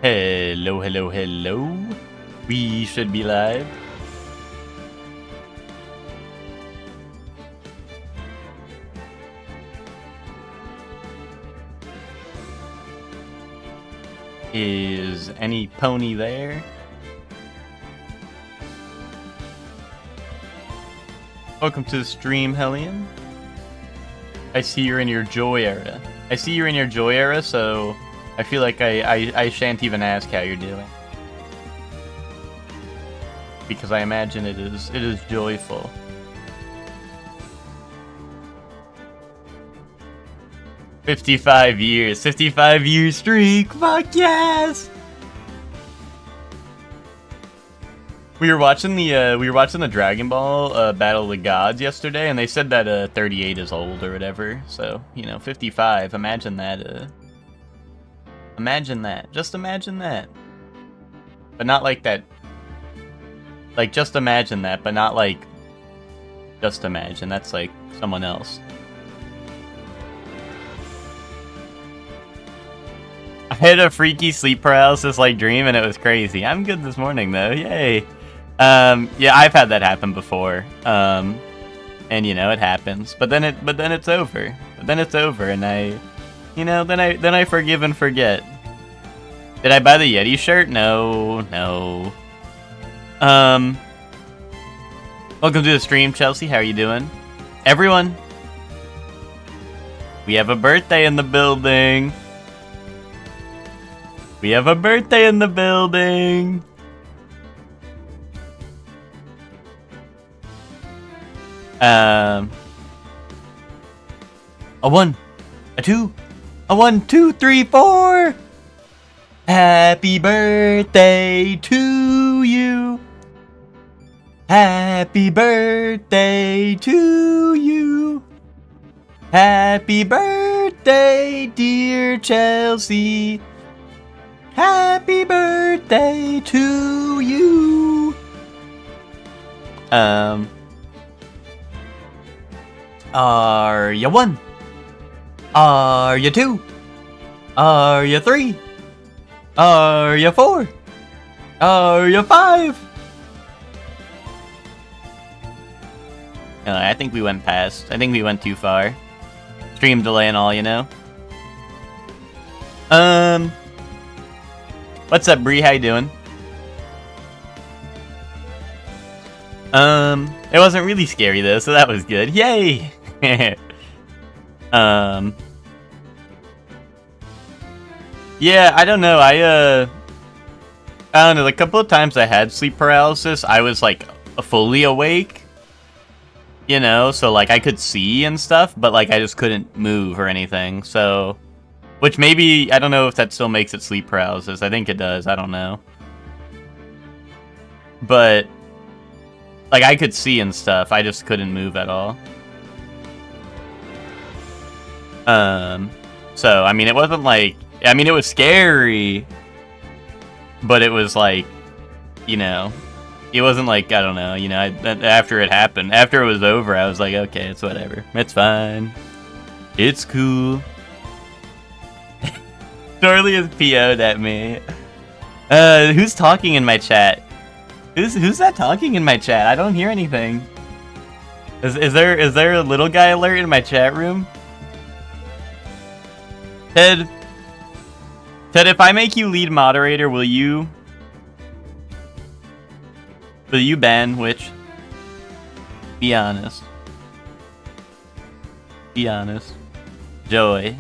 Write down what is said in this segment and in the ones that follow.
Hello, hello, hello. We should be live. Is any pony there? Welcome to the stream, Hellion. I see you're in your joy era. So I feel like I shan't even ask how you're doing. Because I imagine it is joyful. $55 years. 55-year streak. Fuck yes! We were watching the Dragon Ball Battle of the Gods yesterday, and they said that 38 is old or whatever. So 55. Imagine that. Imagine that. Just imagine that. But not like that. Like just imagine that, but not like. Just imagine. That's like someone else. I had a freaky sleep paralysis like dream, and it was crazy. I'm good this morning though. Yay. Yeah, I've had that happen before. And it happens. But then it's over. And then I forgive and forget. Did I buy the Yeti shirt? No. Welcome to the stream, Chelsea. How are you doing? Everyone. We have a birthday in the building. A 1, a 2, a 1, 2, 3, 4. Happy birthday to you. Happy birthday to you. Happy birthday, dear Chelsea. Happy birthday to you. Are you 1? Are you 2? Are you 3? Are you 4? Are you 5? I think we went past. I think we went too far. Stream delay and all, What's up, Bree? How you doing? It wasn't really scary though, so that was good. Yay! Yeah, I don't know. I don't know. The couple of times I had sleep paralysis, I was like fully awake. So like I could see and stuff, but like I just couldn't move or anything. So, which maybe I don't know if that still makes it sleep paralysis. I think it does. I don't know. But like I could see and stuff. I just couldn't move at all. So I mean, it wasn't like. I mean, it was scary, but it was like, it wasn't like, I don't know, after it happened, after it was over, I was like, okay, it's whatever. It's fine. It's cool. Dorley is PO'd at me. Who's talking in my chat? Who's that talking in my chat? I don't hear anything. Is there a little guy alert in my chat room? Ted, if I make you lead moderator, will you ban Witch? Be honest. Joy.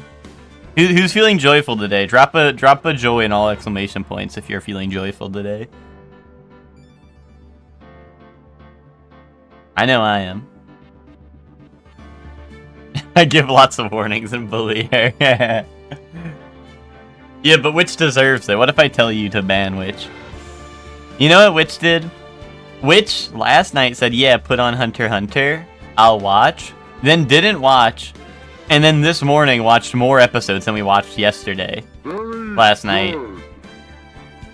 Who's feeling joyful today? Drop a joy in all exclamation points if you're feeling joyful today. I know I am. I give lots of warnings and bully her. Yeah, but Witch deserves it. What if I tell you to ban Witch? You know what Witch did? Witch last night said, yeah, put on Hunter x Hunter. I'll watch. Then didn't watch. And then this morning watched more episodes than we watched yesterday. Last night.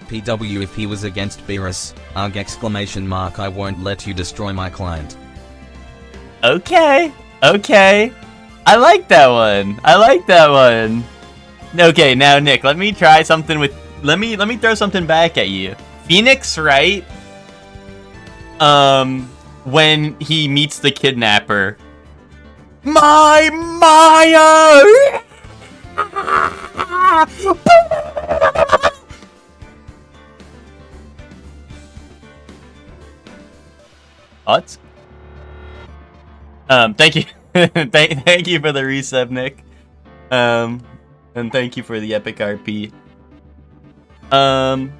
PW if he was against Beerus, arg exclamation mark I won't let you destroy my client. Okay. I like that one. Okay, now Nick, let me try something with let me throw something back at you. Phoenix, right? When he meets the kidnapper. My Maya! What? Thank you. thank you for the resub, Nick. And thank you for the epic RP. And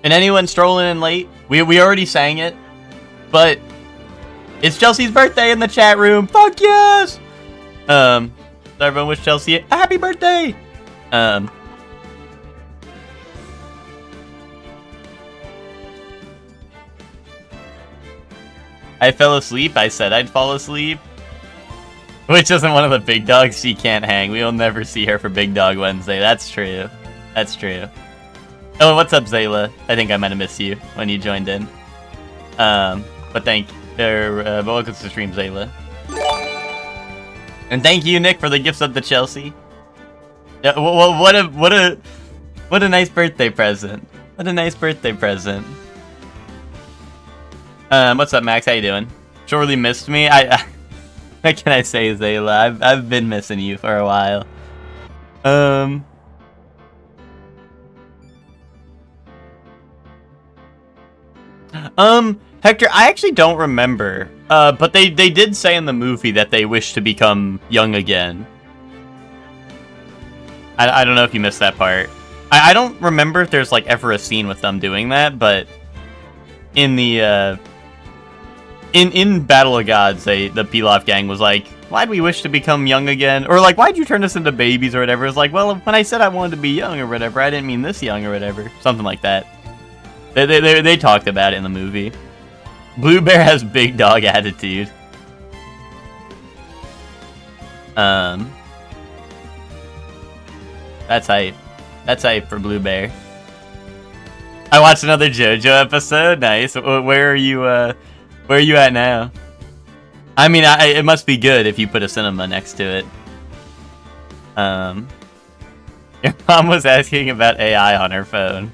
anyone strolling in late, we already sang it, but it's Chelsea's birthday in the chat room. Fuck yes! So everyone wish Chelsea a happy birthday! I fell asleep. I said I'd fall asleep. Which isn't one of the big dogs. She can't hang. We will never see her for Big Dog Wednesday. That's true. That's true. Oh, what's up, Zayla? I think I might have missed you when you joined in. But thank you. Welcome to the stream, Zayla. And thank you, Nick, for the gifts up to Chelsea. Yeah, what a nice birthday present. What a nice birthday present. What's up, Max? How you doing? Surely missed me. What can I say, Zayla? I've been missing you for a while. Hector, I actually don't remember. But they did say in the movie that they wish to become young again. I don't know if you missed that part. I don't remember if there's like ever a scene with them doing that, but in the in Battle of Gods, the Pilaf gang was like, why'd we wish to become young again? Or like, why'd you turn us into babies or whatever? It's like, well, when I said I wanted to be young or whatever, I didn't mean this young or whatever. Something like that. They talked about it in the movie. Blue Bear has big dog attitude. That's hype. That's hype for Blue Bear. I watched another JoJo episode. Nice. Where are you at now? I mean, it must be good if you put a cinema next to it. Your mom was asking about AI on her phone.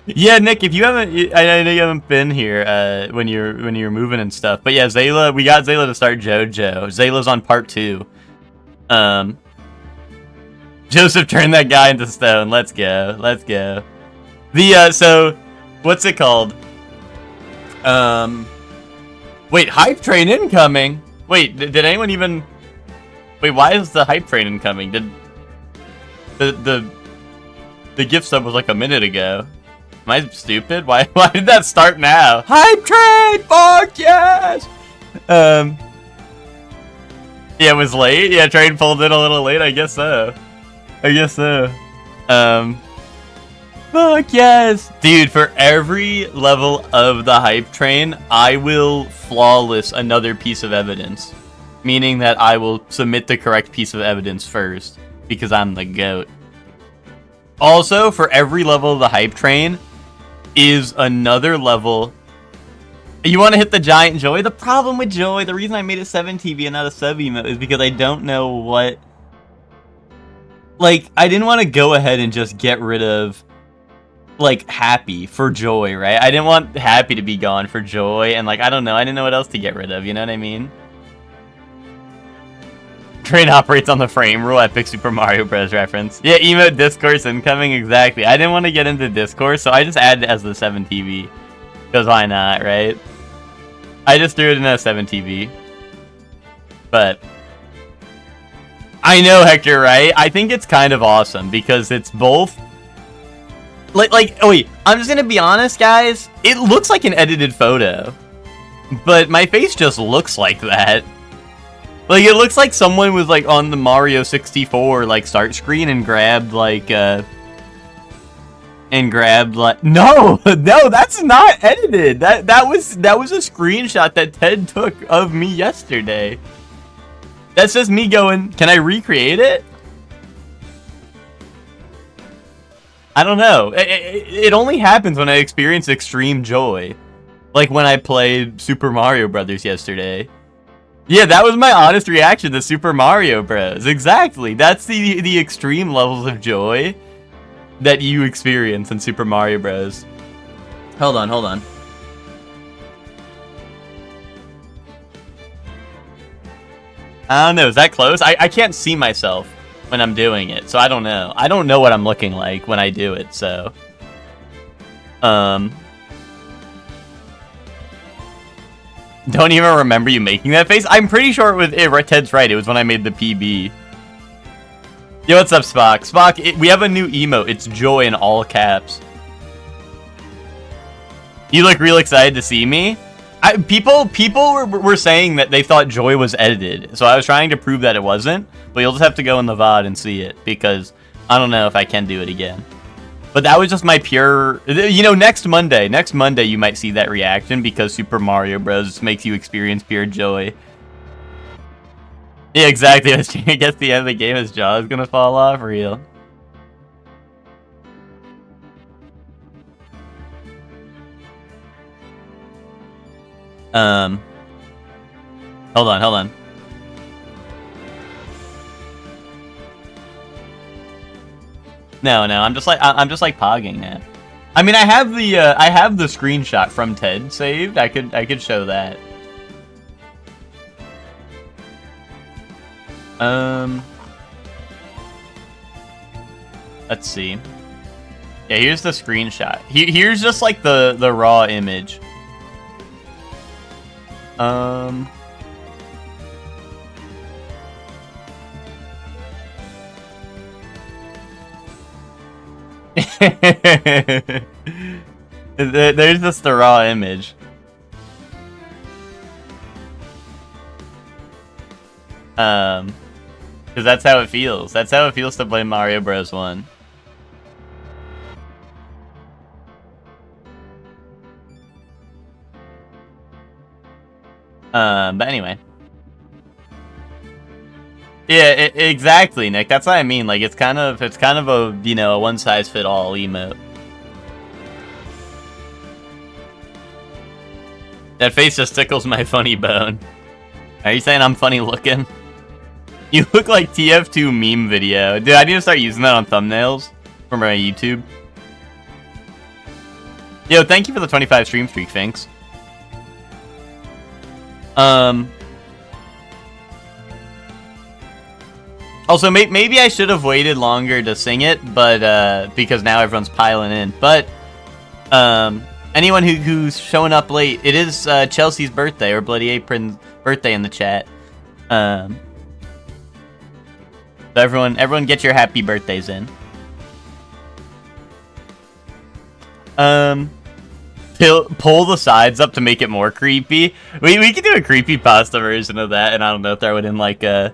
Yeah, Nick, if you haven't, I know you haven't been here when you're moving and stuff. But yeah, Zayla, we got Zayla to start JoJo. Zayla's on part 2. Joseph turned that guy into stone. Let's go. Let's go. So what's it called? Wait, hype train incoming. Wait, did anyone even? Wait, why is the hype train incoming? Did the gift sub was like a minute ago? Am I stupid? Why did that start now? Hype train! Fuck yes! Yeah, it was late. Yeah, train pulled in a little late. I guess so. Fuck yes! Dude, for every level of the hype train, I will flawless another piece of evidence. Meaning that I will submit the correct piece of evidence first. Because I'm the GOAT. Also, for every level of the hype train is another level. You want to hit the giant Joy? The problem with Joy, the reason I made it 7TV and not a sub emote is because I don't know what... Like, I didn't want to go ahead and just get rid of, like, Happy for Joy, right? I didn't want Happy to be gone for Joy, and, like, I don't know. I didn't know what else to get rid of, you know what I mean? Train operates on the frame rule, epic Super Mario Bros. Reference. Yeah, emote discourse incoming, exactly. I didn't want to get into discourse, so I just added it as the 7TV. Because why not, right? I just threw it in as 7TV. But I know, Hector, right? I think it's kind of awesome because it's both. Oh wait, I'm just gonna be honest, guys. It looks like an edited photo, but my face just looks like that. Like, it looks like someone was, like, on the Mario 64, like, start screen and grabbed, like, no, that's not edited. That was a screenshot that Ted took of me yesterday. That's just me going, can I recreate it? I don't know. It only happens when I experience extreme joy. Like when I played Super Mario Brothers yesterday. Yeah, that was my honest reaction to Super Mario Bros. Exactly. That's the extreme levels of joy that you experience in Super Mario Bros. Hold on, hold on. I don't know, is that close? I can't see myself when I'm doing it, so I don't know. I don't know what I'm looking like when I do it, so... Don't even remember you making that face? I'm pretty sure Ted's right, it was when I made the PB. Yo, what's up, Spock? Spock, we have a new emote. It's joy in all caps. You look real excited to see me? People were saying that they thought joy was edited, so I was trying to prove that it wasn't, but you'll just have to go in the VOD and see it, because I don't know if I can do it again. But that was just my pure... You know, next Monday you might see that reaction, because Super Mario Bros. Makes you experience pure joy. Yeah, exactly. I guess the end of the game his jaw is gonna fall off. Real. Hold on. No, I'm just like pogging now. I mean, I have the screenshot from Ted saved. I could show that. Let's see. Yeah, here's the screenshot. Here's just like the raw image. There's just the raw image. Because that's how it feels. That's how it feels to play Mario Bros. 1. But anyway. Yeah, exactly, Nick. That's what I mean. Like, it's kind of a, you know, a one-size-fit-all emote. That face just tickles my funny bone. Are you saying I'm funny looking? You look like TF2 meme video. Dude, I need to start using that on thumbnails for my YouTube. Yo, thank you for the 25 stream streak, thanks. Also, maybe I should have waited longer to sing it, but because now everyone's piling in. But anyone who's showing up late, it is Chelsea's birthday, or Bloody Apron's birthday in the chat. So everyone get your happy birthdays in. Pull the sides up to make it more creepy. We could do a creepypasta version of that, and I don't know, throw it in like I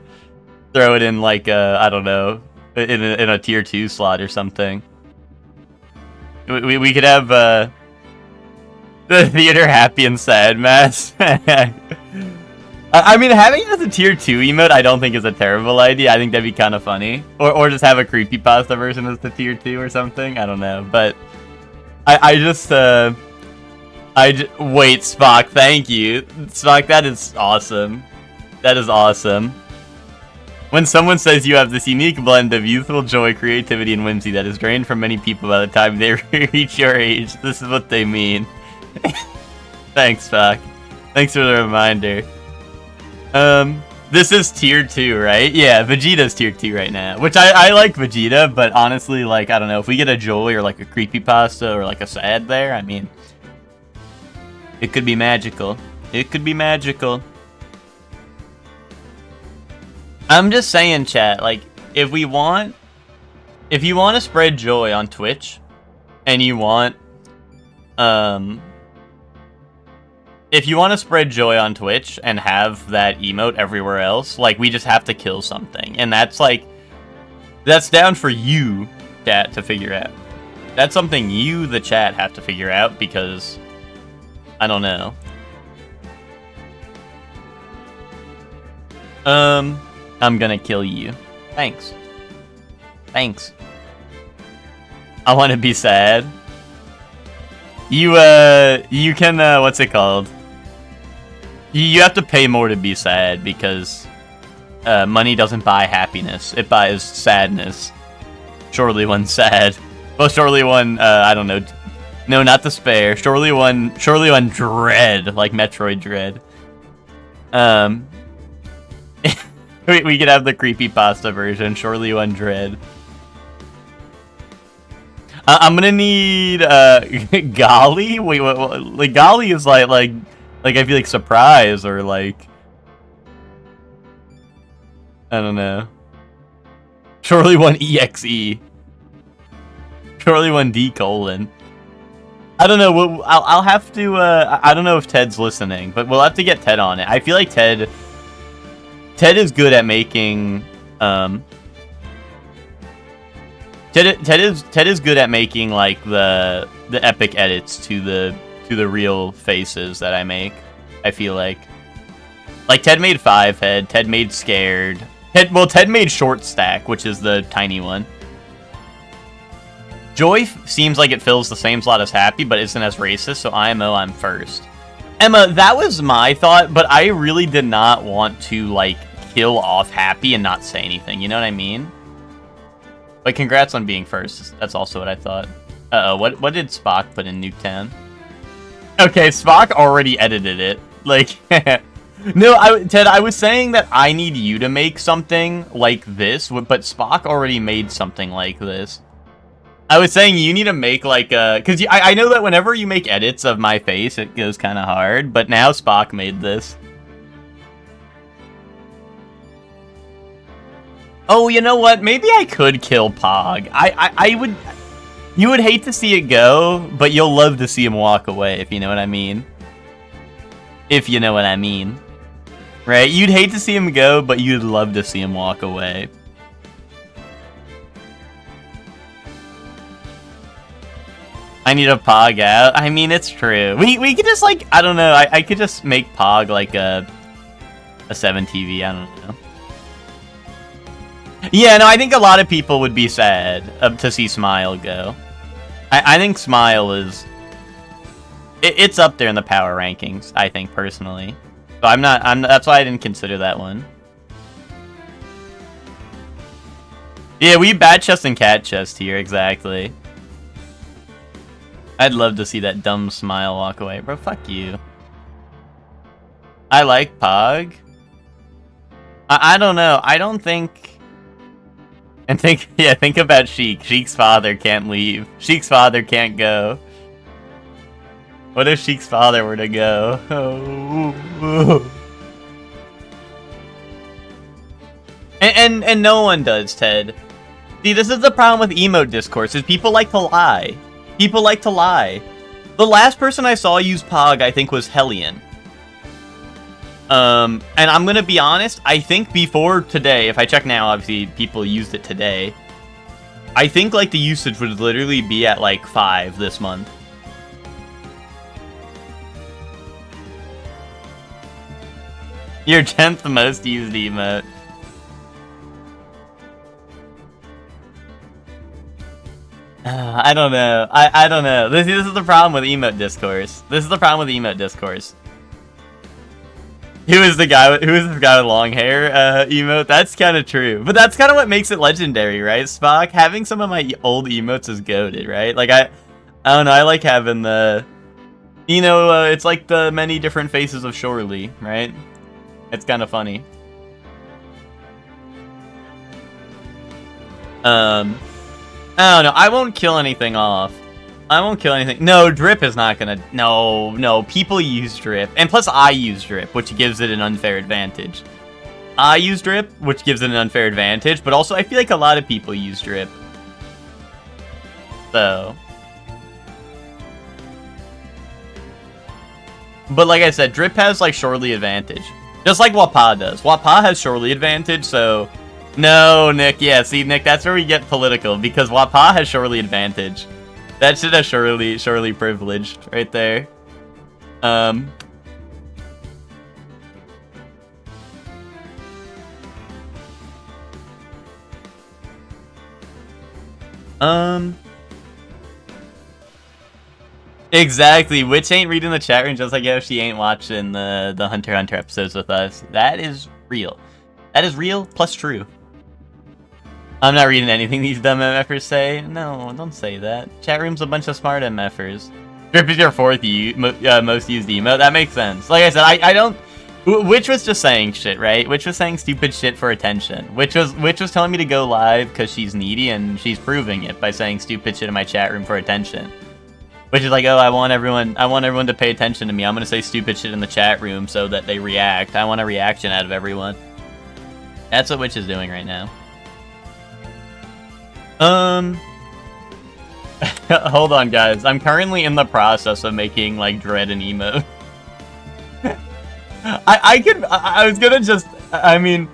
don't know, in a tier 2 slot or something. We could have the theater happy and sad mess. I mean, having it as a tier 2 emote, I don't think is a terrible idea. I think that'd be kind of funny. Or just have a creepypasta version as the tier 2 or something. I don't know. But wait, Spock, thank you. Spock, that is awesome. That is awesome. When someone says you have this unique blend of youthful joy, creativity, and whimsy that is drained from many people by the time they reach your age, this is what they mean. Thanks, Spock. Thanks for the reminder. This is tier 2, right? Yeah, Vegeta's tier 2 right now. Which I like Vegeta, but honestly, like, I don't know, if we get a joy or like a creepypasta or like a sad there, I mean, it could be magical. It could be magical. I'm just saying, chat, like, if you want to spread joy on Twitch, and you want, if you want to spread joy on Twitch and have that emote everywhere else, like, we just have to kill something. And that's, like, that's down for you, chat, to figure out. That's something you, the chat, have to figure out, because, I don't know. I'm gonna kill you. Thanks. Thanks. I want to be sad. You can, what's it called? You have to pay more to be sad because money doesn't buy happiness. It buys sadness. Surely one sad. Well, surely one, I don't know. No, not despair. Surely one dread, like Metroid Dread. We could have the creepypasta version. Surely one dread. I'm gonna need golly. Wait, what? Like golly is like I feel like surprise or like I don't know. Surely one exe. Surely one d colon. I don't know. I'll have to. I don't know if Ted's listening, but we'll have to get Ted on it. I feel like Ted is good at making. Ted is good at making like the epic edits to the real faces that I make. I feel like Ted made 5-head. Ted made scared. Ted made short stack, which is the tiny one. Joy seems like it fills the same slot as Happy, but isn't as racist, so IMO, I'm first. Emma, that was my thought, but I really did not want to, like, kill off Happy and not say anything, you know what I mean? But congrats on being first, that's also what I thought. Uh-oh, what did Spock put in Nuketown? Okay, Spock already edited it. Like, no, Ted, I was saying that I need you to make something like this, but Spock already made something like this. I was saying you need to make like a... Because I know that whenever you make edits of my face, it goes kind of hard. But now Spock made this. Oh, you know what? Maybe I could kill Pog. I would... You would hate to see it go, but you'll love to see him walk away, if you know what I mean. If you know what I mean. Right? You'd hate to see him go, but you'd love to see him walk away. I need a Pog out. I mean, it's true. We could just, like, I don't know. I could just make Pog, like, a 7TV. I don't know. Yeah, no, I think a lot of people would be sad to see Smile go. I think Smile is... It's up there in the power rankings, I think, personally. So that's why I didn't consider that one. Yeah, we Bat Chest and Cat Chest here, exactly. I'd love to see that dumb Smile walk away. Bro, fuck you. I like Pog. I don't know. I don't think... And think about Sheik. Sheik's father can't leave. Sheik's father can't go. What if Sheik's father were to go? Oh. And no one does, Ted. See, this is the problem with emote discourse, is people like to lie. People like to lie. The last person I saw use Pog, I think, was Hellion. And I'm gonna be honest, I think before today, if I check now, obviously people used it today. I think, like, the usage would literally be at, like, 5 this month. Your 10th most used emote. I don't know. I don't know. This is the problem with emote discourse. This is the problem with emote discourse. Who is this guy with long hair emote? That's kind of true. But that's kind of what makes it legendary, right, Spock? Having some of my old emotes is goated, right? Like, I don't know. I like having the... You know, it's like the many different faces of Shorely, right? It's kind of funny. I don't know. I won't kill anything off. I won't kill anything. No, Drip is not gonna... No. People use Drip. And plus, I use Drip, which gives it an unfair advantage. I use Drip, which gives it an unfair advantage. But also, I feel like a lot of people use Drip. So... But like I said, Drip has, like, Shorely advantage. Just like Wappa does. Wappa has Shorely advantage, so... No, Nick. Yeah, see, Nick, that's where we get political. Because Wappa has Shorely advantage. That shit has Shorely privileged right there. Exactly. Witch ain't reading the chat room just like if she ain't watching the Hunter x Hunter episodes with us. That is real. That is real plus true. I'm not reading anything these dumb MFers say. No, don't say that. Chat room's a bunch of smart MFers. Drip is your fourth most used emote. That makes sense. Like I said, I don't... Witch was just saying shit, right? Witch was saying stupid shit for attention. Witch was telling me to go live because she's needy, and she's proving it by saying stupid shit in my chat room for attention. Which is like, oh, I want everyone to pay attention to me. I'm gonna say stupid shit in the chat room so that they react. I want a reaction out of everyone. That's what Witch is doing right now. Hold on, guys. I'm currently in the process of making, like, Dread an emote. I was gonna just, I mean,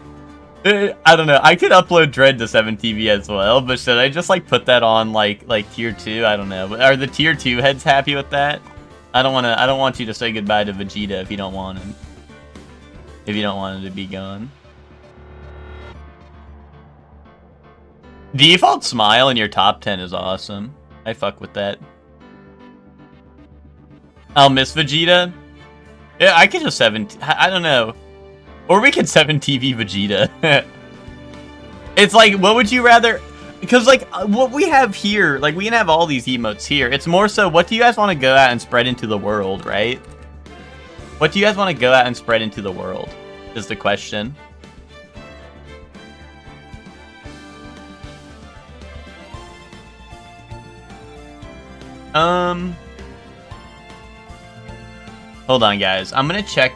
I don't know. I could upload Dread to 7TV as well, but should I just, like, put that on, like tier 2? I don't know. Are the tier 2 heads happy with that? I don't want you to say goodbye to Vegeta if you don't want him. If you don't want him to be gone. Default smile in your top 10 is awesome. I fuck with that. I'll miss Vegeta. Yeah, I could just I don't know. Or we could 7TV Vegeta. It's like, what would you rather... Because, like, what we have here, like, we can have all these emotes here. It's more so, what do you guys want to go out and spread into the world, right? What do you guys want to go out and spread into the world, is the question. Hold on, guys. I'm gonna check...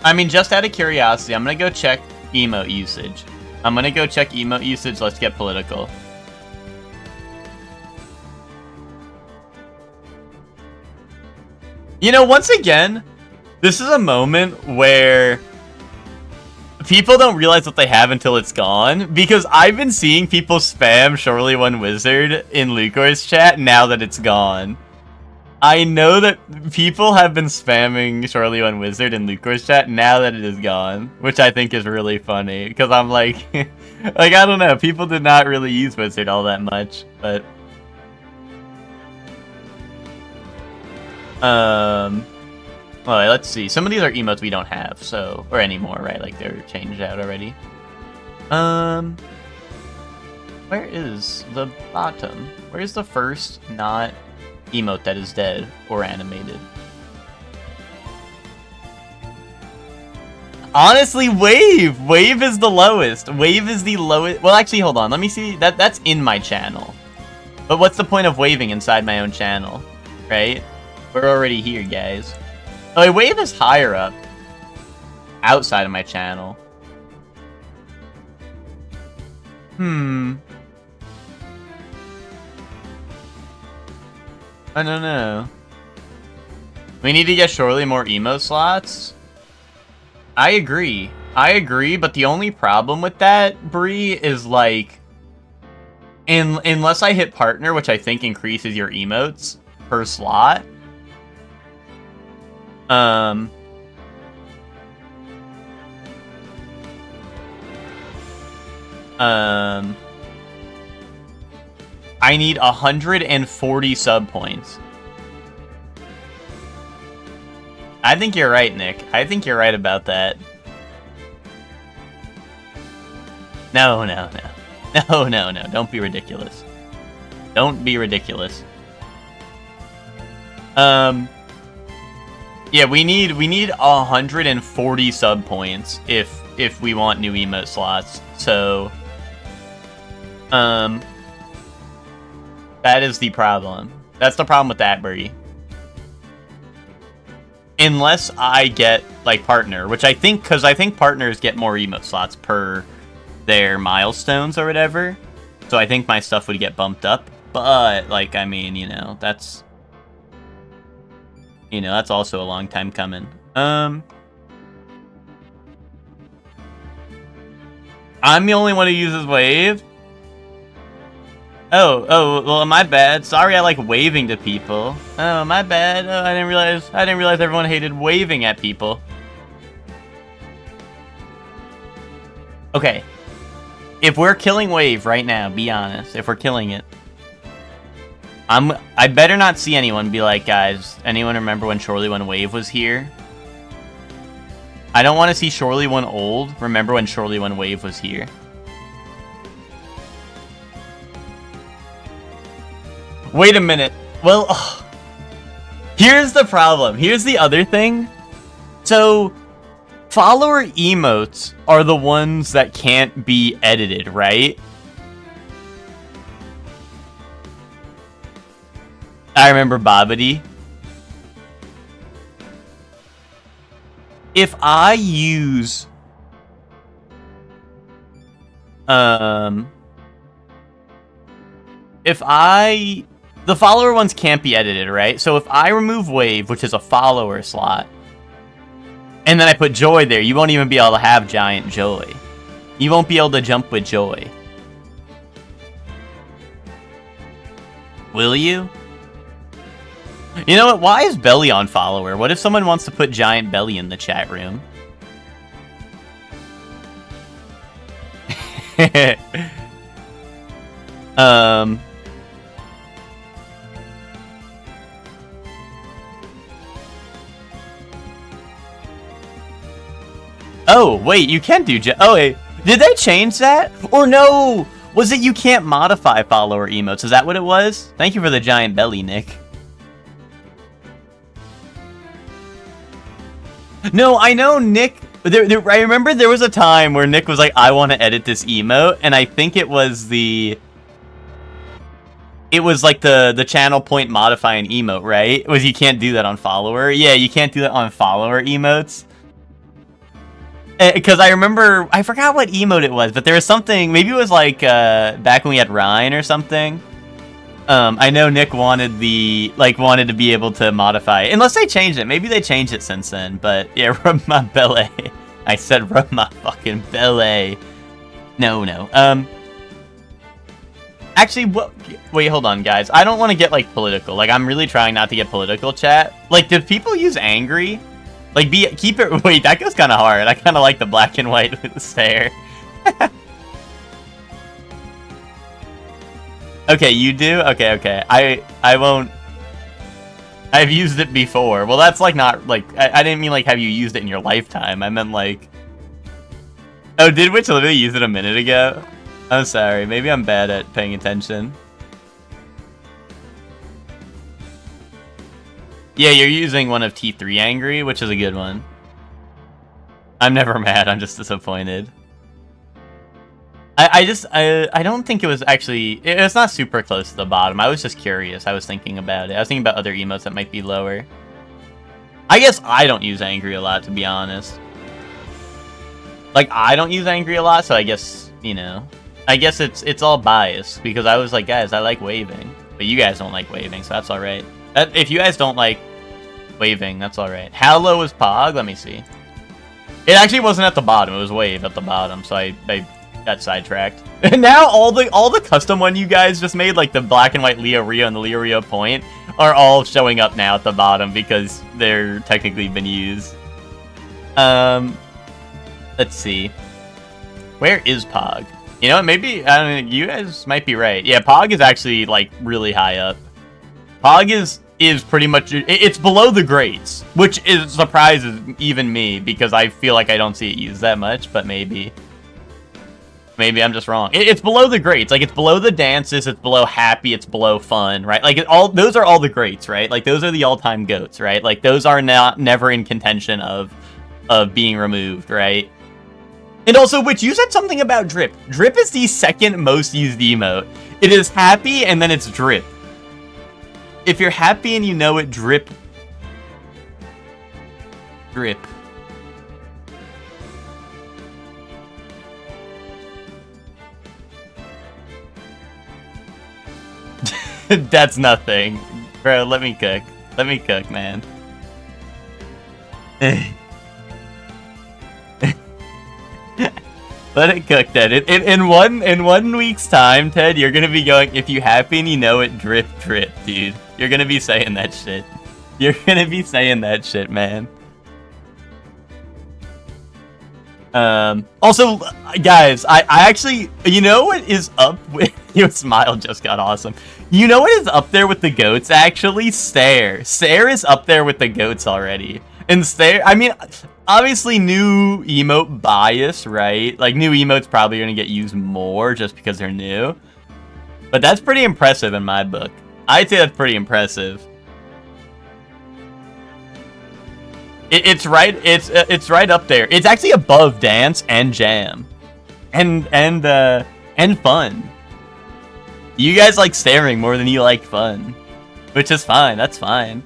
I mean, just out of curiosity, I'm gonna go check emote usage. Let's get political. You know, once again, this is a moment where people don't realize what they have until it's gone, because I've been seeing people spam Surely One Wizard in Lucor's chat now that it's gone. I know that people have been spamming Surely One Wizard in Lucor's chat now that it is gone, which I think is really funny, because I'm like, like, I don't know, people did not really use Wizard all that much, but... Well, let's see. Some of these are emotes we don't have, so... Or anymore, right? Like, they're changed out already. Where is the bottom? Where's the first not emote that is dead or animated? Honestly, Wave! Wave is the lowest. Wave is the lowest. Well, actually, hold on. Let me see. That's in my channel. But what's the point of waving inside my own channel? Right? We're already here, guys. Oh, Wave is higher up. Outside of my channel. I don't know. We need to get Surely more emote slots. I agree, but the only problem with that, Bree, is like... Unless I hit partner, which I think increases your emotes per slot... I need 140 sub points. I think you're right, Nick. I think you're right about that. No. Don't be ridiculous. Don't be ridiculous. Yeah, we need 140 sub points if we want new emote slots. So, that is the problem. That's the problem with that, Bree. Unless I get, like, partner, which I think, because I think partners get more emote slots per their milestones or whatever. So I think my stuff would get bumped up. But, like, I mean, you know, that's... You know, that's also a long time coming. I'm the only one who uses Wave? Oh, well, my bad. Sorry I like waving to people. Oh, my bad. Oh, I didn't realize everyone hated waving at people. Okay. If we're killing Wave right now, be honest. If we're killing it. I better not see anyone be like, guys, anyone remember when Surely One Wave was here? I don't want to see Surely One Old. Remember when Surely One Wave was here? Wait a minute. Well, here's the problem. Here's the other thing. So, follower emotes are the ones that can't be edited, right? I remember Babidi. If I use... The follower ones can't be edited, right? So if I remove Wave, which is a follower slot, and then I put Joy there, you won't even be able to have Giant Joy. You won't be able to jump with Joy. Will you? You know what? Why is Belly on follower? What if someone wants to put Giant Belly in the chat room? Oh, wait, you can do... Oh, wait. Did they change that? Or no! Was it you can't modify follower emotes? Is that what it was? Thank you for the Giant Belly, Nick. No, I know Nick... I remember there was a time where Nick was like, I want to edit this emote, and I think it was the... It was like the channel point modifying emote, right? It was you can't do that on follower? Yeah, you can't do that on follower emotes. Because I remember... I forgot what emote it was, but there was something... Maybe it was like back when we had Ryan or something. I know Nick wanted the... wanted to be able to modify it. Unless they changed it. Maybe they changed it since then. But yeah, rub my belly. I said rub my fucking belly. No. Actually, what... Wait, hold on, guys. I don't want to get, political. I'm really trying not to get political, chat. Do people use angry? Keep it... Wait, that goes kind of hard. I kind of like the black and white stare. Okay, you do? Okay. I won't... I've used it before. Well, that's, not, I didn't mean, have you used it in your lifetime. I meant, Oh, did Witch literally use it a minute ago? I'm sorry. Maybe I'm bad at paying attention. Yeah, you're using one of T3 Angry, which is a good one. I'm never mad. I'm just disappointed. I don't think it was actually... It's not super close to the bottom. I was just curious. I was thinking about it. I was thinking about other emotes that might be lower. I guess I don't use Angry a lot, to be honest. I don't use Angry a lot, so I guess, I guess it's all biased, because I was like, guys, I like waving. But you guys don't like waving, so that's alright. If you guys don't like waving, that's alright. How low is Pog? Let me see. It actually wasn't at the bottom. It was Wave at the bottom, so I got sidetracked. And now all the custom one you guys just made, the black and white Leo Rio and the Leo Rio Point, are all showing up now at the bottom because they're technically been used. Let's see. Where is Pog? You know, maybe, I don't know, you guys might be right. Yeah, Pog is actually, really high up. Pog is pretty much, it's below the greats, which surprises even me, because I feel like I don't see it used that much, but maybe I'm just wrong. It's below the greats, it's below the dances, it's below happy, it's below fun, right? Those are all the greats, right? Those are the all-time goats, right? Those are never in contention of being removed, right? And also, Witch, you said something about Drip. Drip is the second most used emote. It is happy, and then it's Drip. If you're happy and you know it, Drip. Drip. That's nothing. Bro, let me cook. Let me cook, man. Let it cook, Ted. In 1 week's time, Ted, you're gonna be going, if you happy and you know it, drip, drip, dude. You're gonna be saying that shit. You're gonna be saying that shit, man. Also, guys, I actually, you know what is up with... Your smile just got awesome. You know what is up there with the goats, actually? Stare. Stare is up there with the goats already. And Stare, I mean, obviously new emote bias, right? Like, new emotes probably are going to get used more just because they're new. But that's pretty impressive in my book. I'd say that's pretty impressive. It's right up there. It's actually above dance and jam. And fun. You guys like staring more than you like fun. Which is fine, that's fine.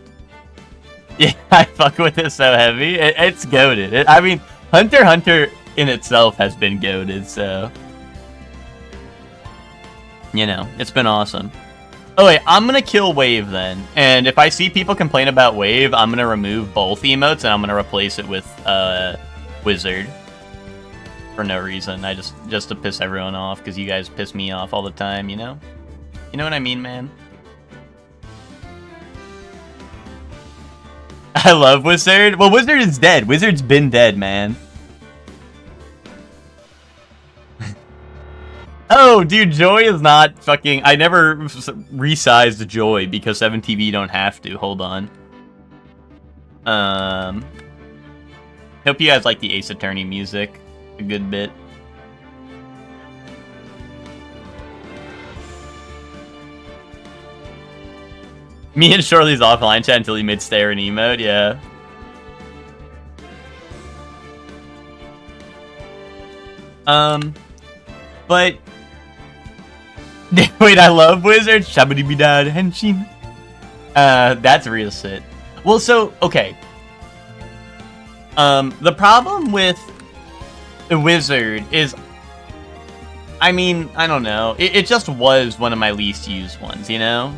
Yeah, I fuck with it so heavy. It's goated. I mean, Hunter x Hunter in itself has been goated, so... You know, it's been awesome. Oh wait, I'm gonna kill Wave then. And if I see people complain about Wave, I'm gonna remove both emotes and I'm gonna replace it with Wizard. For no reason. Just to piss everyone off, because you guys piss me off all the time, you know? You know what I mean, man? I love Wizard. Well, Wizard is dead. Wizard's been dead, man. Oh, dude, Joy is not fucking... I never resized Joy because 7TV don't have to. Hold on. Hope you guys like the Ace Attorney music a good bit. Me and Shorley's offline chat until he made stare and emote, yeah. But... Wait, I love Wizard. Shabadibidad Henshin. That's real shit. Well, so, okay. The problem with the Wizard is... I mean, I don't know. It just was one of my least used ones, you know?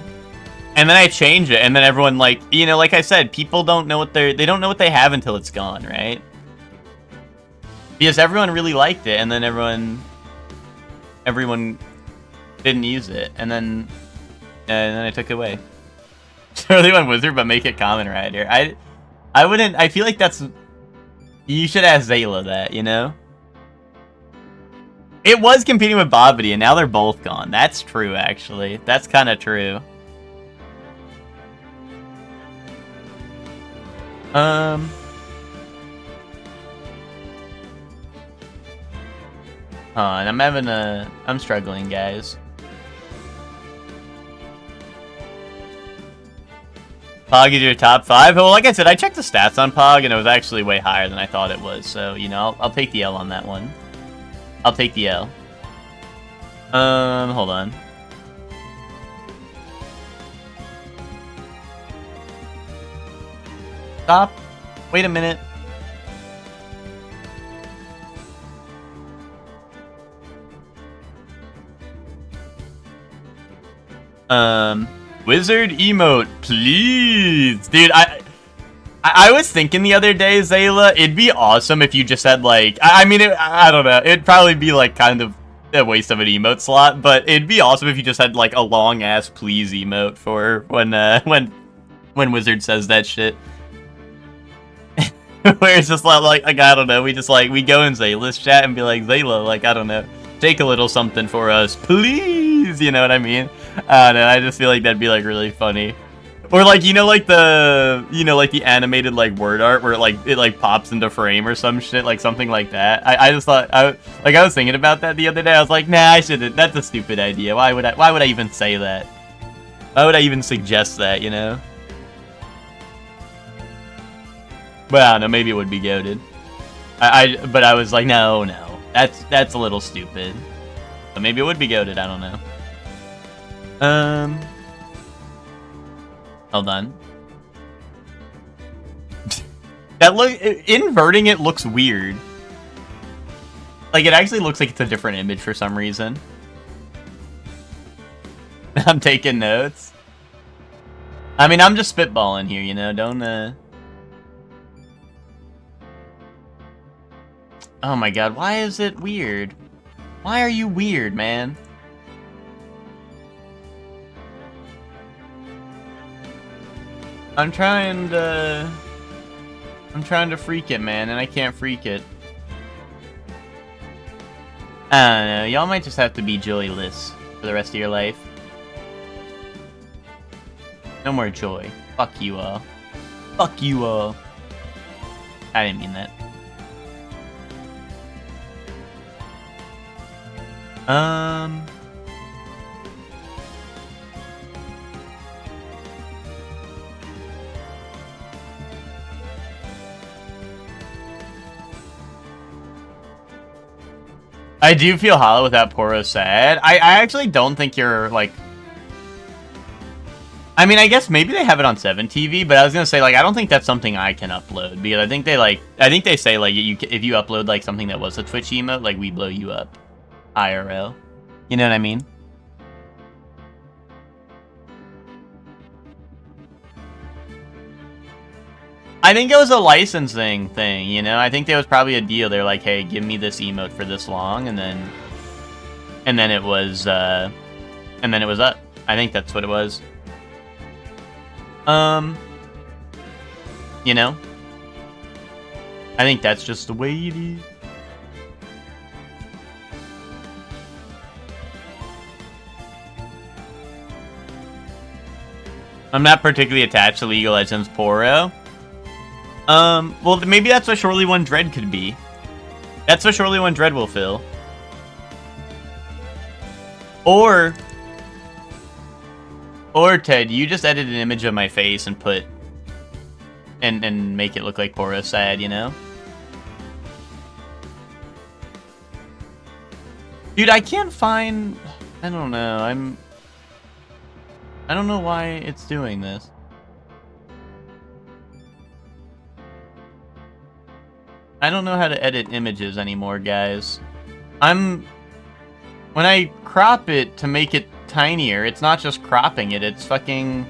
And then I change it, and then everyone, like, you know, like I said, people don't know what they don't know what they have until it's gone, right? Because everyone really liked it, and then everyone didn't use it, and then I took it away. Surely went Wizard, but make it Kamen Rider. I wouldn't. I feel like that's. You should ask Zayla that, you know. It was competing with Babidi, and now they're both gone. That's true, actually. That's kind of true. And I'm struggling, guys. Pog is your top 5? Well, like I said, I checked the stats on Pog, and it was actually way higher than I thought it was. So, you know, I'll take the L on that one. I'll take the L. Hold on. Stop. Wait a minute. Wizard emote, please. Dude, I was thinking the other day, Zayla, it'd be awesome if you just had, like... I mean, I don't know. It'd probably be, like, kind of a waste of an emote slot, but it'd be awesome if you just had, like, a long-ass please emote for when Wizard says that shit. Where it's just like, I don't know, we go in Zayla's chat and be like, Zayla, like, I don't know, take a little something for us, please, you know what I mean? I don't know, I just feel like that'd be, like, really funny. Or, like, you know, like the animated, like, word art where it pops into frame or some shit, like, something like that. I just thought, I was thinking about that the other day, I was like, nah, I shouldn't, that's a stupid idea, why would I even say that? Why would I even suggest that, you know? But I don't know, maybe it would be goated. But I was like, no, that's a little stupid. But maybe it would be goated, I don't know. Hold on. Inverting it looks weird. Like, it actually looks like it's a different image for some reason. I'm taking notes. I mean, I'm just spitballing here, you know, don't, Oh my god, why is it weird? Why are you weird, man? I'm trying to freak it, man, and I can't freak it. I don't know, y'all might just have to be joyless. for the rest of your life. No more joy. Fuck you all. Fuck you all. I didn't mean that. I do feel hollow without Poro sad. I actually don't think you're, like... I mean, I guess maybe they have it on 7TV, but I was gonna say, like, I don't think that's something I can upload, because I think they, like... I think they say, like, if you upload, like, something that was a Twitch emote, like, we blow you up. IRL. You know what I mean? I think it was a licensing thing, you know? I think there was probably a deal. They're like, hey, give me this emote for this long, and then it was, up. I think that's what it was. You know? I think that's just the way it is. I'm not particularly attached to League of Legends Poro. Well, maybe that's what Shortly One Dread could be. That's what Shortly One Dread will fill. Or, Ted, you just edit an image of my face and put... And make it look like Poro sad, you know? Dude, I can't find... I don't know, I don't know why it's doing this. I don't know how to edit images anymore, guys. When I crop it to make it tinier, it's not just cropping it, it's fucking...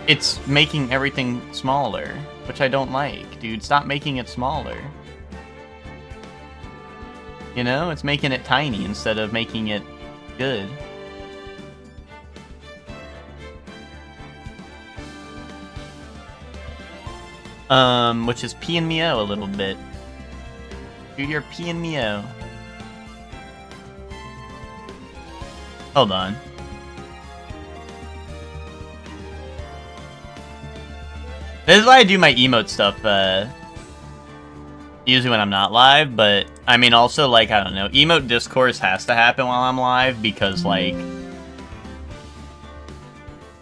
It's making everything smaller, which I don't like. Dude, stop making it smaller. You know? It's making it tiny instead of making it good. Which is peeing me out a little bit. Dude, you're peeing me out. Hold on. This is why I do my emote stuff, usually when I'm not live, but, I mean, also, like, I don't know, emote discourse has to happen while I'm live, because, like,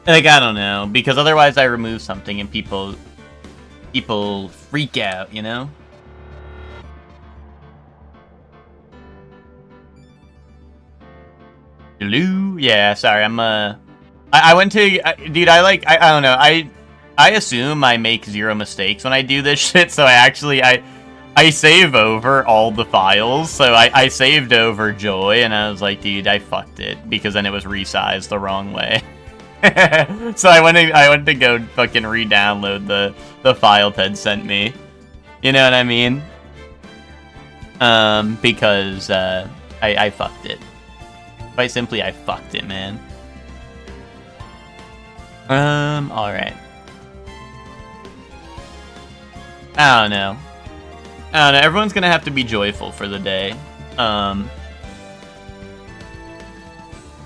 I don't know, because otherwise I remove something and people freak out, you know? Hello? Yeah, sorry, I went to, dude, I don't know, I assume I make zero mistakes when I do this shit, so I save over all the files, so I saved over Joy, and I was like, dude, I fucked it, because then it was resized the wrong way. So I went to go fucking re-download the file Ted sent me. You know what I mean? Because I fucked it. Quite simply, I fucked it, man. Alright. I don't know. Everyone's gonna have to be joyful for the day. I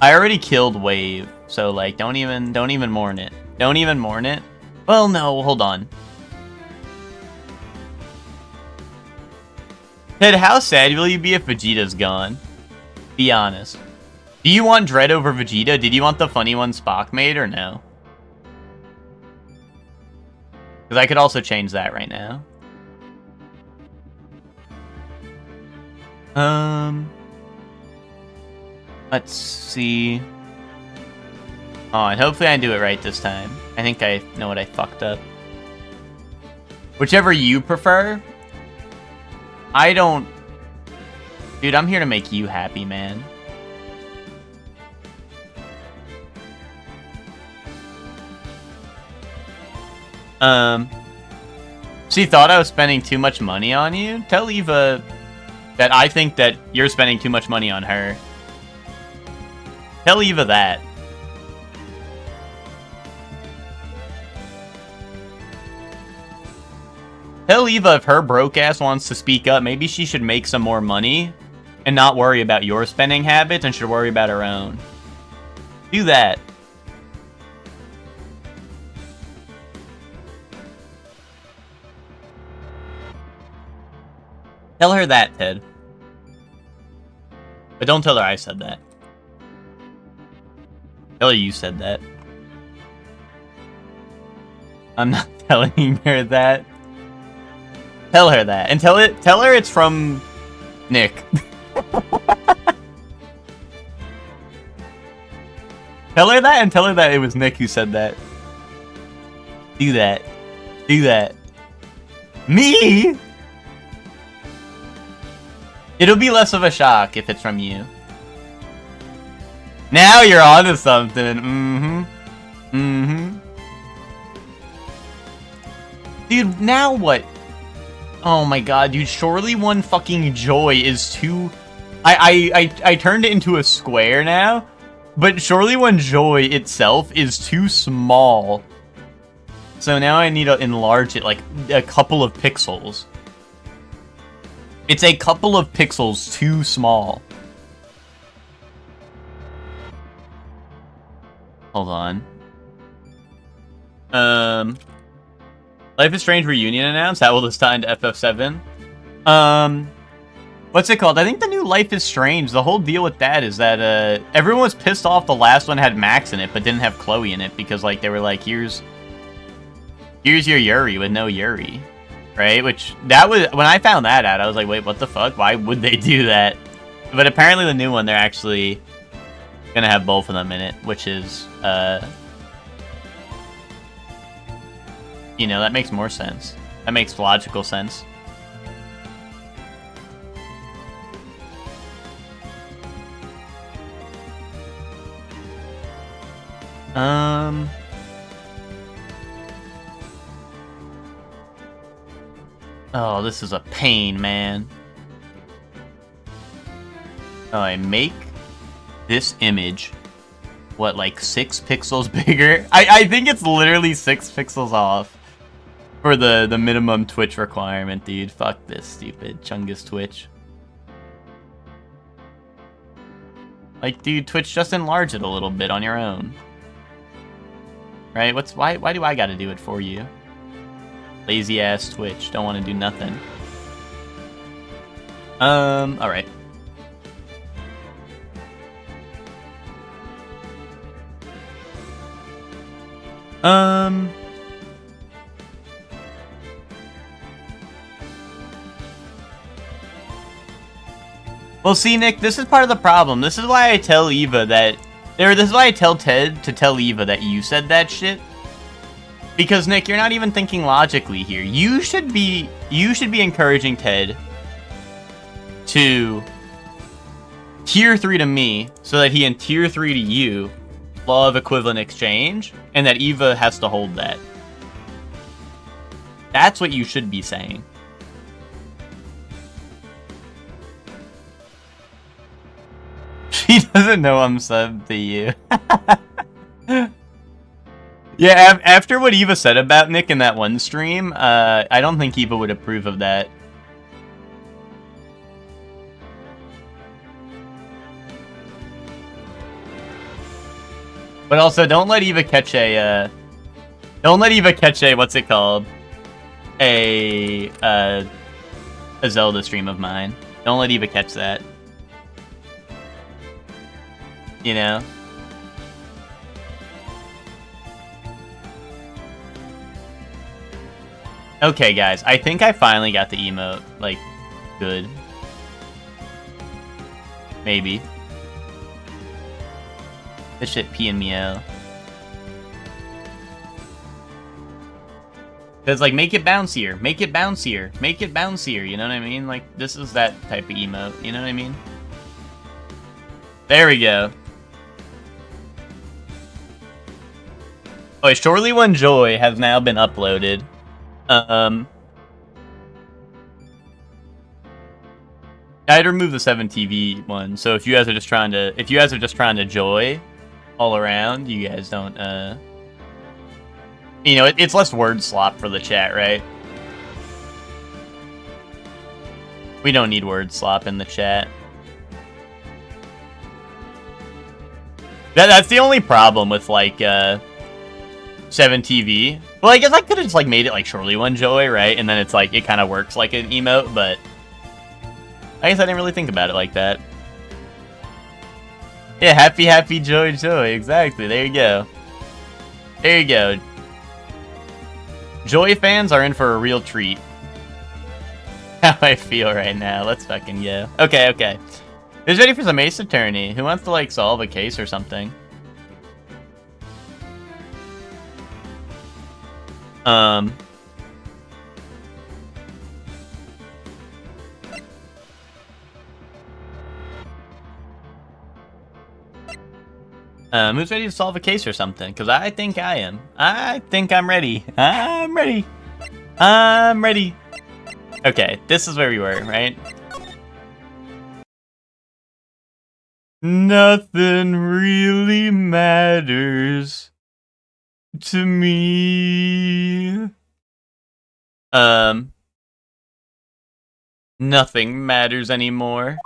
already killed Wave, so like, don't even mourn it. Don't even mourn it. Well, no, hold on. Ted, how sad will you be if Vegeta's gone? Be honest. Do you want Dread over Vegeta? Did you want the funny one Spock made, or no? Because I could also change that right now. Let's see. Oh, and hopefully I do it right this time. I think I know what I fucked up. Whichever you prefer. I don't... Dude, I'm here to make you happy, man. She thought I was spending too much money on you? Tell Eva that I think that you're spending too much money on her. Tell Eva that. Tell Eva if her broke ass wants to speak up, maybe she should make some more money and not worry about your spending habits and should worry about her own. Do that. Tell her that, Ted. But don't tell her I said that. Tell her you said that. I'm not telling her that. Tell her that. And tell her it's from Nick. Tell her that and tell her that it was Nick who said that. Do that. Do that. Me? It'll be less of a shock if it's from you. Now you're onto something. Mm-hmm. Mm-hmm. Dude, now what? Oh my god, dude, surely one fucking joy is too... I turned it into a square now, but surely one joy itself is too small. So now I need to enlarge it like a couple of pixels. It's a couple of pixels too small. Hold on. Life is Strange reunion announced. That will just tie into FF7. What's it called? I think the new Life is Strange, the whole deal with that is that everyone was pissed off the last one had Max in it, but didn't have Chloe in it because like they were like, here's your Yuri with no Yuri. Right? Which that was when I found that out, I was like, wait, what the fuck? Why would they do that? But apparently the new one they're actually gonna have both of them in it, which is you know, that makes more sense. That makes logical sense. Oh, this is a pain, man. Oh, I make this image, what, like 6 pixels bigger? I think it's literally 6 pixels off for the minimum Twitch requirement, dude. Fuck this stupid Chungus Twitch. Like, dude, Twitch, just enlarge it a little bit on your own. Right? Why do I gotta do it for you? Lazy ass Twitch. Don't want to do nothing. Alright. Well, see, Nick, this is part of the problem. This is why I tell Eva that... Or this is why I tell Ted to tell Eva that you said that shit. Because, Nick, you're not even thinking logically here. You should be encouraging Ted to tier 3 to me so that he can tier 3 to you, law of equivalent exchange, and that Eva has to hold that. That's what you should be saying. She doesn't know I'm subbed to you. Yeah, after what Eva said about Nick in that one stream, I don't think Eva would approve of that. But also, don't let Eva catch a, what's it called? A Zelda stream of mine. Don't let Eva catch that. You know? Okay, guys, I think I finally got the emote, like, good. Maybe. This shit peeing me out. Because, like, make it bouncier, make it bouncier, make it bouncier, you know what I mean? Like, this is that type of emote, you know what I mean? There we go. Oh, Surely One Joy has now been uploaded. I'd remove the 7TV one, so if you guys are just trying to joy all around, you guys don't, you know, it's less word slop for the chat, right? We don't need word slop in the chat. That's the only problem with, like, 7TV. Well, I guess I could have just, like, made it, like, Surely One Joy, right? And then it's, like, it kind of works like an emote, but I guess I didn't really think about it like that. Yeah, happy, happy, joy, joy. Exactly. There you go. There you go. Joy fans are in for a real treat. How I feel right now. Let's fucking go. Okay, okay. Who's ready for some Ace Attorney? Who wants to, like, solve a case or something? Who's ready to solve a case or something? Because I think I am. I think I'm ready. I'm ready. I'm ready. Okay, this is where we were, right? Nothing really matters to me. Nothing matters anymore.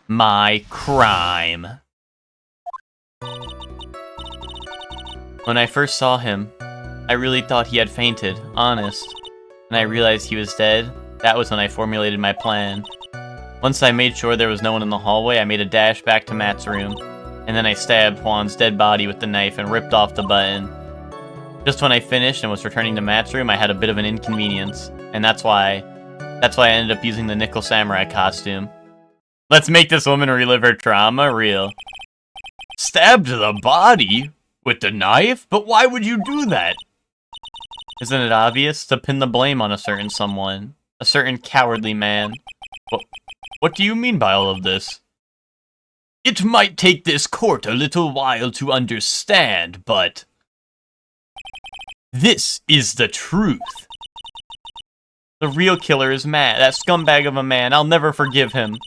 My crime. When I first saw him, I really thought he had fainted, honest. When I realized he was dead, that was when I formulated my plan. Once I made sure there was no one in the hallway, I made a dash back to Matt's room, and then I stabbed Juan's dead body with the knife and ripped off the button. Just when I finished and was returning to Matt's room, I had a bit of an inconvenience, and that's why I ended up using the Nickel Samurai costume. Let's make this woman relive her trauma real. Stabbed the body? With the knife? But why would you do that? Isn't it obvious? To pin the blame on a certain someone. A certain cowardly man. What do you mean by all of this? It might take this court a little while to understand, but this is the truth. The real killer is Matt, that scumbag of a man. I'll never forgive him.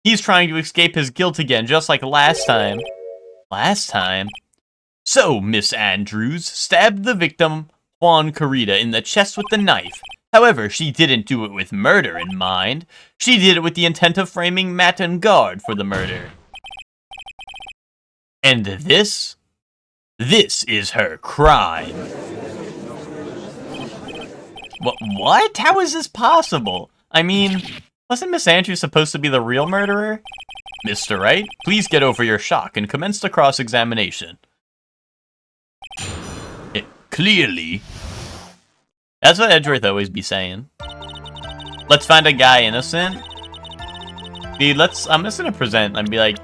He's trying to escape his guilt again, just like last time. Last time? So, Miss Andrews stabbed the victim, Juan Carita, in the chest with the knife. However, she didn't do it with murder in mind. She did it with the intent of framing Matt and Guard for the murder. And this is her crime. What? How is this possible? I mean, wasn't Miss Andrews supposed to be the real murderer? Mr. Wright, please get over your shock and commence the cross-examination. Clearly. That's what Edgeworth always be saying. Let's find a guy innocent. Dude, I'm just gonna present and be like,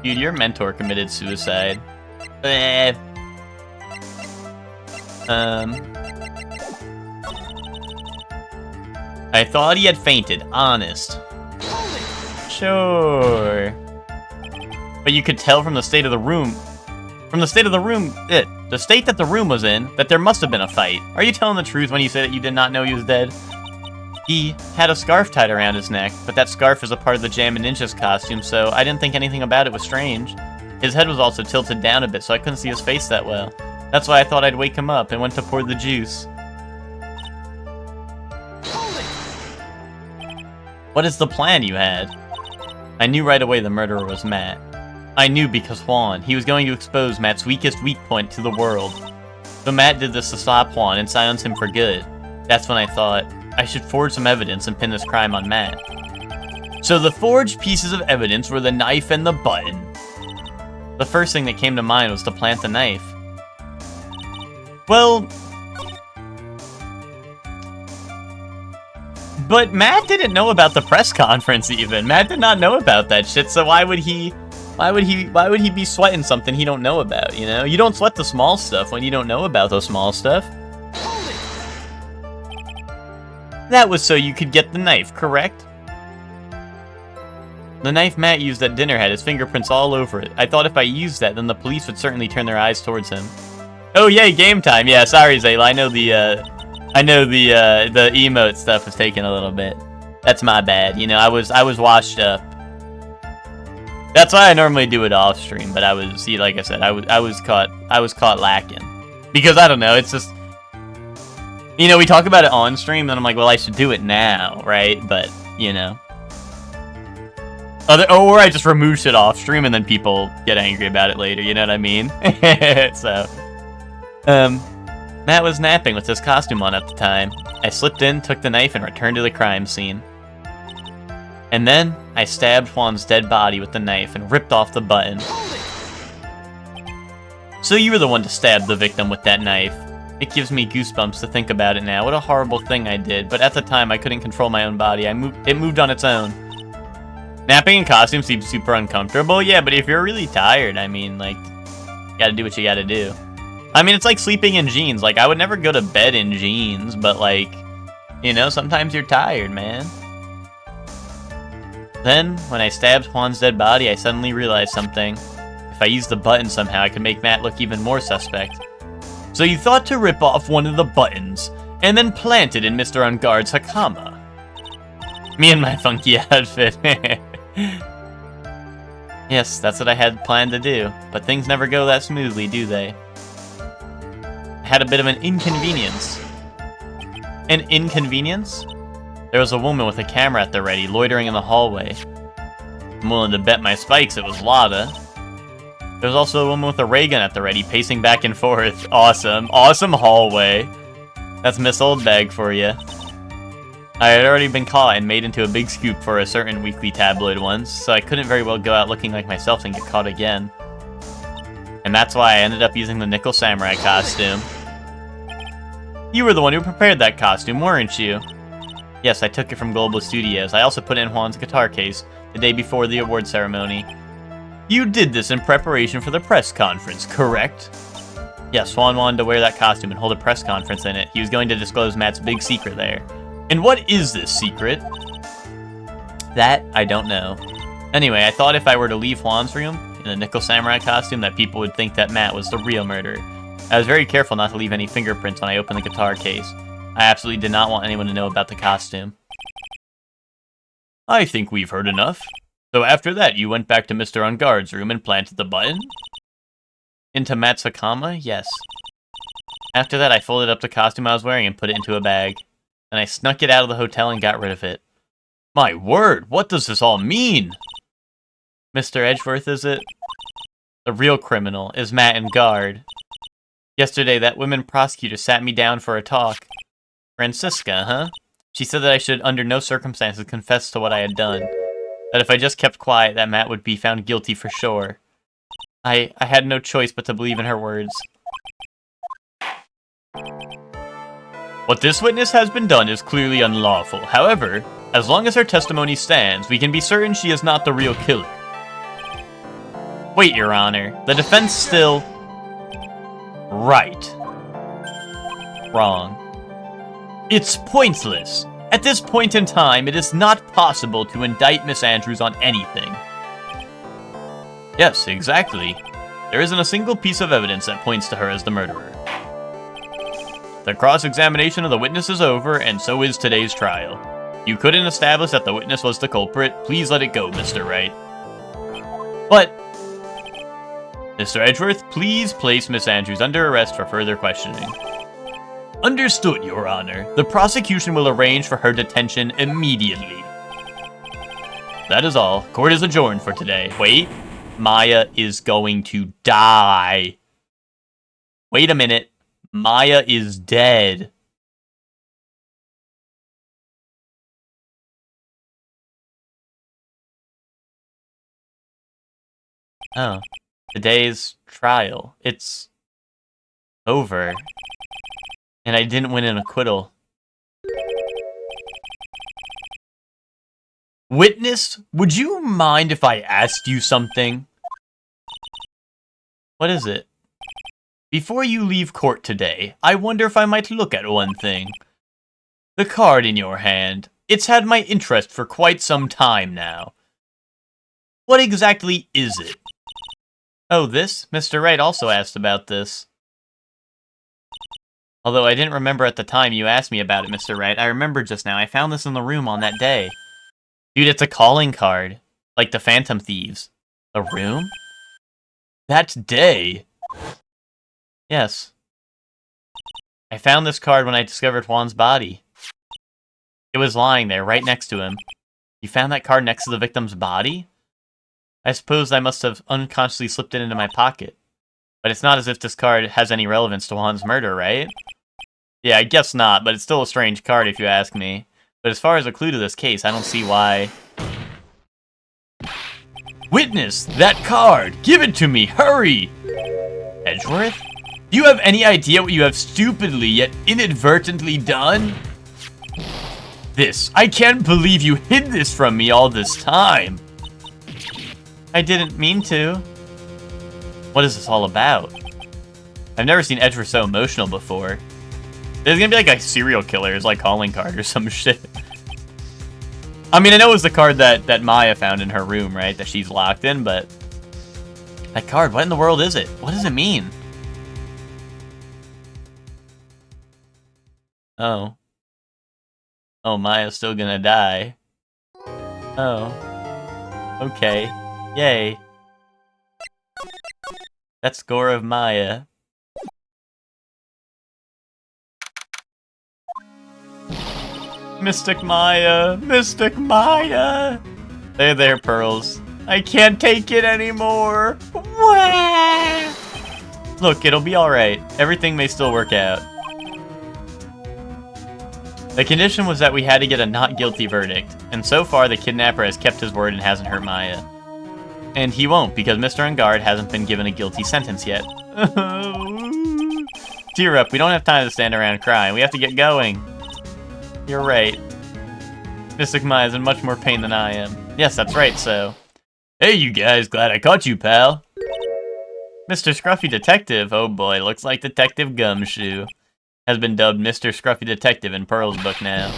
dude, your mentor committed suicide. I thought he had fainted, honest. Sure. But you could tell from the state of the room, the state that the room was in, that there must have been a fight. Are you telling the truth when you say that you did not know he was dead? He had a scarf tied around his neck, but that scarf is a part of the Jammin' Ninjas costume, so I didn't think anything about it was strange. His head was also tilted down a bit, so I couldn't see his face that well. That's why I thought I'd wake him up and went to pour the juice. What is the plan you had? I knew right away the murderer was Matt. I knew because Juan. He was going to expose Matt's weakest weak point to the world. So Matt did this to stop Juan and silence him for good. That's when I thought, I should forge some evidence and pin this crime on Matt. So the forged pieces of evidence were the knife and the button. The first thing that came to mind was to plant the knife. Well, but Matt didn't know about the press conference even. Matt did not know about that shit, so why would he be sweating something he don't know about, you know? You don't sweat the small stuff when you don't know about the small stuff. That was so you could get the knife, correct? The knife Matt used at dinner had his fingerprints all over it. I thought if I used that, then the police would certainly turn their eyes towards him. Oh yay, game time. Yeah, sorry Zayla, I know the emote stuff was taking a little bit. That's my bad. You know, I was washed up. That's why I normally do it off stream, but like I said, I was caught lacking. Because I don't know, it's just, you know, we talk about it on stream, and I'm like, well, I should do it now, right? But, you know. Or I just remove shit off stream and then people get angry about it later, you know what I mean? So, Matt was napping with his costume on at the time. I slipped in, took the knife, and returned to the crime scene. And then, I stabbed Juan's dead body with the knife and ripped off the button. So you were the one to stab the victim with that knife. It gives me goosebumps to think about it now. What a horrible thing I did, but at the time I couldn't control my own body. It moved on its own. Napping in costume seems super uncomfortable, yeah, but if you're really tired, I mean, like, you gotta do what you gotta do. I mean, it's like sleeping in jeans. Like, I would never go to bed in jeans, but, like, you know, sometimes you're tired, man. Then, when I stabbed Juan's dead body, I suddenly realized something. If I used the button somehow, I could make Matt look even more suspect. So you thought to rip off one of the buttons, and then plant it in Mr. Unguard's Hakama. Me and my funky outfit. Yes, that's what I had planned to do, but things never go that smoothly, do they? I had a bit of an inconvenience. An inconvenience? There was a woman with a camera at the ready, loitering in the hallway. I'm willing to bet my spikes it was Lada. There was also a woman with a ray gun at the ready, pacing back and forth. Awesome. Awesome hallway. That's Miss Oldbag for you. I had already been caught and made into a big scoop for a certain weekly tabloid once, so I couldn't very well go out looking like myself and get caught again. And that's why I ended up using the Nickel Samurai costume. You were the one who prepared that costume, weren't you? Yes, I took it from Global Studios. I also put it in Juan's guitar case, the day before the award ceremony. You did this in preparation for the press conference, correct? Yes, Juan wanted to wear that costume and hold a press conference in it. He was going to disclose Matt's big secret there. And what is this secret? That, I don't know. Anyway, I thought if I were to leave Juan's room in a Nickel Samurai costume that people would think that Matt was the real murderer. I was very careful not to leave any fingerprints when I opened the guitar case. I absolutely did not want anyone to know about the costume. I think we've heard enough. So after that, you went back to Mr. Unguard's room and planted the button? Into Matt's Hakama? Yes. After that, I folded up the costume I was wearing and put it into a bag. Then I snuck it out of the hotel and got rid of it. My word, what does this all mean? Mr. Edgeworth, is it? The real criminal is Matt Enguard. Yesterday, that women prosecutor sat me down for a talk. Francisca, huh? She said that I should, under no circumstances, confess to what I had done. That if I just kept quiet, that Matt would be found guilty for sure. I had no choice but to believe in her words. What this witness has been done is clearly unlawful. However, as long as her testimony stands, we can be certain she is not the real killer. Wait, Your Honor. The defense still... Right. Wrong. It's pointless. At this point in time, it is not possible to indict Miss Andrews on anything. Yes, exactly. There isn't a single piece of evidence that points to her as the murderer. The cross-examination of the witness is over, and so is today's trial. You couldn't establish that the witness was the culprit. Please let it go, Mr. Wright. But... Mr. Edgeworth, please place Miss Andrews under arrest for further questioning. Understood, Your Honor. The prosecution will arrange for her detention immediately. That is all. Court is adjourned for today. Wait. Maya is going to die. Wait a minute. Maya is dead. Oh. Today's trial. It's over. And I didn't win an acquittal. Witness, would you mind if I asked you something? What is it? Before you leave court today, I wonder if I might look at one thing. The card in your hand. It's had my interest for quite some time now. What exactly is it? Oh, this? Mr. Wright also asked about this. Although I didn't remember at the time you asked me about it, Mr. Wright. I remember just now. I found this in the room on that day. Dude, it's a calling card. Like the Phantom Thieves. A room? That day? Yes. I found this card when I discovered Juan's body. It was lying there, right next to him. You found that card next to the victim's body? I suppose I must have unconsciously slipped it into my pocket. But it's not as if this card has any relevance to Juan's murder, right? Yeah, I guess not, but it's still a strange card if you ask me. But as far as a clue to this case, I don't see why. Witness! That card! Give it to me! Hurry! Edgeworth? Do you have any idea what you have stupidly yet inadvertently done? This. I can't believe you hid this from me all this time. I didn't mean to. What is this all about? I've never seen Edgeworth so emotional before. There's gonna be like a serial killer's like calling card or some shit. I mean, I know it was the card that Maya found in her room, right? That she's locked in, but... That card, what in the world is it? What does it mean? Oh. Oh, Maya's still gonna die. Oh. Okay. Yay. That's Score of Maya. Mystic Maya! Mystic Maya! There, Pearls. I can't take it anymore! Wah! Look, it'll be alright. Everything may still work out. The condition was that we had to get a not guilty verdict, and so far the kidnapper has kept his word and hasn't hurt Maya. And he won't, because Mr. Enguarde hasn't been given a guilty sentence yet. Cheer up, we don't have time to stand around crying. We have to get going. You're right. Mystic Maya's in much more pain than I am. Yes, that's right, so... Hey, you guys, glad I caught you, pal. Mr. Scruffy Detective, oh boy, looks like Detective Gumshoe. Has been dubbed Mr. Scruffy Detective in Pearl's book now.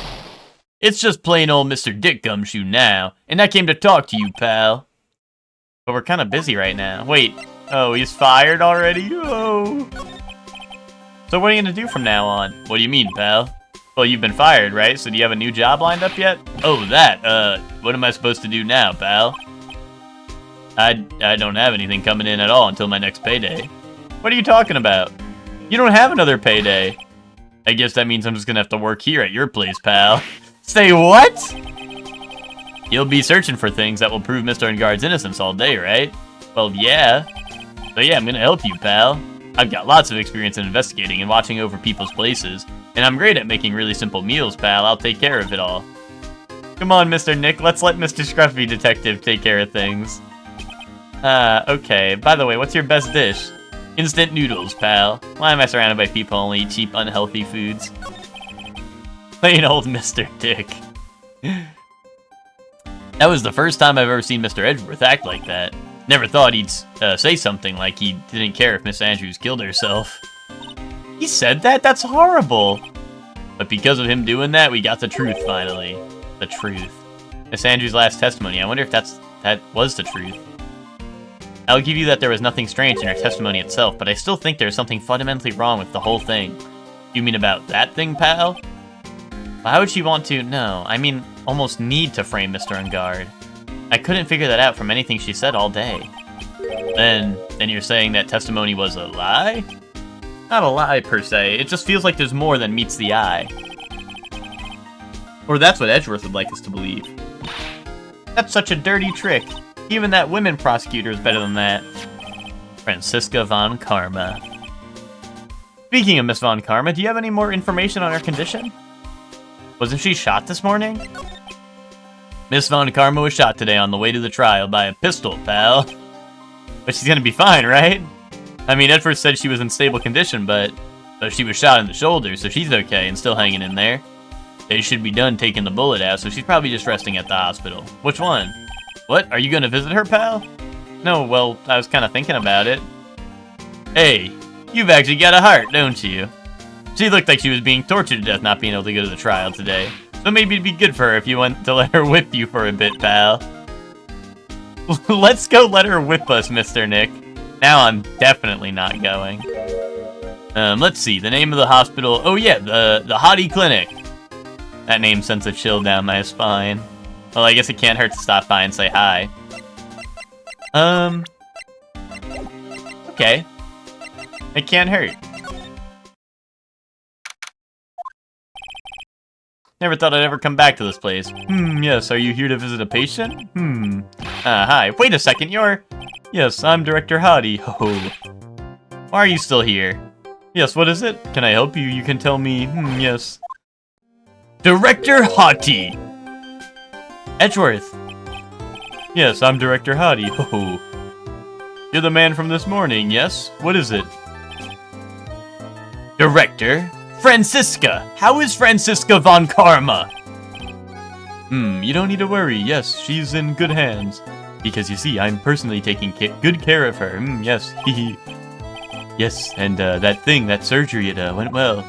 It's just plain old Mr. Dick Gumshoe now, and I came to talk to you, pal. But we're kind of busy right now. Wait, oh, he's fired already? Oh. So what are you gonna do from now on? What do you mean, pal? Well, you've been fired, right? So do you have a new job lined up yet? Oh, that, what am I supposed to do now, pal? I don't have anything coming in at all until my next payday. What are you talking about? You don't have another payday. I guess that means I'm just gonna have to work here at your place, pal. Say what? You'll be searching for things that will prove Mr. Enguarde's innocence all day, right? Well, yeah. So yeah, I'm gonna help you, pal. I've got lots of experience in investigating and watching over people's places, and I'm great at making really simple meals, pal. I'll take care of it all. Come on, Mr. Nick, let's let Mr. Scruffy Detective take care of things. Okay. By the way, what's your best dish? Instant noodles, pal. Why am I surrounded by people who only eat cheap, unhealthy foods? Plain old Mr. Dick. That was the first time I've ever seen Mr. Edgeworth act like that. Never thought he'd say something like he didn't care if Miss Andrews killed herself. He said that? That's horrible. But because of him doing that, we got the truth finally. The truth. Miss Andrews' last testimony. I wonder if that was the truth. I'll give you that there was nothing strange in her testimony itself, but I still think there's something fundamentally wrong with the whole thing. You mean about that thing, pal? Why would she want to? No, I mean, almost need to frame Mr. Enguarde. I couldn't figure that out from anything she said all day. Then you're saying that testimony was a lie? Not a lie, per se. It just feels like there's more than meets the eye. Or that's what Edgeworth would like us to believe. That's such a dirty trick. Even that women prosecutor is better than that. Franziska von Karma. Speaking of Miss von Karma, do you have any more information on her condition? Wasn't she shot this morning? Miss von Karma was shot today on the way to the trial by a pistol, pal. But she's gonna be fine, right? I mean, Edgeworth said she was in stable condition, but she was shot in the shoulder, so she's okay and still hanging in there. They should be done taking the bullet out, so she's probably just resting at the hospital. Which one? What? Are you gonna visit her, pal? No, well, I was kind of thinking about it. Hey, you've actually got a heart, don't you? She looked like she was being tortured to death not being able to go to the trial today. So maybe it'd be good for her if you went to let her whip you for a bit, pal. Let's go let her whip us, Mr. Nick. Now I'm definitely not going. Let's see, the name of the hospital. Oh yeah, the Hottie Clinic. That name sends a chill down my spine. Well, I guess it can't hurt to stop by and say hi. Okay. It can't hurt. Never thought I'd ever come back to this place. Yes, are you here to visit a patient? Hi. Wait a second, you're... Yes, I'm Director Hottie. Ho. Why are you still here? Yes, what is it? Can I help you? You can tell me. Yes. Director Hottie! Edgeworth! Yes, I'm Director Hottie. Ho. You're the man from this morning, yes? What is it? Director? Franziska! How is Franziska von Karma? You don't need to worry. Yes, she's in good hands. Because you see, I'm personally taking good care of her. Yes. Yes, and that surgery, it went well.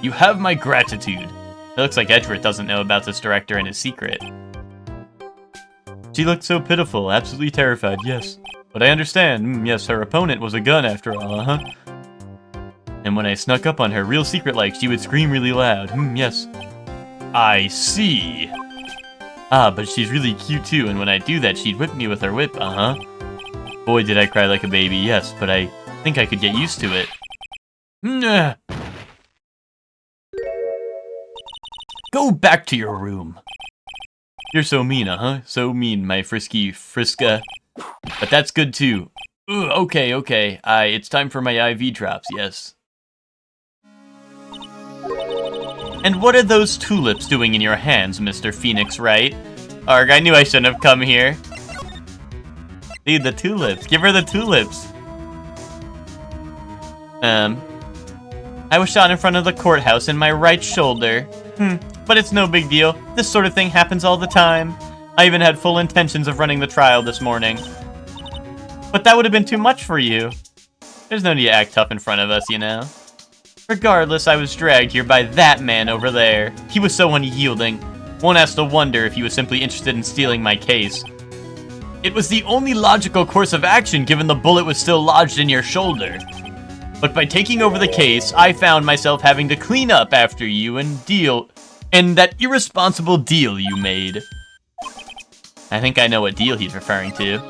You have my gratitude. It looks like Edgeworth doesn't know about this director and his secret. She looked so pitiful, absolutely terrified, yes. But I understand. Yes, her opponent was a gun after all, And when I snuck up on her, real secret-like, she would scream really loud. Yes. I see. But she's really cute too, and when I do that, she'd whip me with her whip, Boy, did I cry like a baby, yes, but I think I could get used to it. Go back to your room. You're so mean, So mean, my frisky Friska. But that's good too. Okay. It's time for my IV drops, yes. And what are those tulips doing in your hands, Mr. Phoenix Wright? Arg, I knew I shouldn't have come here. Dude, the tulips. Give her the tulips. I was shot in front of the courthouse in my right shoulder. But it's no big deal. This sort of thing happens all the time. I even had full intentions of running the trial this morning. But that would have been too much for you. There's no need to act tough in front of us, you know. Regardless, I was dragged here by that man over there. He was so unyielding. One has to wonder if he was simply interested in stealing my case. It was the only logical course of action given the bullet was still lodged in your shoulder. But by taking over the case, I found myself having to clean up after you and that irresponsible deal you made. I think I know what deal he's referring to.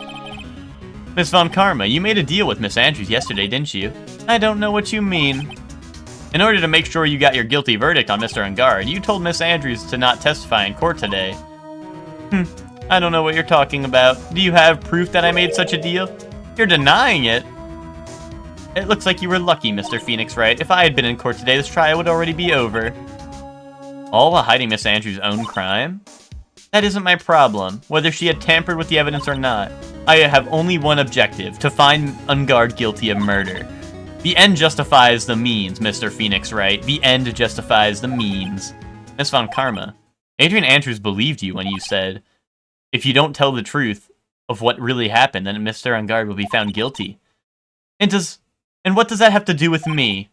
Miss Von Karma, you made a deal with Miss Andrews yesterday, didn't you? I don't know what you mean. In order to make sure you got your guilty verdict on Mr. Ungard, you told Miss Andrews to not testify in court today. I don't know what you're talking about. Do you have proof that I made such a deal? You're denying it. It looks like you were lucky, Mr. Phoenix Wright. If I had been in court today, this trial would already be over. All while hiding Miss Andrews' own crime? That isn't my problem, whether she had tampered with the evidence or not. I have only one objective, to find Ungard guilty of murder. The end justifies the means, Mr. Phoenix Wright. The end justifies the means. Miss Von Karma, Adrian Andrews believed you when you said, if you don't tell the truth of what really happened, then Mr. Ungard will be found guilty. And what does that have to do with me?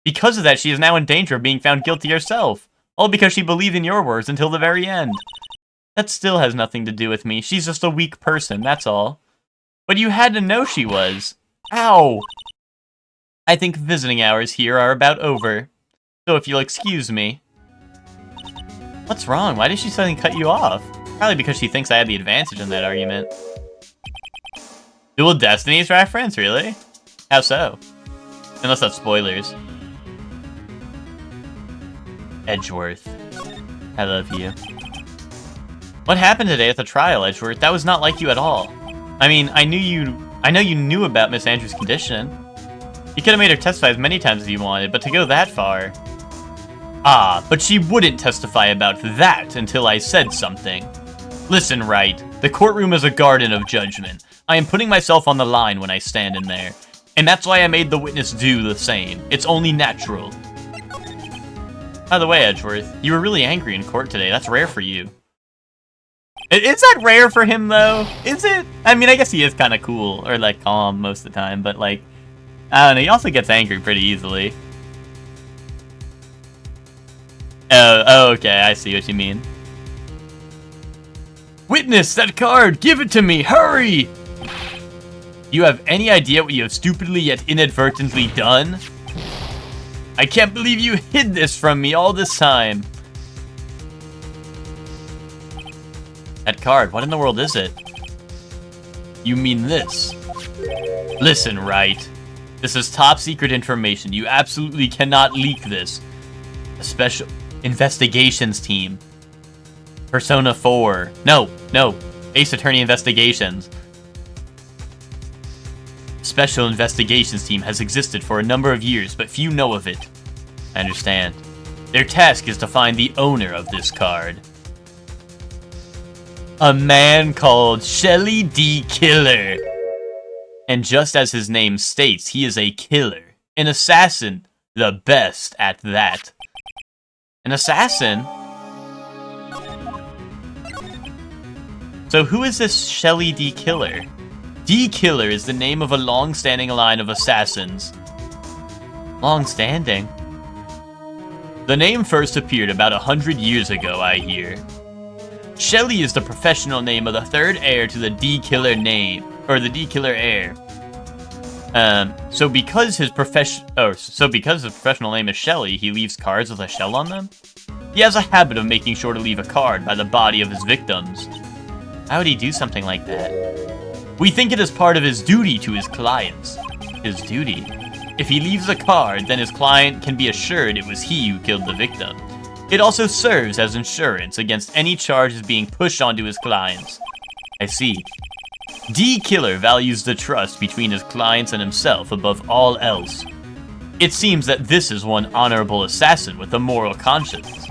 Because of that, she is now in danger of being found guilty herself. All because she believed in your words until the very end. That still has nothing to do with me. She's just a weak person, that's all. But you had to know she was. Ow! I think visiting hours here are about over. So if you'll excuse me. What's wrong? Why did she suddenly cut you off? Probably because she thinks I had the advantage in that argument. Dual Destinies reference, really? How so? Unless that's spoilers. Edgeworth. I love you. What happened today at the trial, Edgeworth? That was not like you at all. I mean, I know you knew about Miss Andrews' condition. You could have made her testify as many times as you wanted, but to go that far... but she wouldn't testify about that until I said something. Listen, Wright. The courtroom is a garden of judgment. I am putting myself on the line when I stand in there. And that's why I made the witness do the same. It's only natural. By the way, Edgeworth, you were really angry in court today. That's rare for you. Is that rare for him, though? Is it? I mean, I guess he is kind of cool, or, like, calm most of the time, but, like, I don't know, he also gets angry pretty easily. Oh, okay, I see what you mean. Witness, that card! Give it to me! Hurry! You have any idea what you have stupidly yet inadvertently done? I can't believe you hid this from me all this time. That card, what in the world is it? You mean this? Listen, Wright. This is top secret information. You absolutely cannot leak this. Investigations Team. Persona 4. No. Ace Attorney Investigations. Special Investigations Team has existed for a number of years, but few know of it. I understand. Their task is to find the owner of this card. A man called Shelly D. Killer. And just as his name states, he is a killer. An assassin. The best at that. An assassin? So who is this Shelly D. Killer? D. Killer is the name of a long-standing line of assassins. Long-standing? The name first appeared about 100 years ago, I hear. Shelly is the professional name of the third heir to the D. Killer name, or the D. Killer heir. So because his professional name is Shelly, he leaves cards with a shell on them? He has a habit of making sure to leave a card by the body of his victims. How would he do something like that? We think it is part of his duty to his clients. His duty? If he leaves a card, then his client can be assured it was he who killed the victim. It also serves as insurance against any charges being pushed onto his clients. I see. D. Killer values the trust between his clients and himself above all else. It seems that this is one honorable assassin with a moral conscience.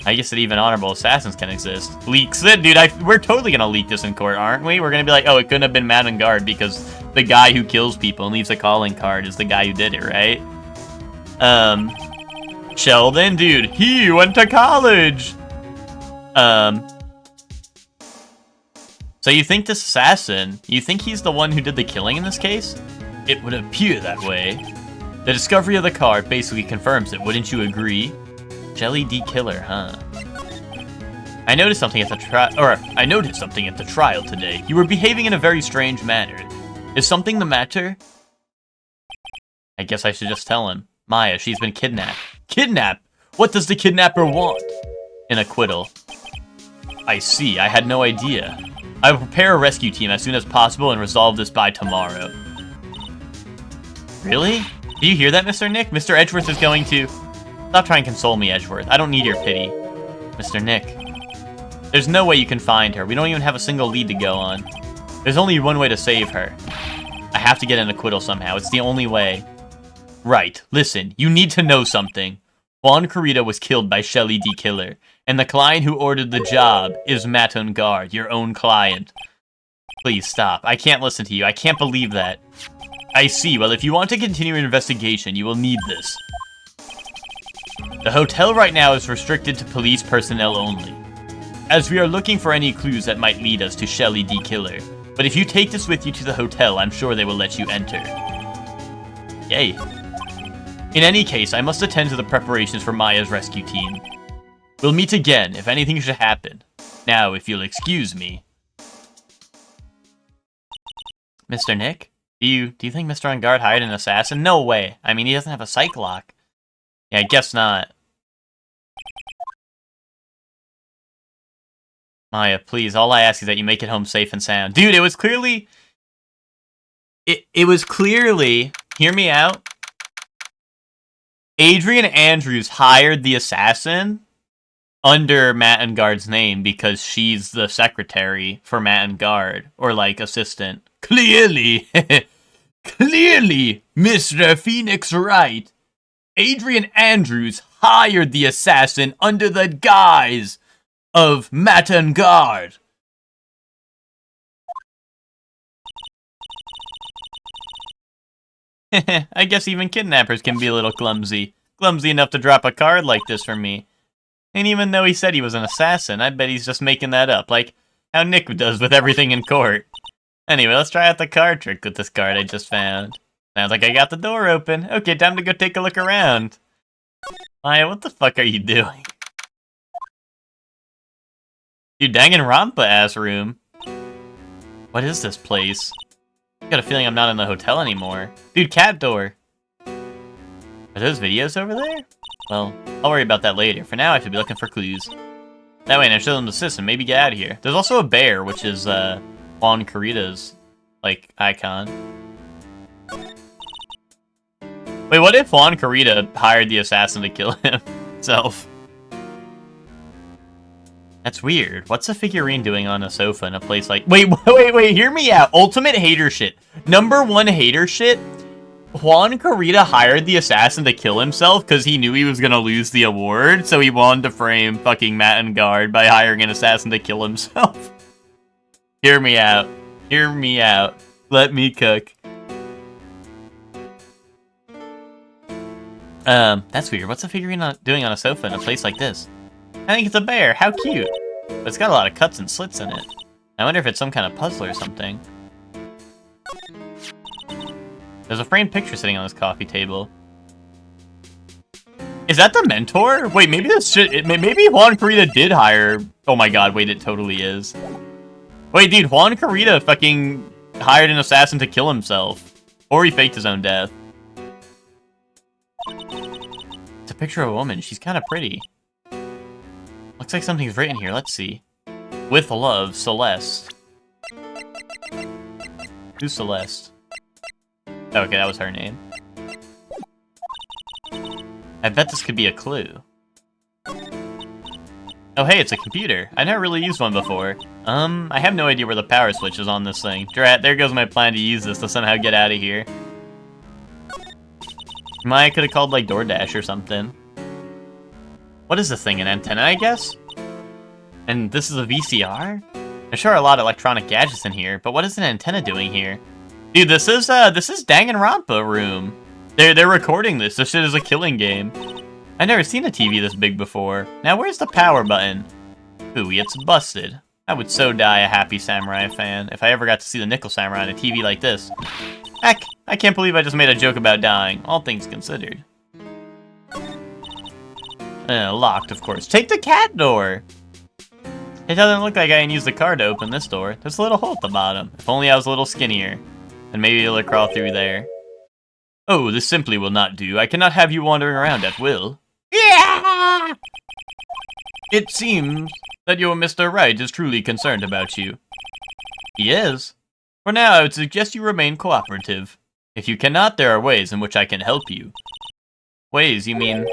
I guess that even honorable assassins can exist. Leaks it, dude. We're totally gonna leak this in court, aren't we? We're gonna be like, oh, it couldn't have been Madden Guard because the guy who kills people and leaves a calling card is the guy who did it, right? Sheldon, dude, he went to college. So you think this assassin, you think he's the one who did the killing in this case? It would appear that way. The discovery of the card basically confirms it, wouldn't you agree? Shelly D. Killer, huh? I noticed something at the trial today. You were behaving in a very strange manner. Is something the matter? I guess I should just tell him. Maya, she's been kidnapped. Kidnapped? What does the kidnapper want? An acquittal. I see, I had no idea. I will prepare a rescue team as soon as possible and resolve this by tomorrow. Really? Do you hear that, Mr. Nick? Mr. Edgeworth is going to... Stop trying to console me, Edgeworth. I don't need your pity. Mr. Nick. There's no way you can find her. We don't even have a single lead to go on. There's only one way to save her. I have to get an acquittal somehow. It's the only way. Right. Listen, you need to know something. Juan Corrida was killed by Shelly D. Killer, and the client who ordered the job is Maton Guard, your own client. Please stop. I can't listen to you. I can't believe that. I see. Well, if you want to continue your investigation, you will need this. The hotel right now is restricted to police personnel only, as we are looking for any clues that might lead us to Shelly D. Killer. But if you take this with you to the hotel, I'm sure they will let you enter. Yay. In any case, I must attend to the preparations for Maya's rescue team. We'll meet again if anything should happen. Now, if you'll excuse me. Mr. Nick? Do you think Mr. On Guard hired an assassin? No way. I mean, he doesn't have a psych lock. Yeah, I guess not. Maya, please, all I ask is that you make it home safe and sound. Dude, it was clearly... It was clearly... Hear me out. Adrian Andrews hired the assassin under Maton Guard's name because she's the secretary for Maton Guard, or like assistant. Clearly, clearly, Mr. Phoenix Wright. Adrian Andrews hired the assassin under the guise of Maton Guard. I guess even kidnappers can be a little clumsy. Clumsy enough to drop a card like this for me. And even though he said he was an assassin, I bet he's just making that up, like how Nick does with everything in court. Anyway, let's try out the card trick with this card I just found. Sounds like I got the door open. Okay, time to go take a look around. Maya, what the fuck are you doing? Dude, Danganronpa ass room. What is this place? I got a feeling I'm not in the hotel anymore. Dude, cat door. Are those videos over there? Well, I'll worry about that later. For now, I should be looking for clues. That way, and I show them the system. Maybe get out of here. There's also a bear, which is Juan Corrida's like icon. Wait, what if Juan Corrida hired the assassin to kill himself? That's weird. What's a figurine doing on a sofa in a place like... Wait, hear me out. Ultimate hater shit. Number one hater shit. Juan Carita hired the assassin to kill himself because he knew he was going to lose the award, so he wanted to frame fucking Matt and Guard by hiring an assassin to kill himself. Hear me out. Hear me out. Let me cook. That's weird. What's a figurine doing on a sofa in a place like this? I think it's a bear. How cute. But it's got a lot of cuts and slits in it. I wonder if it's some kind of puzzle or something. There's a framed picture sitting on this coffee table. Is that the mentor? Wait, maybe this shit. Maybe Juan Carita did hire. Oh my god, wait, it totally is. Wait, dude, Juan Carita fucking hired an assassin to kill himself. Or he faked his own death. It's a picture of a woman. She's kind of pretty. Looks like something's written here. Let's see. With love, Celeste. Who's Celeste? Okay, that was her name. I bet this could be a clue. Oh hey, it's a computer. I never really used one before. I have no idea where the power switch is on this thing. Drat, there goes my plan to use this to somehow get out of here. I could have called like DoorDash or something. What is this thing, an antenna, I guess? And this is a VCR? There's sure a lot of electronic gadgets in here, but what is an antenna doing here? Dude, this is Danganronpa room. They're recording this. This shit is a killing game. I've never seen a TV this big before. Now, where's the power button? Ooh, it's busted. I would so die a Happy Samurai fan if I ever got to see the Nickel Samurai on a TV like this. Heck, I can't believe I just made a joke about dying, all things considered. Locked, of course. Take the cat door! It doesn't look like I can use the car to open this door. There's a little hole at the bottom. If only I was a little skinnier. And maybe it'll crawl through there. Oh, this simply will not do. I cannot have you wandering around at will. Yeah! It seems that your Mr. Wright is truly concerned about you. He is. For now, I would suggest you remain cooperative. If you cannot, there are ways in which I can help you. Ways, you mean?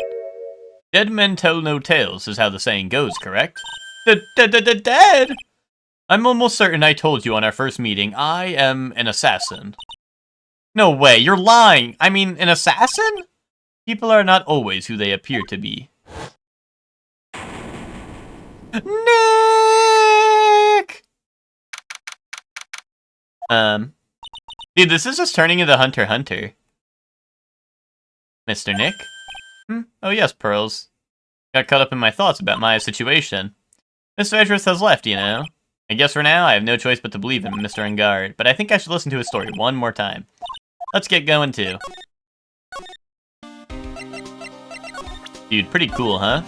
Dead men tell no tales, is how the saying goes, correct? Dead? I'm almost certain I told you on our first meeting, I am an assassin. No way, you're lying! I mean, an assassin? People are not always who they appear to be. Nick! Dude, this is just turning into Hunter x Hunter. Mr. Nick? Oh yes, Pearls. Got caught up in my thoughts about Maya's situation. Mr. Edgeworth has left, you know. I guess for now, I have no choice but to believe in Mr. Engard, but I think I should listen to his story one more time. Let's get going, too. Dude, pretty cool, huh?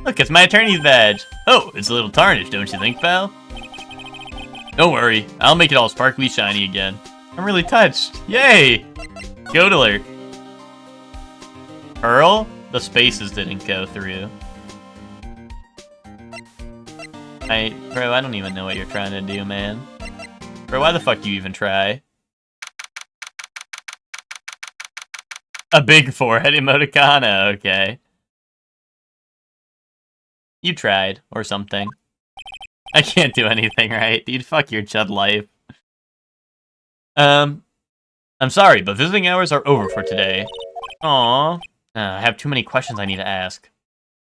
Look, it's my attorney's badge. Oh, it's a little tarnished, don't you think, pal? Don't worry, I'll make it all sparkly shiny again. I'm really touched. Yay! Goat alert. Pearl? The spaces didn't go through. Bro, I don't even know what you're trying to do, man. Bro, why the fuck do you even try? A big forehead emoticon? Okay. You tried, or something. I can't do anything, right? Dude, fuck your chud life. I'm sorry, but visiting hours are over for today. Aww. I have too many questions I need to ask.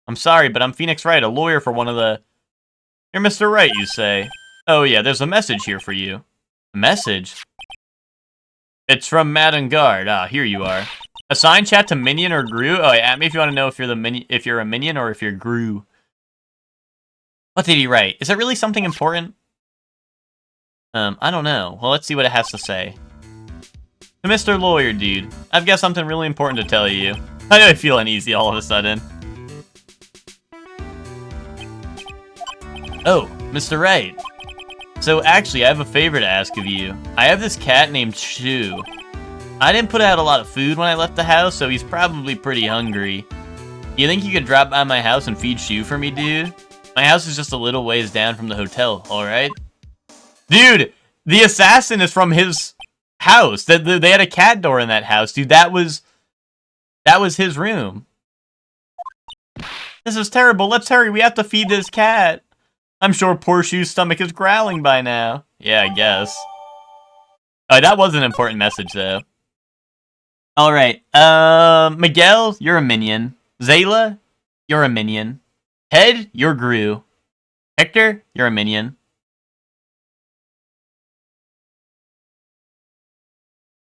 I'm sorry, but I'm Phoenix Wright, a lawyer for one of the... You're Mr. Wright, you say? Oh yeah, there's a message here for you. A message? It's from Matt and Guard. Ah, here you are. Assign chat to Minion or Gru? Oh, at me if you want to know if you're if you're a Minion or if you're Gru. What did he write? Is it really something important? I don't know. Well, let's see what it has to say. To Mr. Lawyer, dude, I've got something really important to tell you. How do I feel uneasy all of a sudden? Oh, Mr. Wright. So actually, I have a favor to ask of you. I have this cat named Shu. I didn't put out a lot of food when I left the house, so he's probably pretty hungry. You think you could drop by my house and feed Shu for me, dude? My house is just a little ways down from the hotel, alright? Dude, the assassin is from his house. They had a cat door in that house, dude. That was his room. This is terrible. Let's hurry. We have to feed this cat. I'm sure poor Shu's stomach is growling by now. Yeah, I guess. Oh, that was an important message, though. Alright, Miguel, you're a minion. Zayla, you're a minion. Ted, you're Gru. Hector, you're a minion.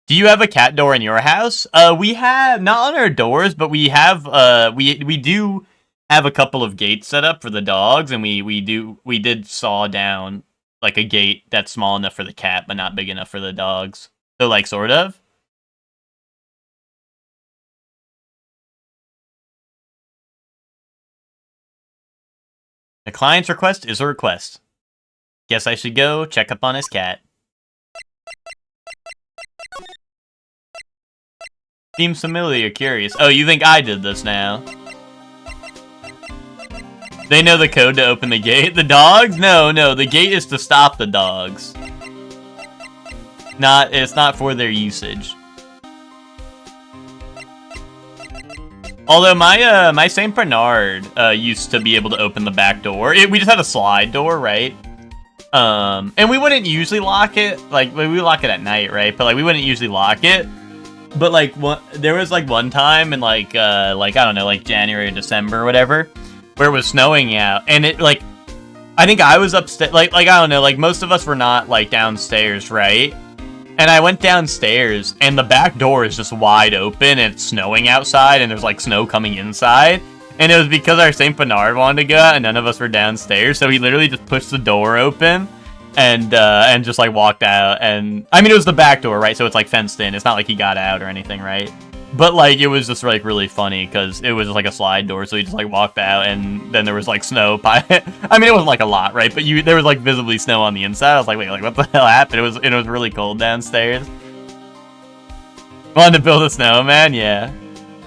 Do you have a cat door in your house? We have, not on our doors, but we have, we do have a couple of gates set up for the dogs, and we did saw down, like, a gate that's small enough for the cat, but not big enough for the dogs. So, like, sort of. The client's request is a request. Guess I should go check up on his cat. Seems familiar, curious. Oh, you think I did this now? They know the code to open the gate? The dogs? No, the gate is to stop the dogs. It's not for their usage. Although my Saint Bernard used to be able to open the back door. We just had a slide door, right? And we wouldn't usually lock it. Like, we lock it at night, right? But like, we wouldn't usually lock it. But like, there was like one time in like I don't know, like January or December or whatever, where it was snowing out, and it like, I think I was upstairs. Like I don't know, like most of us were not like downstairs, right? And I went downstairs, and the back door is just wide open, and it's snowing outside, and there's, like, snow coming inside. And it was because our St. Bernard wanted to go out, and none of us were downstairs, so he literally just pushed the door open, and just, like, walked out. And, I mean, it was the back door, right? So it's, like, fenced in. It's not like he got out or anything, right? But, like, it was just, like, really funny, because it was just, like, a slide door, so he just, like, walked out, and then there was, like, snow. I mean, it wasn't, like, a lot, right? But there was, like, visibly snow on the inside. I was like, wait, like, what the hell happened? It was really cold downstairs. Wanted to build a snowman? Yeah.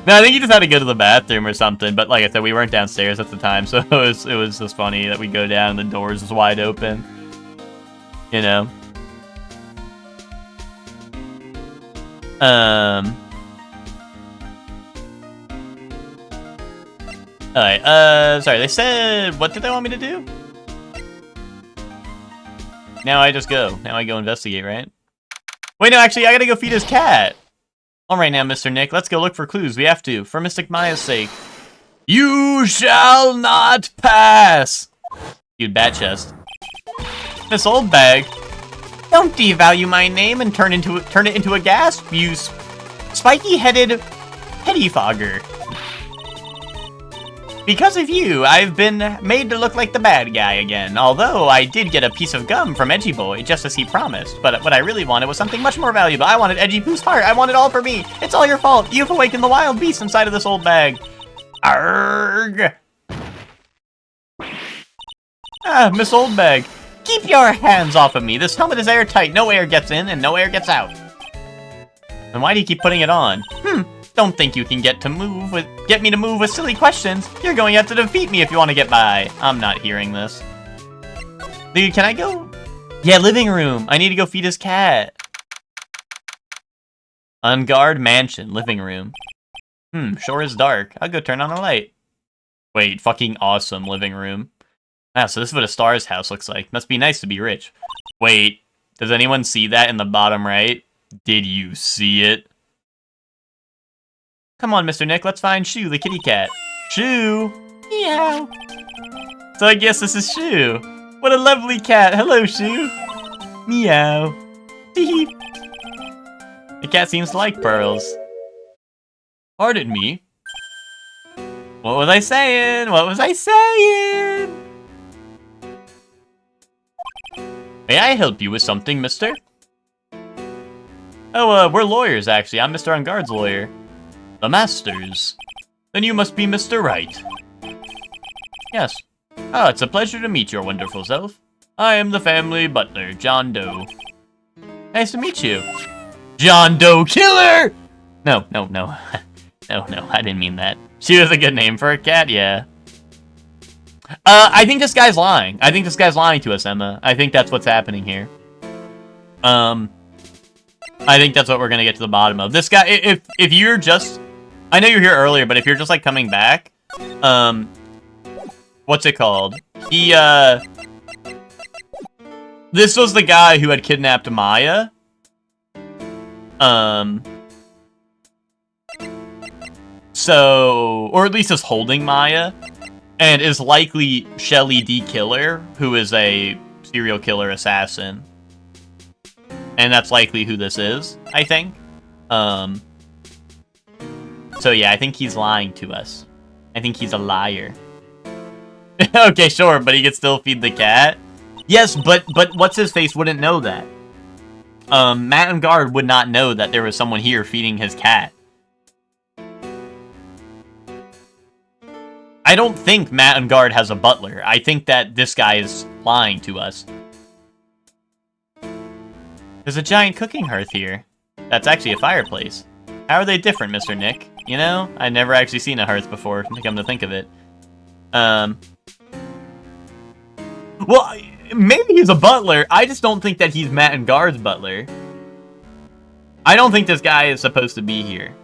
No, I think he just had to go to the bathroom or something, but like I said, we weren't downstairs at the time, so it was just funny that we go down and the doors is wide open. You know? Alright, sorry, they said, what did they want me to do? Now I just go. Now I go investigate, right? Wait, no, actually, I gotta go feed his cat. Alright now, Mr. Nick, let's go look for clues. We have to, for Mystic Maya's sake. You shall not pass! Dude, bat chest. This old bag. Don't devalue my name and turn it into a gasp, you spiky-headed pettifogger. Because of you, I've been made to look like the bad guy again, although I did get a piece of gum from Edgy Boy, just as he promised. But what I really wanted was something much more valuable. I wanted Edgy Poo's heart. I want it all for me. It's all your fault. You've awakened the wild beast inside of this old bag. Arrgh. Ah, Miss Old Bag. Keep your hands off of me. This helmet is airtight. No air gets in and no air gets out. Then why do you keep putting it on? Don't think you can get me to move with silly questions. You're going to have to defeat me if you want to get by. I'm not hearing this. Dude, can I go? Yeah, living room. I need to go feed his cat. On guard mansion, living room. Sure is dark. I'll go turn on a light. Wait, fucking awesome living room. Wow, so this is what a star's house looks like. Must be nice to be rich. Wait, does anyone see that in the bottom right? Did you see it? Come on, Mr. Nick, let's find Shu, the kitty cat. Shu! Meow! So I guess this is Shu. What a lovely cat. Hello, Shu. Meow. Hee. The cat seems to like pearls. Pardon me. What was I saying? What was I saying? May I help you with something, mister? Oh, we're lawyers, actually. I'm Mr. Unguard's lawyer. The Masters. Then you must be Mr. Wright. Yes. Oh, it's a pleasure to meet your wonderful self. I am the family butler, John Doe. Nice to meet you. John Doe Killer! No. No, I didn't mean that. She was a good name for a cat, yeah. I think this guy's lying. I think this guy's lying to us, Emma. I think that's what's happening here. I think that's what we're gonna get to the bottom of. This guy, if you're just... I know you're here earlier, but if you're just, like, coming back, what's it called? He, this was the guy who had kidnapped Maya. So, or at least is holding Maya, and is likely Shelly D. Killer, who is a serial killer assassin. And that's likely who this is, I think. So yeah, I think he's lying to us. I think he's a liar. Okay, sure, but he could still feed the cat? Yes, but what's-his-face wouldn't know that. Matt and Guard would not know that there was someone here feeding his cat. I don't think Matt and Guard has a butler. I think that this guy is lying to us. There's a giant cooking hearth here. That's actually a fireplace. How are they different, Mr. Nick? You know, I've never actually seen a hearth before, come to think of it. Well, maybe he's a butler. I just don't think that he's Matt and Guard's butler. I don't think this guy is supposed to be here.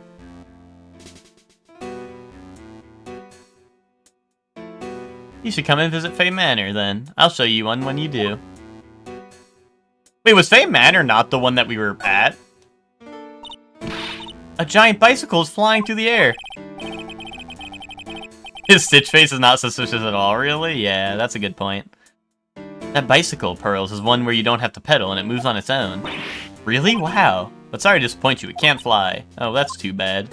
You should come and visit Fay Manor, then. I'll show you one when you do. Wait, was Fay Manor not the one that we were at? A giant bicycle is flying through the air. His Stitch face is not suspicious at all, really? Yeah, that's a good point. That bicycle, Pearls, is one where you don't have to pedal and it moves on its own. Really? Wow. But sorry to disappoint you, it can't fly. Oh, that's too bad.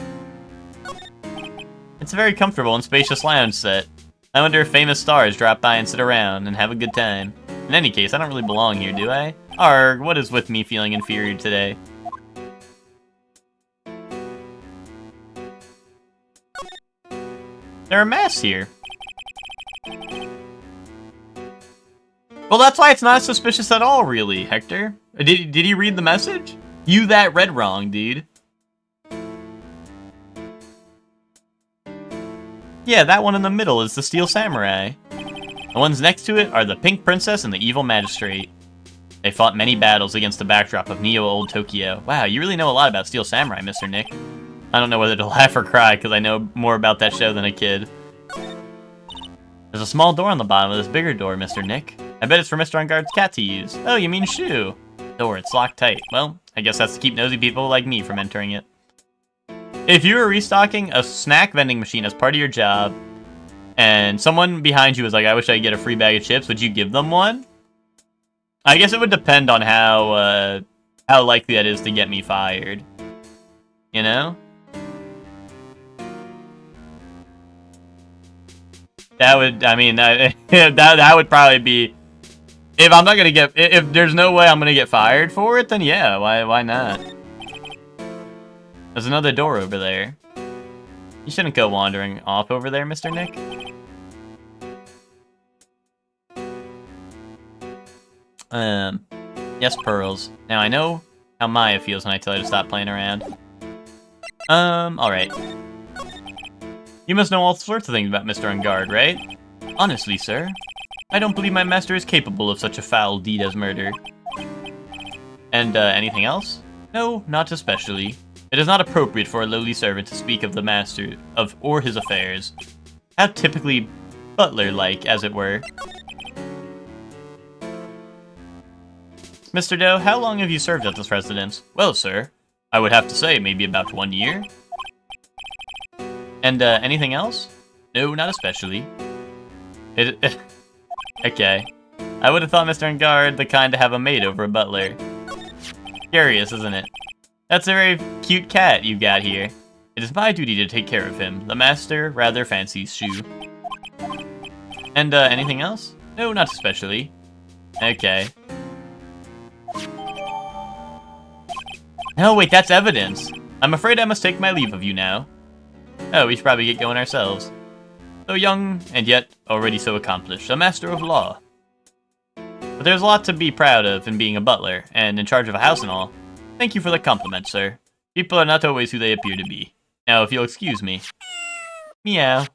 It's a very comfortable and spacious lounge set. I wonder if famous stars drop by and sit around and have a good time. In any case, I don't really belong here, do I? Arg, what is with me feeling inferior today? There are masks here. Well, that's why it's not suspicious at all, really, Hector. Did you read the message? You that read wrong, dude. Yeah, that one in the middle is the Steel Samurai. The ones next to it are the Pink Princess and the Evil Magistrate. They fought many battles against the backdrop of Neo-Old Tokyo. Wow, you really know a lot about Steel Samurai, Mr. Nick. I don't know whether to laugh or cry, because I know more about that show than a kid. There's a small door on the bottom of this bigger door, Mr. Nick. I bet it's for Mr. Enguarde's cat to use. Oh, you mean Shu? Door, it's locked tight. Well, I guess that's to keep nosy people like me from entering it. If you were restocking a snack vending machine as part of your job, and someone behind you was like, I wish I could get a free bag of chips, would you give them one? I guess it would depend on how likely that is to get me fired. You know? That would, I mean, that would probably be, if I'm not gonna get, if there's no way I'm gonna get fired for it, then yeah, why not? There's another door over there. You shouldn't go wandering off over there, Mr. Nick. Yes, Pearls. Now I know how Maya feels when I tell her to stop playing around. Alright. You must know all sorts of things about Mr. Enguarde, right? Honestly, sir, I don't believe my master is capable of such a foul deed as murder. And, anything else? No, not especially. It is not appropriate for a lowly servant to speak of the master or his affairs. How typically butler-like, as it were. Mr. Doe, how long have you served at this residence? Well, sir, I would have to say maybe about 1 year. And, anything else? No, not especially. Okay. I would have thought Mr. Enguarde the kind to have a maid over a butler. Curious, isn't it? That's a very cute cat you got here. It is my duty to take care of him. The master rather fancies Shu. And, anything else? No, not especially. Okay. No, wait, that's evidence. I'm afraid I must take my leave of you now. Oh, we should probably get going ourselves. So young, and yet already so accomplished. A master of law. But there's a lot to be proud of in being a butler, and in charge of a house and all. Thank you for the compliment, sir. People are not always who they appear to be. Now, if you'll excuse me. Meow.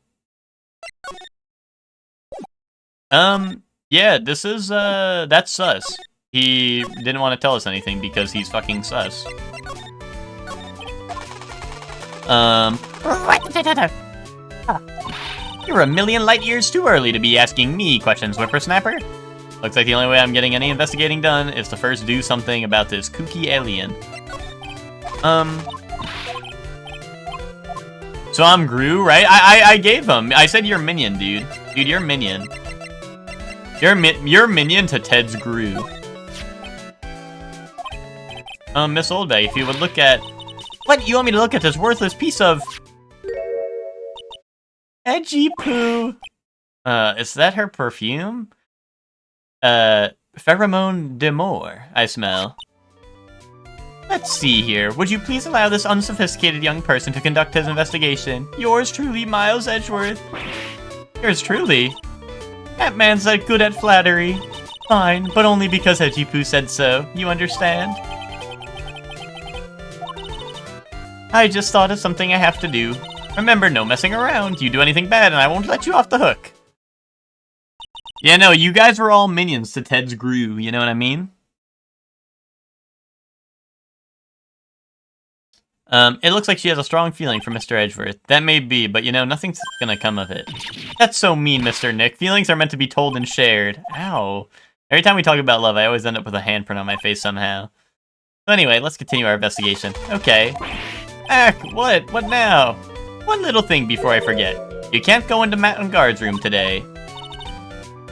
Yeah, this is, that's sus. He didn't want to tell us anything because he's fucking sus. You're a million light years too early to be asking me questions, whippersnapper. Looks like the only way I'm getting any investigating done is to first do something about this kooky alien. So I'm Gru, right? I gave him. I said you're minion, dude. Dude, you're minion. You're minion to Ted's Gru. Miss Oldbag, if you would look at... What? You want me to look at this worthless piece of... Edgy poo. Is that her perfume? Pheromone d'Amour, I smell. Let's see here. Would you please allow this unsophisticated young person to conduct his investigation? Yours truly, Miles Edgeworth. Yours truly? That man's that good at flattery. Fine, but only because Edgy Poo said so. You understand? I just thought of something I have to do. Remember, no messing around. You do anything bad and I won't let you off the hook. Yeah, no, you guys were all minions to Ted's Gru, you know what I mean? It looks like she has a strong feeling for Mr. Edgeworth. That may be, but you know, nothing's gonna come of it. That's so mean, Mr. Nick. Feelings are meant to be told and shared. Ow. Every time we talk about love, I always end up with a handprint on my face somehow. So anyway, let's continue our investigation. Okay. What? What now? One little thing before I forget. You can't go into Matt and Guard's room today.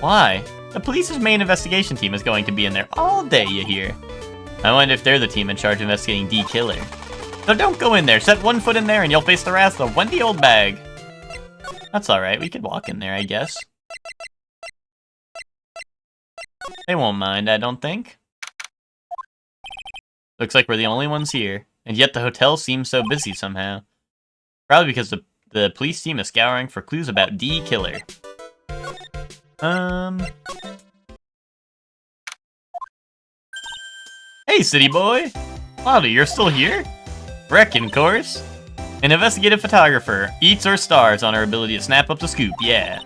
Why? The police's main investigation team is going to be in there all day, you hear? I wonder if they're the team in charge of investigating D. Killer. So don't go in there. Set one foot in there and you'll face the wrath of Wendy Oldbag. That's alright. We could walk in there, I guess. They won't mind, I don't think. Looks like we're the only ones here. And yet the hotel seems so busy somehow. Probably because the police team is scouring for clues about D. Killer. Hey, city boy! Cloudy, you're still here? Reckon, course. An investigative photographer eats or starves on her ability to snap up the scoop, yeah.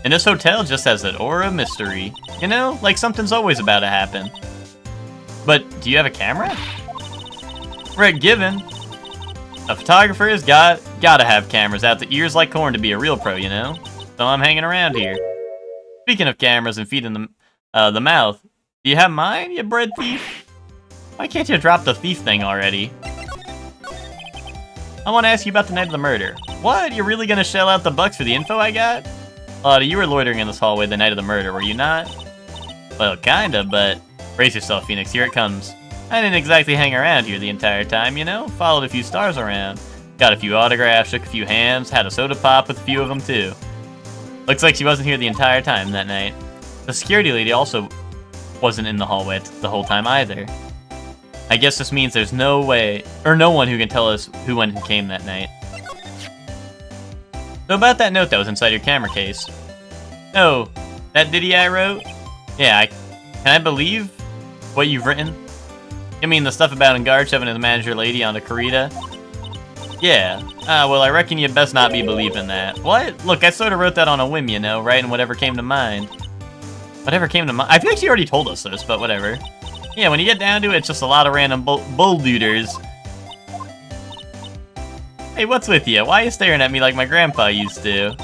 And this hotel just has that aura of mystery. You know, like something's always about to happen. But, do you have a camera? Rick Given. A photographer has gotta have cameras out the ears like corn to be a real pro, you know? So I'm hanging around here. Speaking of cameras and feeding the mouth, do you have mine, you bread thief? Why can't you drop the thief thing already? I want to ask you about the night of the murder. What? You're really gonna shell out the bucks for the info I got? Lottie, you were loitering in this hallway the night of the murder, were you not? Well, kinda, but... Brace yourself, Phoenix, here it comes. I didn't exactly hang around here the entire time, you know? Followed a few stars around. Got a few autographs, shook a few hands, had a soda pop with a few of them too. Looks like she wasn't here the entire time that night. The security lady also wasn't in the hallway the whole time either. I guess this means there's no way, or no one who can tell us who went and came that night. So about that note that was inside your camera case. Oh, that ditty I wrote? Yeah, can I believe what you've written? You mean the stuff about Engard shoving his manager lady onto Karita? Yeah. Well, I reckon you best not be believing that. What? Look, I sort of wrote that on a whim, you know, writing whatever came to mind. Whatever came to mind? I feel like she already told us this, but whatever. Yeah, when you get down to it, it's just a lot of random bull-dooders. Hey, what's with you? Why are you staring at me like my grandpa used to?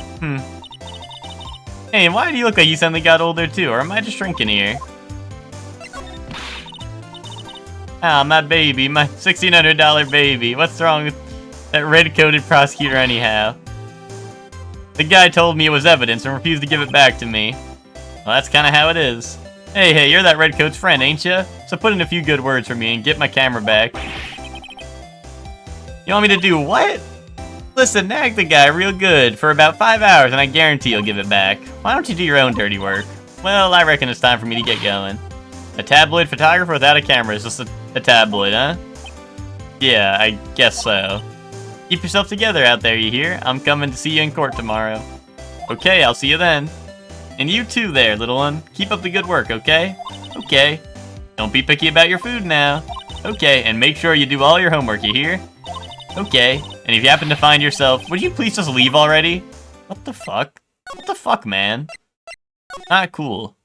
Hey, why do you look like you suddenly got older too, or am I just shrinking here? Ah, my baby, my $1,600 baby. What's wrong with that red-coated prosecutor anyhow? The guy told me it was evidence and refused to give it back to me. Well, that's kinda how it is. Hey, you're that redcoat's friend, ain't ya? So put in a few good words for me and get my camera back. You want me to do what? Listen, nag the guy real good for about 5 hours and I guarantee you'll give it back. Why don't you do your own dirty work? Well, I reckon it's time for me to get going. A tabloid photographer without a camera is just a tabloid, huh? Yeah, I guess so. Keep yourself together out there, you hear? I'm coming to see you in court tomorrow. Okay, I'll see you then. And you too there, little one. Keep up the good work, okay? Okay. Don't be picky about your food now. Okay, and make sure you do all your homework, you hear? Okay, and if you happen to find yourself, would you please just leave already? What the fuck? What the fuck, man? Not cool.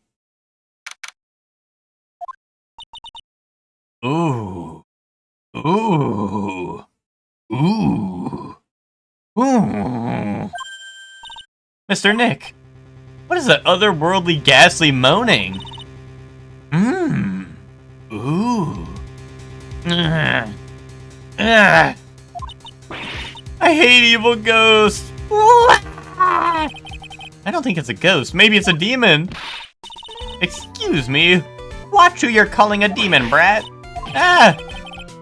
Ooh. Ooh. Ooh. Ooh. Mr. Nick, what is that otherworldly, ghastly moaning? Ooh. I hate evil ghosts. I don't think it's a ghost. Maybe it's a demon. Excuse me. Watch who you're calling a demon, brat. Ah!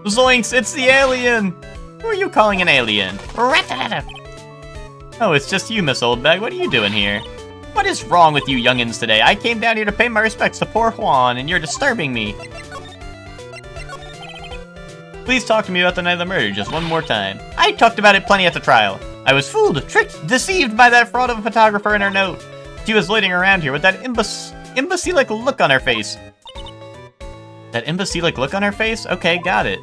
Zoinks, it's the alien! Who are you calling an alien? Oh, it's just you, Miss Oldbag. What are you doing here? What is wrong with you youngins today? I came down here to pay my respects to poor Juan, and you're disturbing me. Please talk to me about the night of the murder just one more time. I talked about it plenty at the trial. I was fooled, tricked, deceived by that fraud of a photographer in her note. She was loitering around here with that imbecile-like look on her face. That imbecile-like look on her face? Okay, got it.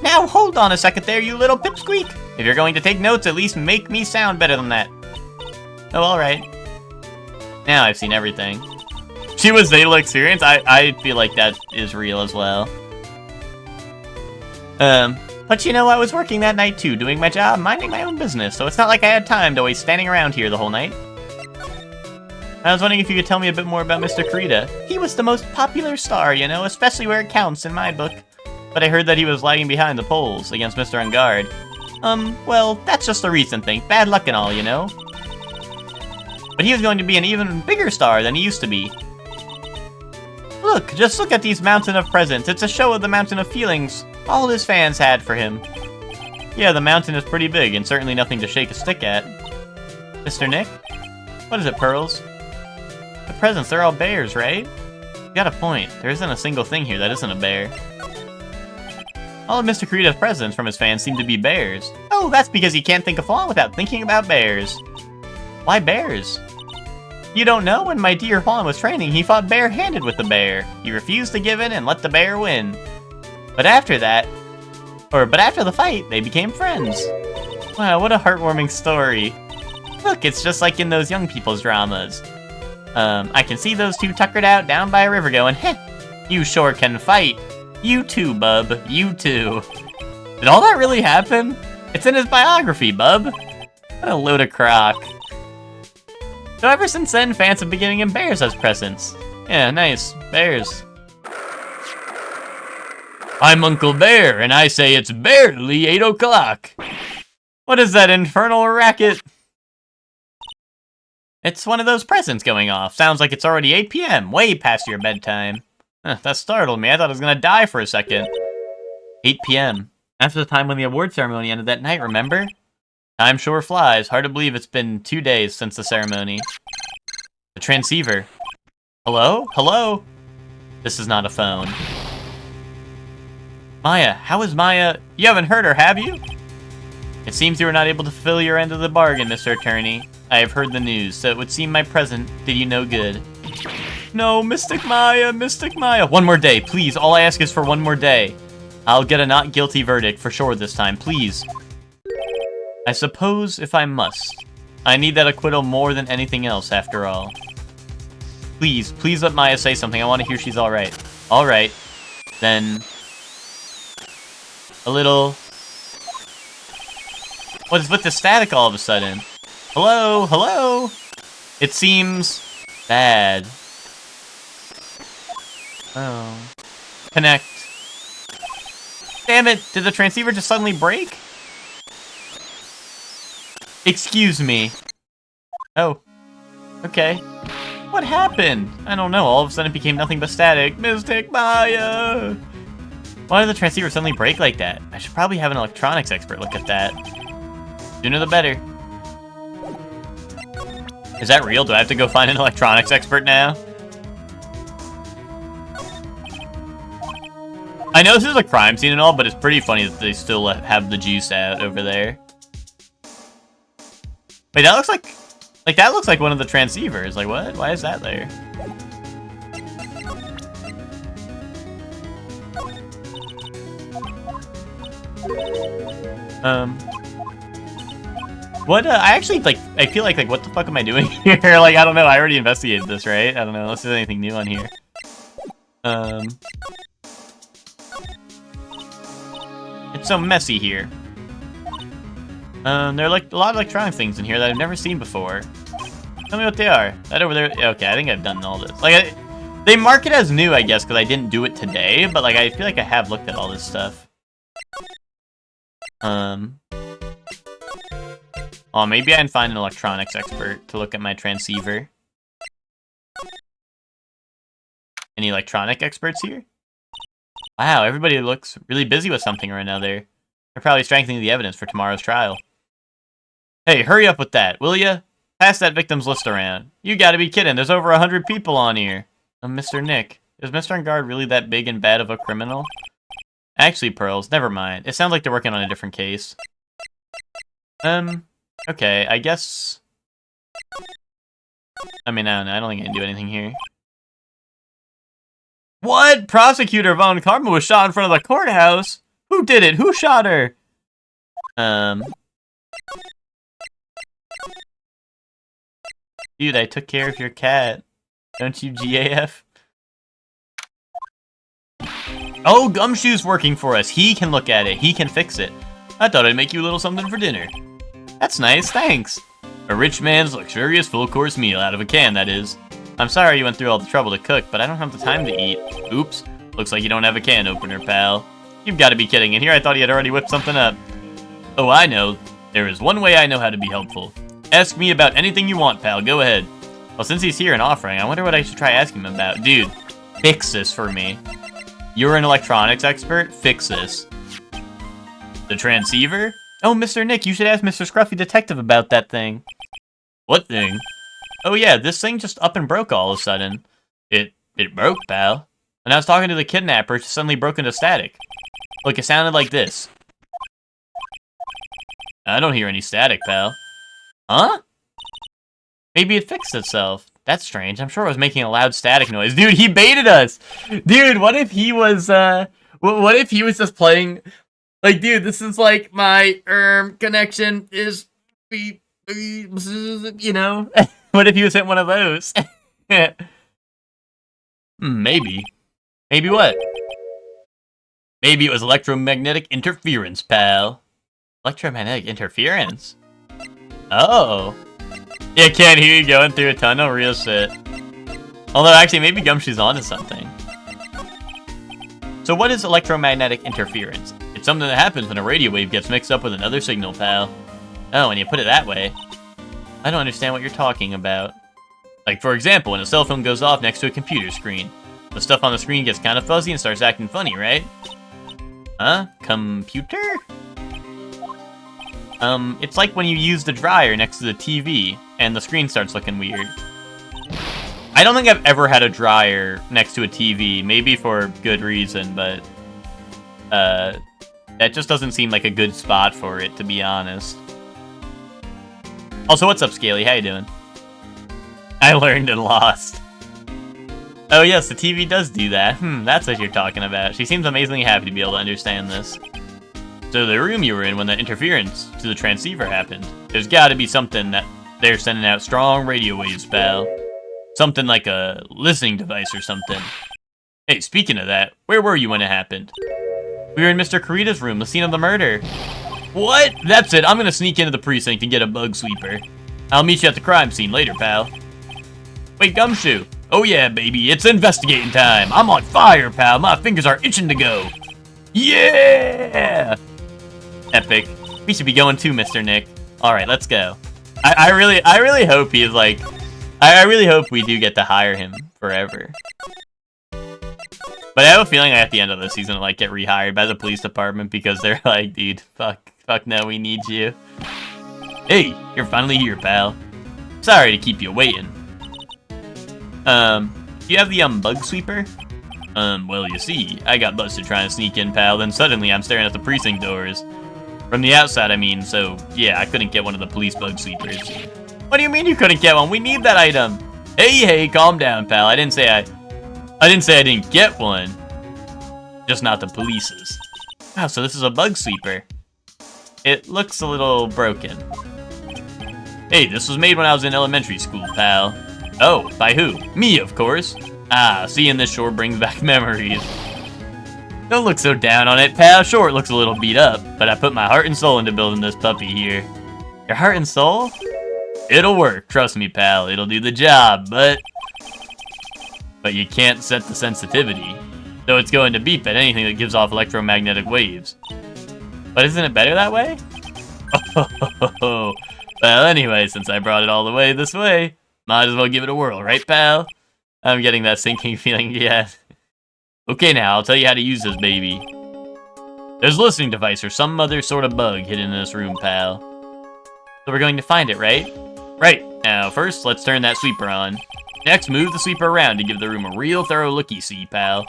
Now hold on a second there, you little pipsqueak. If you're going to take notes, at least make me sound better than that. Oh, alright. Now I've seen everything. She was Zeta Experience? I feel like that is real as well. But you know, I was working that night too, doing my job, minding my own business, so it's not like I had time to waste standing around here the whole night. I was wondering if you could tell me a bit more about Mr. Kurita. He was the most popular star, you know, especially where it counts in my book. But I heard that he was lagging behind the polls against Mr. Ungard. Well, that's just a recent thing. Bad luck and all, you know? But he was going to be an even bigger star than he used to be. Look, just look at these mountain of presents. It's a show of the mountain of feelings all his fans had for him. Yeah, the mountain is pretty big, and certainly nothing to shake a stick at. Mr. Nick? What is it, Pearls? The presents, they're all bears, right? You got a point. There isn't a single thing here that isn't a bear. All of Mr. Kurita's presents from his fans seem to be bears. Oh, that's because he can't think of Juan without thinking about bears. Why bears? You don't know? When my dear Juan was training, he fought bare-handed with the bear. He refused to give in and let the bear win. But after the fight, they became friends. Wow, what a heartwarming story. Look, it's just like in those young people's dramas. I can see those two tuckered out down by a river going, heh, you sure can fight. You too, bub, you too. Did all that really happen? It's in his biography, bub. What a load of crock. So ever since then, fans have been giving him bears as presents. Yeah, nice, bears. I'm Uncle Bear, and I say it's barely 8 o'clock. What is that infernal racket? It's one of those presents going off. Sounds like it's already 8 p.m., way past your bedtime. That startled me. I thought I was gonna die for a second. 8 p.m. After the time when the award ceremony ended that night, remember? Time sure flies. Hard to believe it's been 2 days since the ceremony. The transceiver. Hello? Hello? This is not a phone. Maya, how is Maya? You haven't heard her, have you? It seems you were not able to fulfill your end of the bargain, Mr. Attorney. I have heard the news, so it would seem my present did you no good. No, Mystic Maya, Mystic Maya. One more day, please. All I ask is for one more day. I'll get a not guilty verdict for sure this time, please. I suppose if I must. I need that acquittal more than anything else, after all. Please, please let Maya say something. I want to hear she's alright. Alright. Then... a little... What is with the static all of a sudden? Hello? Hello? It seems... bad. Oh. Connect. Damn it! Did the transceiver just suddenly break? Excuse me. Oh. Okay. What happened? I don't know. All of a sudden it became nothing but static. Mystic Maya! Why did the transceiver suddenly break like that? I should probably have an electronics expert look at that. Sooner the better. Is that real? Do I have to go find an electronics expert now? I know this is a crime scene and all, but it's pretty funny that they still have the juice out over there. Wait, that looks like that looks like one of the transceivers. Like, what? Why is that there? What, I actually, like, I feel like, what the fuck am I doing here? Like, I don't know, I already investigated this, right? I don't know, unless there's anything new on here. It's so messy here. There are like a lot of electronic things in here that I've never seen before. Tell me what they are. That over there. Okay, I think I've done all this. Like, they mark it as new, I guess, because I didn't do it today. But like, I feel like I have looked at all this stuff. Oh, maybe I can find an electronics expert to look at my transceiver. Any electronic experts here? Wow, everybody looks really busy with something or another. They're probably strengthening the evidence for tomorrow's trial. Hey, hurry up with that, will ya? Pass that victim's list around. You gotta be kidding, there's over 100 people on here. Mr. Nick, is Mr. Engard really that big and bad of a criminal? Actually, Pearls, never mind. It sounds like they're working on a different case. Okay, I guess... I mean, I don't know, I don't think I can do anything here. What? Prosecutor Von Karma was shot in front of the courthouse? Who did it? Who shot her? Dude, I took care of your cat. Don't you, GAF? Oh, Gumshoe's working for us. He can look at it. He can fix it. I thought I'd make you a little something for dinner. That's nice, thanks. A rich man's luxurious full-course meal out of a can, that is. I'm sorry you went through all the trouble to cook, but I don't have the time to eat. Oops. Looks like you don't have a can opener, pal. You've got to be kidding. In here I thought he had already whipped something up. Oh, I know. There is one way I know how to be helpful. Ask me about anything you want, pal. Go ahead. Well, since he's here and offering, I wonder what I should try asking him about. Dude, fix this for me. You're an electronics expert? Fix this. The transceiver? Oh, Mr. Nick, you should ask Mr. Scruffy Detective about that thing. What thing? Oh yeah, this thing just up and broke all of a sudden. It broke, pal. When I was talking to the kidnapper, it just suddenly broke into static. Look, it sounded like this. I don't hear any static, pal. Huh? Maybe it fixed itself. That's strange. I'm sure it was making a loud static noise. Dude, he baited us! Dude, what if he was, what if he was just playing... Like, dude, this is like my, connection is... You know? What if he was hitting one of those? Maybe. Maybe what? Maybe it was electromagnetic interference, pal. Electromagnetic interference? Oh. Yeah, can't hear you going through a tunnel, real shit. Although, actually, maybe Gumshoe's onto something. So what is electromagnetic interference? It's something that happens when a radio wave gets mixed up with another signal, pal. Oh, when you put it that way. I don't understand what you're talking about. Like, for example, when a cell phone goes off next to a computer screen. The stuff on the screen gets kind of fuzzy and starts acting funny, right? Huh? Computer? It's like when you use the dryer next to the TV, and the screen starts looking weird. I don't think I've ever had a dryer next to a TV, maybe for good reason, but... that just doesn't seem like a good spot for it, to be honest. Also, what's up, Scaly? How you doing? I learned and lost. Oh yes, the TV does do that. That's what you're talking about. She seems amazingly happy to be able to understand this. So the room you were in when the interference to the transceiver happened, there's gotta be something that they're sending out strong radio waves, pal. Something like a listening device or something. Hey, speaking of that, where were you when it happened? We were in Mr. Kurita's room, the scene of the murder. What? That's it, I'm gonna sneak into the precinct and get a bug sweeper. I'll meet you at the crime scene later, pal. Wait, Gumshoe. Oh yeah, baby, it's investigating time. I'm on fire, pal. My fingers are itching to go. Yeah! Epic. We should be going too, Mr. Nick. Alright, let's go. I really hope he's like... I really hope we do get to hire him forever. But I have a feeling at the end of the season, like, get rehired by the police department because they're like, dude, fuck no, we need you. Hey, you're finally here, pal. Sorry to keep you waiting. Do you have the, bug sweeper? Well, you see, I got busted trying to sneak in, pal, then suddenly I'm staring at the precinct doors. From the outside, I mean, so, yeah, I couldn't get one of the police bug sweepers. What do you mean you couldn't get one? We need that item. Hey, calm down, pal. I didn't say I didn't get one. Just not the police's. Wow, so this is a bug sweeper. It looks a little broken. Hey, this was made when I was in elementary school, pal. Oh, by who? Me, of course. Ah, seeing this sure brings back memories. Don't look so down on it, pal. Sure, it looks a little beat up, but I put my heart and soul into building this puppy here. Your heart and soul? It'll work, trust me, pal. It'll do the job, but you can't set the sensitivity. So it's going to beep at anything that gives off electromagnetic waves. But isn't it better that way? Oh, well, anyway, since I brought it all the way this way, might as well give it a whirl, right, pal? I'm getting that sinking feeling again. Okay, now, I'll tell you how to use this baby. There's a listening device or some other sort of bug hidden in this room, pal. So we're going to find it, right? Right. Now, first, let's turn that sweeper on. Next, move the sweeper around to give the room a real thorough looky-see, pal.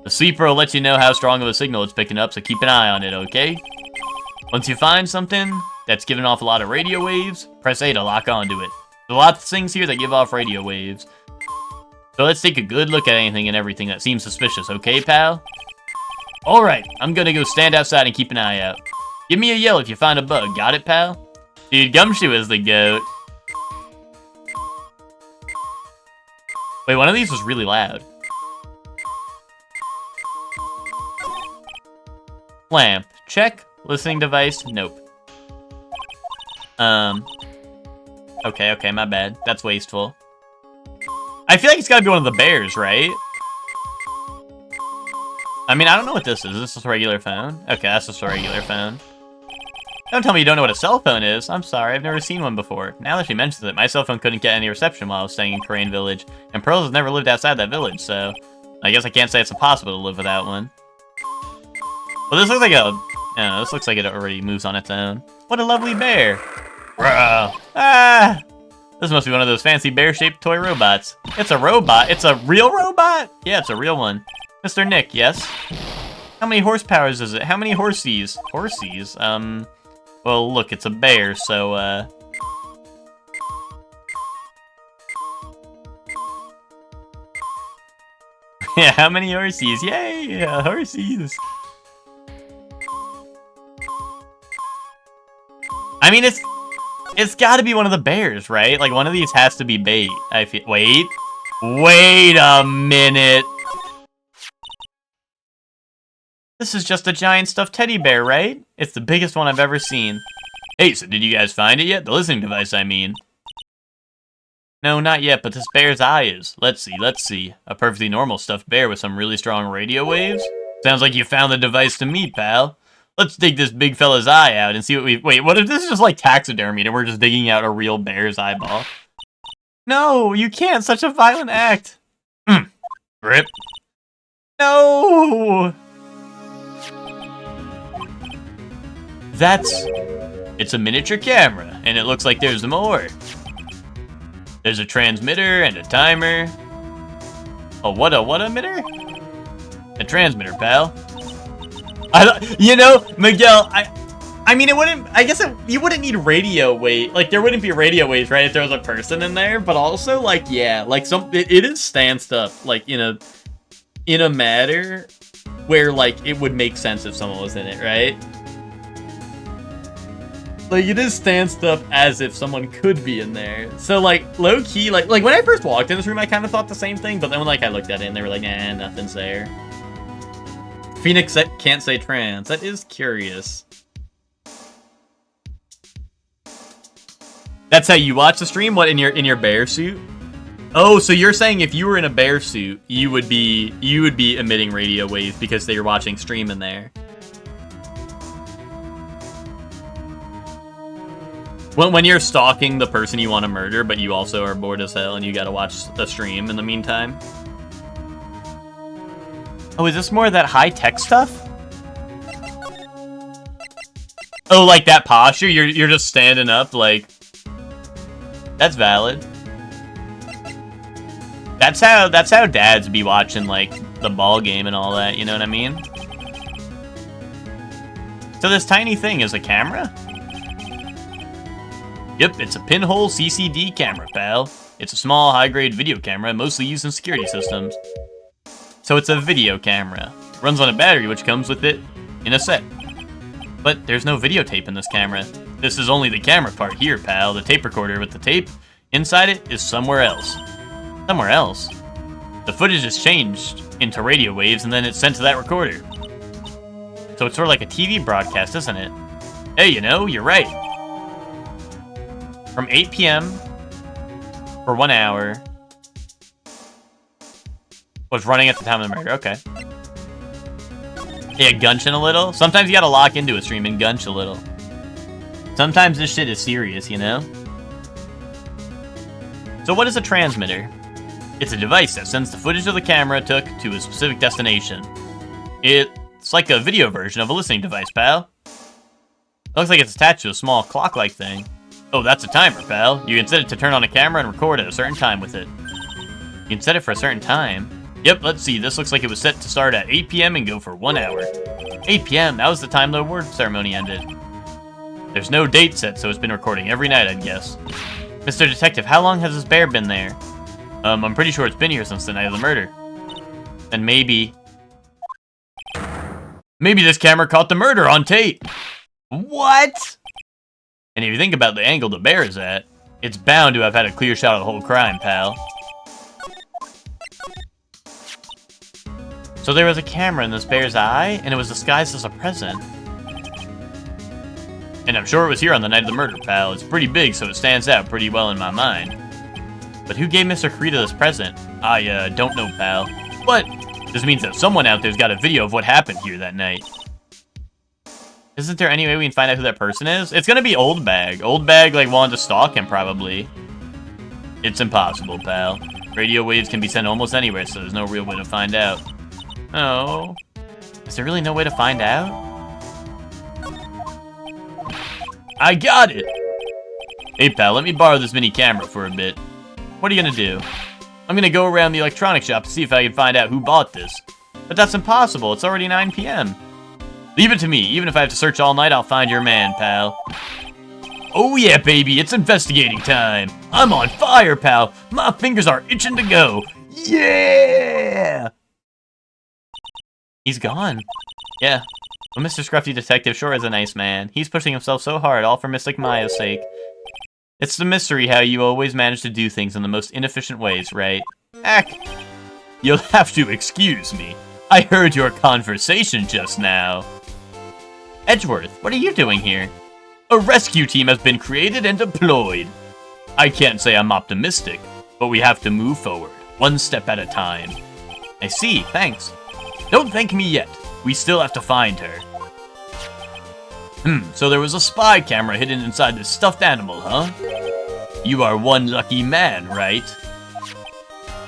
The sweeper will let you know how strong of a signal it's picking up, so keep an eye on it, okay? Once you find something that's giving off a lot of radio waves, press A to lock onto it. There's lots of things here that give off radio waves. So let's take a good look at anything and everything that seems suspicious, okay, pal? Alright, I'm gonna go stand outside and keep an eye out. Give me a yell if you find a bug, got it, pal? Dude, Gumshoe is the goat. Wait, one of these was really loud. Lamp, check. Listening device, nope. Okay, my bad. That's wasteful. I feel like it's gotta be one of the bears, right? I mean, I don't know what this is. Is this just a regular phone? Okay, that's just a regular phone. Don't tell me you don't know what a cell phone is. I'm sorry, I've never seen one before. Now that she mentions it, my cell phone couldn't get any reception while I was staying in Crane Village, and Pearls has never lived outside that village, so I guess I can't say it's impossible to live without one. Well, this looks like this looks like it already moves on its own. What a lovely bear! Bro. Ah! This must be one of those fancy bear-shaped toy robots. It's a robot? It's a real robot? Yeah, it's a real one. Mr. Nick, yes? How many horsepowers is it? How many horsies? Horsies? Well, look, it's a bear, so, yeah, how many horsies? Yay! Horsies! I mean, it's gotta be one of the bears, right? Like, one of these has to be bait. I feel. Wait a minute. This is just a giant stuffed teddy bear, right? It's the biggest one I've ever seen. Hey, so did you guys find it yet? The listening device, I mean. No, not yet, but this bear's eye is. Let's see. A perfectly normal stuffed bear with some really strong radio waves? Sounds like you found the device to me, pal. Let's dig this big fella's eye out and see what we... Wait, what if this is just like taxidermied and we're just digging out a real bear's eyeball? No, you can't. Such a violent act. Rip. No! It's a miniature camera, and it looks like there's more. There's a transmitter and a timer. Oh, what a emitter? A transmitter, pal. You know, Miguel, I mean, you wouldn't need radio wave. Like, there wouldn't be radio waves, right, if there was a person in there, but also, like, yeah, like, it is stanced up, like, in a matter where, like, it would make sense if someone was in it, right? Like, it is stanced up as if someone could be in there. So, like, low-key, like when I first walked in this room, I kind of thought the same thing, but then when, like, I looked at it and they were like, nah, nothing's there. Phoenix can't say trans. That is curious. That's how you watch the stream? What, in your bear suit? Oh, so you're saying if you were in a bear suit, you would be emitting radio waves because they're watching stream in there. When you're stalking the person you want to murder, but you also are bored as hell and you gotta watch the stream in the meantime. Oh, is this more of that high-tech stuff? Oh, like that posture? You're just standing up, like... That's valid. That's how dads be watching, like, the ball game and all that, you know what I mean? So this tiny thing is a camera? Yep, it's a pinhole CCD camera, pal. It's a small, high-grade video camera, mostly used in security systems. So it's a video camera. Runs on a battery, which comes with it in a set. But there's no videotape in this camera. This is only the camera part here, pal. The tape recorder with the tape inside it is somewhere else. Somewhere else? The footage is changed into radio waves and then it's sent to that recorder. So it's sort of like a TV broadcast, isn't it? Hey, you know, you're right. From 8 p.m. for 1 hour. Was running at the time of the murder. Okay. Yeah, gunching a little. Sometimes you gotta lock into a stream and gunch a little. Sometimes this shit is serious, you know? So what is a transmitter? It's a device that sends the footage of the camera took to a specific destination. It's like a video version of a listening device, pal. It looks like it's attached to a small clock-like thing. Oh, that's a timer, pal. You can set it to turn on a camera and record at a certain time with it. You can set it for a certain time. Yep, let's see. This looks like it was set to start at 8 p.m. and go for 1 hour. 8 p.m., that was the time the award ceremony ended. There's no date set, so it's been recording every night, I'd guess. Mr. Detective, how long has this bear been there? I'm pretty sure it's been here since the night of the murder. And maybe this camera caught the murder on tape. What? And if you think about the angle the bear is at, it's bound to have had a clear shot of the whole crime, pal. So there was a camera in this bear's eye, and it was disguised as a present. And I'm sure it was here on the night of the murder, pal. It's pretty big, so it stands out pretty well in my mind. But who gave Mr. Kurita this present? I, don't know, pal. But this means that someone out there's got a video of what happened here that night. Isn't there any way we can find out who that person is? It's gonna be Old Bag. Old Bag, like, wanted to stalk him, probably. It's impossible, pal. Radio waves can be sent almost anywhere, so there's no real way to find out. Oh. Is there really no way to find out? I got it! Hey, pal, let me borrow this mini camera for a bit. What are you gonna do? I'm gonna go around the electronics shop to see if I can find out who bought this. But that's impossible, it's already 9 p.m. Leave it to me, even if I have to search all night, I'll find your man, pal. Oh yeah, baby, it's investigating time. I'm on fire, pal. My fingers are itching to go. Yeah! He's gone. Yeah. Well, Mr. Scruffy Detective sure is a nice man. He's pushing himself so hard, all for Mystic Maya's sake. It's the mystery how you always manage to do things in the most inefficient ways, right? Heck, you'll have to excuse me. I heard your conversation just now. Edgeworth, what are you doing here? A rescue team has been created and deployed. I can't say I'm optimistic, but we have to move forward, one step at a time. I see, thanks. Don't thank me yet. We still have to find her. So there was a spy camera hidden inside this stuffed animal, huh? You are one lucky man, right?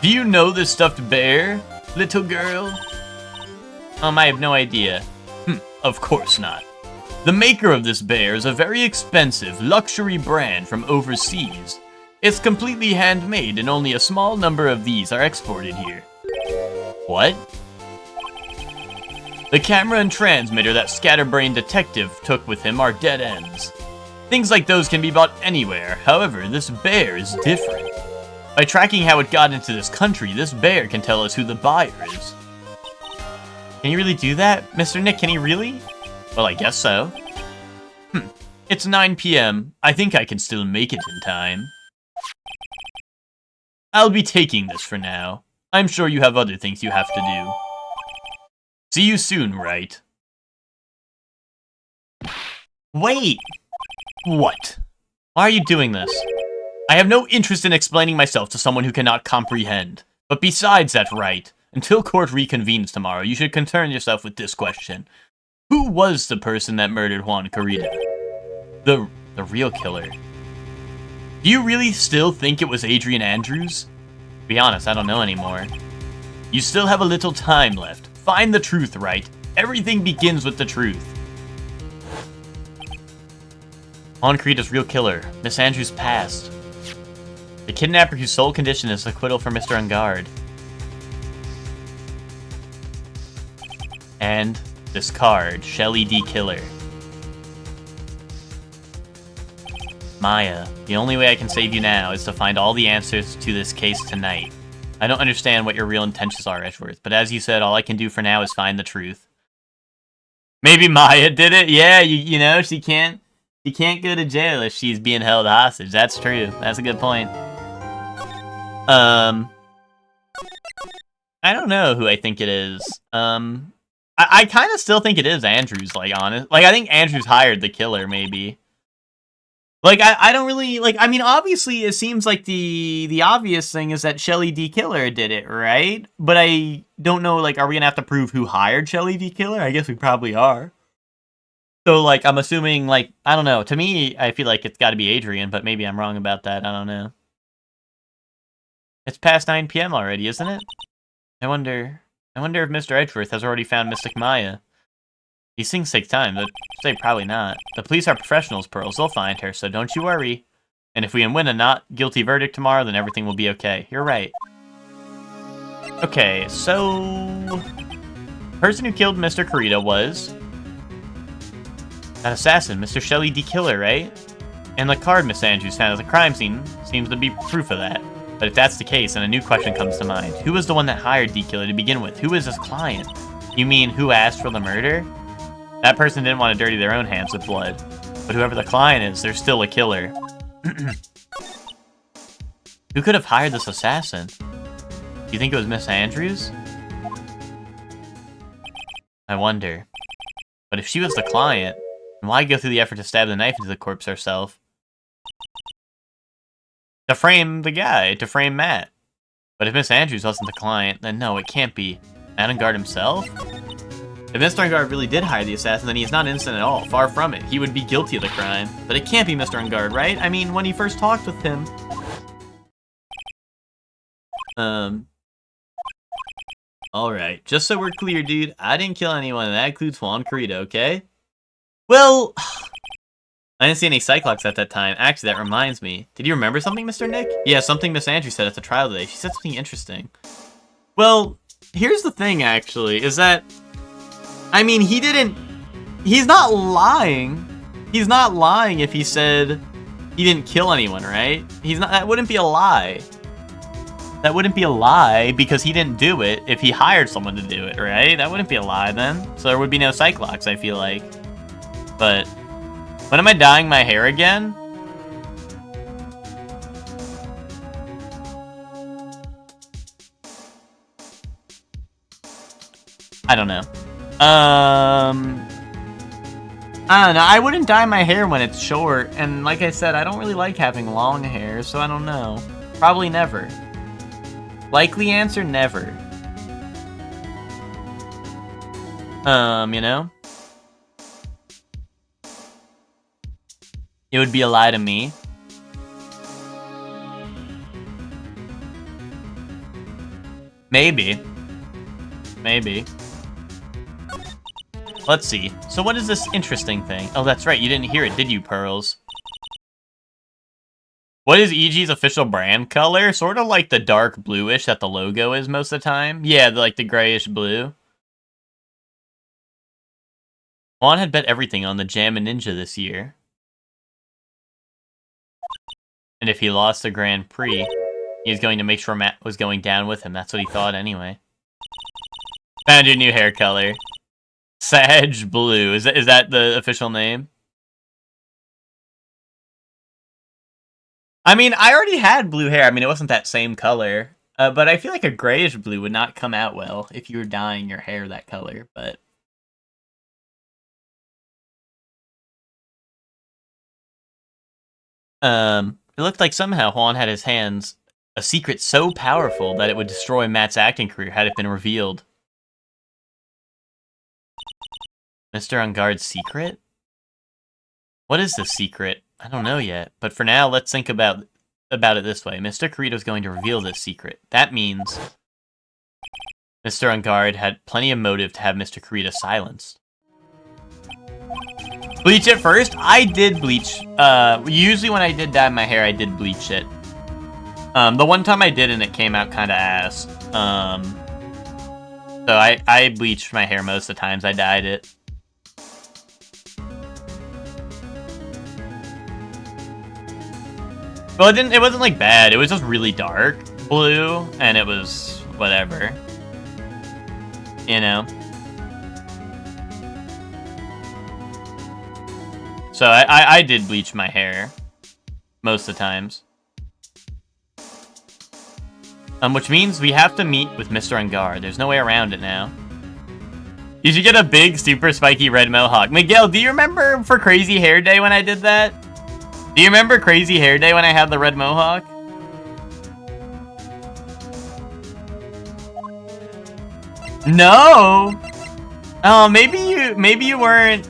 Do you know this stuffed bear, little girl? I have no idea. Of course not. The maker of this bear is a very expensive luxury brand from overseas. It's completely handmade and only a small number of these are exported here. What? The camera and transmitter that Scatterbrain Detective took with him are dead ends. Things like those can be bought anywhere, however, this bear is different. By tracking how it got into this country, this bear can tell us who the buyer is. Can he really do that? Mr. Nick, can he really? Well, I guess so. It's 9 p.m. I think I can still make it in time. I'll be taking this for now. I'm sure you have other things you have to do. See you soon, right? Wait! What? Why are you doing this? I have no interest in explaining myself to someone who cannot comprehend. But besides that, right, until court reconvenes tomorrow, you should concern yourself with this question. Who was the person that murdered Juan Kurita? The real killer. Do you really still think it was Adrian Andrews? To be honest, I don't know anymore. You still have a little time left. Find the truth, right? Everything begins with the truth. Juan Kurita's real killer. Miss Andrews passed. The kidnapper whose sole condition is acquittal for Mr. Ungard. And this card, Shelly D. Killer. Maya, the only way I can save you now is to find all the answers to this case tonight. I don't understand what your real intentions are, Edgeworth, but as you said, all I can do for now is find the truth. Maybe Maya did it? Yeah, you know, she can't go to jail if she's being held hostage. That's true. That's a good point. I don't know who I think it is. I kind of still think it is Andrews, like, honest. Like, I think Andrews hired the killer, maybe. Like, I don't really, like, I mean, obviously, it seems like the obvious thing is that Shelly D. Killer did it, right? But I don't know, like, are we gonna have to prove who hired Shelly D. Killer? I guess we probably are. So, like, I'm assuming, like, I don't know. To me, I feel like it's gotta be Adrian, but maybe I'm wrong about that. I don't know. It's past 9 p.m. already, isn't it? I wonder if Mr. Edgeworth has already found Mystic Maya. These things take time, but say probably not. The police are professionals, Pearls. They'll find her, so don't you worry. And if we can win a not guilty verdict tomorrow, then everything will be okay. You're right. Okay, so... the person who killed Mr. Kurita was... that assassin, Mr. Shelly D. Killer, right? And the card Miss Andrews found at the crime scene seems to be proof of that. But if that's the case, then a new question comes to mind. Who was the one that hired D. Killer to begin with? Who is his client? You mean who asked for the murder? That person didn't want to dirty their own hands with blood. But whoever the client is, they're still a killer. Who could have hired this assassin? Do you think it was Miss Andrews? I wonder. But if she was the client, then why go through the effort to stab the knife into the corpse herself? To frame the guy, to frame Matt. But if Miss Andrews wasn't the client, then no, it can't be. Engelgard himself? If Mr. Engelgard really did hire the assassin, then he is not innocent at all. Far from it. He would be guilty of the crime. But it can't be Mr. Engelgard, right? I mean, when he first talked with him... Alright, just so we're clear, dude, I didn't kill anyone, and that includes Juan Kurita, okay? Well... I didn't see any Cyclops at that time. Actually, that reminds me. Did you remember something, Mr. Nick? Yeah, something Miss Andrews said at the trial today. She said something interesting. Well, here's the thing, actually, is that... I mean, he's not lying. He's not lying if he said he didn't kill anyone, right? That wouldn't be a lie. That wouldn't be a lie because he didn't do it if he hired someone to do it, right? That wouldn't be a lie then. So there would be no Cyclops, I feel like. But when am I dyeing my hair again? I don't know. I don't know. I wouldn't dye my hair when it's short. And like I said, I don't really like having long hair, so I don't know. Probably never. Likely answer, never. You know? It would be a lie to me. Maybe. Maybe. Let's see. So what is this interesting thing? Oh, that's right. You didn't hear it, did you, Pearls? What is EG's official brand color? Sort of like the dark bluish that the logo is most of the time. Yeah, like the grayish blue. Juan had bet everything on the Jammin' Ninja this year. And if he lost the Grand Prix, he was going to make sure Matt was going down with him. That's what he thought anyway. Found your new hair color. Sag Blue. Is that the official name? I mean, I already had blue hair. I mean, it wasn't that same color. But I feel like a grayish blue would not come out well if you were dyeing your hair that color, but... It looked like somehow Juan had his hands a secret so powerful that it would destroy Matt's acting career had it been revealed. Mr. Engelgard's secret? What is the secret? I don't know yet, but for now, let's think about it this way. Mr. Kurita's going to reveal this secret. That means Mr. Engelgard had plenty of motive to have Mr. Kurita silenced. Bleach it first? I did bleach. Usually when I did dye my hair, I did bleach it. The one time I did and it came out kind of ass. So I bleached my hair most of the times I dyed it. Well, it wasn't like bad. It was just really dark blue, and it was whatever. You know? So I did bleach my hair most of the times. Which means we have to meet with Mr. Engelgard. There's no way around it now. You should get a big, super spiky red mohawk. Miguel, do you remember for Crazy Hair Day when I did that? Do you remember Crazy Hair Day when I had the red mohawk? No. Oh, maybe you weren't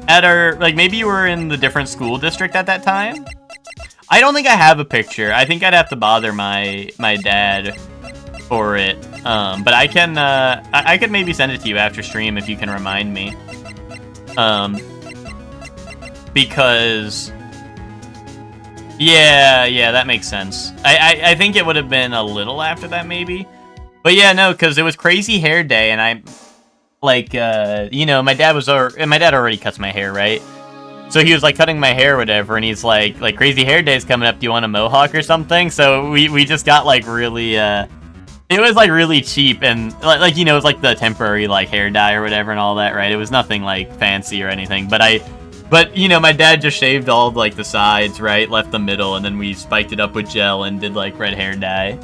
at our, like, maybe you were in the different school district at that time. I don't think I have a picture. I think I'd have to bother my dad for it. But I can I could maybe send it to you after stream if you can remind me. Because yeah, that makes sense. I think it would have been a little after that maybe. But yeah, no, because it was Crazy Hair Day, and I, like, you know, my dad already cuts my hair, right? So he was, like, cutting my hair or whatever, and he's like, Crazy Hair Day's coming up, do you want a mohawk or something? So we just got, like, really, it was, like, really cheap, and, like, you know, it was, like, the temporary, like, hair dye or whatever and all that, right? It was nothing, like, fancy or anything, but, you know, my dad just shaved all, like, the sides, right? Left the middle, and then we spiked it up with gel and did, like, red hair dye.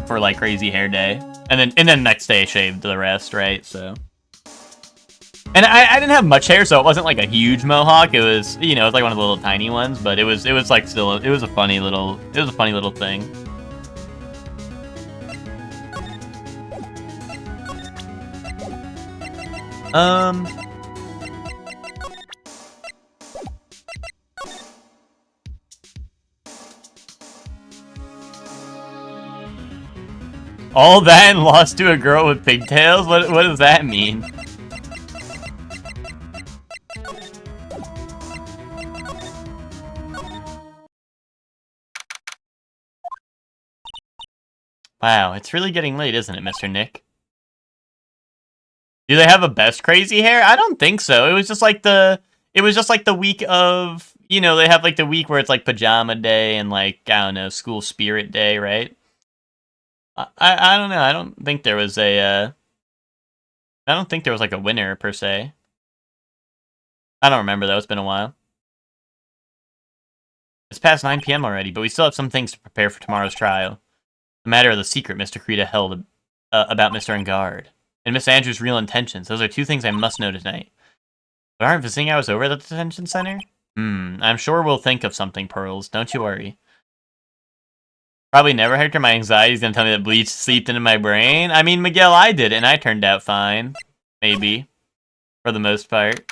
For like Crazy Hair Day, and then next day I shaved the rest, right? So, and I didn't have much hair, so it wasn't like a huge mohawk. It was, you know, it was like one of the little tiny ones, but it was like still, it was a funny little thing. All that and lost to a girl with pigtails? What does that mean? Wow, it's really getting late, isn't it, Mr. Nick? Do they have a best crazy hair? I don't think so. It was just like the week of, you know, they have like the week where it's like pajama day and like, I don't know, school spirit day, right? I don't know. I don't think there was like a winner per se. I don't remember though. It's been a while. It's past 9 p.m. already, but we still have some things to prepare for tomorrow's trial. The matter of the secret Mr. Kurita held about Mr. Engard and Miss Andrews' real intentions. Those are two things I must know tonight. But aren't visiting hours over at the detention center? I'm sure we'll think of something, Pearls. Don't you worry. Probably never heard my anxiety's gonna tell me that bleach seeped into my brain. I mean, Miguel, I did, and I turned out fine. Maybe. For the most part.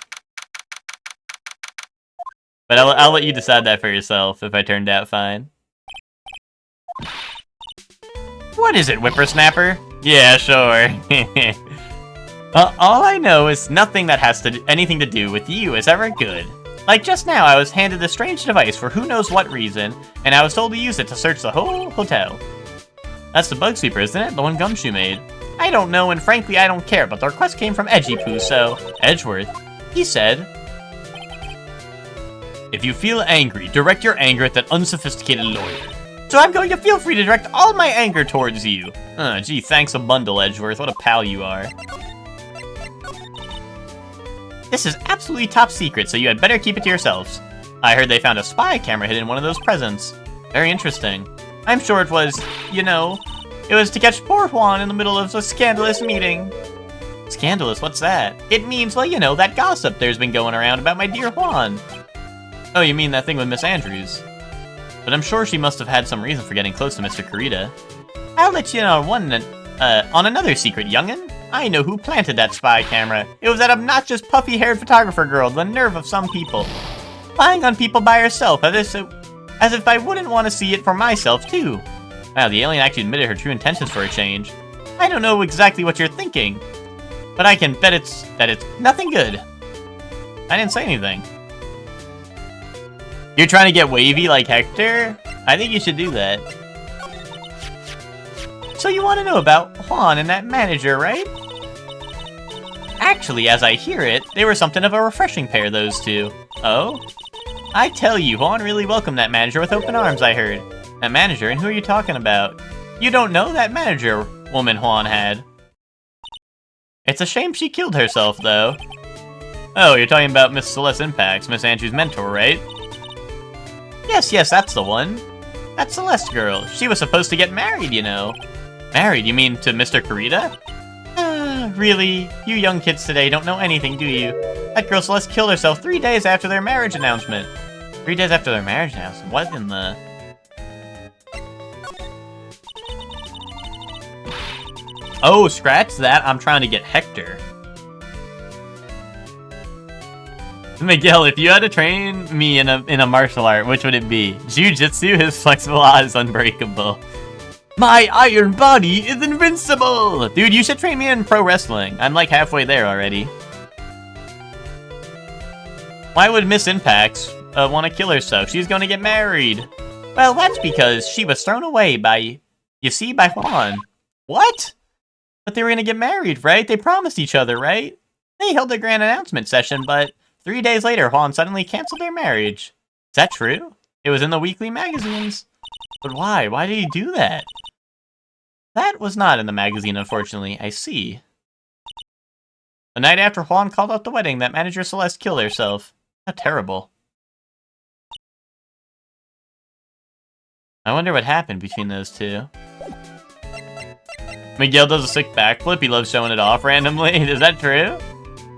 But I'll let you decide that for yourself, if I turned out fine. What is it, whippersnapper? Yeah, sure. All I know is nothing that has anything to do with you is ever good. Like just now, I was handed a strange device for who knows what reason, and I was told to use it to search the whole hotel. That's the bug sweeper, isn't it? The one Gumshoe made. I don't know, and frankly, I don't care, but the request came from Edgypoo, so... Edgeworth. He said... If you feel angry, direct your anger at that unsophisticated lawyer. So I'm going to feel free to direct all my anger towards you. Gee, thanks a bundle, Edgeworth. What a pal you are. This is absolutely top secret, so you had better keep it to yourselves. I heard they found a spy camera hidden in one of those presents. Very interesting. I'm sure it was, you know, it was to catch poor Juan in the middle of a scandalous meeting. Scandalous? What's that? It means, well, you know, that gossip there's been going around about my dear Juan. Oh, you mean that thing with Miss Andrews? But I'm sure she must have had some reason for getting close to Mr. Kurita. I'll let you in on another secret, young'un. I know who planted that spy camera. It was that obnoxious, puffy-haired photographer girl, the nerve of some people. Spying on people by herself, as if I wouldn't want to see it for myself, too. Wow, the alien actually admitted her true intentions for a change. I don't know exactly what you're thinking, but I can bet it's nothing good. I didn't say anything. You're trying to get wavy like Hector? I think you should do that. So you want to know about Juan and that manager, right? Actually, as I hear it, they were something of a refreshing pair, those two. Oh? I tell you, Juan really welcomed that manager with open arms, I heard. That manager? And who are you talking about? You don't know that manager woman Juan had. It's a shame she killed herself, though. Oh, you're talking about Miss Celeste Impax, Miss Andrews' mentor, right? Yes, that's the one. That Celeste girl. She was supposed to get married, you know. Married? You mean to Mr. Kurita? Really? You young kids today don't know anything, do you? That girl Celeste killed herself 3 days after their marriage announcement. 3 days after their marriage now. So what in the... Oh, scratch that. I'm trying to get Hector. Miguel, if you had to train me in a martial art, which would it be? Jiu-Jitsu, his flexible eye is unbreakable. My iron body is invincible! Dude, you should train me in pro wrestling. I'm like halfway there already. Why would Miss Impacts want to kill herself? She's going to get married. Well, that's because she was thrown away by, you see, by Juan. What? But they were going to get married, right? They promised each other, right? They held a grand announcement session, but 3 days later, Juan suddenly canceled their marriage. Is that true? It was in the weekly magazines. But why? Why did he do that? That was not in the magazine, unfortunately. I see. The night after Juan called off the wedding, that manager Celeste killed herself. How terrible. I wonder what happened between those two. Miguel does a sick backflip. He loves showing it off randomly. Is that true?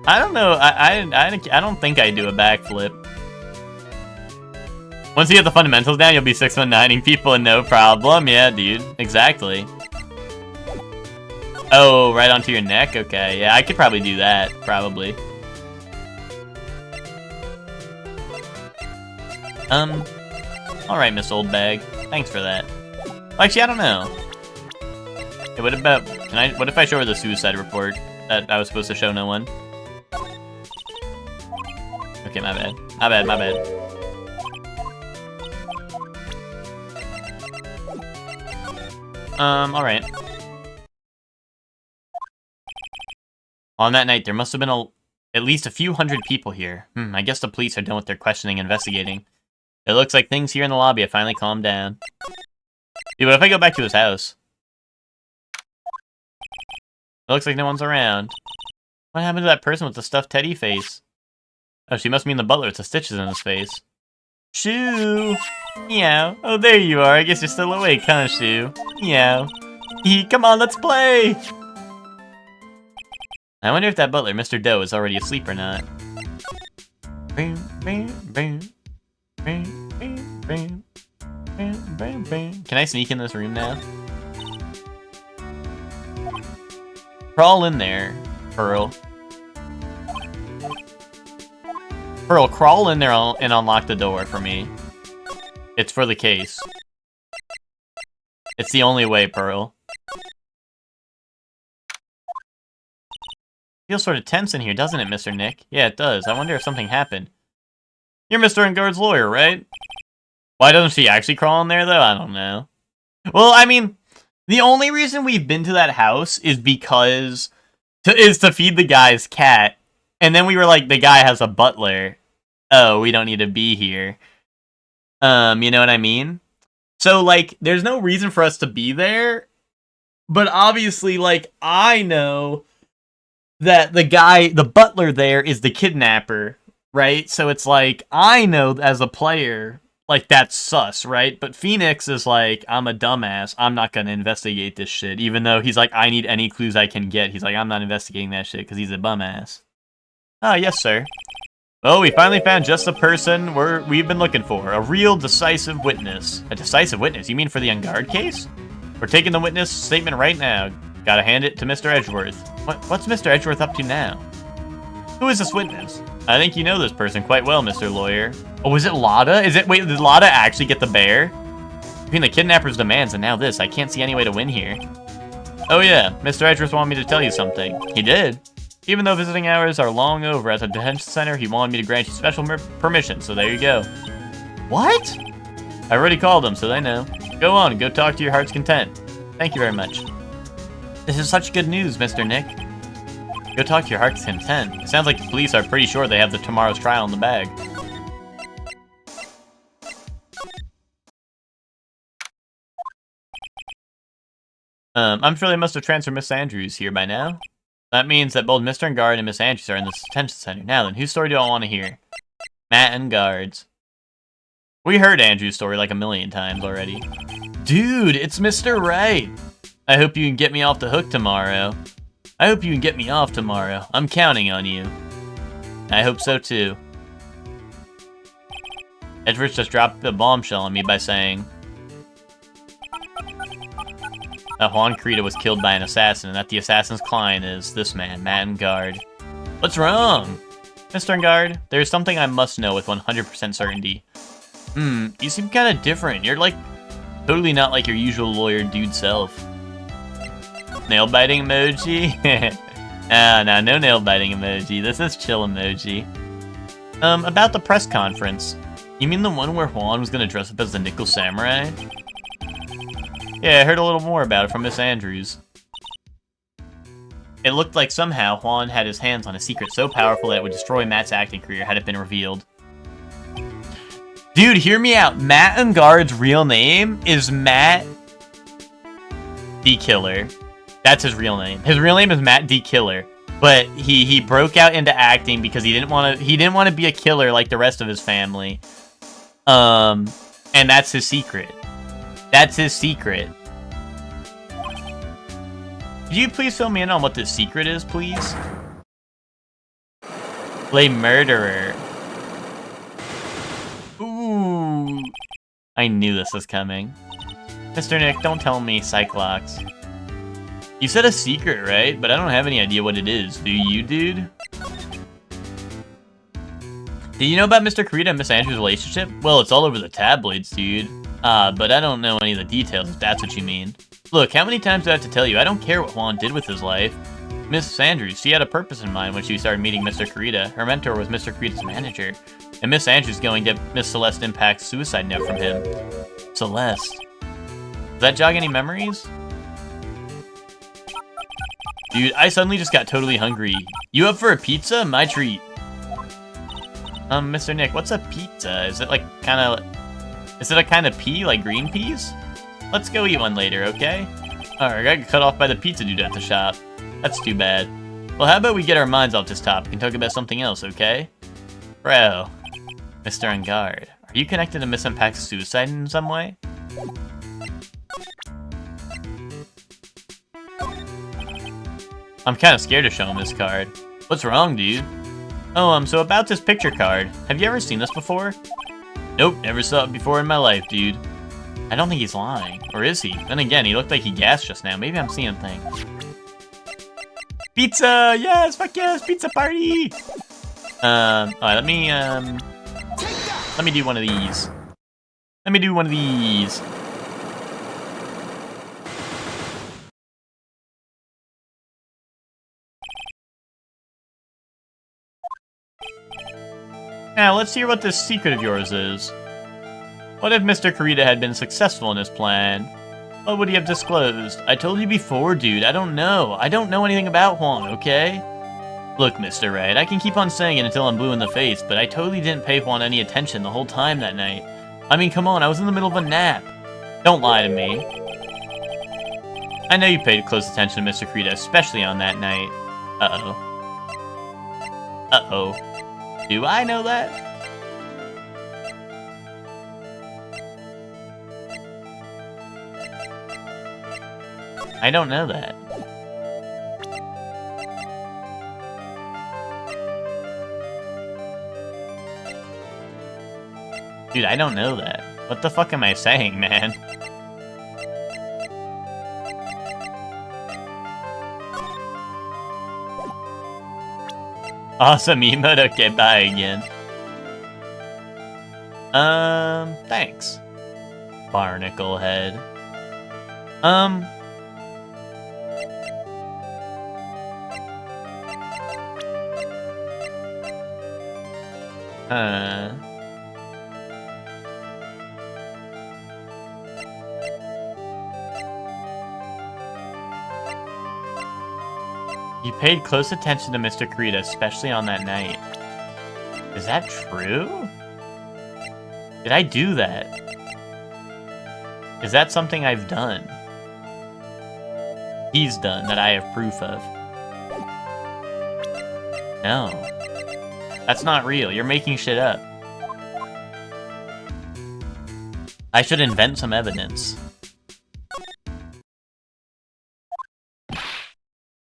I don't know. I don't think I do a backflip. Once you get the fundamentals down, you'll be 619ing people and no problem. Yeah, dude. Exactly. Oh, right onto your neck? Okay, yeah, I could probably do that. Probably. Alright, Miss Old Bag. Thanks for that. Actually, I don't know. Okay, what about... what if I show her the suicide report that I was supposed to show no one? Okay, my bad. My bad, my bad. Alright. On that night, there must have been at least a few hundred people here. I guess the police are done with their questioning and investigating. It looks like things here in the lobby have finally calmed down. Dude, what if I go back to his house? It looks like no one's around. What happened to that person with the stuffed teddy face? Oh, she must mean the butler with the stitches in his face. Shoo! Meow. Oh, there you are. I guess you're still awake, huh, Shoo? Meow. Come on, let's play! I wonder if that butler, Mr. Doe, is already asleep or not. Can I sneak in this room now? Crawl in there, Pearl. Pearl, crawl in there and unlock the door for me. It's for the case. It's the only way, Pearl. Feels sort of tense in here, doesn't it, Mr. Nick? Yeah, it does. I wonder if something happened. You're Mr. Engard's lawyer, right? Why doesn't she actually crawl in there, though? I don't know. Well, I mean, the only reason we've been to that house is because... is to feed the guy's cat. And then we were like, the guy has a butler. Oh, we don't need to be here. You know what I mean? So, like, there's no reason for us to be there. But obviously, like, I know... that the butler there is the kidnapper, right? So it's like, I know as a player, like, that's sus, right? But Phoenix is like, I'm a dumbass. I'm not going to investigate this shit. Even though he's like, I need any clues I can get. He's like, I'm not investigating that shit because he's a bum ass. Oh, yes, sir. Well, we finally found just the person we've been looking for. A real decisive witness. A decisive witness? You mean for the Engard case? We're taking the witness statement right now. Gotta hand it to Mr. Edgeworth. What's Mr. Edgeworth up to now? Who is this witness? I think you know this person quite well, Mr. Lawyer. Oh, is it Lada? Wait, did Lada actually get the bear? Between the kidnapper's demands and now this, I can't see any way to win here. Oh yeah, Mr. Edgeworth wanted me to tell you something. He did. Even though visiting hours are long over at the detention center, he wanted me to grant you special permission, so there you go. What? I already called them, so they know. Go on and go talk to your heart's content. Thank you very much. This is such good news, Mr. Nick. Go talk to your heart's content. It sounds like the police are pretty sure they have the tomorrow's trial in the bag. I'm sure they must have transferred Miss Andrews here by now. That means that both Mr. Engard and Miss Andrews are in the detention center. Now then, whose story do I want to hear? Matt Engard's. We heard Andrew's story like a million times already. Dude, it's Mr. Right. I hope you can get me off the hook tomorrow. I'm counting on you. I hope so too. Edwards just dropped a bombshell on me by saying that Juan Corrida was killed by an assassin and that the assassin's client is this man, Matt Engard. What's wrong? Mr. Engard, there's something I must know with 100% certainty. You seem kind of different. You're like, totally not like your usual lawyer dude self. Nail biting emoji? No nail biting emoji. This is chill emoji. About the press conference. You mean the one where Juan was gonna dress up as the Nickel Samurai? Yeah, I heard a little more about it from Miss Andrews. It looked like somehow Juan had his hands on a secret so powerful that it would destroy Matt's acting career had it been revealed. Dude, hear me out. Matt Engard's real name is Matt D. Killer. That's his real name. His real name is Matt D. Killer. But he broke out into acting because he didn't want to be a killer like the rest of his family. And that's his secret. That's his secret. Could you please fill me in on what this secret is, please? Play murderer. Ooh. I knew this was coming. Mr. Nick, don't tell me Cyclops. You said a secret, right? But I don't have any idea what it is. Do you, dude? Did you know about Mr. Corrida and Miss Andrews' relationship? Well, it's all over the tabloids, dude. But I don't know any of the details, if that's what you mean. Look, how many times do I have to tell you? I don't care what Juan did with his life. Miss Andrews, she had a purpose in mind when she started meeting Mr. Corrida. Her mentor was Mr. Corrida's manager. And Miss Andrews going to get Miss Celeste Impact's suicide note from him. Celeste. Does that jog any memories? Dude, I suddenly just got totally hungry. You up for a pizza? My treat. Mr. Nick, what's a pizza? Is it like is it a kind of pea, like green peas? Let's go eat one later, okay? Alright, I got cut off by the pizza dude at the shop. That's too bad. Well, how about we get our minds off this topic and talk about something else, okay? Bro. Mr. Engard, are you connected to Miss Impact's suicide in some way? I'm kind of scared to show him this card. What's wrong, dude? Oh, so about this picture card. Have you ever seen this before? Nope, never saw it before in my life, dude. I don't think he's lying. Or is he? Then again, he looked like he gasped just now. Maybe I'm seeing things. Pizza! Yes! Fuck yes! Pizza party! Alright, let me do one of these. Let me do one of these. Now, let's hear what this secret of yours is. What if Mr. Corrida had been successful in his plan? What would he have disclosed? I told you before, dude, I don't know. I don't know anything about Juan, okay? Look, Mr. Wright, I can keep on saying it until I'm blue in the face, but I totally didn't pay Juan any attention the whole time that night. I mean, come on, I was in the middle of a nap. Don't lie to me. I know you paid close attention to Mr. Corrida, especially on that night. Uh-oh. Uh-oh. Do I know that? I don't know that. Dude, I don't know that. What the fuck am I saying, man? Awesome emote? Okay, bye again. Thanks. Barnacle head. You paid close attention to Mr. Corrida, especially on that night. Is that true? Did I do that? Is that something I've done? He's done, that I have proof of. No. That's not real. You're making shit up. I should invent some evidence.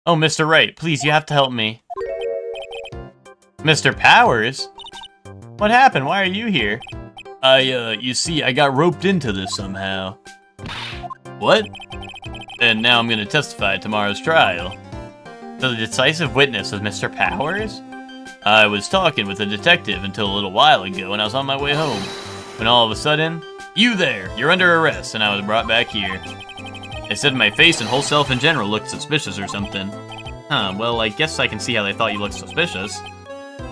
Oh, Mr. Wright, please, you have to help me. Mr. Powers? What happened? Why are you here? You see, I got roped into this somehow. What? And now I'm gonna testify at tomorrow's trial. So the decisive witness was Mr. Powers? I was talking with a detective until a little while ago when I was on my way home. When all of a sudden, you there, you're under arrest, and I was brought back here. They said my face and whole self in general looked suspicious or something. Huh, well, I guess I can see how they thought you looked suspicious.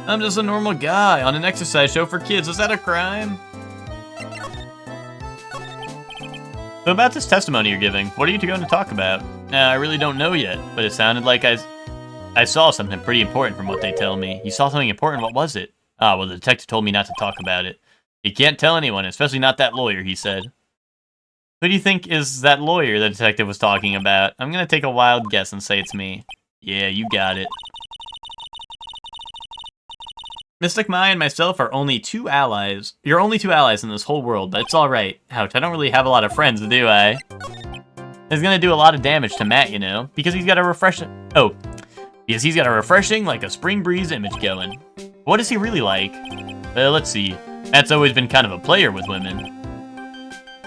I'm just a normal guy on an exercise show for kids. Is that a crime? So about this testimony you're giving, what are you two going to talk about? I really don't know yet, but it sounded like I saw something pretty important from what they tell me. You saw something important? What was it? Well, the detective told me not to talk about it. You can't tell anyone, especially not that lawyer, he said. Who do you think is that lawyer the detective was talking about? I'm gonna take a wild guess and say it's me. Yeah, you got it. Mystic Mai and myself are only two allies. You're only two allies in this whole world, but it's alright. Ouch, I don't really have a lot of friends, do I? It's gonna do a lot of damage to Matt, you know, because he's got a refreshing... because he's got a refreshing, like a spring breeze image going. What is he really like? Well, let's see. Matt's always been kind of a player with women.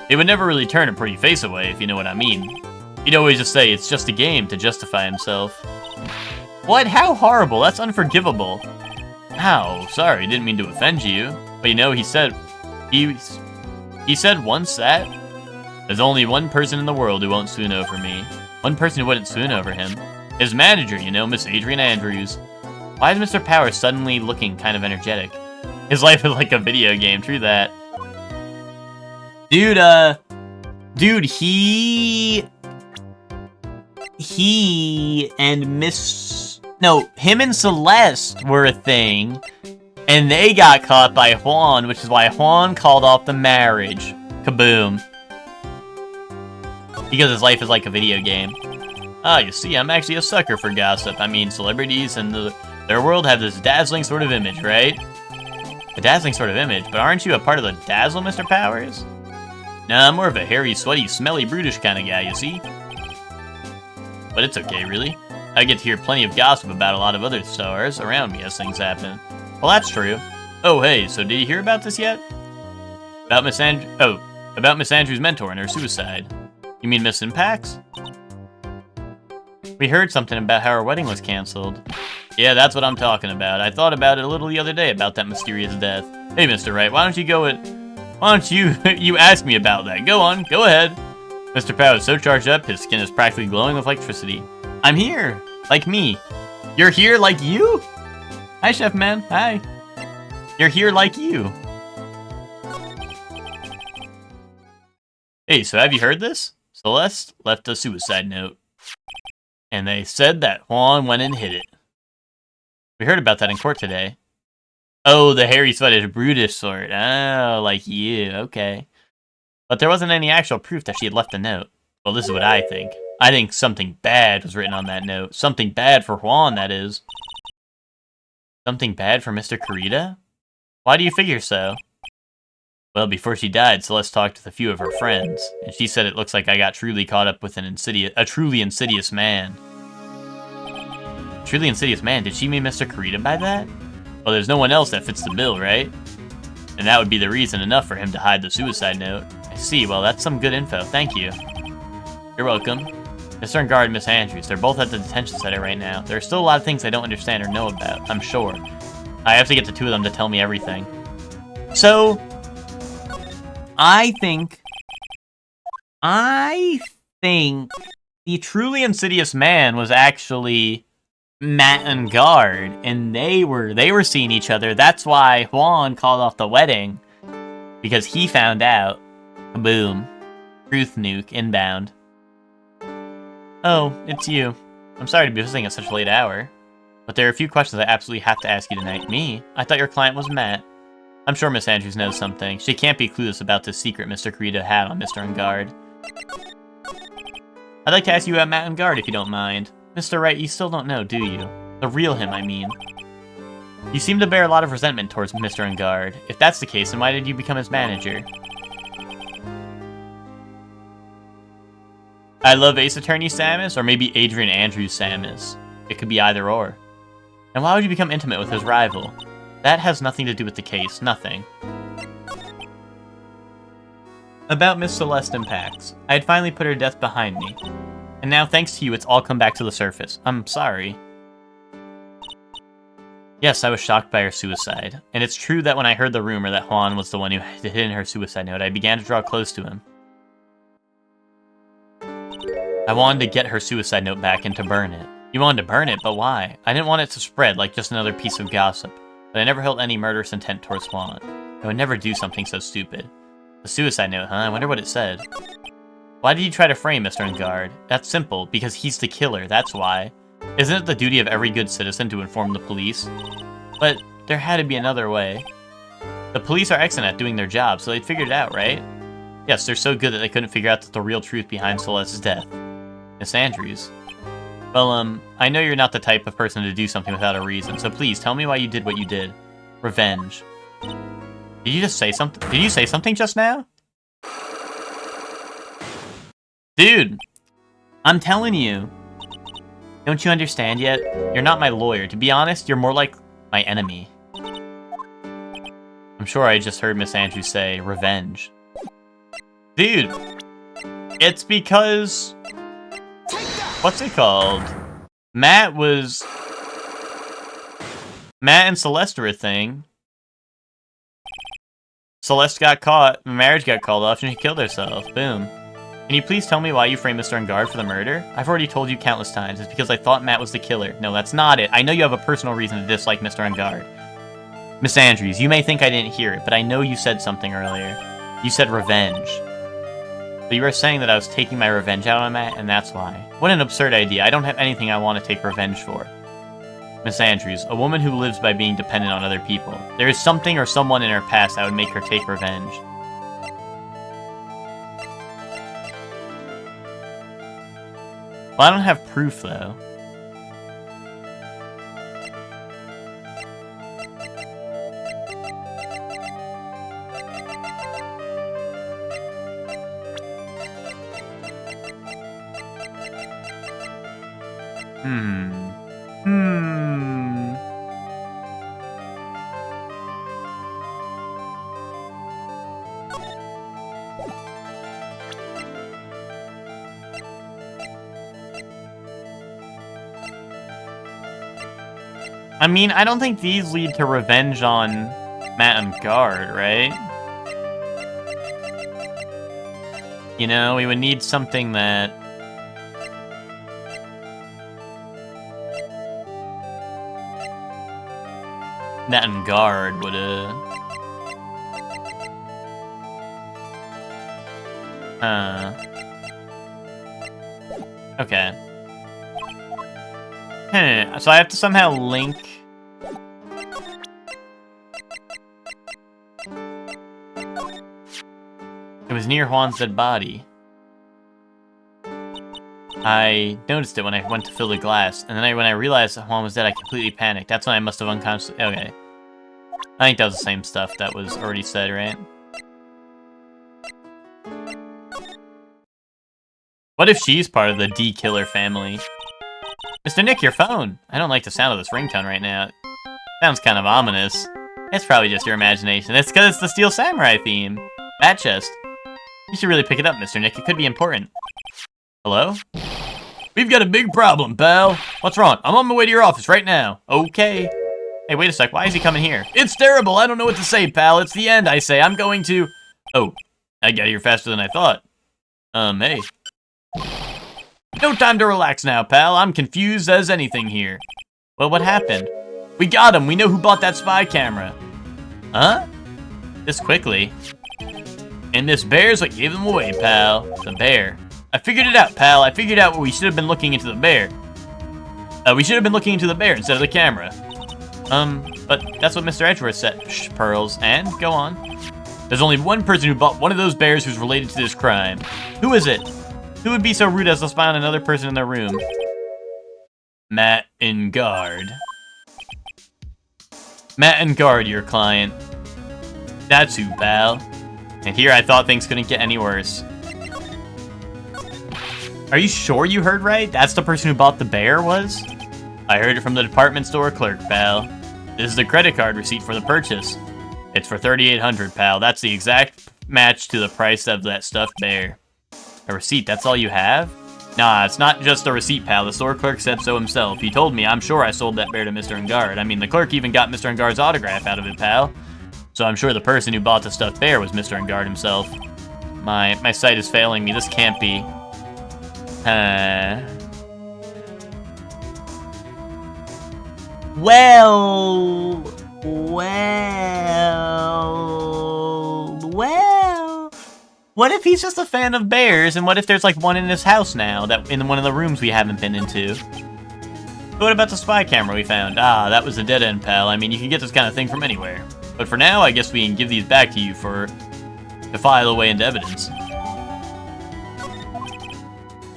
He would never really turn a pretty face away, if you know what I mean. He'd always just say, it's just a game, to justify himself. What? How horrible. That's unforgivable. Ow, sorry, didn't mean to offend you. But you know, he said once that there's only one person in the world who won't swoon over me. One person who wouldn't swoon over him. His manager, you know, Miss Adrian Andrews. Why is Mr. Powers suddenly looking kind of energetic? His life is like a video game, true that. Dude, him and Celeste were a thing, and they got caught by Juan, which is why Juan called off the marriage. Kaboom. Because his life is like a video game. You see, I'm actually a sucker for gossip. I mean, celebrities and their world have this dazzling sort of image, right? A dazzling sort of image, but aren't you a part of the dazzle, Mr. Powers? Nah, I'm more of a hairy, sweaty, smelly, brutish kind of guy, you see? But it's okay, really. I get to hear plenty of gossip about a lot of other stars around me as things happen. Well, that's true. Oh, hey, so did you hear about this yet? About Miss Andrews' mentor and her suicide. You mean Miss Impax? We heard something about how her wedding was canceled. Yeah, that's what I'm talking about. I thought about it a little the other day about that mysterious death. Hey, Mr. Wright, why don't you ask me about that? Go on, go ahead. Mr. Pow is so charged up, his skin is practically glowing with electricity. I'm here, like me. You're here like you? Hi, Chef Man, hi. You're here like you. Hey, so have you heard this? Celeste left a suicide note. And they said that Juan went and hid it. We heard about that in court today. Oh, the hairy, sweated, brutish sort. Oh, like you, okay. But there wasn't any actual proof that she had left a note. Well, this is what I think. I think something bad was written on that note. Something bad for Juan, that is. Something bad for Mr. Kurita? Why do you figure so? Well, before she died, Celeste talked with a few of her friends, and she said it looks like I got truly caught up with a truly insidious man. Truly insidious man? Did she mean Mr. Kurita by that? Well, there's no one else that fits the bill, right? And that would be the reason enough for him to hide the suicide note. I see, well, that's some good info, thank you. You're welcome. Mr. Engarde and Miss Andrews, they're both at the detention center right now. There are still a lot of things I don't understand or know about, I'm sure. I have to get the two of them to tell me everything. So, I think the truly insidious man was actually Matt and Guard, and they were seeing each other. That's why Juan called off the wedding, because he found out. Kaboom. Truth nuke inbound. Oh, it's you. I'm sorry to be visiting at such a late hour, but there are a few questions I absolutely have to ask you tonight. Me? I thought your client was Matt. I'm sure Miss Andrews knows something. She can't be clueless about this secret Mr. Kurita had on Mr. Engarde. I'd like to ask you about Matt Engarde, if you don't mind. Mr. Wright, you still don't know, do you? The real him, I mean. You seem to bear a lot of resentment towards Mr. Engarde. If that's the case, then why did you become his manager? I love Ace Attorney Samus, or maybe Adrian Andrews Samus. It could be either or. And why would you become intimate with his rival? That has nothing to do with the case, nothing. About Miss Celeste and Pax. I had finally put her death behind me. And now, thanks to you, it's all come back to the surface. I'm sorry. Yes, I was shocked by her suicide. And it's true that when I heard the rumor that Juan was the one who had hidden her suicide note, I began to draw close to him. I wanted to get her suicide note back and to burn it. You wanted to burn it, but why? I didn't want it to spread like just another piece of gossip. But I never held any murderous intent towards Juan. I would never do something so stupid. The suicide note, huh? I wonder what it said. Why did you try to frame Mr. Enguarde? That's simple, because he's the killer, that's why. Isn't it the duty of every good citizen to inform the police? But there had to be another way. The police are excellent at doing their job, so they'd figured it out, right? Yes, they're so good that they couldn't figure out the real truth behind Celeste's death. Miss Andrews. Well, I know you're not the type of person to do something without a reason, so please tell me why you did what you did. Revenge. Did you just say something? Did you say something just now? Dude, I'm telling you. Don't you understand yet? You're not my lawyer. To be honest, you're more like my enemy. I'm sure I just heard Miss Andrews say revenge. Dude, it's because... What's it called? Matt and Celeste were a thing. Celeste got caught, the marriage got called off, and she killed herself. Boom. Can you please tell me why you framed Mr. Enguarde for the murder? I've already told you countless times. It's because I thought Matt was the killer. No, that's not it. I know you have a personal reason to dislike Mr. Enguarde. Miss Andrews, you may think I didn't hear it, but I know you said something earlier. You said revenge. So you were saying that I was taking my revenge out on Matt, and that's why. What an absurd idea. I don't have anything I want to take revenge for. Miss Andrews, a woman who lives by being dependent on other people. There is something or someone in her past that would make her take revenge. Well, I don't have proof, though. I mean, I don't think these lead to revenge on Matt Enguarde, right? You know, we would need something that... Matt Enguarde would, Okay. So I have to somehow link... It was near Juan's dead body. I noticed it when I went to fill the glass, and then when I realized that Juan was dead, I completely panicked. That's when I must have unconsciously... Okay. I think that was the same stuff that was already said, right? What if she's part of the D-Killer family? Mr. Nick, your phone! I don't like the sound of this ringtone right now. Sounds kind of ominous. It's probably just your imagination. It's because it's the Steel Samurai theme. Bat chest. You should really pick it up, Mr. Nick. It could be important. Hello? We've got a big problem, pal. What's wrong? I'm on my way to your office right now. Okay. Hey, wait a sec. Why is he coming here? It's terrible. I don't know what to say, pal. It's the end, I say. I'm going to... Oh, I got here faster than I thought. Hey. No time to relax now, pal. I'm confused as anything here. Well, what happened? We got him. We know who bought that spy camera. Huh? This quickly. And this bear's what gave them away, pal. The bear. I figured it out, pal. I figured out what we should have been looking into the bear. We should have been looking into the bear instead of the camera. But that's what Mr. Edgeworth said. Shh, Pearls. And, go on. There's only one person who bought one of those bears who's related to this crime. Who is it? Who would be so rude as to spy on another person in their room? Matt Enguarde. Matt Enguarde, your client. That's who, pal. And here I thought things couldn't get any worse. Are you sure you heard right? That's the person who bought the bear, was? I heard it from the department store clerk, pal. This is the credit card receipt for the purchase. It's for $3,800, pal. That's the exact match to the price of that stuffed bear. A receipt, that's all you have? Nah, it's not just a receipt, pal. The store clerk said so himself. He told me, I'm sure I sold that bear to Mr. Engard. I mean, the clerk even got Mr. Engard's autograph out of it, pal. So I'm sure the person who bought the stuffed bear was Mr. Engard himself. My sight is failing me. This can't be. Well. What if he's just a fan of bears, and what if there's like one in his house now, that in one of the rooms we haven't been into? What about the spy camera we found? Ah, that was a dead end, pal. I mean, you can get this kind of thing from anywhere. But for now, I guess we can give these back to you to file away into evidence.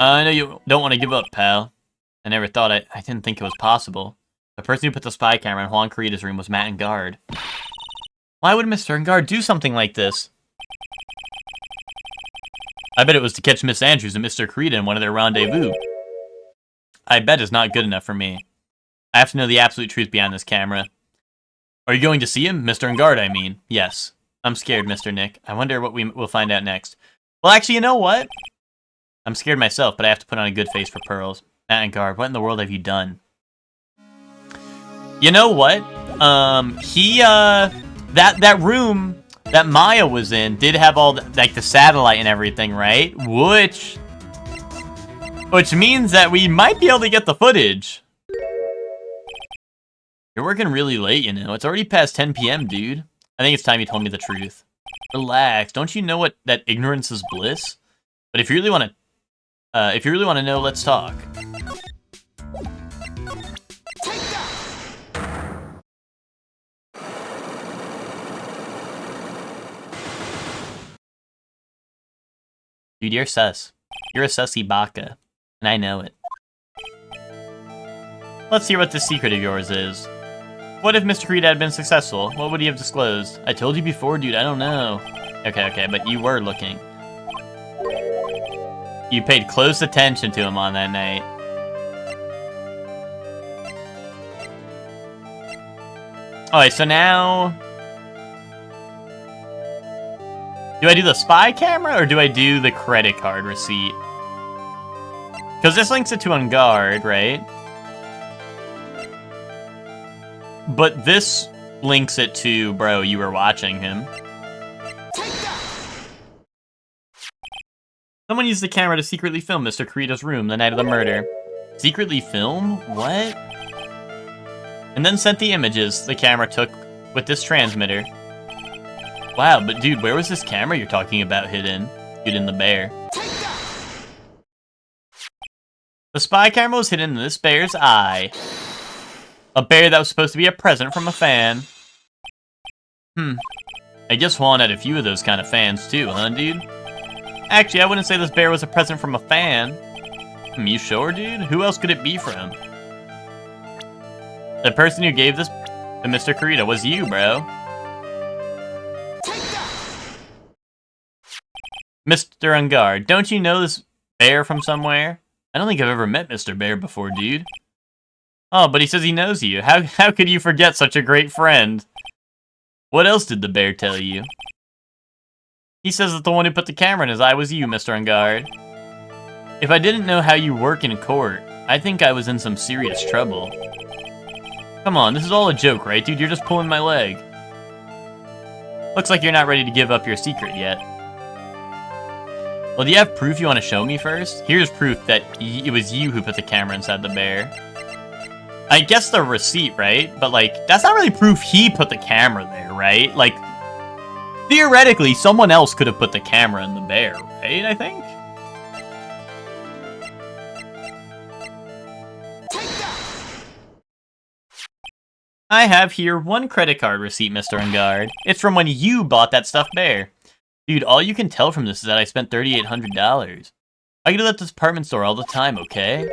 I know you don't want to give up, pal. I never thought I didn't think it was possible. The person who put the spy camera in Juan Carita's room was Matt Engard. Why would Mr. Engard do something like this? I bet it was to catch Miss Andrews and Mr. Carita in one of their rendezvous. I bet it's not good enough for me. I have to know the absolute truth behind this camera. Are you going to see him? Mr. Engard, I mean. Yes. I'm scared, Mr. Nick. I wonder what we'll find out next. Well, actually, you know what? I'm scared myself, but I have to put on a good face for Pearls. Matt Engard, what in the world have you done? You know what? That room that Maya was in did have all the satellite and everything, right? Which means that we might be able to get the footage. You're working really late, you know. It's already past 10 p.m., dude. I think it's time you told me the truth. Relax. Don't you know that ignorance is bliss? But if you really want to know, let's talk. Dude, you're sus. You're a sussy baka. And I know it. Let's hear what this secret of yours is. What if Mr. Carita had been successful? What would he have disclosed? I told you before, dude, I don't know. Okay, but you were looking. You paid close attention to him on that night. Alright, so now... do I do the spy camera, or do I do the credit card receipt? Because this links it to Engard, right? But this links it to, bro, you were watching him. Someone used the camera to secretly film Mr. Carita's room the night of the murder. Secretly film? What? And then sent the images the camera took with this transmitter. Wow, but dude, where was this camera you're talking about hidden? Hidden the bear. The spy camera was hidden in this bear's eye. A bear that was supposed to be a present from a fan. I guess Juan had a few of those kind of fans too, huh, dude? Actually, I wouldn't say this bear was a present from a fan. You sure, dude? Who else could it be from? The person who gave this to Mr. Carita was you, bro. Mr. Engard, don't you know this bear from somewhere? I don't think I've ever met Mr. Bear before, dude. Oh, but he says he knows you. How could you forget such a great friend? What else did the bear tell you? He says that the one who put the camera in his eye was you, Mr. Engard. If I didn't know how you work in court, I think I was in some serious trouble. Come on, this is all a joke, right, dude? You're just pulling my leg. Looks like you're not ready to give up your secret yet. Well, do you have proof you want to show me first? Here's proof that it was you who put the camera inside the bear. I guess the receipt, right? But, like, that's not really proof he put the camera there, right? Like, theoretically, someone else could have put the camera in the bear, right? I think? I have here one credit card receipt, Mr. Engard. It's from when you bought that stuffed bear. Dude, all you can tell from this is that I spent $3,800. I go to that department store all the time, okay?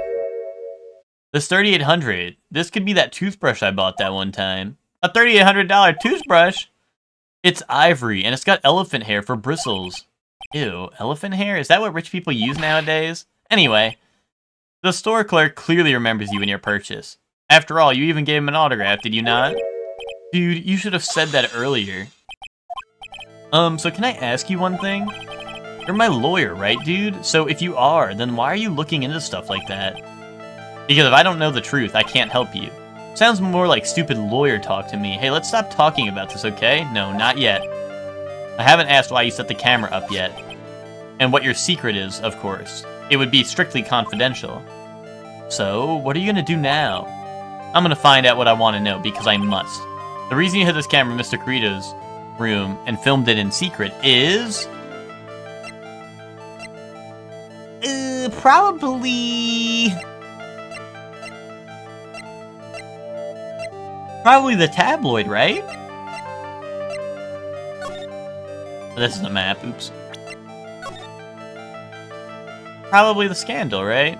This $3,800. This could be that toothbrush I bought that one time. A $3,800 toothbrush? It's ivory, and it's got elephant hair for bristles. Ew, elephant hair? Is that what rich people use nowadays? Anyway, the store clerk clearly remembers you and your purchase. After all, you even gave him an autograph, did you not? Dude, you should have said that earlier. So can I ask you one thing? You're my lawyer, right, dude? So if you are, then why are you looking into stuff like that? Because if I don't know the truth, I can't help you. Sounds more like stupid lawyer talk to me. Hey, let's stop talking about this, okay? No, not yet. I haven't asked why you set the camera up yet. And what your secret is, of course. It would be strictly confidential. So, what are you gonna do now? I'm gonna find out what I want to know, because I must. The reason you hid this camera in Mr. Kirito's room and filmed it in secret is... probably the tabloid, right? This is a map, oops. Probably the scandal, right?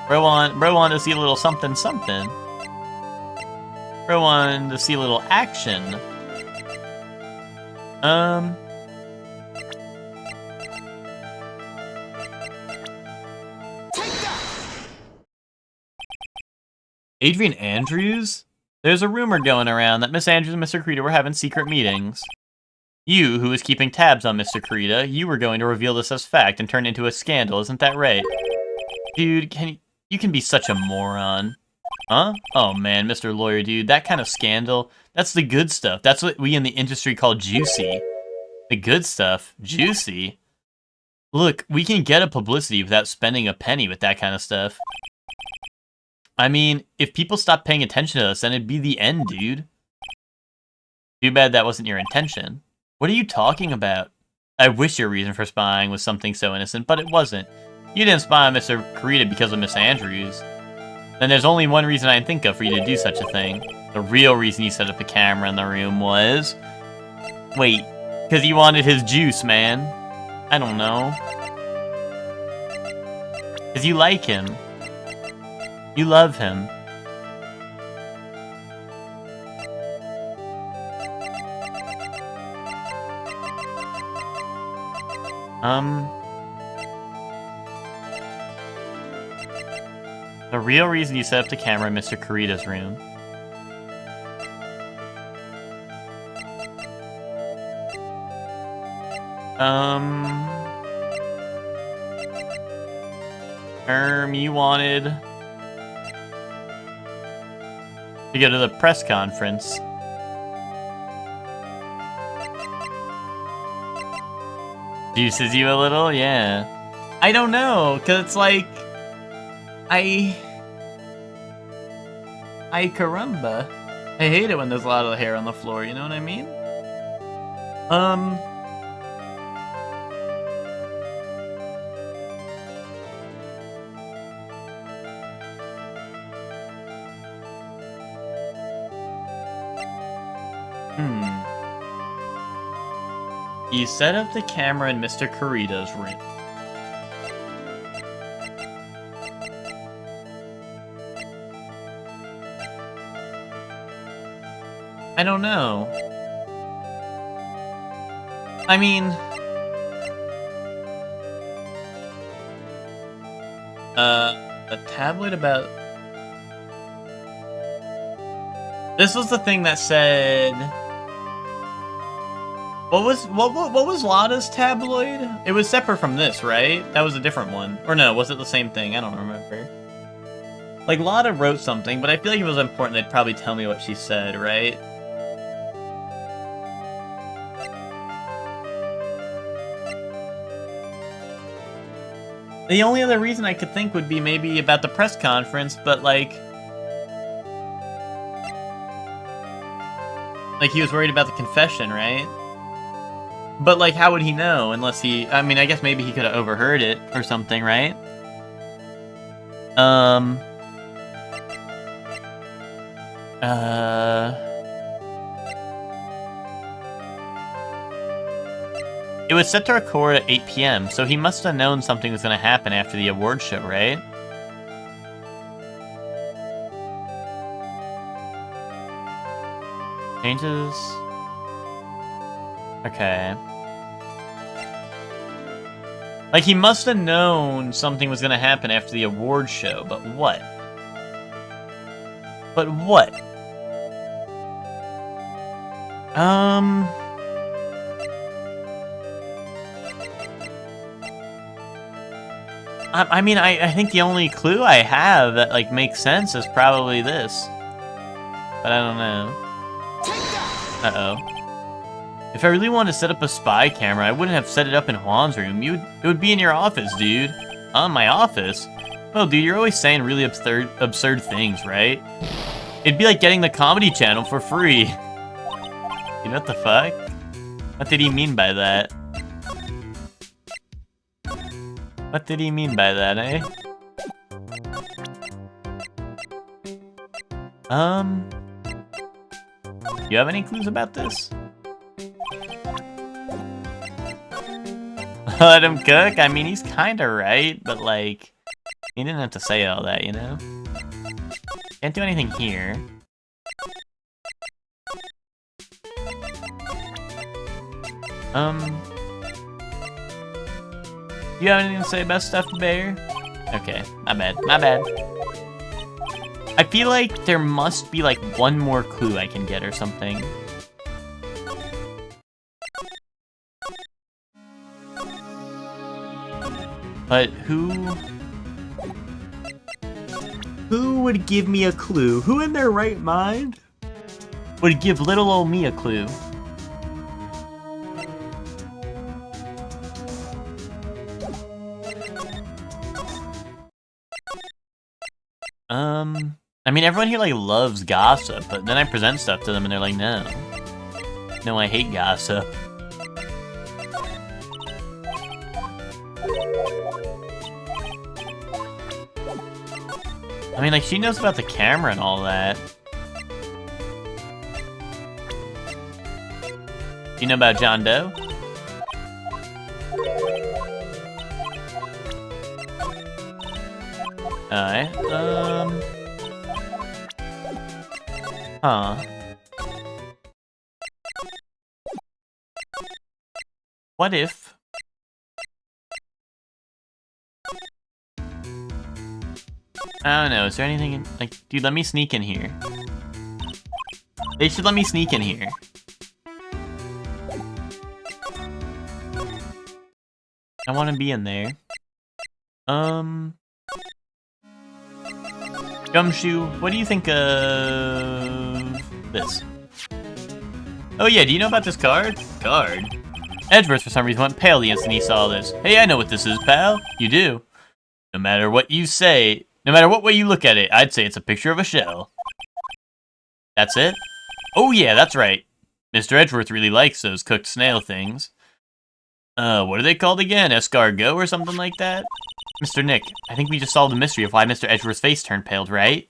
Bro wanted to see a little something something. Bro wanted to see a little action. Adrian Andrews? There's a rumor going around that Miss Andrews and Mr. Kirito were having secret meetings. You, who was keeping tabs on Mr. Kirito, you were going to reveal this as fact and turn it into a scandal, isn't that right? Dude, you can be such a moron. Huh? Oh man, Mr. Lawyer, dude, that kind of scandal, that's the good stuff. That's what we in the industry call juicy. The good stuff? Juicy? Look, we can get a publicity without spending a penny with that kind of stuff. I mean, if people stopped paying attention to us, then it'd be the end, dude. Too bad that wasn't your intention. What are you talking about? I wish your reason for spying was something so innocent, but it wasn't. You didn't spy on Mr. Kirito because of Miss Andrews. Then there's only one reason I can think of for you to do such a thing. The real reason you set up a camera in the room was... Wait, because you wanted his juice, man. I don't know. Because you like him. You love him. The real reason you set up the camera in Mr. Kirito's room. You wanted to go to the press conference. Juices you a little? Yeah. I don't know, because it's like... I caramba. I hate it when there's a lot of hair on the floor, you know what I mean? You set up the camera in Mr. Kirito's room. I don't know. I mean... a tablet about... This was the thing that said... What was Lada's tabloid? It was separate from this, right? That was a different one. Or no, was it the same thing? I don't remember. Like, Lada wrote something, but I feel like if it was important, they'd probably tell me what she said, right? The only other reason I could think would be maybe about the press conference, but like he was worried about the confession, right? But like, how would he know unless he... I mean, I guess maybe he could have overheard it or something, right? It was set to record at 8 p.m., so he must have known something was going to happen after the award show, right? Changes... Okay. Like, he must have known something was going to happen after the award show, but what? But what? I mean, I think the only clue I have that, like, makes sense is probably this. But I don't know. Uh-oh. If I really wanted to set up a spy camera, I wouldn't have set it up in Juan's room. It would be in your office, dude. My office? Well, dude, you're always saying really absurd things, right? It'd be like getting the Comedy Channel for free. You know what the fuck? What did he mean by that? What did he mean by that, eh? You have any clues about this? Let him cook? I mean, he's kinda right, but like, he didn't have to say all that, you know? Can't do anything here. You have anything to say about Stuffed Bear? Okay, my bad, my bad. I feel like there must be like one more clue I can get or something. But who would give me a clue? Who in their right mind would give little old me a clue? I mean, everyone here, like, loves gossip, but then I present stuff to them and they're like, no. No, I hate gossip. I mean, like, she knows about the camera and all that. Do you know about John Doe? Alright, huh. What if... I don't know, is there anything in... Like, dude, let me sneak in here. They should let me sneak in here. I want to be in there. Gumshoe, what do you think of this? Oh yeah, do you know about this card? Card? Edgeworth for some reason went pale the instant he saw this. Hey, I know what this is, pal. You do. No matter what you say, no matter what way you look at it, I'd say it's a picture of a shell. That's it? Oh yeah, that's right. Mr. Edgeworth really likes those cooked snail things. What are they called again? Escargot or something like that? Mr. Nick, I think we just solved the mystery of why Mr. Edgeworth's face turned pale, right?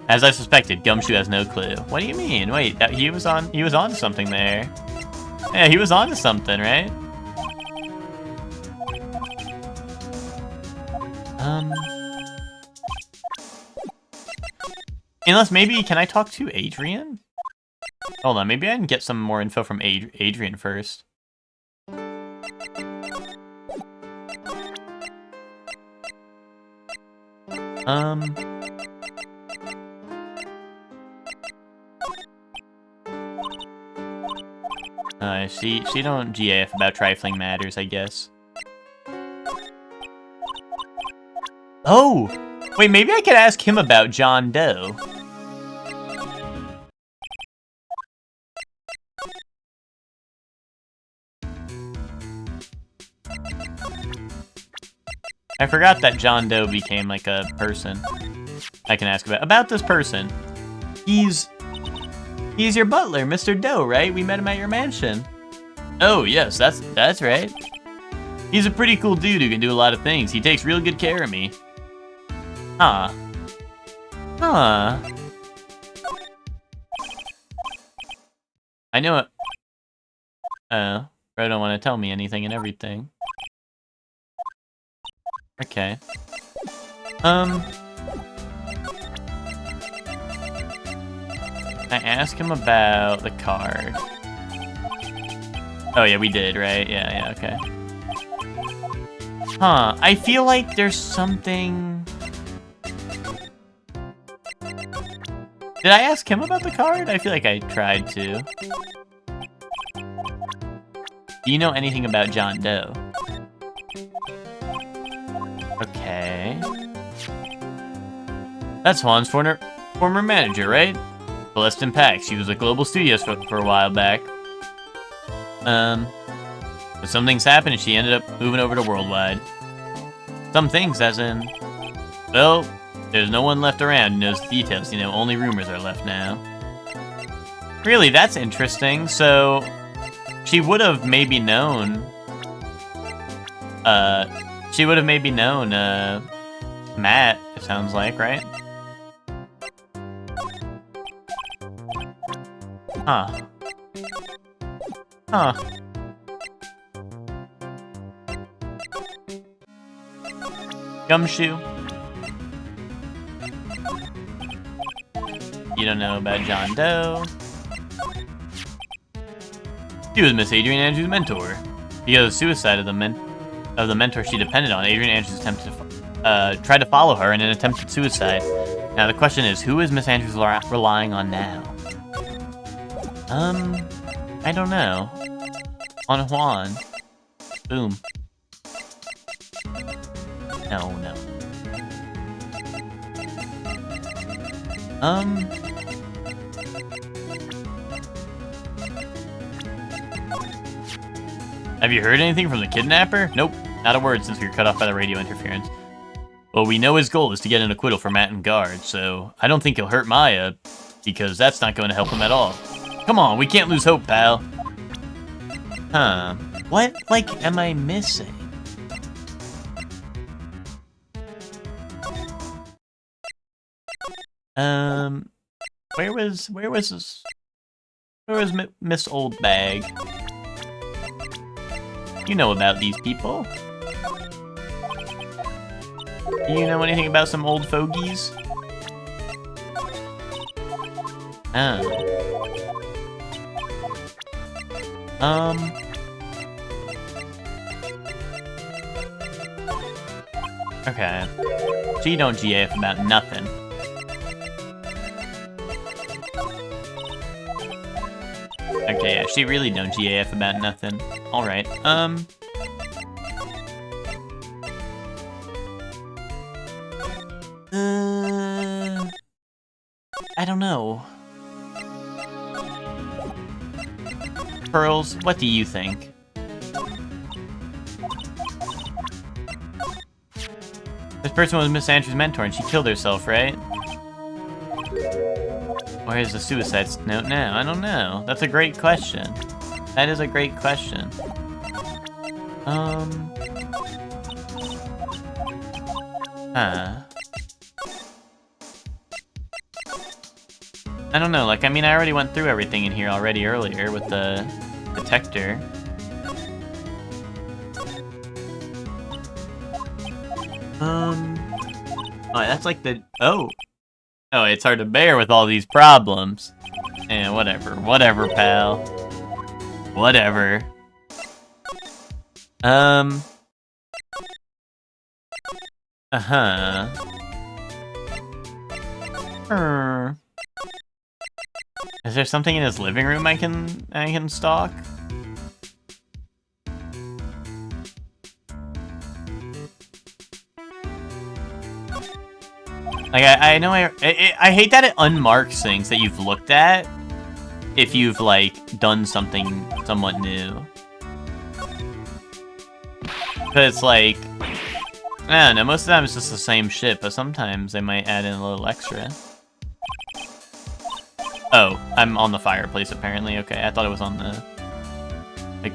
As I suspected, Gumshoe has no clue. What do you mean? Wait, he was on to something there. Yeah, he was on to something, right? Unless maybe, can I talk to Adrian? Hold on, maybe I can get some more info from Adrian first. She don't GF about trifling matters, I guess. Oh! Wait, maybe I could ask him about John Doe. I forgot that John Doe became like a person. I can ask about this person. He's your butler, Mr. Doe, right? We met him at your mansion. Oh yes, that's right. He's a pretty cool dude who can do a lot of things. He takes real good care of me. Huh. Huh. I know it. Oh, Bro don't want to tell me anything and everything. Okay. I asked him about the card. Oh yeah, we did, right? Yeah, okay. Huh, I feel like there's something Did I ask him about the card? I feel like I tried to. Do you know anything about John Doe? Okay. That's Juan's former manager, right? Celeste Pack. She was at Global Studios for a while back. But some things happened and she ended up moving over to Worldwide. Some things, as in... Well, there's no one left around who knows the details, you know, only rumors are left now. Really, that's interesting. So, she would have maybe known... Matt, it sounds like, right? Huh. Huh. Gumshoe. You don't know about John Doe. She was Miss Adrian Andrews' mentor. Because of the suicide of the mentor she depended on, Adrian Andrews attempted to tried to follow her in an attempted suicide. Now the question is, who is Miss Andrews relying on now? I don't know. On Juan. Boom. No. Have you heard anything from the kidnapper? Nope, not a word since we were cut off by the radio interference. Well, we know his goal is to get an acquittal for Matt and Guard, so I don't think he'll hurt Maya, because that's not going to help him at all. Come on, we can't lose hope, pal. Huh. What, am I missing? Where was Miss Old Bag? You know about these people. Do you know anything about some old fogies? Okay. She don't GF about nothing. Okay, yeah, she really don't GAF about nothing. Alright, I don't know. Pearls, what do you think? This person was Miss Andrews' mentor and she killed herself, right? Where's the suicide note now? I don't know. That's a great question. That is a great question. I don't know, I mean, I already went through everything in here already earlier with the detector. Oh, that's like the... Oh, it's hard to bear with all these problems. Eh, whatever, pal. Whatever. Is there something in his living room I can stalk? I know I hate that it unmarks things that you've looked at if you've done something somewhat new. Cause I don't know, most of the time it's just the same shit, but sometimes they might add in a little extra. Oh, I'm on the fireplace apparently. Okay, I thought it was on the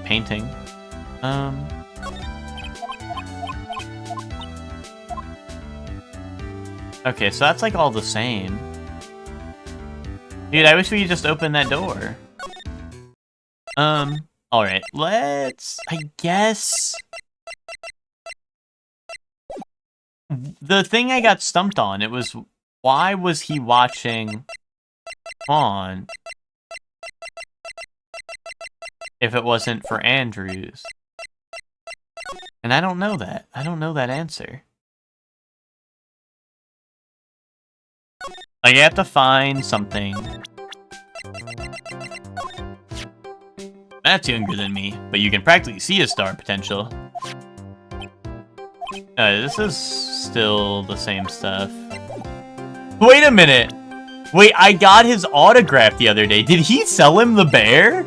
painting. Okay, so that's all the same. Dude, I wish we could just open that door. Alright, I guess... The thing I got stumped on, it was, why was he watching Juan if it wasn't for Andrews? And I don't know that. I don't know that answer. Like, I have to find something. That's younger than me, but you can practically see his star potential. This is still the same stuff. Wait a minute! Wait, I got his autograph the other day. Did he sell him the bear?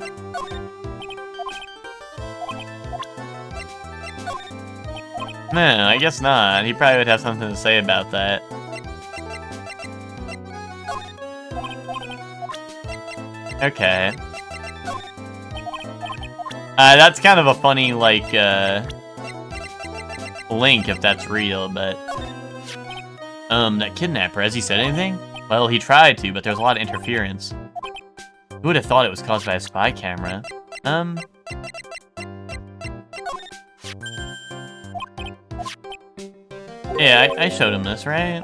No, I guess not. He probably would have something to say about that. Okay. That's kind of a funny, like, link if that's real, but... that kidnapper, has he said anything? Well, he tried to, but there's a lot of interference. Who would have thought it was caused by a spy camera? Yeah, I showed him this, right?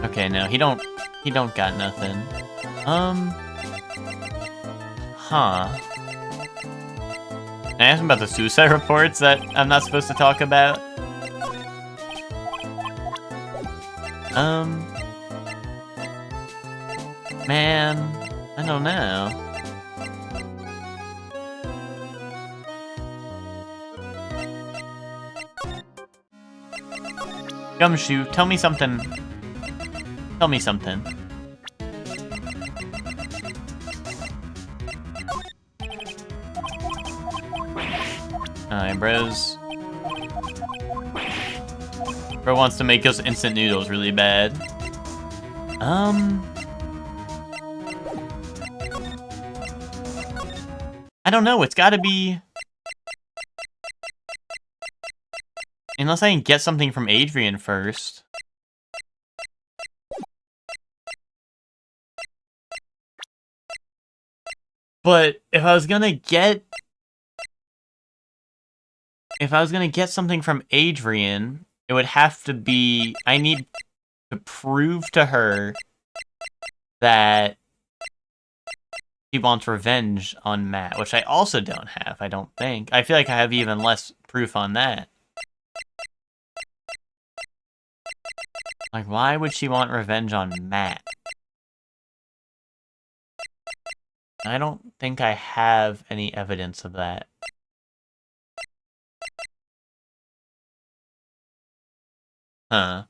Okay, no, he don't got nothing. Huh. Can I ask him about the suicide reports that I'm not supposed to talk about? Man, I don't know. Gumshoe, tell me something. Tell me something. Alright, bros. Bro wants to make us instant noodles really bad. I don't know, it's gotta be... Unless I can get something from Adrian first. But if I was gonna get something from Adrian, it would have to be... I need to prove to her that he wants revenge on Matt, which I also don't have, I don't think. I feel like I have even less proof on that. Like, why would she want revenge on Matt? I don't think I have any evidence of that. Huh.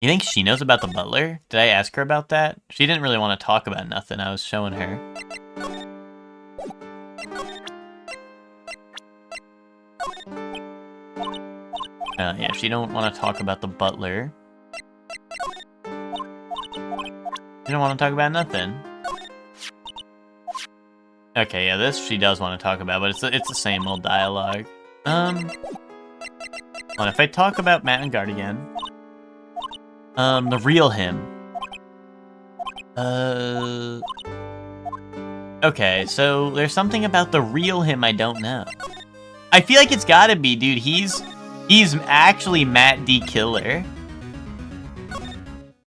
You think she knows about the butler? Did I ask her about that? She didn't really want to talk about nothing. I was showing her. Yeah, she don't want to talk about the butler. She don't want to talk about nothing. Okay, yeah, this she does want to talk about, but it's the same old dialogue. Well, if I talk about Matt and Guard again. The real him. Okay, so there's something about the real him I don't know. I feel like it's gotta be, dude. He's actually Matt D. Killer.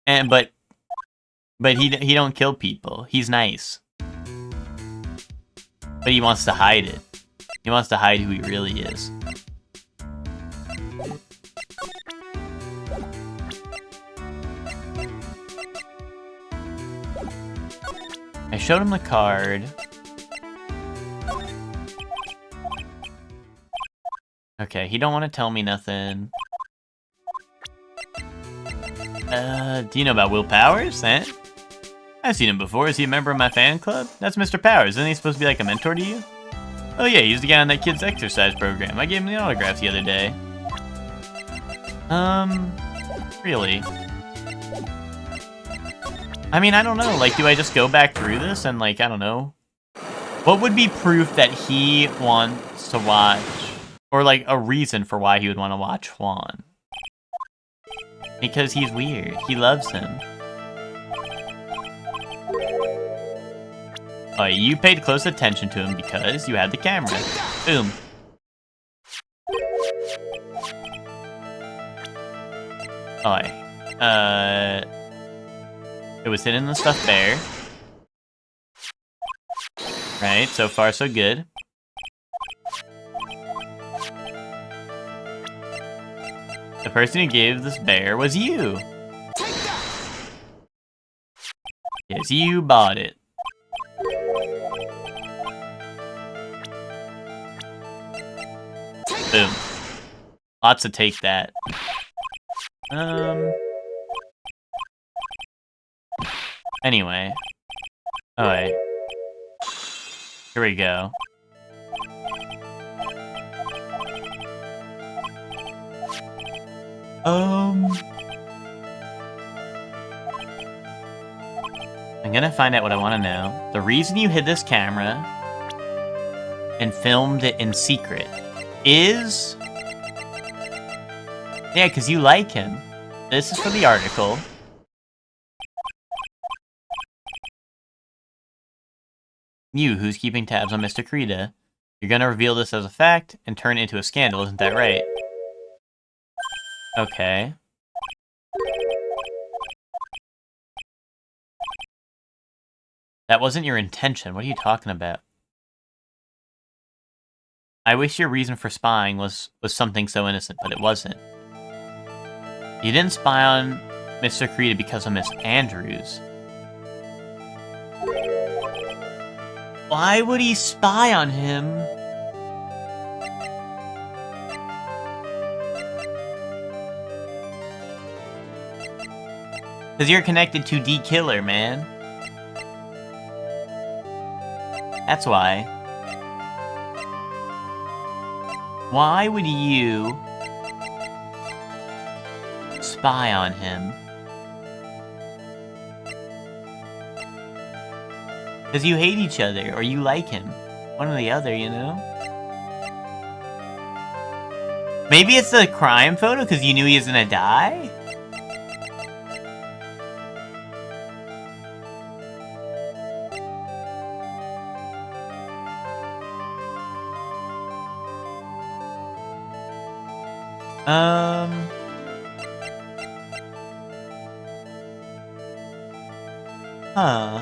But he don't kill people. He's nice. But he wants to hide it. He wants to hide who he really is. I showed him the card. Okay, he don't want to tell me nothing. Do you know about Will Powers, eh? I've seen him before. Is he a member of my fan club? That's Mr. Powers. Isn't he supposed to be like a mentor to you? Oh yeah, he's the guy on that kid's exercise program. I gave him the autograph the other day. Really? I mean, I don't know. Like, do I just go back through this and, like, I don't know. What would be proof that he wants to watch? Or, like, a reason for why he would want to watch Juan? Because he's weird. He loves him. Oh, you paid close attention to him because you had the camera. Boom. Oh, it was hidden in the stuffed bear. Right, so far so good. The person who gave this bear was you. Yes, you bought it. Boom. Lots to take that. Anyway. Alright. Here we go. I'm gonna find out what I want to know. The reason you hid this camera and filmed it in secret is... Yeah, because you like him. This is for the article. You, who's keeping tabs on Mr. Krita. You're gonna reveal this as a fact and turn it into a scandal, isn't that right? Okay. That wasn't your intention. What are you talking about? I wish your reason for spying was something so innocent, but it wasn't. You didn't spy on Mr. Krita because of Miss Andrews. Why would he spy on him? Because you're connected to D Killer, man. That's why. Why would you spy on him? Because you hate each other, or you like him. One or the other, you know? Maybe it's the crime photo because you knew he was gonna die? Huh.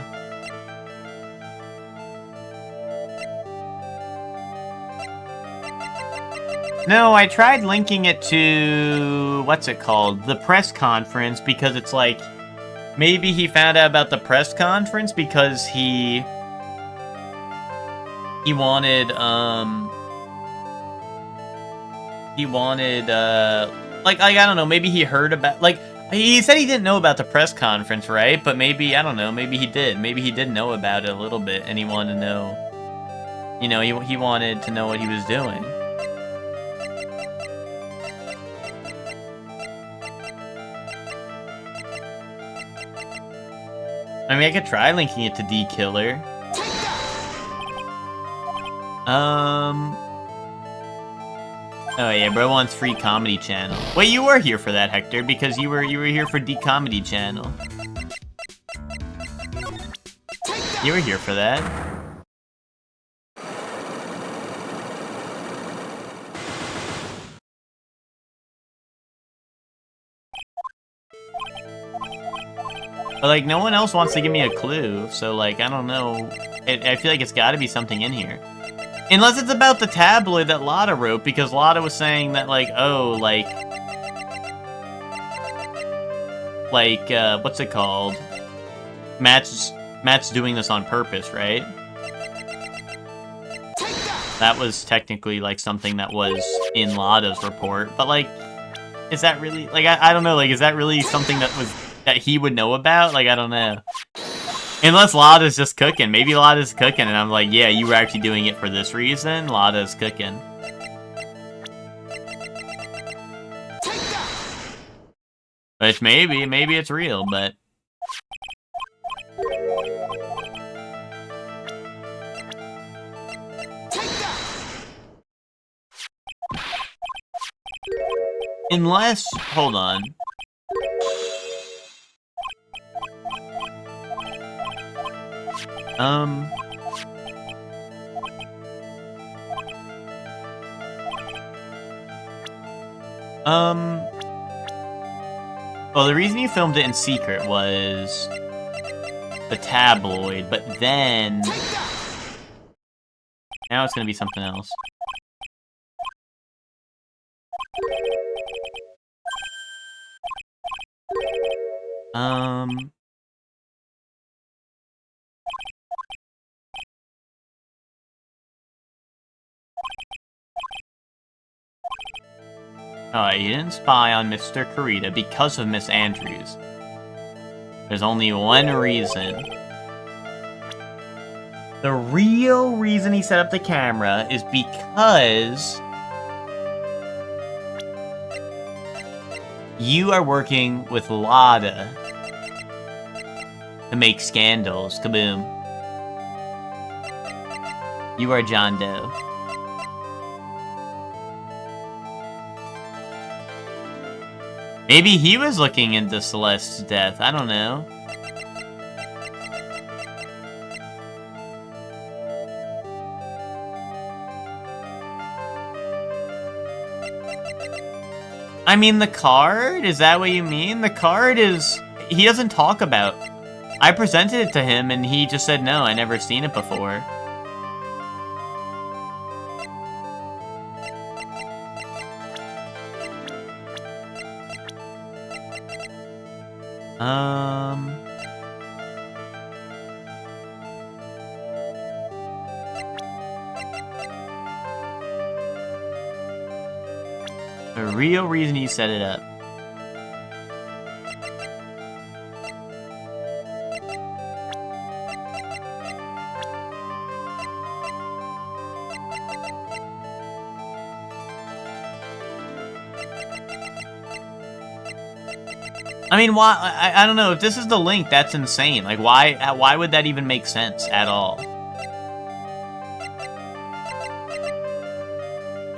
No, I tried linking it to... what's it called? The press conference, because it's like... maybe he found out about the press conference because he wanted, like, I don't know, maybe he heard about, like, he said he didn't know about the press conference, right? But maybe, I don't know, maybe he did. Maybe he did know about it a little bit, and he wanted to know, you know, he wanted to know what he was doing. I mean, I could try linking it to D Killer. Oh yeah, bro wants free comedy channel. Wait, you were here for that, Hector, because you were here for D Comedy channel. You were here for that. But like, no one else wants to give me a clue, so like, I don't know. I feel like it's got to be something in here. Unless it's about the tabloid that Lotta wrote, because Lotta was saying that, like, oh, like, what's it called? Matt's doing this on purpose, right? That was technically, like, something that was in Lotta's report, but, like, is that really, like, I don't know, like, is that really something that he would know about? Like, I don't know. Unless Lotta's just cooking. Maybe Lotta's cooking, and I'm like, yeah, you were actually doing it for this reason? Lotta's cooking. Which maybe it's real, but... Unless... hold on. Well, the reason you filmed it in secret was the tabloid, but then Now it's gonna be something else. Alright, you didn't spy on Mr. Kurita because of Miss Andrews. There's only one reason. The real reason he set up the camera is because you are working with Lada to make scandals. Kaboom. You are John Doe. Maybe he was looking into Celeste's death. I don't know. I mean, the card? Is that what you mean? The card is... He doesn't talk about... I presented it to him and he just said, no, I never seen it before. The real reason he set it up. I mean, why? I don't know. If this is the link, that's insane. Like, why would that even make sense at all?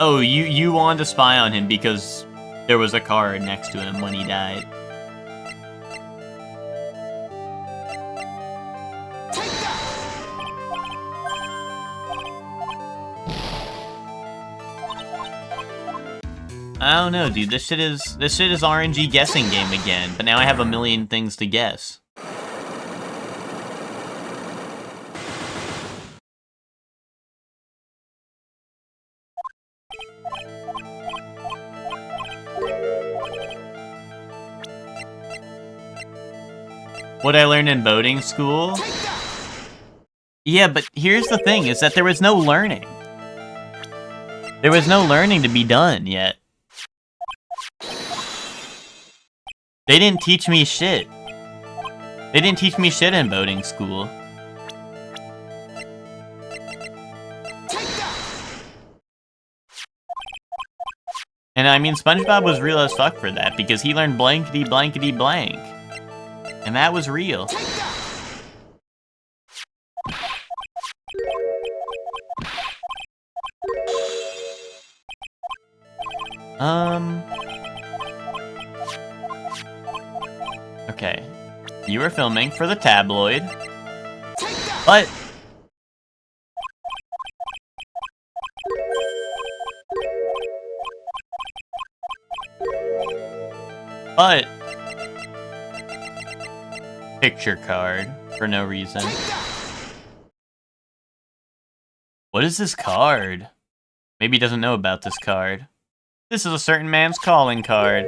Oh, you wanted to spy on him because there was a card next to him when he died. I don't know, dude. This shit is RNG guessing game again, but now I have a million things to guess. What I learned in boating school? Yeah, but here's the thing, is that there was no learning. There was no learning to be done yet. They didn't teach me shit. They didn't teach me shit in boating school. And I mean, SpongeBob was real as fuck for that, because he learned blankety blankety blank. And that was real. Okay. You were filming for the tabloid. But... Picture card, for no reason. What is this card? Maybe he doesn't know about this card. This is a certain man's calling card.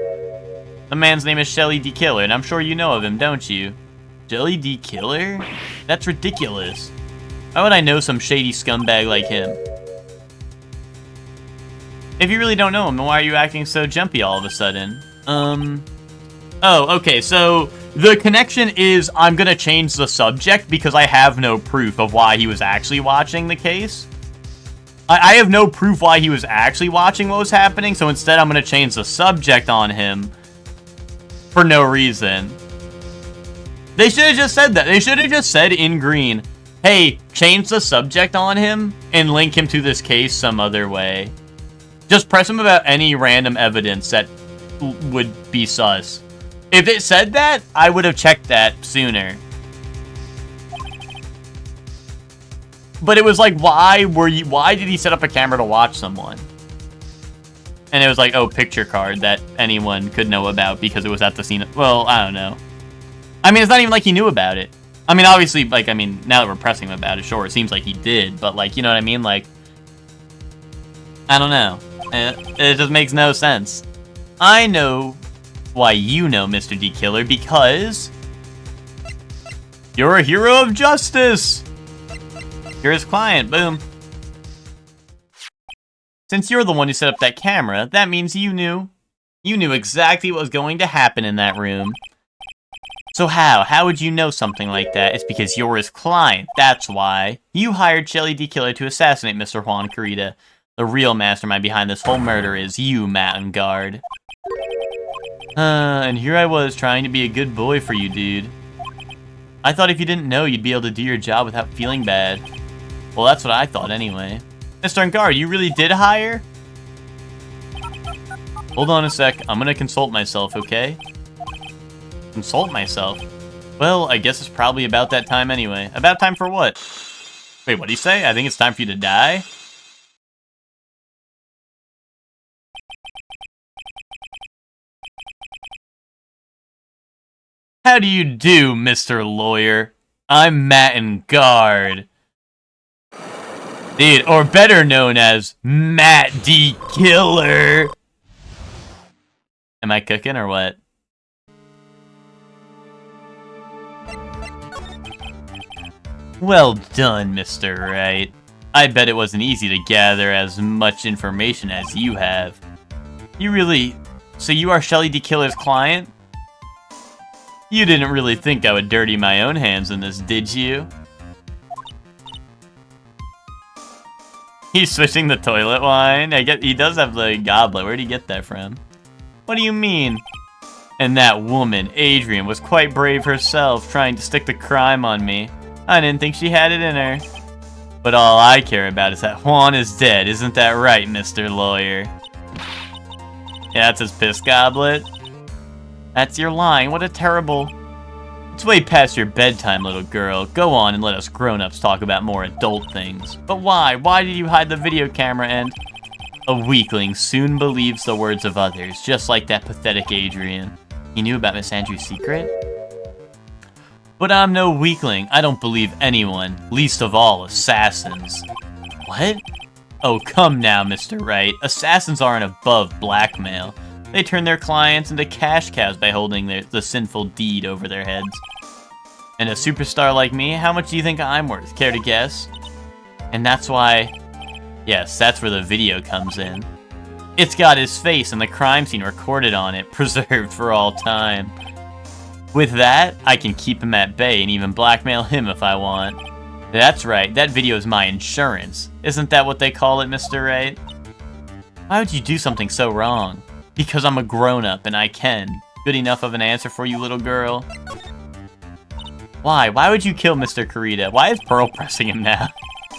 The man's name is Shelly D. Killer, and I'm sure you know of him, don't you? Shelly D. Killer? That's ridiculous. Why would I know some shady scumbag like him? If you really don't know him, then why are you acting so jumpy all of a sudden? Oh, okay, so the connection is I'm gonna change the subject because I have no proof of why he was actually watching the case. I have no proof why he was actually watching what was happening, so instead I'm gonna change the subject on him for no reason. They should have just said that. They should have just said in green, hey, change the subject on him and link him to this case some other way. Just press him about any random evidence that would be sus. If it said that, I would have checked that sooner. But it was like, why did he set up a camera to watch someone? And it was like, oh, picture card that anyone could know about because it was at the scene. Well, I don't know. I mean, it's not even like he knew about it. I mean, obviously, like, I mean, now that we're pressing him about it, sure, it seems like he did. But, like, you know what I mean? Like, I don't know. It just makes no sense. I know why you know Mr. D Killer, because you're a hero of justice. You're his client, boom. Since you're the one who set up that camera, that means you knew. You knew exactly what was going to happen in that room. So how would you know something like that? It's because you're his client, that's why. You hired Shelly D Killer to assassinate Mr. Juan Carita. The real mastermind behind this whole murder is you, Matt Engarde. And here I was trying to be a good boy for you, dude. I thought if you didn't know, you'd be able to do your job without feeling bad. Well, that's what I thought anyway. Mr. Engarde, you really did hire? Hold on a sec, I'm gonna consult myself, okay? Consult myself? Well, I guess it's probably about that time anyway. About time for what? Wait, what'd he say? I think it's time for you to die? How do you do, Mr. Lawyer? I'm Matt Engarde. Dude, or better known as Matt D Killer. Am I cooking or what? Well done, Mr. Wright. I bet it wasn't easy to gather as much information as you have. You really... So you are Shelly D Killer's client? You didn't really think I would dirty my own hands in this, did you? He's switching the toilet wine? I get he does have the goblet. Where'd he get that from? What do you mean? And that woman, Adrian, was quite brave herself, trying to stick the crime on me. I didn't think she had it in her. But all I care about is that Juan is dead, isn't that right, Mr. Lawyer? Yeah, that's his piss goblet. That's your line, what a terrible... It's way past your bedtime, little girl. Go on and let us grown-ups talk about more adult things. But why? Why did you hide the video camera and... A weakling soon believes the words of others, just like that pathetic Adrian. He knew about Miss Andrews' secret? But I'm no weakling. I don't believe anyone, least of all assassins. What? Oh, come now, Mr. Wright. Assassins aren't above blackmail. They turn their clients into cash cows by holding the sinful deed over their heads. And a superstar like me, how much do you think I'm worth? Care to guess? And that's why... Yes, that's where the video comes in. It's got his face and the crime scene recorded on it, preserved for all time. With that, I can keep him at bay and even blackmail him if I want. That's right, that video is my insurance. Isn't that what they call it, Mr. Wright? Why would you do something so wrong? Because I'm a grown-up and I can. Good enough of an answer for you, little girl? Why? Why would you kill Mr. Carita? Why is Pearl pressing him now?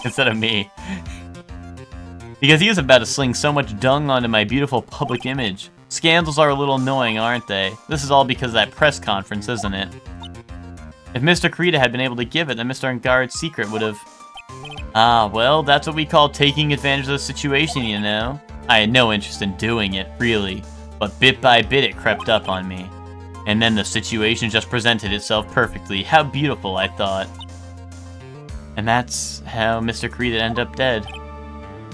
Instead of me? Because he was about to sling so much dung onto my beautiful public image. Scandals are a little annoying, aren't they? This is all because of that press conference, isn't it? If Mr. Carita had been able to give it, then Mr. Engarde's secret would have... Ah, well, that's what we call taking advantage of the situation, you know? I had no interest in doing it, really, but bit by bit it crept up on me. And then the situation just presented itself perfectly. How beautiful, I thought. And that's how Mr. Carita ended up dead.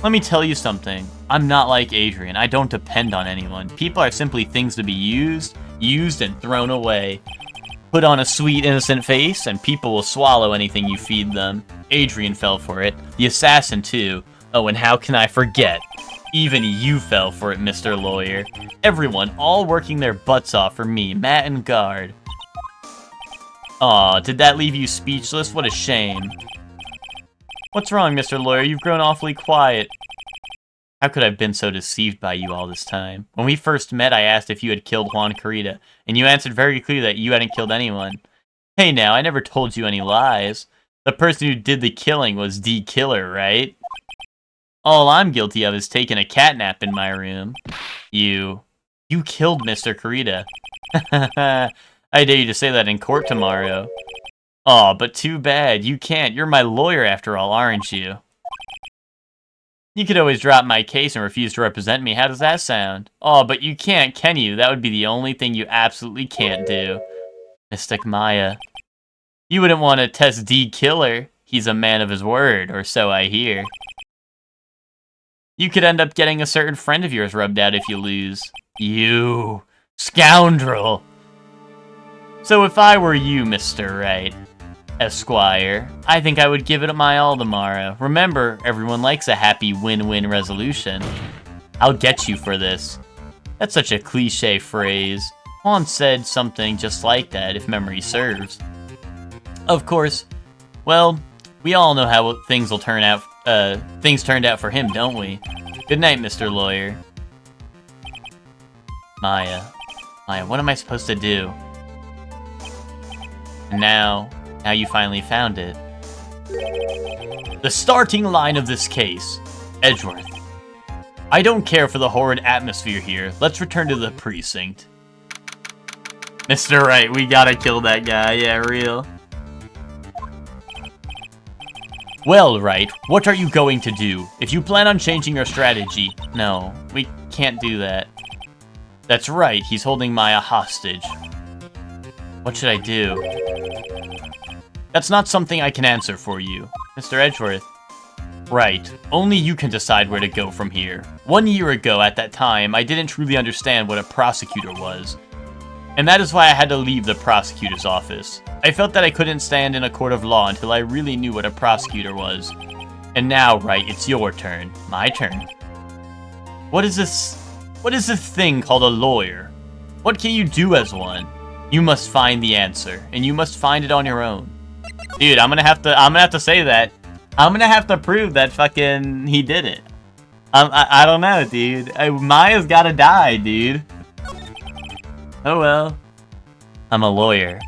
Let me tell you something. I'm not like Adrian. I don't depend on anyone. People are simply things to be used, and thrown away. Put on a sweet, innocent face, and people will swallow anything you feed them. Adrian fell for it. The assassin, too. Oh, and how can I forget? Even you fell for it, Mr. Lawyer. Everyone, all working their butts off for me, Matt Engarde. Aw, did that leave you speechless? What a shame. What's wrong, Mr. Lawyer? You've grown awfully quiet. How could I have been so deceived by you all this time? When we first met, I asked if you had killed Juan Carita, and you answered very clearly that you hadn't killed anyone. Hey now, I never told you any lies. The person who did the killing was D Killer, right? All I'm guilty of is taking a catnap in my room. You killed Mr. Carita. I dare you to say that in court tomorrow. Aw, but too bad. You can't. You're my lawyer after all, aren't you? You could always drop my case and refuse to represent me. How does that sound? Aw, but you can't, can you? That would be the only thing you absolutely can't do. Mystic Maya. You wouldn't want to test D Killer. He's a man of his word, or so I hear. You could end up getting a certain friend of yours rubbed out if you lose. You scoundrel! So if I were you, Mr. Wright, Esquire, I think I would give it my all tomorrow. Remember, everyone likes a happy win-win resolution. I'll get you for this. That's such a cliche phrase. Juan said something just like that, if memory serves. Of course, well, we all know how things will turn out. Things turned out for him, don't we? Good night, Mr. Lawyer. Maya, what am I supposed to do? And now you finally found it. The starting line of this case, Edgeworth. I don't care for the horrid atmosphere here. Let's return to the precinct. Mr. Wright, we gotta kill that guy. Yeah, real. Well, Wright, what are you going to do? If you plan on changing your strategy... No, we can't do that. That's right, he's holding Maya hostage. What should I do? That's not something I can answer for you, Mr. Edgeworth. Right, only you can decide where to go from here. 1 year ago, at that time, I didn't truly understand what a prosecutor was. And that is why I had to leave the prosecutor's office. I felt that I couldn't stand in a court of law until I really knew what a prosecutor was. And now, Wright, it's your turn. My turn. What is this thing called a lawyer? What can you do as one? You must find the answer, and you must find it on your own. Dude, I'm gonna have to say that. I'm gonna have to prove that fucking he did it. I don't know, dude. Maya's gotta die, dude. Oh well. I'm a lawyer.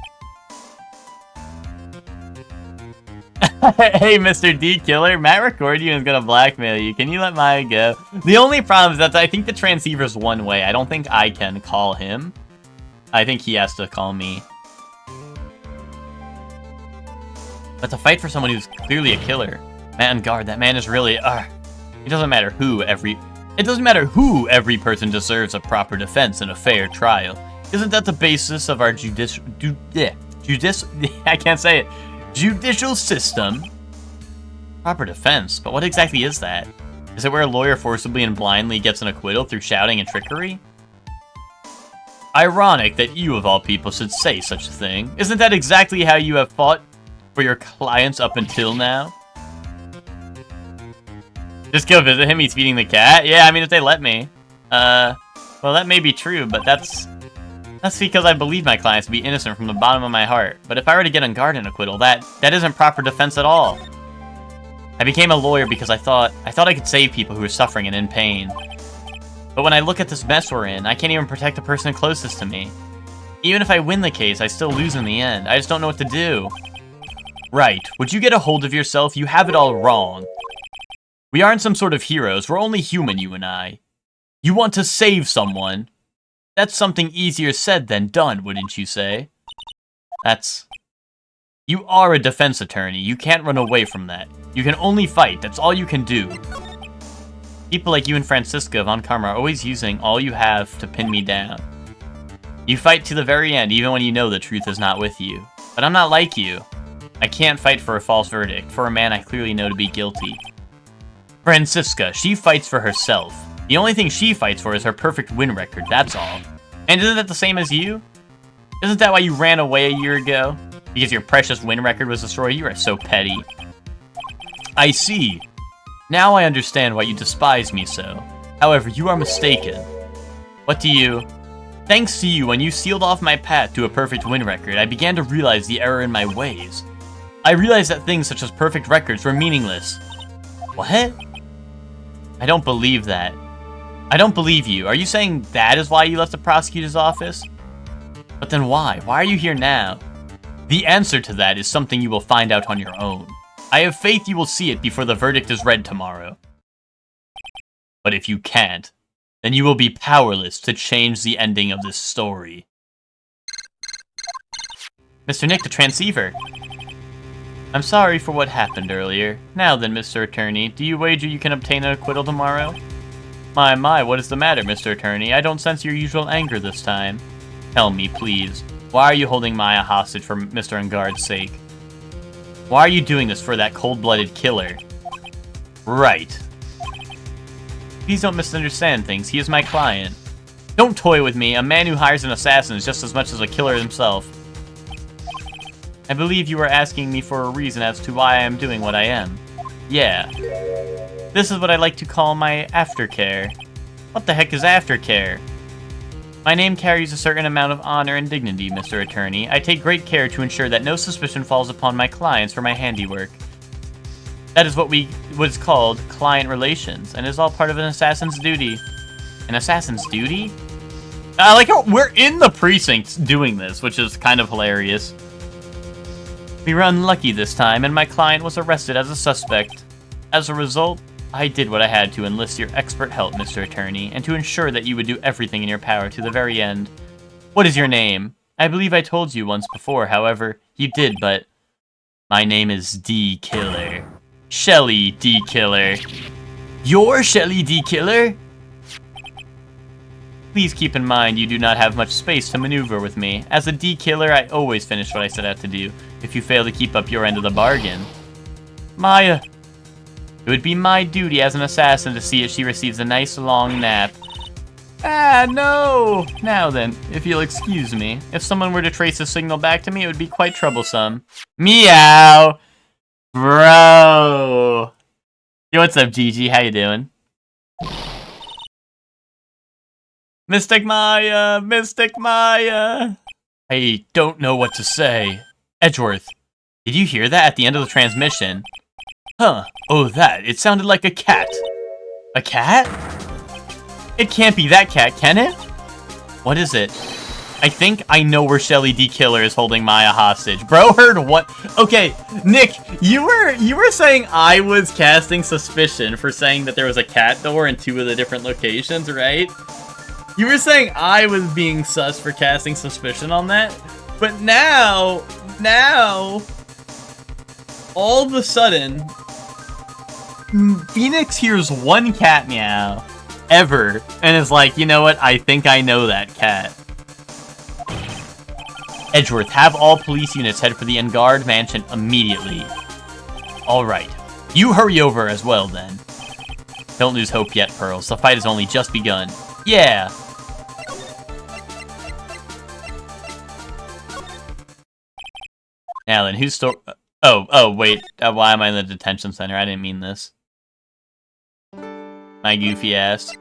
Hey, Mr. D Killer, Matt Recordian is gonna blackmail you. Can you let Maya go? The only problem is that I think the transceiver's one way. I don't think I can call him. I think he has to call me. But to fight for someone who's clearly a killer. Man, guard, that man is really... It doesn't matter who every person deserves a proper defense and a fair trial. Isn't that the basis of our judicial system? Proper defense, but what exactly is that? Is it where a lawyer forcibly and blindly gets an acquittal through shouting and trickery? Ironic that you, of all people, should say such a thing. Isn't that exactly how you have fought for your clients up until now? Just go visit him, he's feeding the cat? Yeah, I mean, if they let me. Well, that may be true, but that's because I believe my clients to be innocent from the bottom of my heart. But if I were to get unguarded acquittal, that isn't proper defense at all. I became a lawyer because I thought I could save people who are suffering and in pain. But when I look at this mess we're in, I can't even protect the person closest to me. Even if I win the case, I still lose in the end. I just don't know what to do. Right, would you get a hold of yourself? You have it all wrong. We aren't some sort of heroes, we're only human, you and I. You want to save someone. That's something easier said than done, wouldn't you say? You are a defense attorney, you can't run away from that. You can only fight, that's all you can do. People like you and Francisca Von Karma are always using all you have to pin me down. You fight to the very end, even when you know the truth is not with you. But I'm not like you. I can't fight for a false verdict, for a man I clearly know to be guilty. Francisca, she fights for herself. The only thing she fights for is her perfect win record, that's all. And isn't that the same as you? Isn't that why you ran away a year ago? Because your precious win record was destroyed? You are so petty. I see. Now I understand why you despise me so. However, you are mistaken. Thanks to you, when you sealed off my path to a perfect win record, I began to realize the error in my ways. I realized that things such as perfect records were meaningless. What? I don't believe that. I don't believe you. Are you saying that is why you left the prosecutor's office? But then why? Why are you here now? The answer to that is something you will find out on your own. I have faith you will see it before the verdict is read tomorrow. But if you can't, then you will be powerless to change the ending of this story. Mr. Nick, the transceiver. I'm sorry for what happened earlier. Now then, Mr. Attorney, do you wager you can obtain an acquittal tomorrow? My, what is the matter, Mr. Attorney? I don't sense your usual anger this time. Tell me, please. Why are you holding Maya hostage for Mr. Enguarde's sake? Why are you doing this for that cold-blooded killer? Right. Please don't misunderstand things. He is my client. Don't toy with me. A man who hires an assassin is just as much as a killer himself. I believe you are asking me for a reason as to why I am doing what I am. Yeah. This is what I like to call my aftercare. What the heck is aftercare? My name carries a certain amount of honor and dignity, Mr. Attorney. I take great care to ensure that no suspicion falls upon my clients for my handiwork. That is what is called client relations, and is all part of an assassin's duty. An assassin's duty? I like how we're in the precinct doing this, which is kind of hilarious. We were unlucky this time, and my client was arrested as a suspect. As a result, I did what I had to enlist your expert help, Mr. Attorney, and to ensure that you would do everything in your power to the very end. What is your name? I believe I told you once before, however, you did, but... My name is D. Killer. Shelly D. Killer. You're Shelly D. Killer? Please keep in mind you do not have much space to maneuver with me. As a D. Killer, I always finish what I set out to do, if you fail to keep up your end of the bargain. Maya... It would be my duty as an assassin to see if she receives a nice long nap. Ah, no! Now then, if you'll excuse me, if someone were to trace a signal back to me, it would be quite troublesome. Meow! Bro! Yo, what's up, Gigi? How you doing? Mystic Maya! Mystic Maya! I don't know what to say. Edgeworth, did you hear that at the end of the transmission? Huh. Oh, that. It sounded like a cat. A cat? It can't be that cat, can it? What is it? I think I know where Shelly D. Killer is holding Maya hostage. Bro heard what? Okay, Nick, you were saying I was casting suspicion for saying that there was a cat door in 2 of the different locations, right? You were saying I was being sus for casting suspicion on that? But now, all of a sudden, Phoenix hears one cat meow ever and is like, you know what? I think I know that cat. Edgeworth, have all police units head for the Engard mansion immediately. Alright. You hurry over as well, then. Don't lose hope yet, Pearls. The fight has only just begun. Yeah! Alan, who's still... Oh, wait. Why am I in the detention center? I didn't mean this. My goofy ass.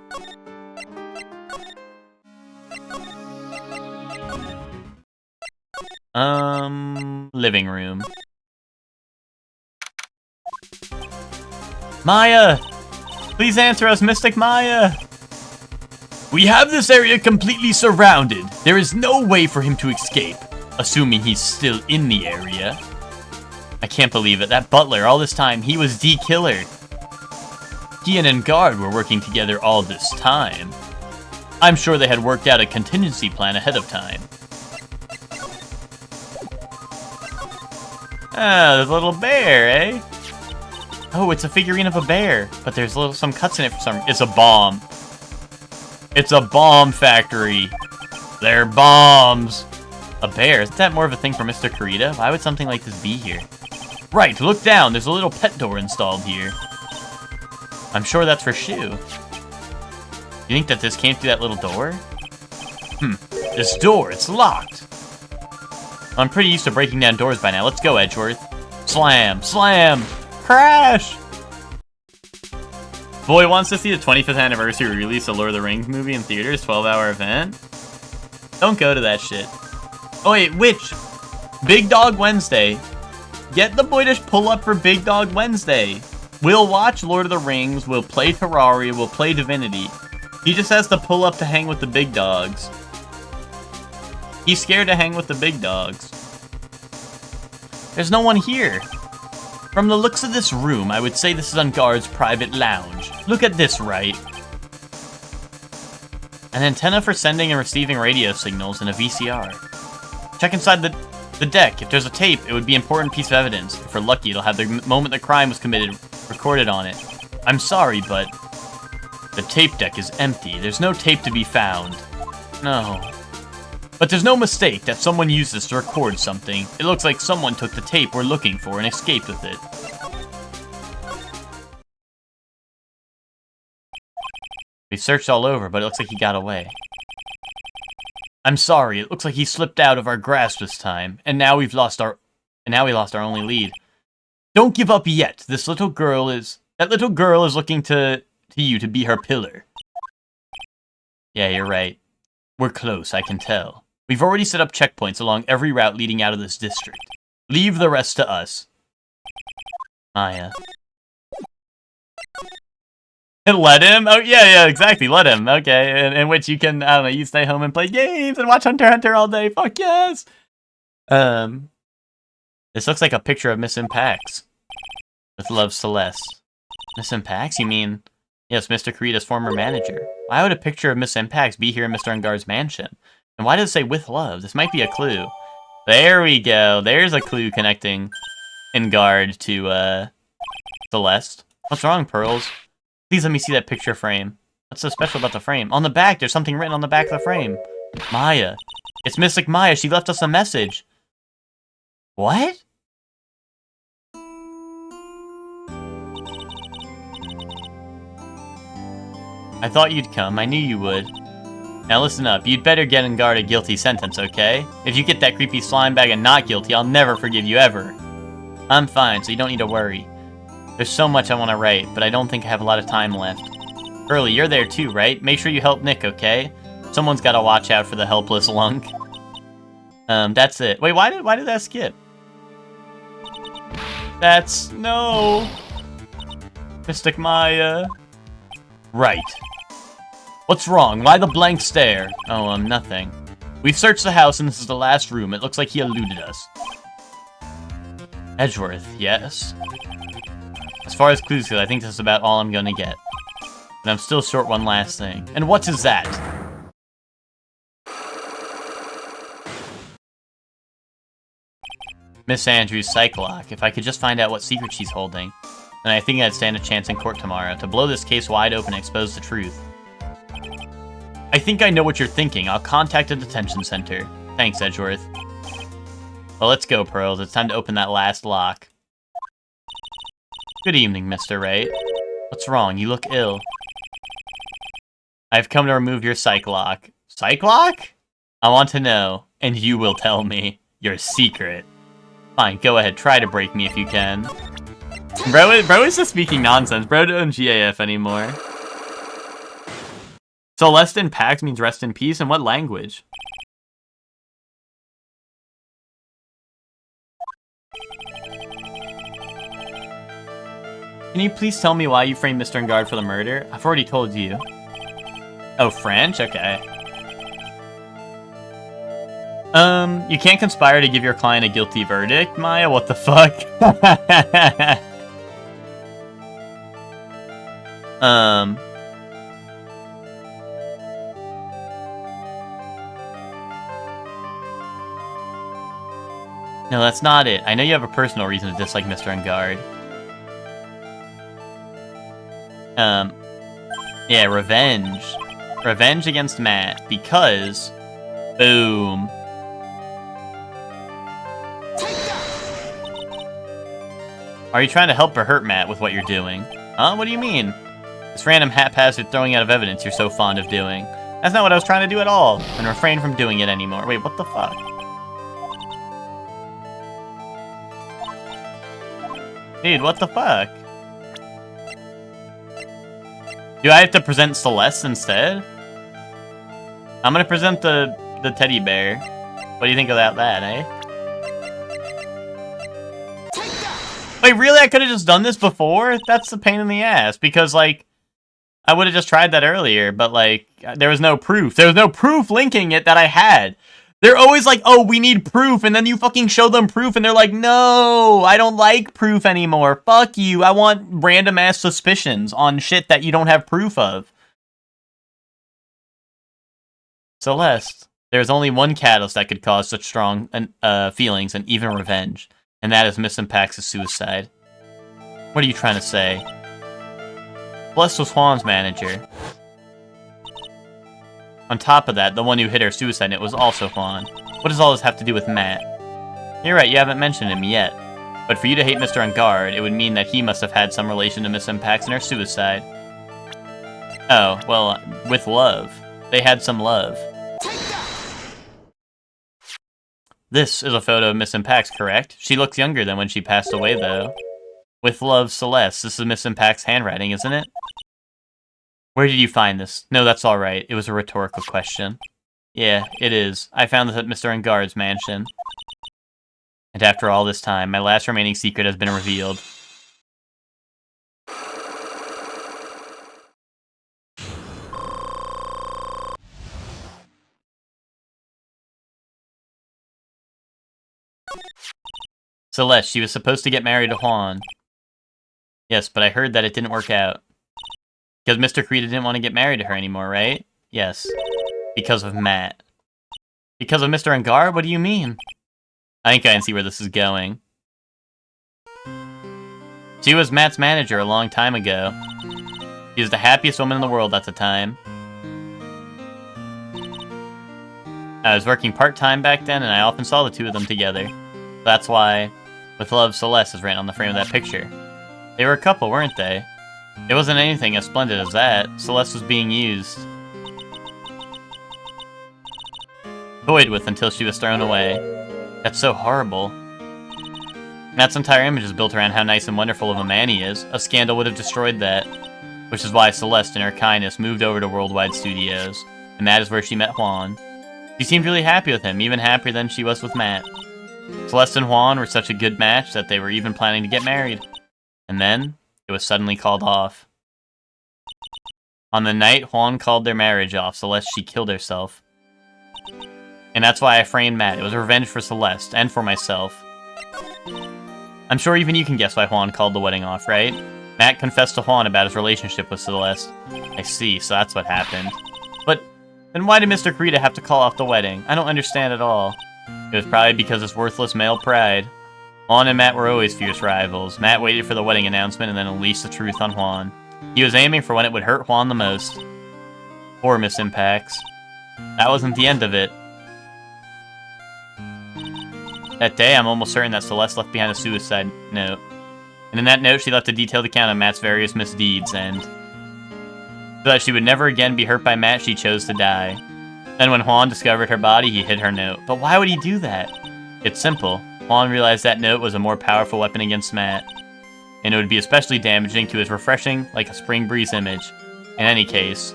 Living room. Maya! Please answer us, Mystic Maya! We have this area completely surrounded. There is no way for him to escape, assuming he's still in the area. I can't believe it. That butler, all this time, he was D. Killer. He and Engard were working together all this time. I'm sure they had worked out a contingency plan ahead of time. Ah, there's a little bear, eh? Oh, it's a figurine of a bear, but there's some cuts in it for some... It's a bomb. It's a bomb factory. They're bombs. A bear? Isn't that more of a thing for Mr. Kurita? Why would something like this be here? Right, look down. There's a little pet door installed here. I'm sure that's for Shu. You think that this came through that little door? This door, it's locked. I'm pretty used to breaking down doors by now. Let's go, Edgeworth. Slam, slam, crash! Boy wants to see the 25th anniversary release of Lord of the Rings movie in theaters, 12-hour event. Don't go to that shit. Oh wait, which? Big Dog Wednesday. Get the boy to pull up for Big Dog Wednesday. We'll watch Lord of the Rings, we'll play Terraria, we'll play Divinity. He just has to pull up to hang with the big dogs. He's scared to hang with the big dogs. There's no one here. From the looks of this room, I would say this is Engard's private lounge. Look at this, right? An antenna for sending and receiving radio signals and a VCR. Check inside the deck. If there's a tape, it would be an important piece of evidence. If we're lucky, it'll have the moment the crime was committed recorded on it. I'm sorry, but the tape deck is empty. There's no tape to be found. No. But there's no mistake that someone used this to record something. It looks like someone took the tape we're looking for and escaped with it. searched all over, but it looks like he got away. I'm sorry, it looks like he slipped out of our grasp this time, and now we lost our only lead. Don't give up yet. That little girl is looking to you to be her pillar. Yeah, you're right. We're close, I can tell. We've already set up checkpoints along every route leading out of this district. Leave the rest to us. Maya. And let him? Oh, yeah, exactly. Let him. Okay. In which you can, I don't know, you stay home and play games and watch Hunter x Hunter all day. Fuck yes! This looks like a picture of Miss Impax. With love, Celeste. Miss Impax? You mean... Yes, Mr. Kurita's former manager. Why would a picture of Miss Impax be here in Mr. Engar's mansion? And why does it say with love? This might be a clue. There we go. There's a clue connecting Engard to, Celeste. What's wrong, Pearls? Please let me see that picture frame. What's so special about the frame? On the back, there's something written on the back of the frame. Maya. It's Mystic Maya. She left us a message. What? I thought you'd come. I knew you would. Now listen up. You'd better get Engard a guilty sentence, okay? If you get that creepy slime bag and not guilty, I'll never forgive you ever. I'm fine, so you don't need to worry. There's so much I want to write, but I don't think I have a lot of time left. Curly, you're there too, right? Make sure you help Nick, okay? Someone's got to watch out for the helpless lunk. That's it. Wait, why did that skip? No. Mystic Maya. Right. What's wrong? Why the blank stare? Oh, nothing. We've searched the house and this is the last room. It looks like he eluded us. Edgeworth, yes? As far as clues go, I think this is about all I'm gonna get. But I'm still short one last thing. And what is that? Miss Andrews' psych lock. If I could just find out what secret she's holding, then I think I'd stand a chance in court tomorrow to blow this case wide open and expose the truth. I think I know what you're thinking. I'll contact a detention center. Thanks, Edgeworth. Well, let's go, Pearls. It's time to open that last lock. Good evening, Mr. Wright. What's wrong? You look ill. I've come to remove your psych lock. Psych lock? I want to know, and you will tell me your secret. Fine, go ahead. Try to break me if you can. Bro is just speaking nonsense. Bro don't GAF anymore. Celeste in Pax means rest in peace. In what language? Can you please tell me why you framed Mr. Engard for the murder? I've already told you. Oh, French? Okay. You can't conspire to give your client a guilty verdict, Maya? What the fuck? No, that's not it. I know you have a personal reason to dislike Mr. Engard. Yeah, revenge. Revenge against Matt, because... Boom. Are you trying to help or hurt Matt with what you're doing? Huh? What do you mean? This random haphazard throwing out of evidence you're so fond of doing. That's not what I was trying to do at all, and refrain from doing it anymore. Wait, what the fuck? Dude, what the fuck? Do I have to present Celeste instead? I'm gonna present the teddy bear. What do you think about that, eh? Wait, really? I could have just done this before? That's a pain in the ass, because, like, I would have just tried that earlier, but, like, there was no proof. There was no proof linking it that I had. They're always like, oh, we need proof, and then you fucking show them proof, and they're like, no, I don't like proof anymore. Fuck you. I want random-ass suspicions on shit that you don't have proof of. Celeste, there's only one catalyst that could cause such strong feelings and even revenge, and that is Miss Impax's suicide. What are you trying to say? Celeste was Juan's manager. On top of that, the one who hit her suicide note was also Juan. What does all this have to do with Matt? You're right, you haven't mentioned him yet. But for you to hate Mr. Engard, it would mean that he must have had some relation to Miss Impax and her suicide. Oh, well, with love. They had some love. This is a photo of Miss Impax, correct? She looks younger than when she passed away, though. With love, Celeste. This is Miss Impax's handwriting, isn't it? Where did you find this? No, that's alright. It was a rhetorical question. Yeah, it is. I found this at Mr. Engard's mansion. And after all this time, my last remaining secret has been revealed. Celeste, she was supposed to get married to Juan. Yes, but I heard that it didn't work out. Because Mr. Krita didn't want to get married to her anymore, right? Yes. Because of Matt. Because of Mr. Engard? What do you mean? I think I can see where this is going. She was Matt's manager a long time ago. She was the happiest woman in the world at the time. I was working part-time back then, and I often saw the two of them together. That's why, with love, Celeste is written on the frame of that picture. They were a couple, weren't they? It wasn't anything as splendid as that. Celeste was being used. Toyed with until she was thrown away. That's so horrible. Matt's entire image is built around how nice and wonderful of a man he is. A scandal would have destroyed that. Which is why Celeste, in her kindness, moved over to Worldwide Studios. And that is where she met Juan. She seemed really happy with him, even happier than she was with Matt. Celeste and Juan were such a good match that they were even planning to get married. And then, it was suddenly called off. On the night Juan called their marriage off, Celeste, she killed herself. And that's why I framed Matt. It was revenge for Celeste, and for myself. I'm sure even you can guess why Juan called the wedding off, right? Matt confessed to Juan about his relationship with Celeste. I see, so that's what happened. But, then why did Mr. Krita have to call off the wedding? I don't understand at all. It was probably because of worthless male pride. Juan and Matt were always fierce rivals. Matt waited for the wedding announcement and then unleashed the truth on Juan. He was aiming for when it would hurt Juan the most. Poor Miss Impax. That wasn't the end of it. That day, I'm almost certain that Celeste left behind a suicide note. And in that note, she left a detailed account of Matt's various misdeeds, and so that she would never again be hurt by Matt, she chose to die. Then when Juan discovered her body, he hid her note. But why would he do that? It's simple. Juan realized that note was a more powerful weapon against Matt, and it would be especially damaging to his refreshing, like a spring breeze image. In any case,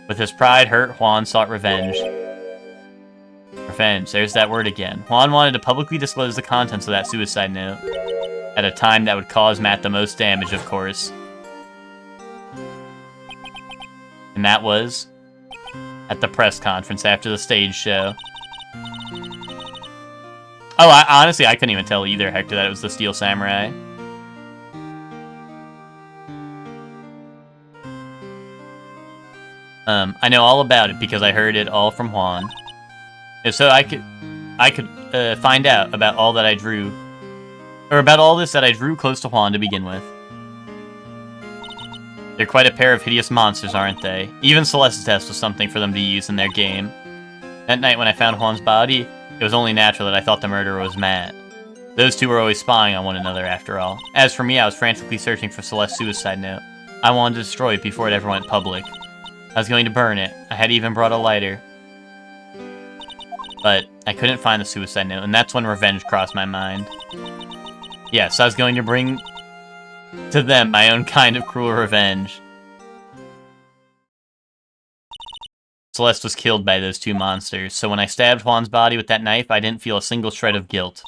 with his pride hurt, Juan sought revenge. Revenge, there's that word again. Juan wanted to publicly disclose the contents of that suicide note, at a time that would cause Matt the most damage, of course. And that was at the press conference after the stage show. Oh, honestly, I couldn't even tell either, Hector, that it was the Steel Samurai. I know all about it because I heard it all from Juan. If so, I could find out about all that I drew, or about all this that I drew close to Juan to begin with. They're quite a pair of hideous monsters, aren't they? Even Celeste's test was something for them to use in their game. That night when I found Juan's body, it was only natural that I thought the murderer was Matt. Those two were always spying on one another, after all. As for me, I was frantically searching for Celeste's suicide note. I wanted to destroy it before it ever went public. I was going to burn it. I had even brought a lighter. But I couldn't find the suicide note, and that's when revenge crossed my mind. Yes, I was going to bring to them my own kind of cruel revenge. Celeste was killed by those two monsters, so when I stabbed Juan's body with that knife, I didn't feel a single shred of guilt.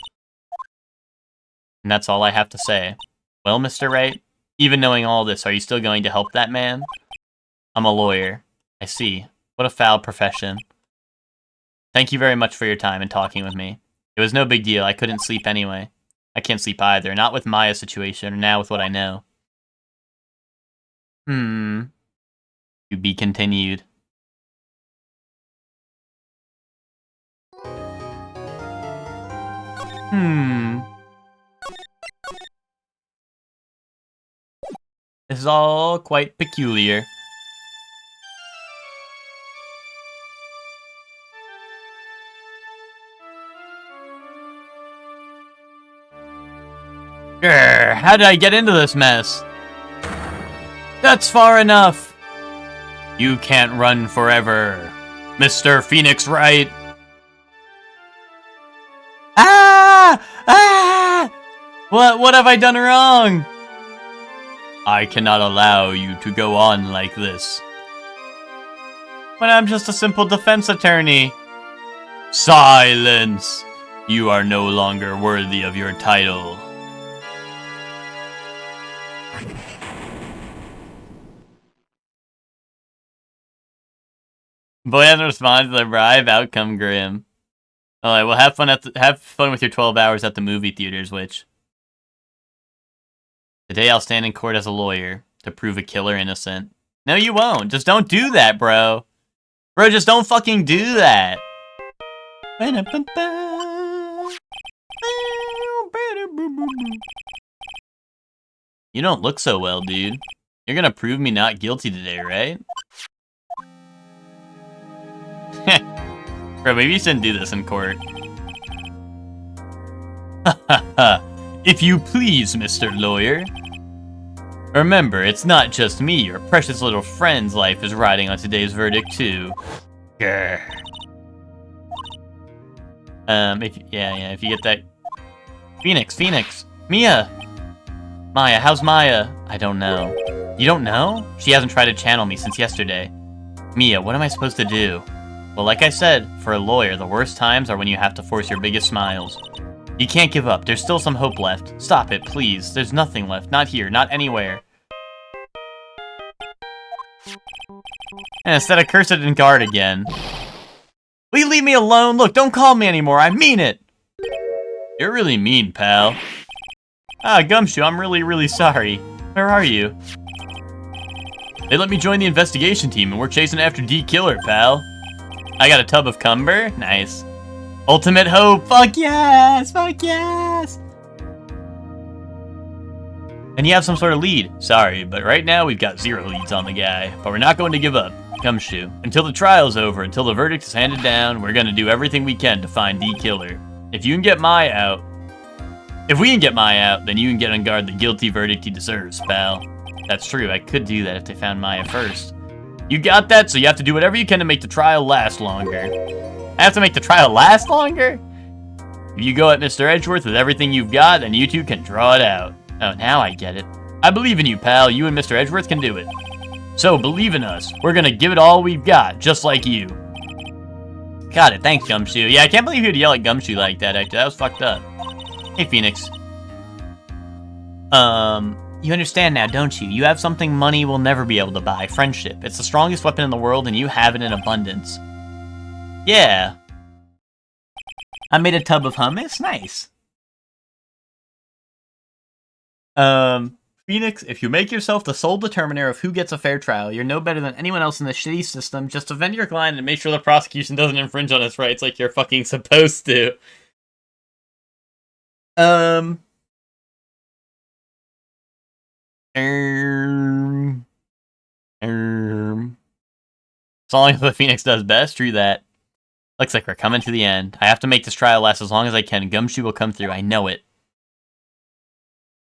And that's all I have to say. Well, Mr. Wright, even knowing all this, are you still going to help that man? I'm a lawyer. I see. What a foul profession. Thank you very much for your time and talking with me. It was no big deal. I couldn't sleep anyway. I can't sleep either, not with Maya's situation, or now with what I know. To be continued. This is all quite peculiar. Grr, how did I get into this mess? That's far enough! You can't run forever. Mr. Phoenix Wright. Ah! Ah! What have I done wrong? I cannot allow you to go on like this. But I'm just a simple defense attorney. Silence! You are no longer worthy of your title. Boy hasn't responded to the bribe. Outcome grim. Alright, well, have fun with your 12 hours at the movie theaters, Witch. Today I'll stand in court as a lawyer to prove a killer innocent. No, you won't. Just don't do that, bro. Bro, just don't fucking do that. You don't look so well, dude. You're gonna prove me not guilty today, right? Bro, maybe you shouldn't do this in court. If you please, Mr. Lawyer. Remember, it's not just me, your precious little friend's life is riding on today's verdict, too. Grr. If you get that... Phoenix! Mia! Maya, how's Maya? I don't know. You don't know? She hasn't tried to channel me since yesterday. Mia, what am I supposed to do? Well, like I said, for a lawyer, the worst times are when you have to force your biggest smiles. You can't give up. There's still some hope left. Stop it, please. There's nothing left. Not here. Not anywhere. And instead of curse it and guard again. Will you leave me alone? Look, don't call me anymore. I mean it. You're really mean, pal. Ah, Gumshoe, I'm really sorry. Where are you? They let me join the investigation team and we're chasing after D Killer, pal. I got a tub of Cumber. Nice. Ultimate hope. Fuck yes! Fuck yes! And you have some sort of lead. Sorry, but right now we've got 0 leads on the guy. But we're not going to give up. Gumshoe. Until the trial's over, until the verdict is handed down, we're gonna do everything we can to find D Killer. If you can get Maya out... If we can get Maya out, then you can get on guard the guilty verdict he deserves, pal. That's true, I could do that if they found Maya first. You got that, so you have to do whatever you can to make the trial last longer. I have to make the trial last longer? If you go at Mr. Edgeworth with everything you've got, then you two can draw it out. Oh, now I get it. I believe in you, pal. You and Mr. Edgeworth can do it. So, believe in us. We're gonna give it all we've got, just like you. Got it. Thanks, Gumshoe. Yeah, I can't believe you'd yell at Gumshoe like that, actually. That was fucked up. Hey, Phoenix. You understand now, don't you? You have something money will never be able to buy. Friendship. It's the strongest weapon in the world, and you have it in abundance. Yeah. I made a tub of hummus? Nice. Phoenix, if you make yourself the sole determiner of who gets a fair trial, you're no better than anyone else in the shitty system. Just defend your client and make sure the prosecution doesn't infringe on his rights like you're fucking supposed to. As long as the Phoenix does best, true that. Looks like we're coming to the end. I have to make this trial last as long as I can. Gumshoe will come through, I know it.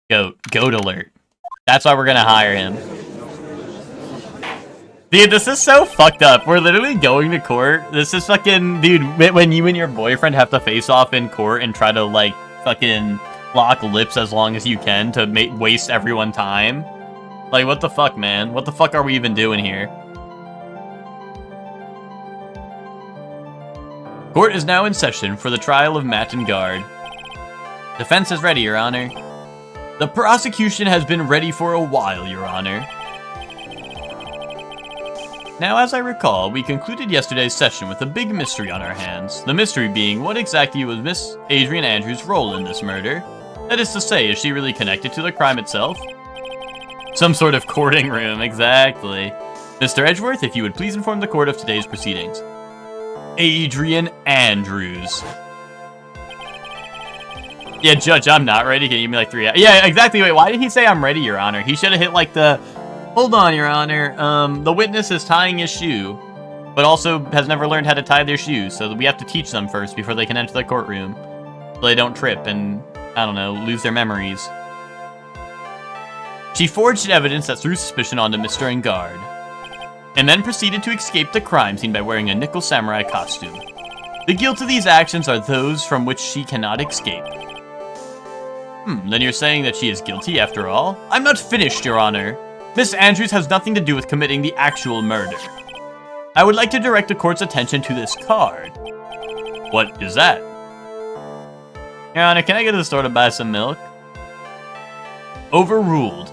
Goat alert. That's why we're gonna hire him. Dude, this is so fucked up. We're literally going to court. This is fucking... Dude, when you and your boyfriend have to face off in court and try to, like, fucking lock lips as long as you can to waste everyone time. Like, what the fuck, man? What the fuck are we even doing here? Court is now in session for the trial of Matt and Guard. Defense is ready, Your Honor. The prosecution has been ready for a while, Your Honor. Now, as I recall, we concluded yesterday's session with a big mystery on our hands. The mystery being, what exactly was Miss Adrian Andrews' role in this murder? That is to say, is she really connected to the crime itself? Some sort of courting room, exactly. Mr. Edgeworth, if you would please inform the court of today's proceedings. Adrian Andrews. Yeah, Judge, I'm not ready. Can you give me like 3 hours? Yeah, exactly. Wait, why did he say I'm ready, Your Honor? He should have hit like the... Hold on, Your Honor. The witness is tying his shoe, but also has never learned how to tie their shoes, so we have to teach them first before they can enter the courtroom, so they don't trip and, I don't know, lose their memories. She forged evidence that threw suspicion onto Mr. Engard, and then proceeded to escape the crime scene by wearing a nickel samurai costume. The guilt of these actions are those from which she cannot escape. Then you're saying that she is guilty after all? I'm not finished, Your Honor. Miss Andrews has nothing to do with committing the actual murder. I would like to direct the court's attention to this card. What is that? Your Honor, can I go to the store to buy some milk? Overruled.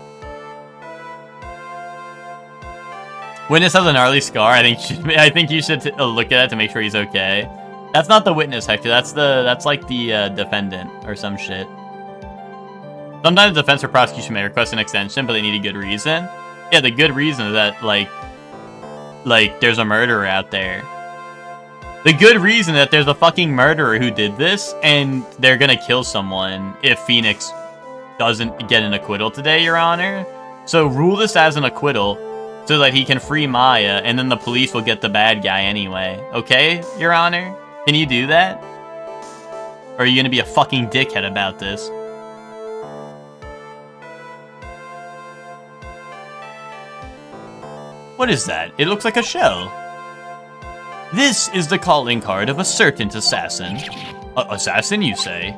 Witness has a gnarly scar. I think you should look at it to make sure he's okay. That's not the witness, Hector. That's like the defendant or some shit. Sometimes the defense or prosecution may request an extension, but they need a good reason. Yeah, the good reason is that like there's a murderer out there. The good reason that there's a fucking murderer who did this, and they're gonna kill someone if Phoenix doesn't get an acquittal today, Your Honor. So rule this as an acquittal so that he can free Maya, and then the police will get the bad guy anyway. Okay, Your Honor? Can you do that? Or are you gonna be a fucking dickhead about this? What is that? It looks like a shell. This is the calling card of a certain assassin. Assassin, you say?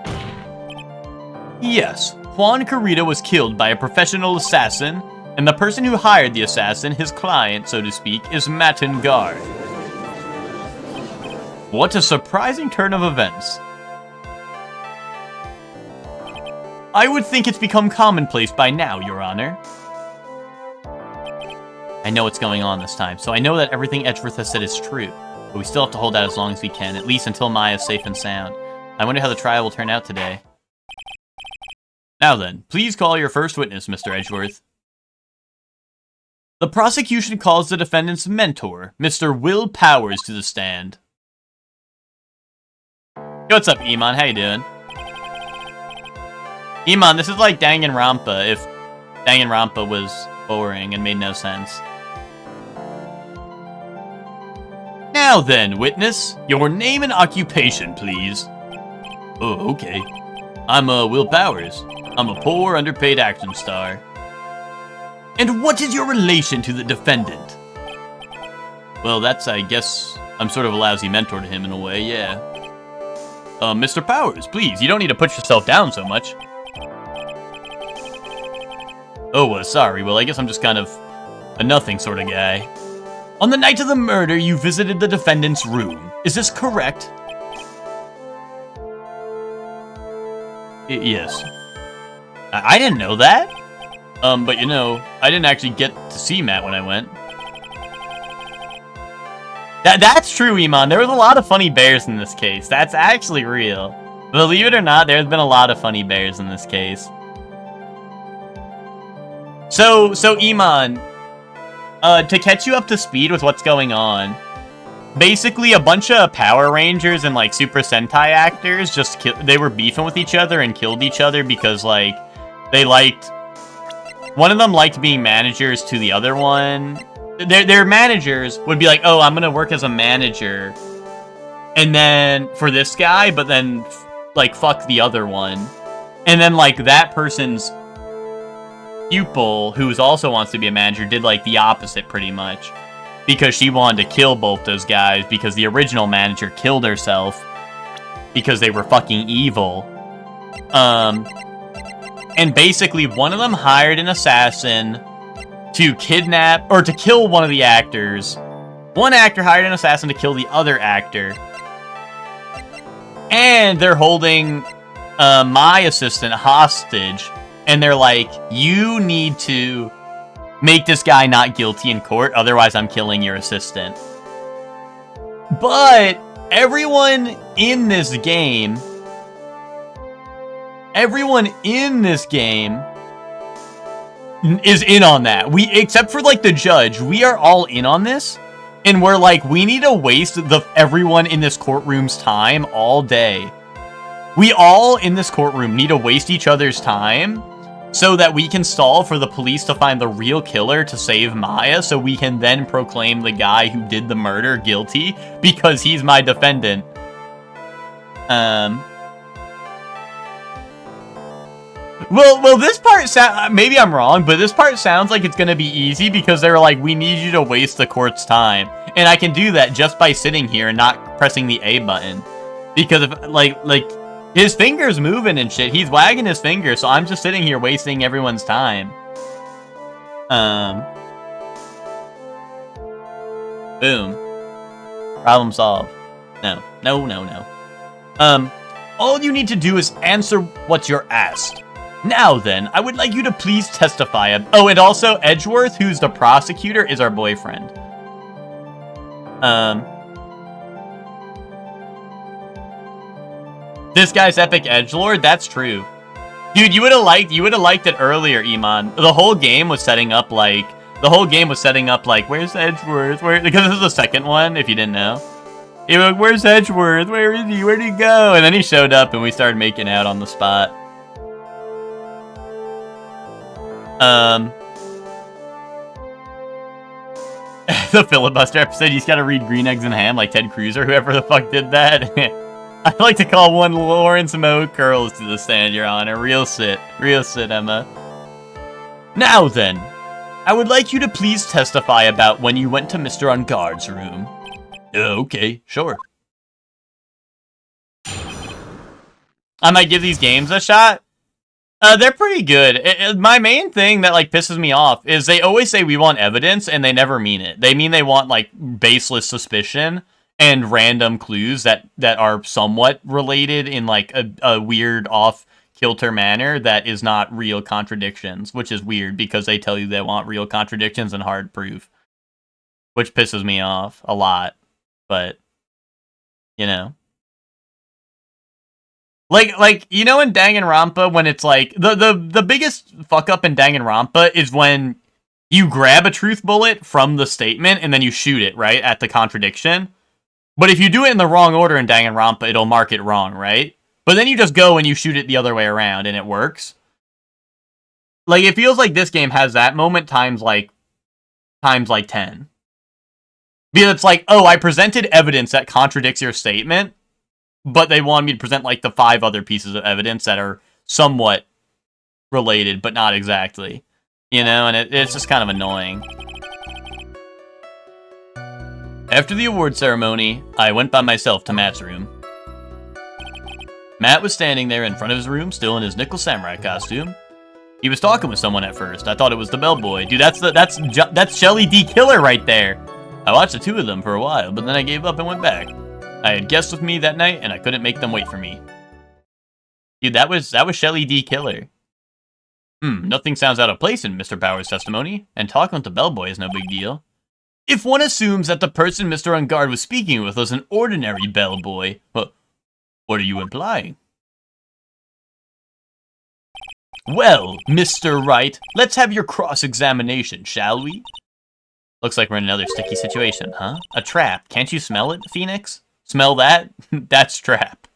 Yes, Juan Carrita was killed by a professional assassin, and the person who hired the assassin, his client, so to speak, is Matt Engard. What a surprising turn of events. I would think it's become commonplace by now, Your Honor. I know what's going on this time, so I know that everything Edgeworth has said is true. But we still have to hold out as long as we can, at least until Maya's safe and sound. I wonder how the trial will turn out today. Now then, please call your first witness, Mr. Edgeworth. The prosecution calls the defendant's mentor, Mr. Will Powers, to the stand. Hey, what's up, Iman? How you doing? Iman, this is like Danganronpa if Danganronpa was boring and made no sense. Now then, witness, your name and occupation, please. Oh, okay. I'm Will Powers. I'm a poor, underpaid action star. And what is your relation to the defendant? Well, that's, I guess, I'm sort of a lousy mentor to him in a way, yeah. Mr. Powers, please, you don't need to put yourself down so much. Oh, sorry, well, I guess I'm just kind of a nothing sort of guy. On the night of the murder, you visited the defendant's room. Is this correct? Yes. I didn't know that. But you know, I didn't actually get to see Matt when I went. That's true, Iman. There was a lot of funny bears in this case. That's actually real. Believe it or not, there's been a lot of funny bears in this case. So Iman, to catch you up to speed with what's going on, basically a bunch of Power Rangers and like Super Sentai actors they were beefing with each other and killed each other because like one of them liked being managers to the other one. Their managers would be like, oh, I'm gonna work as a manager, and then for this guy, but then like fuck the other one, and then like that person's pupil, who also wants to be a manager, did like the opposite pretty much, because she wanted to kill both those guys because the original manager killed herself because they were fucking evil. And basically one of them hired an assassin to kidnap or to kill one of the actors. One actor hired an assassin to kill the other actor, and they're holding my assistant hostage. And they're like, you need to make this guy not guilty in court, otherwise I'm killing your assistant. But everyone in this game is in on that. Except for like the judge, we are all in on this. And we're like, we need to waste everyone in this courtroom's time all day. We all in this courtroom need to waste each other's time so that we can stall for the police to find the real killer to save Maya, so we can then proclaim the guy who did the murder guilty because he's my defendant. Well, this part maybe I'm wrong, but this part sounds like it's gonna be easy because they were like, we need you to waste the court's time, and I can do that just by sitting here and not pressing the A button, because if like his fingers moving and shit, he's wagging his finger, so I'm just sitting here wasting everyone's time. Boom. Problem solved. No. All you need to do is answer what you're asked. Now then, I would like you to please testify. Oh, and also Edgeworth, who's the prosecutor, is our boyfriend. This guy's epic edgelord, that's true. Dude, you would have liked it earlier, Iman. The whole game was setting up like, where's Edgeworth? Because this is the second one, if you didn't know. He was like, where's Edgeworth? Where is he? Where'd he go? And then he showed up and we started making out on the spot. The filibuster episode, he's gotta read Green Eggs and Ham like Ted Cruz or whoever the fuck did that. I'd like to call one Lawrence Mo Curls to the stand, Your Honor. Real sit, Emma. Now then, I would like you to please testify about when you went to Mr. Unguard's room. Okay, sure. I might give these games a shot. They're pretty good. My main thing that like pisses me off is they always say we want evidence and they never mean it. They mean they want like baseless suspicion and random clues that are somewhat related in like a weird off-kilter manner that is not real contradictions, which is weird because they tell you they want real contradictions and hard proof, which pisses me off a lot. But you know. Like you know in Danganronpa when it's like the biggest fuck up in Danganronpa is when you grab a truth bullet from the statement and then you shoot it right at the contradiction. But if you do it in the wrong order in Danganronpa, it'll mark it wrong, right? But then you just go and you shoot it the other way around and it works. Like it feels like this game has that moment times like 10. Because it's like, oh, I presented evidence that contradicts your statement. But they want me to present, like, the 5 other pieces of evidence that are somewhat related, but not exactly. You know, and it's just kind of annoying. After the award ceremony, I went by myself to Matt's room. Matt was standing there in front of his room, still in his Nickel Samurai costume. He was talking with someone at first. I thought it was the bellboy. Dude, that's Shelly D. Killer right there. I watched the 2 of them for a while, but then I gave up and went back. I had guests with me that night, and I couldn't make them wait for me. Dude, that was Shelly D. Killer. Nothing sounds out of place in Mr. Powers' testimony, and talking with the bellboy is no big deal. If one assumes that the person Mr. Unguard was speaking with was an ordinary bellboy, what are you implying? Well, Mr. Wright, let's have your cross-examination, shall we? Looks like we're in another sticky situation, huh? A trap. Can't you smell it, Phoenix? Smell that? That's trap.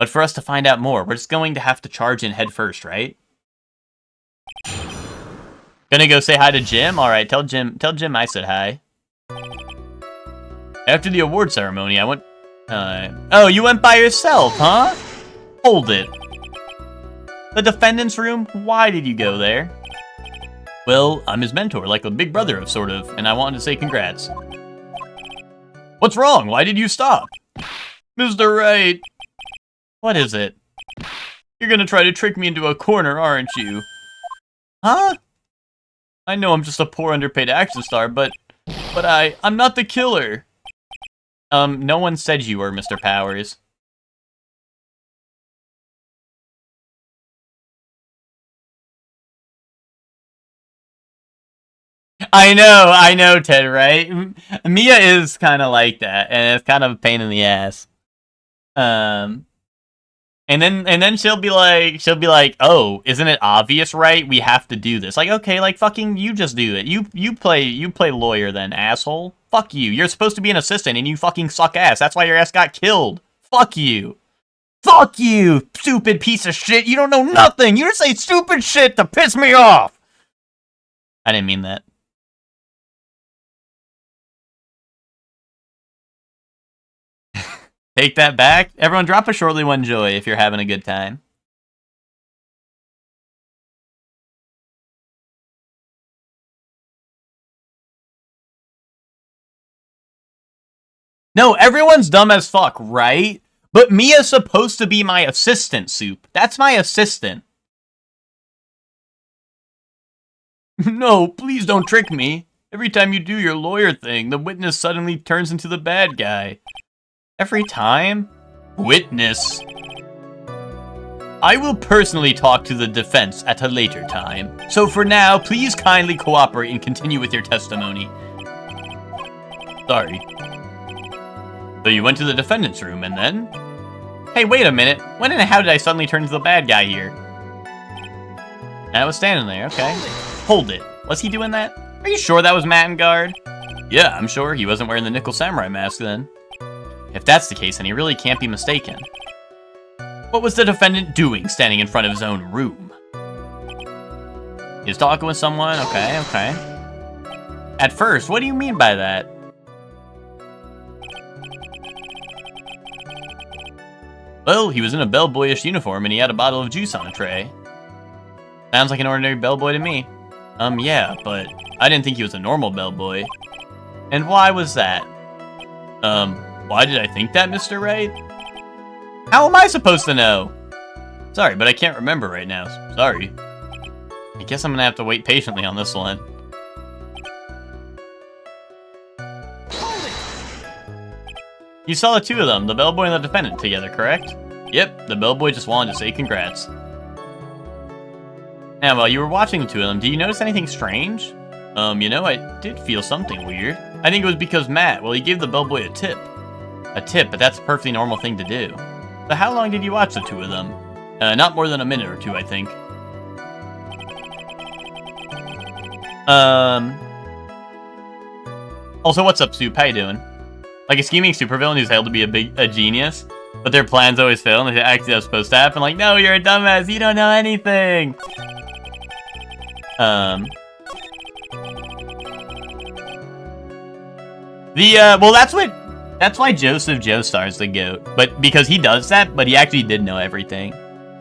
But for us to find out more, we're just going to have to charge in head first, right? Gonna go say hi to Jim? Alright, tell Jim I said hi. After the award ceremony, I went... oh, you went by yourself, huh? Hold it. The defendant's room? Why did you go there? Well, I'm his mentor, like a big brother of sort of, and I wanted to say congrats. What's wrong? Why did you stop? Mr. Wright. What is it? You're gonna try to trick me into a corner, aren't you? Huh? I know I'm just a poor underpaid action star, but I'm not the killer. No one said you were, Mr. Powers. I know, Ted, right? Mia is kind of like that, and it's kind of a pain in the ass. And then she'll be like, oh, isn't it obvious, right? We have to do this. Like, okay, like fucking you just do it. You play lawyer then, asshole. Fuck you. You're supposed to be an assistant and you fucking suck ass. That's why your ass got killed. Fuck you. Fuck you, stupid piece of shit. You don't know nothing. You just say stupid shit to piss me off. I didn't mean that. Take that back. Everyone drop a shortly one joy if you're having a good time. No, everyone's dumb as fuck, right? But Mia's supposed to be my assistant, Soup. That's my assistant. No, please don't trick me. Every time you do your lawyer thing, the witness suddenly turns into the bad guy. Every time? Witness. I will personally talk to the defense at a later time. So for now, please kindly cooperate and continue with your testimony. Sorry. So you went to the defendant's room and then? Hey, wait a minute. When and how did I suddenly turn into the bad guy here? I was standing there, okay. Hold it. Was he doing that? Are you sure that was Mattengard? Yeah, I'm sure. He wasn't wearing the Nickel Samurai mask then. If that's the case, then he really can't be mistaken. What was the defendant doing standing in front of his own room? He's talking with someone? Okay, okay. At first, what do you mean by that? Well, he was in a bellboyish uniform and he had a bottle of juice on a tray. Sounds like an ordinary bellboy to me. Yeah, but I didn't think he was a normal bellboy. And why was that? Why did I think that, Mr. Wright? How am I supposed to know? Sorry, but I can't remember right now. Sorry. I guess I'm gonna have to wait patiently on this one. You saw the two of them, the bellboy and the defendant, together, correct? Yep, the bellboy just wanted to say congrats. Now, while you were watching the two of them, did you notice anything strange? You know, I did feel something weird. I think it was because Matt, well, he gave the bellboy a tip. A tip, but that's a perfectly normal thing to do. So how long did you watch the two of them? Not more than a minute or two, I think. Also, what's up, Soup? How you doing? Like a scheming supervillain who's hailed to be a genius, but their plans always fail and they act as supposed to happen. Like, no, you're a dumbass. You don't know anything. Well, that's why Joseph Joestar's the GOAT. But because he does that, but he actually did know everything.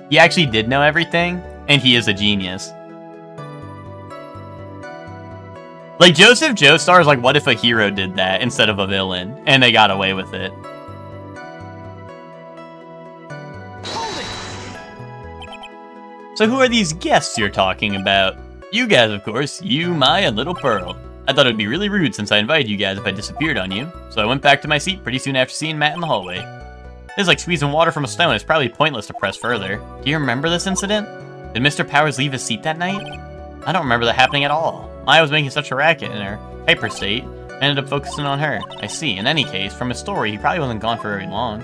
He actually did know everything, and he is a genius. Like, Joseph Joestar is like, what if a hero did that instead of a villain? And they got away with it. So who are these guests you're talking about? You guys, of course. You, Mai, and Little Pearl. I thought it would be really rude since I invited you guys if I disappeared on you. So I went back to my seat pretty soon after seeing Matt in the hallway. This is like squeezing water from a stone. It's probably pointless to press further. Do you remember this incident? Did Mr. Powers leave his seat that night? I don't remember that happening at all. Maya was making such a racket in her hyper state. I ended up focusing on her. I see. In any case, from his story, he probably wasn't gone for very long.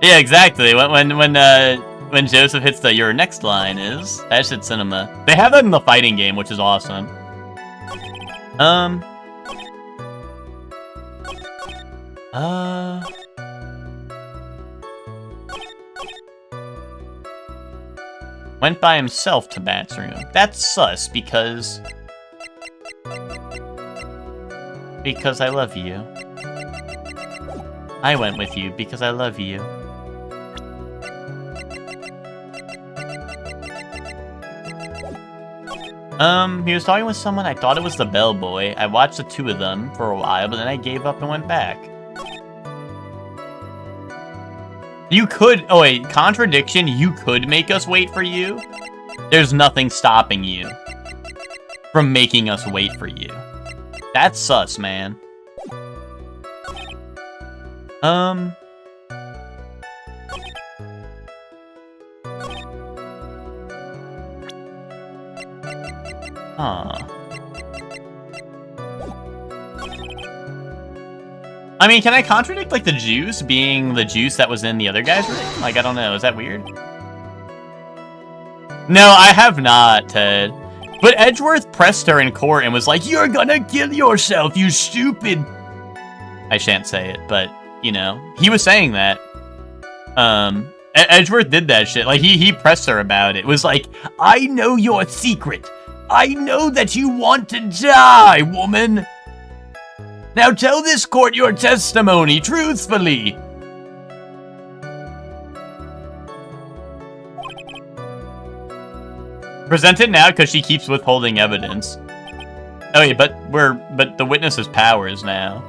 Yeah, exactly. When Joseph hits the "your next line is," that shit's cinema. They have that in the fighting game, which is awesome. Went by himself to Bat's room. That's sus because I love you. I went with you because I love you. He was talking with someone. I thought it was the bellboy. I watched the two of them for a while, but then I gave up and went back. You could... Oh, wait. Contradiction. You could make us wait for you. There's nothing stopping you from making us wait for you. That's sus, man. Huh. I mean, can I contradict, like, the juice being the juice that was in the other guy's room? Like, I don't know. Is that weird? No, I have not, Ted. But Edgeworth pressed her in court and was like, "You're gonna kill yourself, you stupid..." I shan't say it, but, you know. He was saying that. Edgeworth did that shit. Like, he pressed her about it. It was like, "I know your secret. I know that you want to die, woman. Now tell this court your testimony truthfully." Present it now because she keeps withholding evidence. Oh wait, but the witness is Powers now.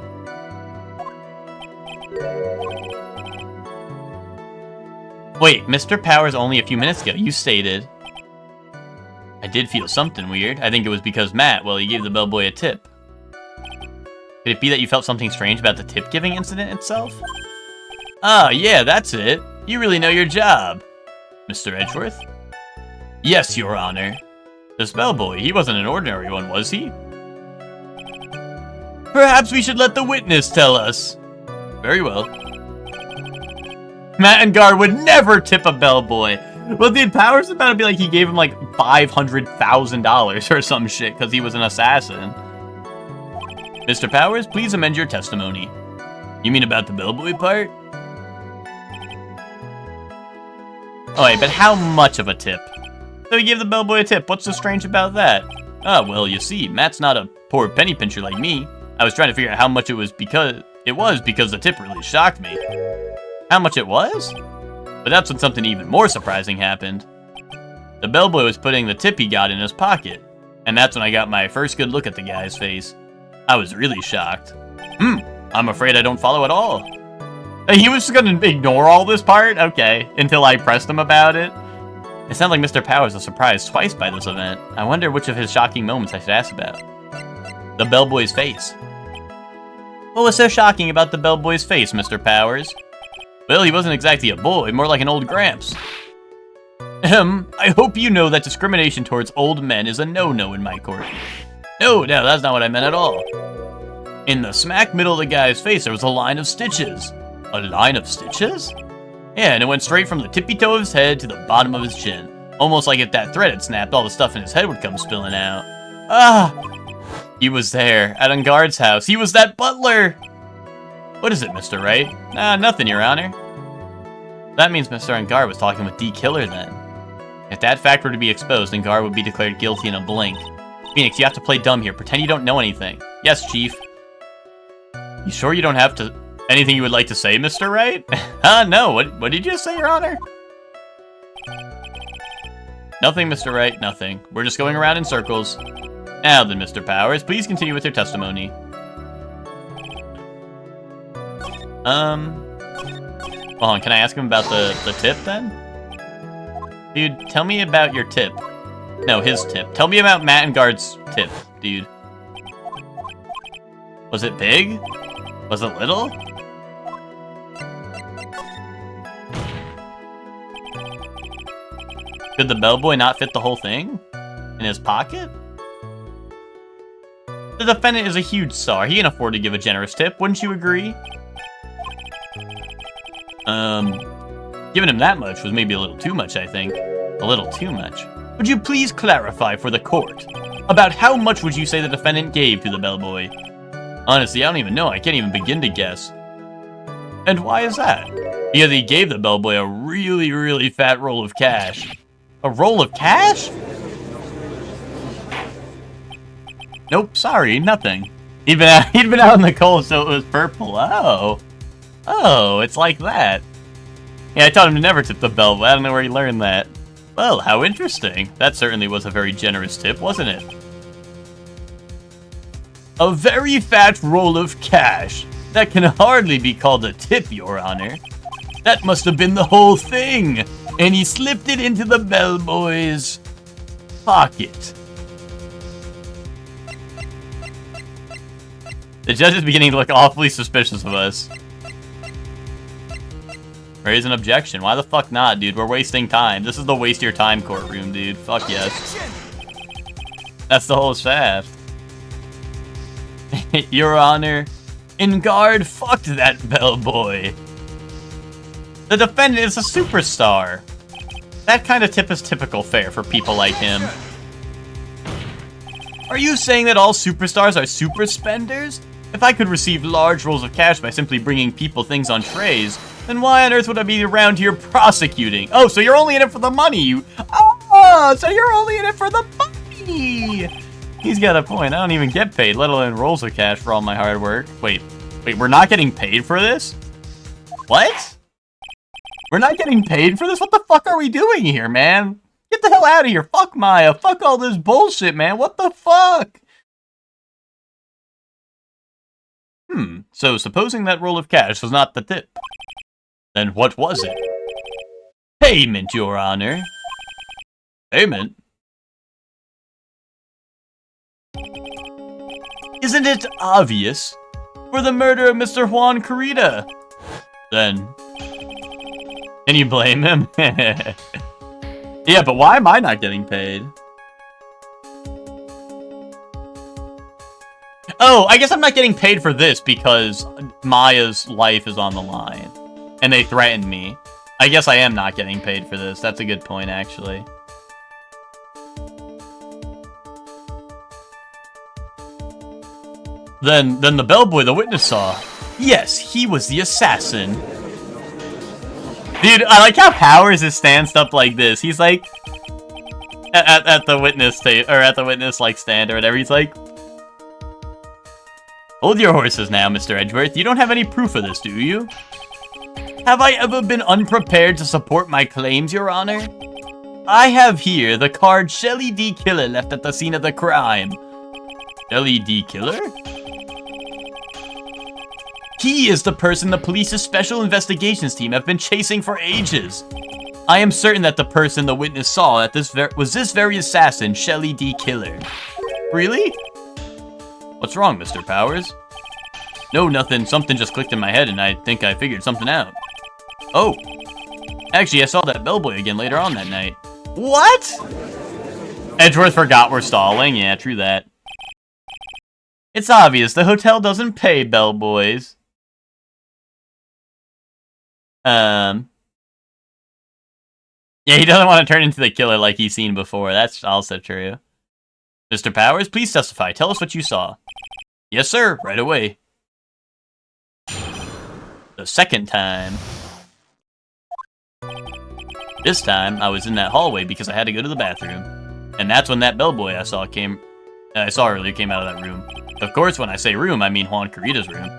Wait, Mr. Powers only a few minutes ago, you stated... I did feel something weird. I think it was because Matt, well, he gave the bellboy a tip. Could it be that you felt something strange about the tip-giving incident itself? Ah, yeah, that's it. You really know your job. Mr. Edgeworth? Yes, Your Honor. This bellboy, he wasn't an ordinary one, was he? Perhaps we should let the witness tell us. Very well. Matt and Guard would never tip a bellboy. Well, dude, Powers is about to be like he gave him like $500,000 or some shit because he was an assassin. Mr. Powers, please amend your testimony. You mean about the bellboy part? Oh wait, but how much of a tip? So he gave the bellboy a tip. What's so strange about that? Oh, well, you see, Matt's not a poor penny pincher like me. I was trying to figure out how much it was because the tip really shocked me. How much it was? But that's when something even more surprising happened. The bellboy was putting the tip he got in his pocket, and that's when I got my first good look at the guy's face. I was really shocked. I'm afraid I don't follow at all. He was just gonna ignore all this part? Okay, until I pressed him about it. It sounds like Mr. Powers was surprised twice by this event. I wonder which of his shocking moments I should ask about. The bellboy's face. What was so shocking about the bellboy's face, Mr. Powers? Well, he wasn't exactly a boy, more like an old gramps. I hope you know that discrimination towards old men is a no-no in my court. No, that's not what I meant at all. In the smack middle of the guy's face, there was a line of stitches. A line of stitches? Yeah, and it went straight from the tippy toe of his head to the bottom of his chin. Almost like if that thread had snapped, all the stuff in his head would come spilling out. Ah! He was there, at Enguarde's house. He was that butler! What is it, Mr. Wright? Nothing, Your Honor. That means Mr. Enguarde was talking with D. Killer then. If that fact were to be exposed, Enguarde would be declared guilty in a blink. Phoenix, you have to play dumb here. Pretend you don't know anything. Yes, Chief. You sure you don't have to... Anything you would like to say, Mr. Wright? No. What did you just say, Your Honor? Nothing, Mr. Wright, nothing. We're just going around in circles. Now then, Mr. Powers, please continue with your testimony. Hold on, can I ask him about the tip, then? Dude, tell me about your tip. No, his tip. Tell me about Matt Enguarde's tip, dude. Was it big? Was it little? Could the bellboy not fit the whole thing? In his pocket? The defendant is a huge star. He can afford to give a generous tip, wouldn't you agree? Giving him that much was maybe a little too much, I think. A little too much. Would you please clarify for the court? About how much would you say the defendant gave to the bellboy? Honestly, I don't even know. I can't even begin to guess. And why is that? Because he gave the bellboy a really, really fat roll of cash. A roll of cash? Nope, sorry, nothing. He'd been out in the cold, so it was purple. Oh, it's like that. Yeah, I taught him to never tip the bellboy. I don't know where he learned that. Well, how interesting. That certainly was a very generous tip, wasn't it? A very fat roll of cash. That can hardly be called a tip, Your Honor. That must have been the whole thing. And he slipped it into the bellboy's pocket. The judge is beginning to look awfully suspicious of us. Raise an objection. Why the fuck not, dude? We're wasting time. This is the waste your time courtroom, dude. Fuck yes. That's the whole shaft. Your Honor, Enguarde fucked that bellboy. The defendant is a superstar. That kind of tip is typical fare for people like him. Are you saying that all superstars are super spenders? If I could receive large rolls of cash by simply bringing people things on trays, then why on earth would I be around here prosecuting? Oh, so you're only in it for the money. Oh, so you're only in it for the money. He's got a point. I don't even get paid, let alone rolls of cash for all my hard work. Wait, we're not getting paid for this? What? We're not getting paid for this? What the fuck are we doing here, man? Get the hell out of here. Fuck Maya. Fuck all this bullshit, man. What the fuck? So supposing that roll of cash was not the tip, then what was it? Payment, Your Honor. Payment? Isn't it obvious? For the murder of Mr. Juan Corrida. Then, can you blame him? Yeah, but why am I not getting paid? Oh, I guess I'm not getting paid for this because Maya's life is on the line. And they threatened me. I guess I am not getting paid for this. That's a good point, actually. Then the bellboy the witness saw. Yes, he was the assassin. Dude, I like how Powers is stanced up like this. He's like at the witness tape, or at the witness like stand or whatever. He's like, hold your horses now, Mr. Edgeworth. You don't have any proof of this, do you? Have I ever been unprepared to support my claims, Your Honor? I have here the card Shelly D. Killer left at the scene of the crime. Shelly D. Killer? He is the person the police's special investigations team have been chasing for ages. I am certain that the person the witness saw at this was this very assassin, Shelly D. Killer. Really? What's wrong, Mr. Powers? No, nothing. Something just clicked in my head and I think I figured something out. Oh. Actually, I saw that bellboy again later on that night. What? Edgeworth forgot we're stalling. Yeah, true that. It's obvious the hotel doesn't pay bellboys. Yeah, he doesn't want to turn into the killer like he's seen before. That's also true. Mr. Powers, please testify. Tell us what you saw. Yes, sir. Right away. The second time. This time, I was in that hallway because I had to go to the bathroom. And that's when that bellboy I saw earlier came out of that room. Of course, when I say room, I mean Juan Corrida's room.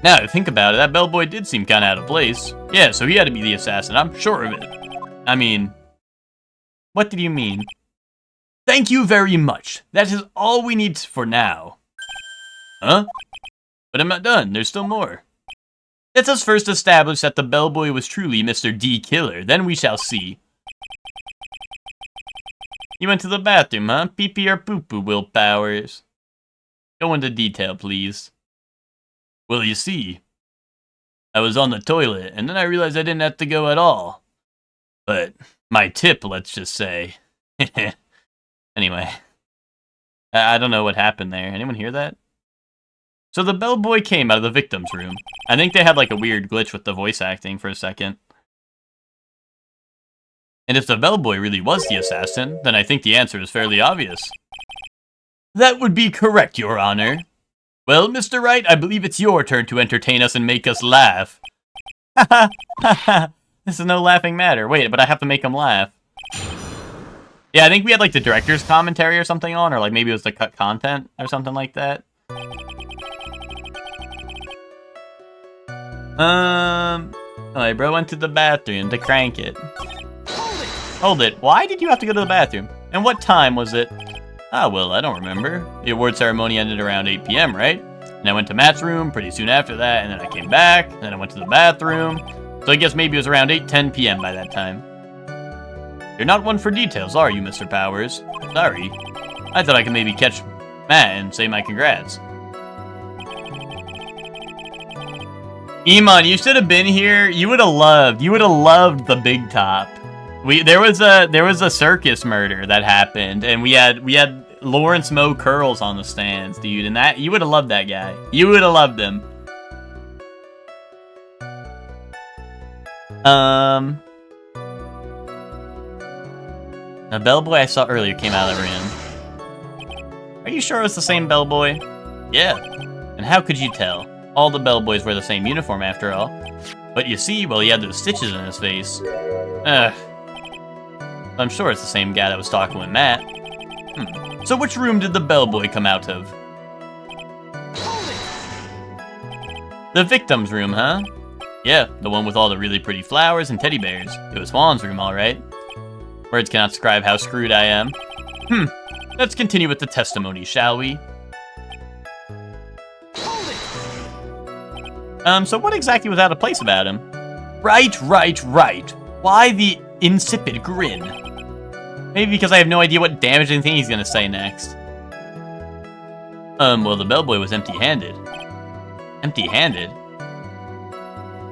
Now, to think about it, that bellboy did seem kinda out of place. Yeah, so he had to be the assassin, I'm sure of it. I mean... What did you mean? Thank you very much. That is all we need for now. Huh? But I'm not done, there's still more. Let us first establish that the bellboy was truly Mr. D. Killer, then we shall see. You went to the bathroom, huh? Pee-pee or poo-poo, Will Powers? Go into detail, please. Well, you see, I was on the toilet, and then I realized I didn't have to go at all. But my tip, let's just say. Anyway. I don't know what happened there. Anyone hear that? So the bellboy came out of the victim's room. I think they had like a weird glitch with the voice acting for a second. And if the bellboy really was the assassin, then I think the answer is fairly obvious. That would be correct, Your Honor. Well, Mr. Wright, I believe it's your turn to entertain us and make us laugh. Ha ha! This is no laughing matter. Wait, but I have to make him laugh. Yeah, I think we had like the director's commentary or something on, or like maybe it was the cut content or something like that. Alright, bro went to the bathroom to crank it. Hold it. Why did you have to go to the bathroom? And what time was it? Ah, well, I don't remember. The award ceremony ended around 8 p.m., right? And I went to Matt's room pretty soon after that, and then I came back, and then I went to the bathroom. So I guess maybe it was around 8:10 p.m. by that time. You're not one for details, are you, Mr. Powers? Sorry. I thought I could maybe catch Matt and say my congrats. Iman, you should have been here. You would have loved the Big Top. There was a circus murder that happened, and we had Lawrence Moe Curls on the stands, dude, and that you would have loved that guy. You would have loved him. The bellboy I saw earlier came out of the room. Are you sure it was the same bellboy? Yeah. And how could you tell? All the bellboys wear the same uniform after all. But you see, well, he had those stitches in his face. Ugh. I'm sure it's the same guy that was talking with Matt. So which room did the bellboy come out of? The victim's room, huh? Yeah, the one with all the really pretty flowers and teddy bears. It was Juan's room, alright. Words cannot describe how screwed I am. Let's continue with the testimony, shall we? So what exactly was out of place about him? Right. Why the insipid grin? Maybe because I have no idea what damaging thing he's gonna say next. Well, the bellboy was empty-handed. Empty-handed?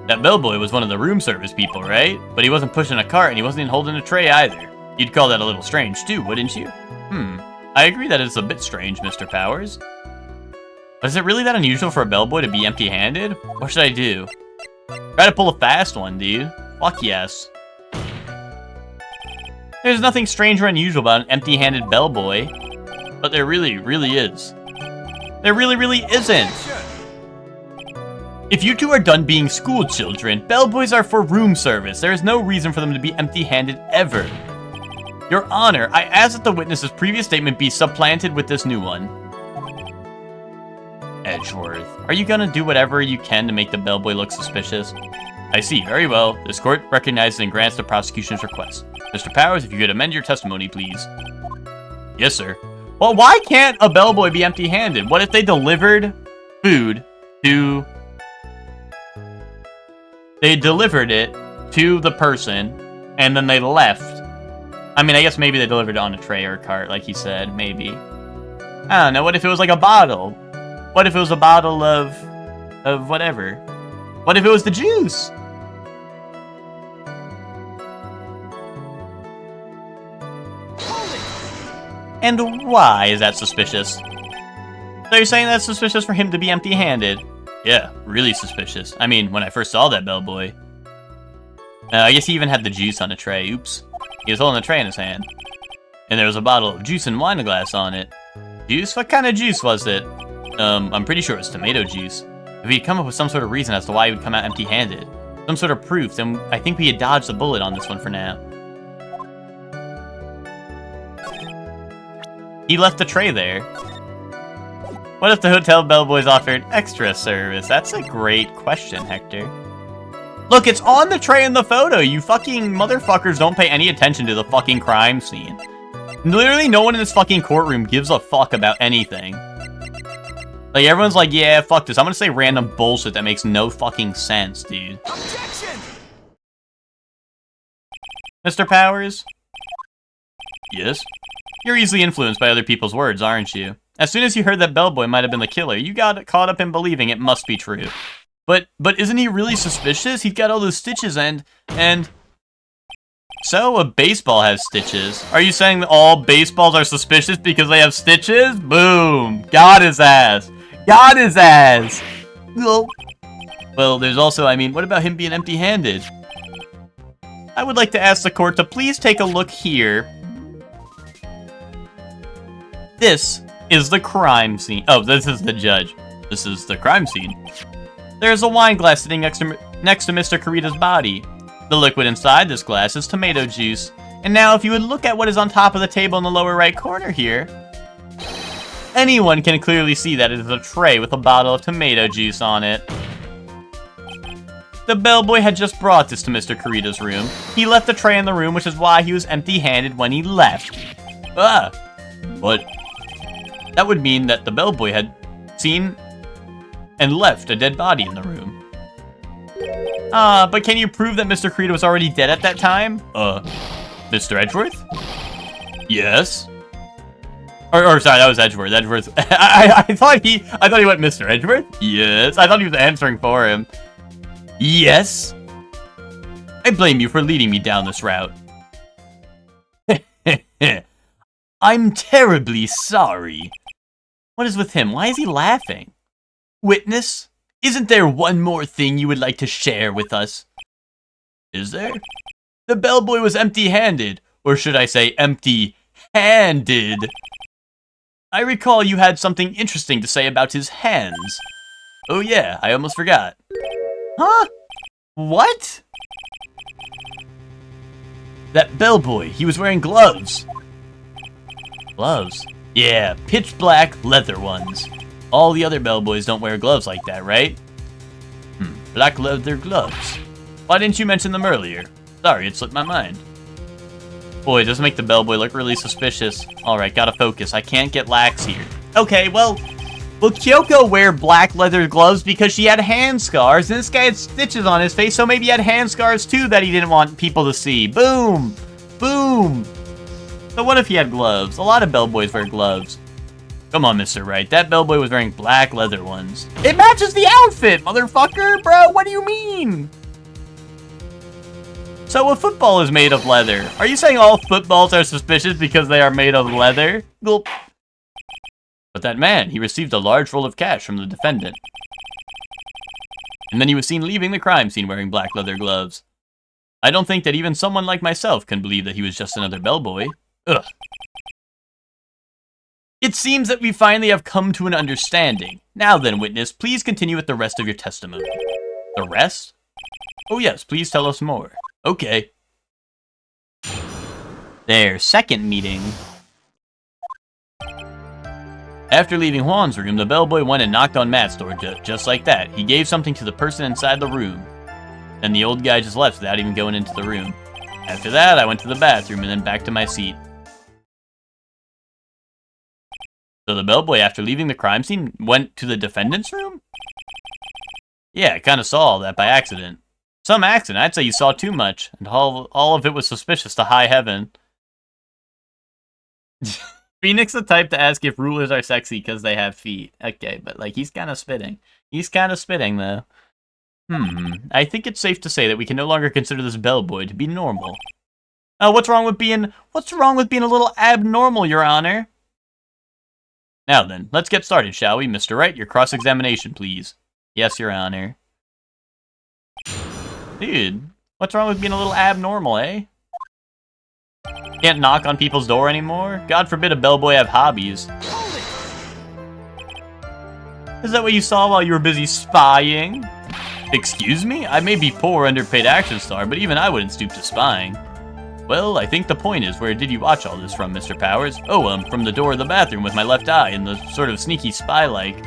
That bellboy was one of the room service people, right? But he wasn't pushing a cart and he wasn't even holding a tray either. You'd call that a little strange too, wouldn't you? I agree that it's a bit strange, Mr. Powers. But is it really that unusual for a bellboy to be empty-handed? What should I do? Try to pull a fast one, dude. Fuck yes. There's nothing strange or unusual about an empty-handed bellboy. But there really is. There really isn't. If you two are done being school children, bellboys are for room service. There is no reason for them to be empty-handed ever. Your Honor, I ask that the witness's previous statement be supplanted with this new one. Edgeworth, are you gonna do whatever you can to make the bellboy look suspicious? I see, very well. This court recognizes and grants the prosecution's request. Mr. Powers, if you could amend your testimony, please. Yes, sir. Well, why can't a bellboy be empty-handed? What if they delivered food to... They delivered it to the person, and then they left. I mean, I guess maybe they delivered it on a tray or a cart, like he said, maybe. I don't know, what if it was like a bottle? What if it was a bottle of whatever? What if it was the juice? And why is that suspicious? So you're saying that's suspicious for him to be empty-handed? Yeah, really suspicious. I mean, when I first saw that bellboy. I guess he even had the juice on a tray. Oops. He was holding a tray in his hand. And there was a bottle of juice and wine glass on it. Juice? What kind of juice was it? I'm pretty sure it was tomato juice. If he'd come up with some sort of reason as to why he would come out empty-handed, some sort of proof, then I think we had dodged the bullet on this one for now. He left the tray there. What if the hotel bellboys offered extra service? That's a great question, Hector. Look, it's on the tray in the photo. You fucking motherfuckers don't pay any attention to the fucking crime scene. Literally no one in this fucking courtroom gives a fuck about anything. Like, everyone's like, yeah, fuck this. I'm gonna say random bullshit that makes no fucking sense, dude. Objection! Mr. Powers? Yes? You're easily influenced by other people's words, aren't you? As soon as you heard that bellboy might have been the killer, you got caught up in believing it must be true. But isn't he really suspicious? He's got all those stitches and... So, a baseball has stitches. Are you saying that all baseballs are suspicious because they have stitches? Boom! Got his ass! Got his ass! Well, there's also, I mean, what about him being empty-handed? I would like to ask the court to please take a look here. This is the crime scene. Oh, this is the judge. This is the crime scene. There's a wine glass sitting next to Mr. Kurita's body. The liquid inside this glass is tomato juice. And now if you would look at what is on top of the table in the lower right corner here, anyone can clearly see that it is a tray with a bottle of tomato juice on it. The bellboy had just brought this to Mr. Kurita's room. He left the tray in the room, which is why he was empty-handed when he left. But that would mean that the bellboy had seen and left a dead body in the room. But can you prove that Mr. Kurita was already dead at that time? Mr. Edgeworth? Yes? Or sorry, that was Edgeworth. Edgeworth. I thought he went Mr. Edgeworth? Yes. I thought he was answering for him. Yes? I blame you for leading me down this route. I'm terribly sorry. What is with him? Why is he laughing? Witness, isn't there one more thing you would like to share with us? Is there? The bellboy was empty-handed, or should I say empty-handed. I recall you had something interesting to say about his hands. Oh yeah, I almost forgot. Huh? What? That bellboy, he was wearing gloves. Gloves? Yeah, pitch black leather ones. All the other bellboys don't wear gloves like that, right? Black leather gloves. Why didn't you mention them earlier? Sorry, it slipped my mind. Boy, it does make the bellboy look really suspicious. Alright, gotta focus. I can't get lax here. Okay, well, Will Kyoko wear black leather gloves because she had hand scars, and this guy had stitches on his face, so maybe he had hand scars too that he didn't want people to see. Boom! Boom! So what if he had gloves? A lot of bellboys wear gloves. Come on, Mr. Wright. That bellboy was wearing black leather ones. It matches the outfit, motherfucker! Bro, what do you mean? So a football is made of leather. Are you saying all footballs are suspicious because they are made of leather? Gulp. But that man, he received a large roll of cash from the defendant. And then he was seen leaving the crime scene wearing black leather gloves. I don't think that even someone like myself can believe that he was just another bellboy. Ugh. It seems that we finally have come to an understanding. Now then, witness, please continue with the rest of your testimony. The rest? Oh yes, please tell us more. Okay. Their second meeting. After leaving Juan's room, the bellboy went and knocked on Matt's door just like that. He gave something to the person inside the room. Then the old guy just left without even going into the room. After that, I went to the bathroom and then back to my seat. So the bellboy, after leaving the crime scene, went to the defendant's room? Yeah, I kind of saw all that by accident. Some accident, I'd say you saw too much, and all of it was suspicious to high heaven. Phoenix the type to ask if rulers are sexy because they have feet. Okay, but like, he's kind of spitting. He's kind of spitting, though. I think it's safe to say that we can no longer consider this bellboy to be normal. What's wrong with being a little abnormal, Your Honor? Now then, let's get started, shall we? Mr. Wright, your cross-examination, please. Yes, Your Honor. Dude, what's wrong with being a little abnormal, eh? Can't knock on people's door anymore? God forbid a bellboy have hobbies. Is that what you saw while you were busy spying? Excuse me? I may be poor, underpaid action star, but even I wouldn't stoop to spying. Well, I think the point is, where did you watch all this from, Mr. Powers? Oh, from the door of the bathroom with my left eye and the sort of sneaky spy-like.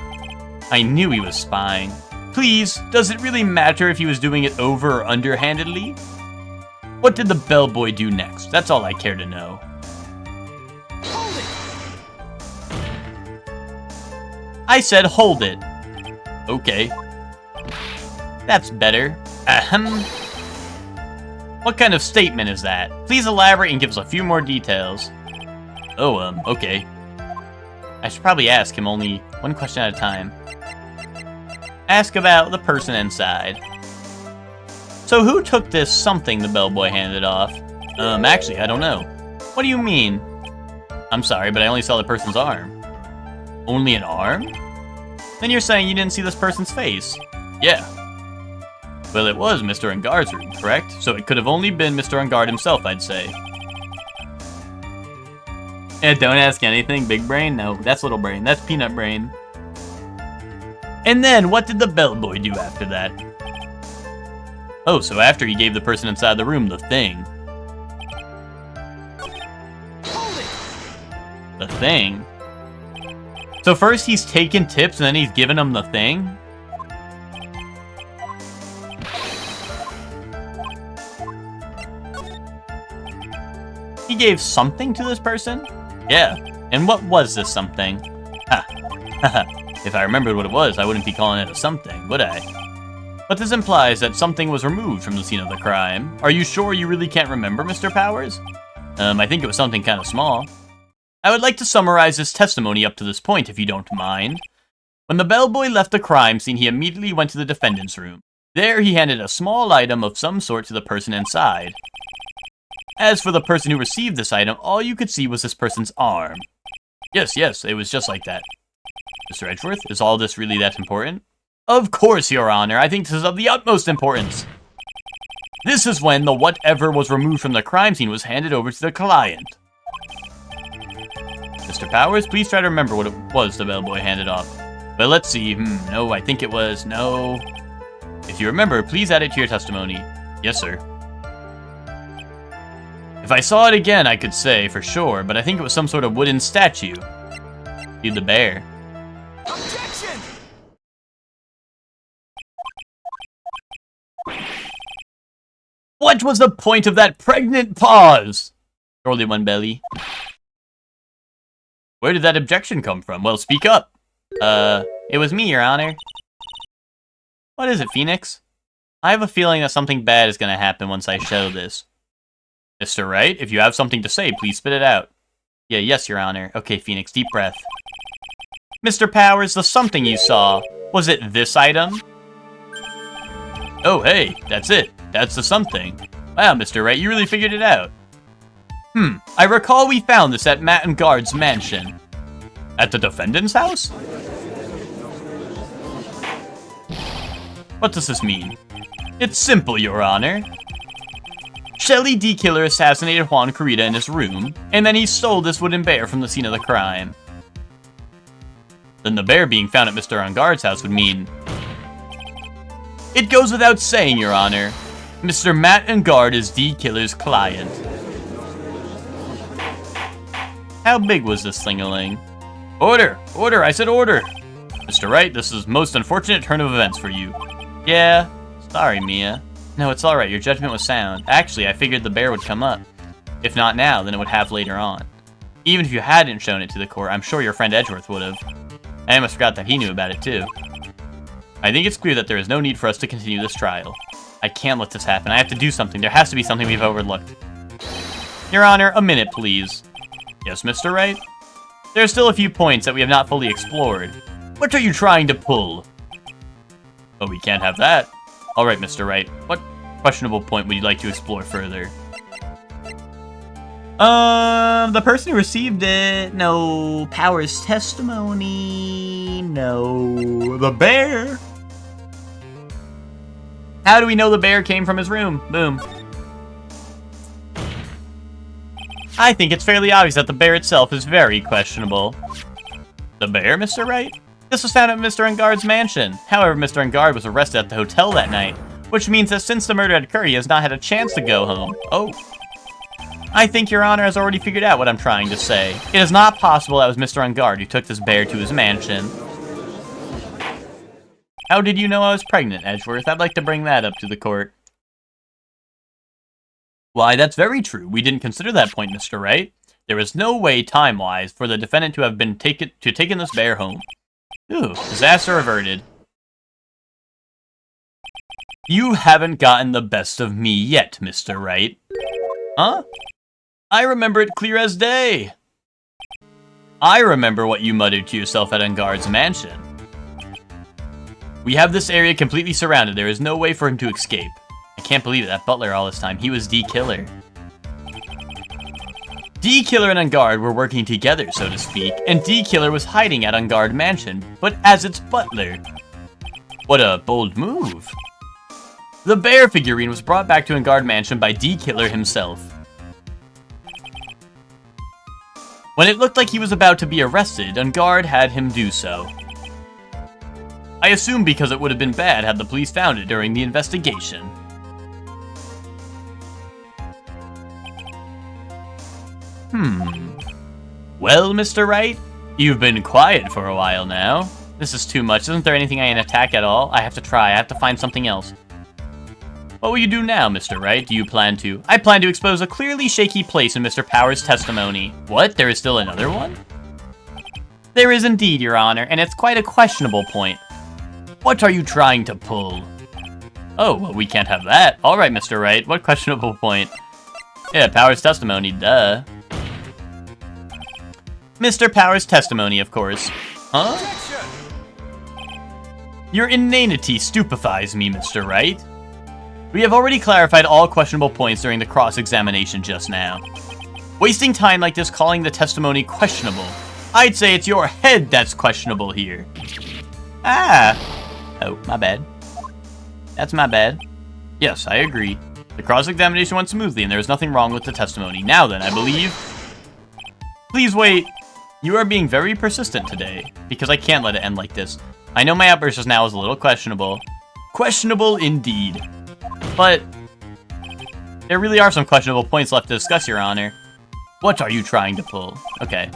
I knew he was spying. Please, does it really matter if he was doing it over or underhandedly? What did the bellboy do next? That's all I care to know. Hold it! I said hold it. Okay. That's better. Ahem. What kind of statement is that? Please elaborate and give us a few more details. Oh, okay. I should probably ask him only one question at a time. Ask about the person inside. So who took this something the bellboy handed off? Actually, I don't know. What do you mean? I'm sorry, but I only saw the person's arm. Only an arm? Then you're saying you didn't see this person's face? Yeah. Well, it was Mr. Engar's room, correct? So it could have only been Mr. Engard himself, I'd say. Yeah, don't ask anything, big brain? No, that's little brain. That's peanut brain. And then, what did the bellboy do after that? Oh, so after he gave the person inside the room the thing. The thing? So first he's taken tips and then he's given them the thing? He gave something to this person? Yeah. And what was this something? Ha. Haha. If I remembered what it was, I wouldn't be calling it a something, would I? But this implies that something was removed from the scene of the crime. Are you sure you really can't remember, Mr. Powers? I think it was something kind of small. I would like to summarize this testimony up to this point, if you don't mind. When the bellboy left the crime scene, he immediately went to the defendant's room. There, he handed a small item of some sort to the person inside. As for the person who received this item, all you could see was this person's arm. Yes, it was just like that. Mr. Edgeworth, is all this really that important? Of course, Your Honor. I think this is of the utmost importance. This is when the whatever was removed from the crime scene was handed over to the client. Mr. Powers, please try to remember what it was the bellboy handed off. But let's see. No, I think it was... No. If you remember, please add it to your testimony. Yes, sir. If I saw it again, I could say for sure, but I think it was some sort of wooden statue. Dude, the bear. Objection! What was the point of that pregnant pause? Surely one belly. Where did that objection come from? Well, speak up. It was me, Your Honor. What is it, Phoenix? I have a feeling that something bad is gonna happen once I show this. Mr. Wright, if you have something to say, please spit it out. Yes, Your Honor. Okay, Phoenix, deep breath. Mr. Powers, the something you saw, was it this item? Oh, hey, that's it. That's the something. Wow, Mr. Wright, you really figured it out. I recall we found this at Matt and Guard's mansion. At the defendant's house? What does this mean? It's simple, Your Honor. Shelly D. Killer assassinated Juan Corrida in his room, and then he stole this wooden bear from the scene of the crime. Then the bear being found at Mr. Enguarde's house would mean... It goes without saying, Your Honor. Mr. Matt Enguarde is D. Killer's client. How big was this thing-a-ling? Order! Order! I said order! Mr. Wright, this is most unfortunate turn of events for you. Yeah, sorry, Mia. No, it's alright, your judgment was sound. Actually, I figured the bear would come up. If not now, then it would have later on. Even if you hadn't shown it to the court, I'm sure your friend Edgeworth would have. I almost forgot that he knew about it too. I think it's clear that there is no need for us to continue this trial. I can't let this happen. I have to do something. There has to be something we've overlooked. Your Honor, a minute, please. Yes, Mr. Wright? There are still a few points that we have not fully explored. What are you trying to pull? Oh, we can't have that. Alright, Mr. Wright. What questionable point would you like to explore further? The person who received it. No. Powers testimony. No. The bear. How do we know the bear came from his room? Boom. I think it's fairly obvious that the bear itself is very questionable. The bear, Mr. Wright? This was found at Mr. Enguarde's mansion. However, Mr. Enguarde was arrested at the hotel that night, which means that since the murder had occurred, he has not had a chance to go home. Oh. I think Your Honor has already figured out what I'm trying to say. It is not possible that it was Mr. Enguarde who took this bear to his mansion. How did you know I was pregnant, Edgeworth? I'd like to bring that up to the court. Why, that's very true. We didn't consider that point, Mr. Wright. There is no way, time-wise, for the defendant to have been taken this bear home. Ooh, disaster averted. You haven't gotten the best of me yet, Mr. Wright. Huh? I remember it clear as day. I remember what you muttered to yourself at Enguarde's mansion. We have this area completely surrounded. There is no way for him to escape. I can't believe it. That butler all this time. He was D. Killer. D. Killer and Enguarde were working together, so to speak, and D. Killer was hiding at Enguarde Mansion, but as its butler. What a bold move. The bear figurine was brought back to Enguarde Mansion by D. Killer himself. When it looked like he was about to be arrested, Enguarde had him do so. I assume because it would have been bad had the police found it during the investigation. Well, Mr. Wright, you've been quiet for a while now. This is too much. Isn't there anything I can attack at all? I have to try. I have to find something else. What will you do now, Mr. Wright? Do you plan to? I plan to expose a clearly shaky place in Mr. Powers' testimony. What? There is still another one? There is indeed, Your Honor, and it's quite a questionable point. What are you trying to pull? Oh, well, we can't have that. All right, Mr. Wright. What questionable point? Yeah, Powers' testimony, duh. Mr. Powers' testimony, of course. Huh? Your inanity stupefies me, Mr. Wright. We have already clarified all questionable points during the cross-examination just now. Wasting time like this calling the testimony questionable. I'd say it's your head that's questionable here. Ah. Oh, my bad. That's my bad. Yes, I agree. The cross-examination went smoothly and there was nothing wrong with the testimony. Now then, I believe... Please wait. You are being very persistent today, because I can't let it end like this. I know my outburst just now is a little questionable. Questionable indeed. But there really are some questionable points left to discuss, Your Honor. What are you trying to pull? Okay.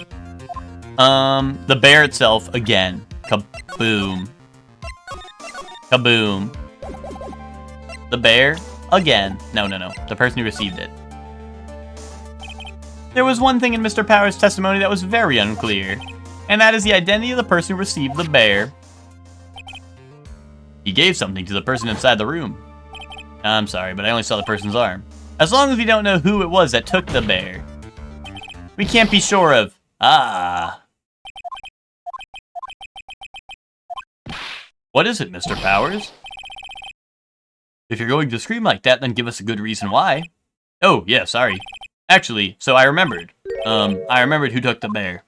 The bear itself, again. Kaboom. Kaboom. The bear, again. No. The person who received it. There was one thing in Mr. Powers' testimony that was very unclear. and that is the identity of the person who received the bear. He gave something to the person inside the room. I'm sorry, but I only saw the person's arm. As long as we don't know who it was that took the bear, we can't be sure of... Ah. What is it, Mr. Powers? If you're going to scream like that, then give us a good reason why. Oh, yeah, sorry. Actually, so I remembered. I remembered who took the bear.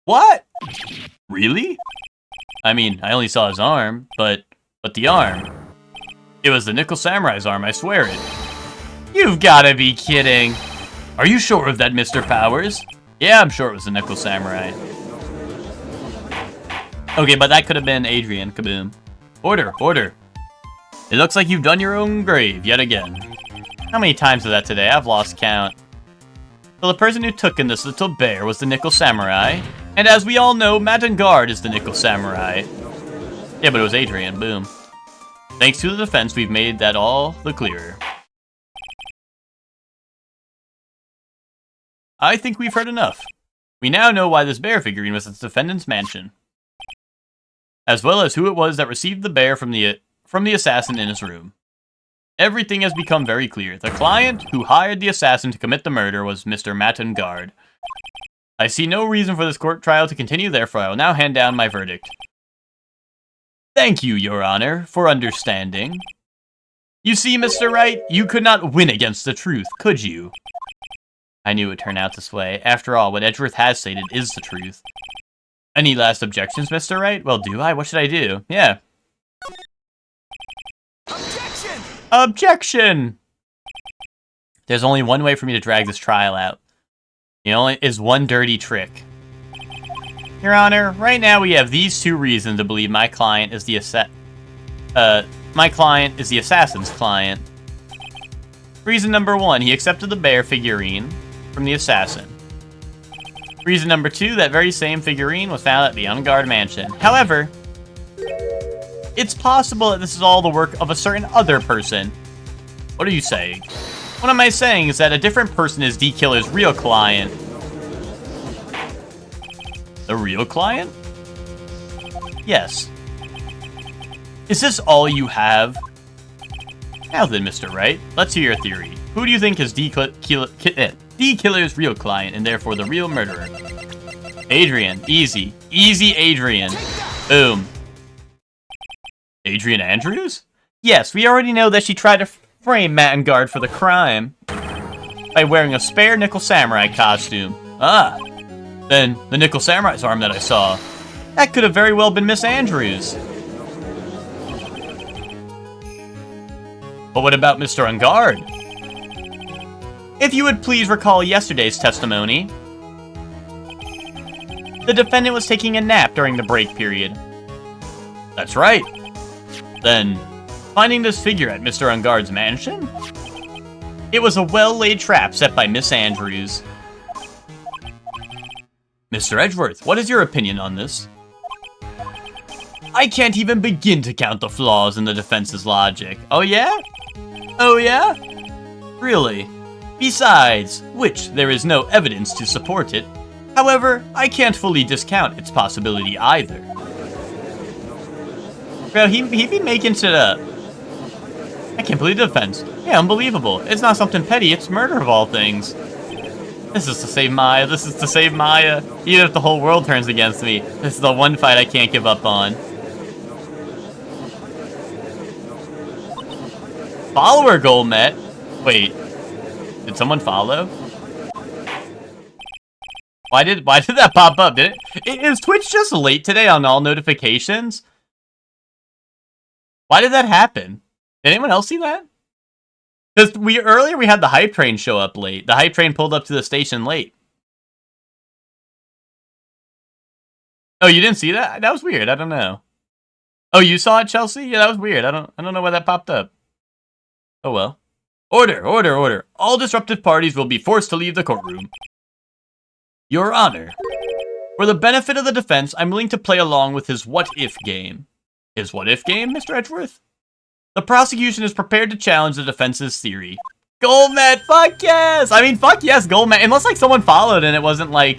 What? Really? I mean, I only saw his arm, but the arm. It was the Nickel Samurai's arm, I swear it. You've gotta be kidding. Are you sure of that, Mr. Powers? Yeah, I'm sure it was the Nickel Samurai. Okay, but that could have been Adrian. Kaboom. Order, order. It looks like you've done your own grave yet again. How many times was that today? I've lost count. So the person who took in this little bear was the Nickel Samurai. And as we all know, Matangard is the Nickel Samurai. Yeah, but it was Adrian. Boom. Thanks to the defense, we've made that all the clearer. I think we've heard enough. We now know why this bear figurine was at the defendant's mansion, as well as who it was that received the bear from the assassin in his room. Everything has become very clear. The client who hired the assassin to commit the murder was Mr. Matangard. I see no reason for this court trial to continue, therefore I will now hand down my verdict. Thank you, Your Honor, for understanding. You see, Mr. Wright, you could not win against the truth, could you? I knew it would turn out this way. After all, what Edgeworth has stated is the truth. Any last objections, Mr. Wright? Well, do I? What should I do? Yeah. Objection! Objection! There's only one way for me to drag this trial out. It only is one dirty trick. Your Honor, right now we have these two reasons to believe my client is the assassin's client. Reason number one, he accepted the bear figurine from the assassin. Reason number two, that very same figurine was found at the Unguard mansion. However, it's possible that this is all the work of a certain other person. What are you saying? What am I saying is that a different person is D-Killer's real client. The real client? Yes. Is this all you have? Now then, Mr. Wright, let's hear your theory. Who do you think is D-Killer's real client and therefore the real murderer? Adrian. Easy. Easy Adrian. Boom. Adrian Andrews? Yes, we already know that she tried to frame Matangard for the crime by wearing a spare Nickel Samurai costume. Ah. Then, the Nickel Samurai's arm that I saw. That could have very well been Miss Andrews. But what about Mr. Ungard? If you would please recall yesterday's testimony, the defendant was taking a nap during the break period. That's right. Then, finding this figure at Mr. Ungard's mansion? It was a well-laid trap set by Miss Andrews. Mr. Edgeworth, what is your opinion on this? I can't even begin to count the flaws in the defense's logic. Oh yeah? Oh yeah? Really? Besides which, there is no evidence to support it. However, I can't fully discount its possibility either. Bro, he be making shit up. I can't believe the defense. Yeah, unbelievable. It's not something petty, it's murder of all things. This is to save Maya, this is to save Maya. Even if the whole world turns against me, this is the one fight I can't give up on. Follower goal met? Wait, did someone follow? Why did that pop up? Did it? Is Twitch just late today on all notifications? Why did that happen? Did anyone else see that? Because earlier we had the hype train show up late. The hype train pulled up to the station late. Oh, you didn't see that? That was weird. I don't know. Oh, you saw it, Chelsea? Yeah, that was weird. I don't know why that popped up. Oh well. Order, order, order. All disruptive parties will be forced to leave the courtroom. Your Honor, for the benefit of the defense, I'm willing to play along with his what-if game. His what-if game, Mr. Edgeworth? The prosecution is prepared to challenge the defense's theory. Goldmet, fuck yes! I mean, fuck yes, Goldmet. Unless, like, someone followed and it wasn't, like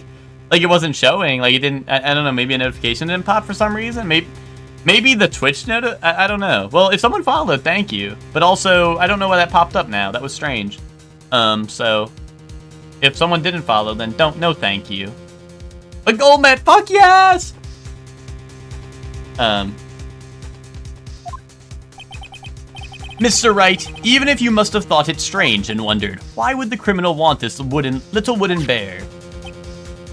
Like, it wasn't showing. Like, it didn't... I don't know, maybe a notification didn't pop for some reason? Maybe the Twitch note... I don't know. Well, if someone followed, thank you. But also, I don't know why that popped up now. That was strange. So... If someone didn't follow, then no thank you. A gold medal! Fuck yes! Mr. Wright, even if you must have thought it strange and wondered, why would the criminal want this little wooden bear?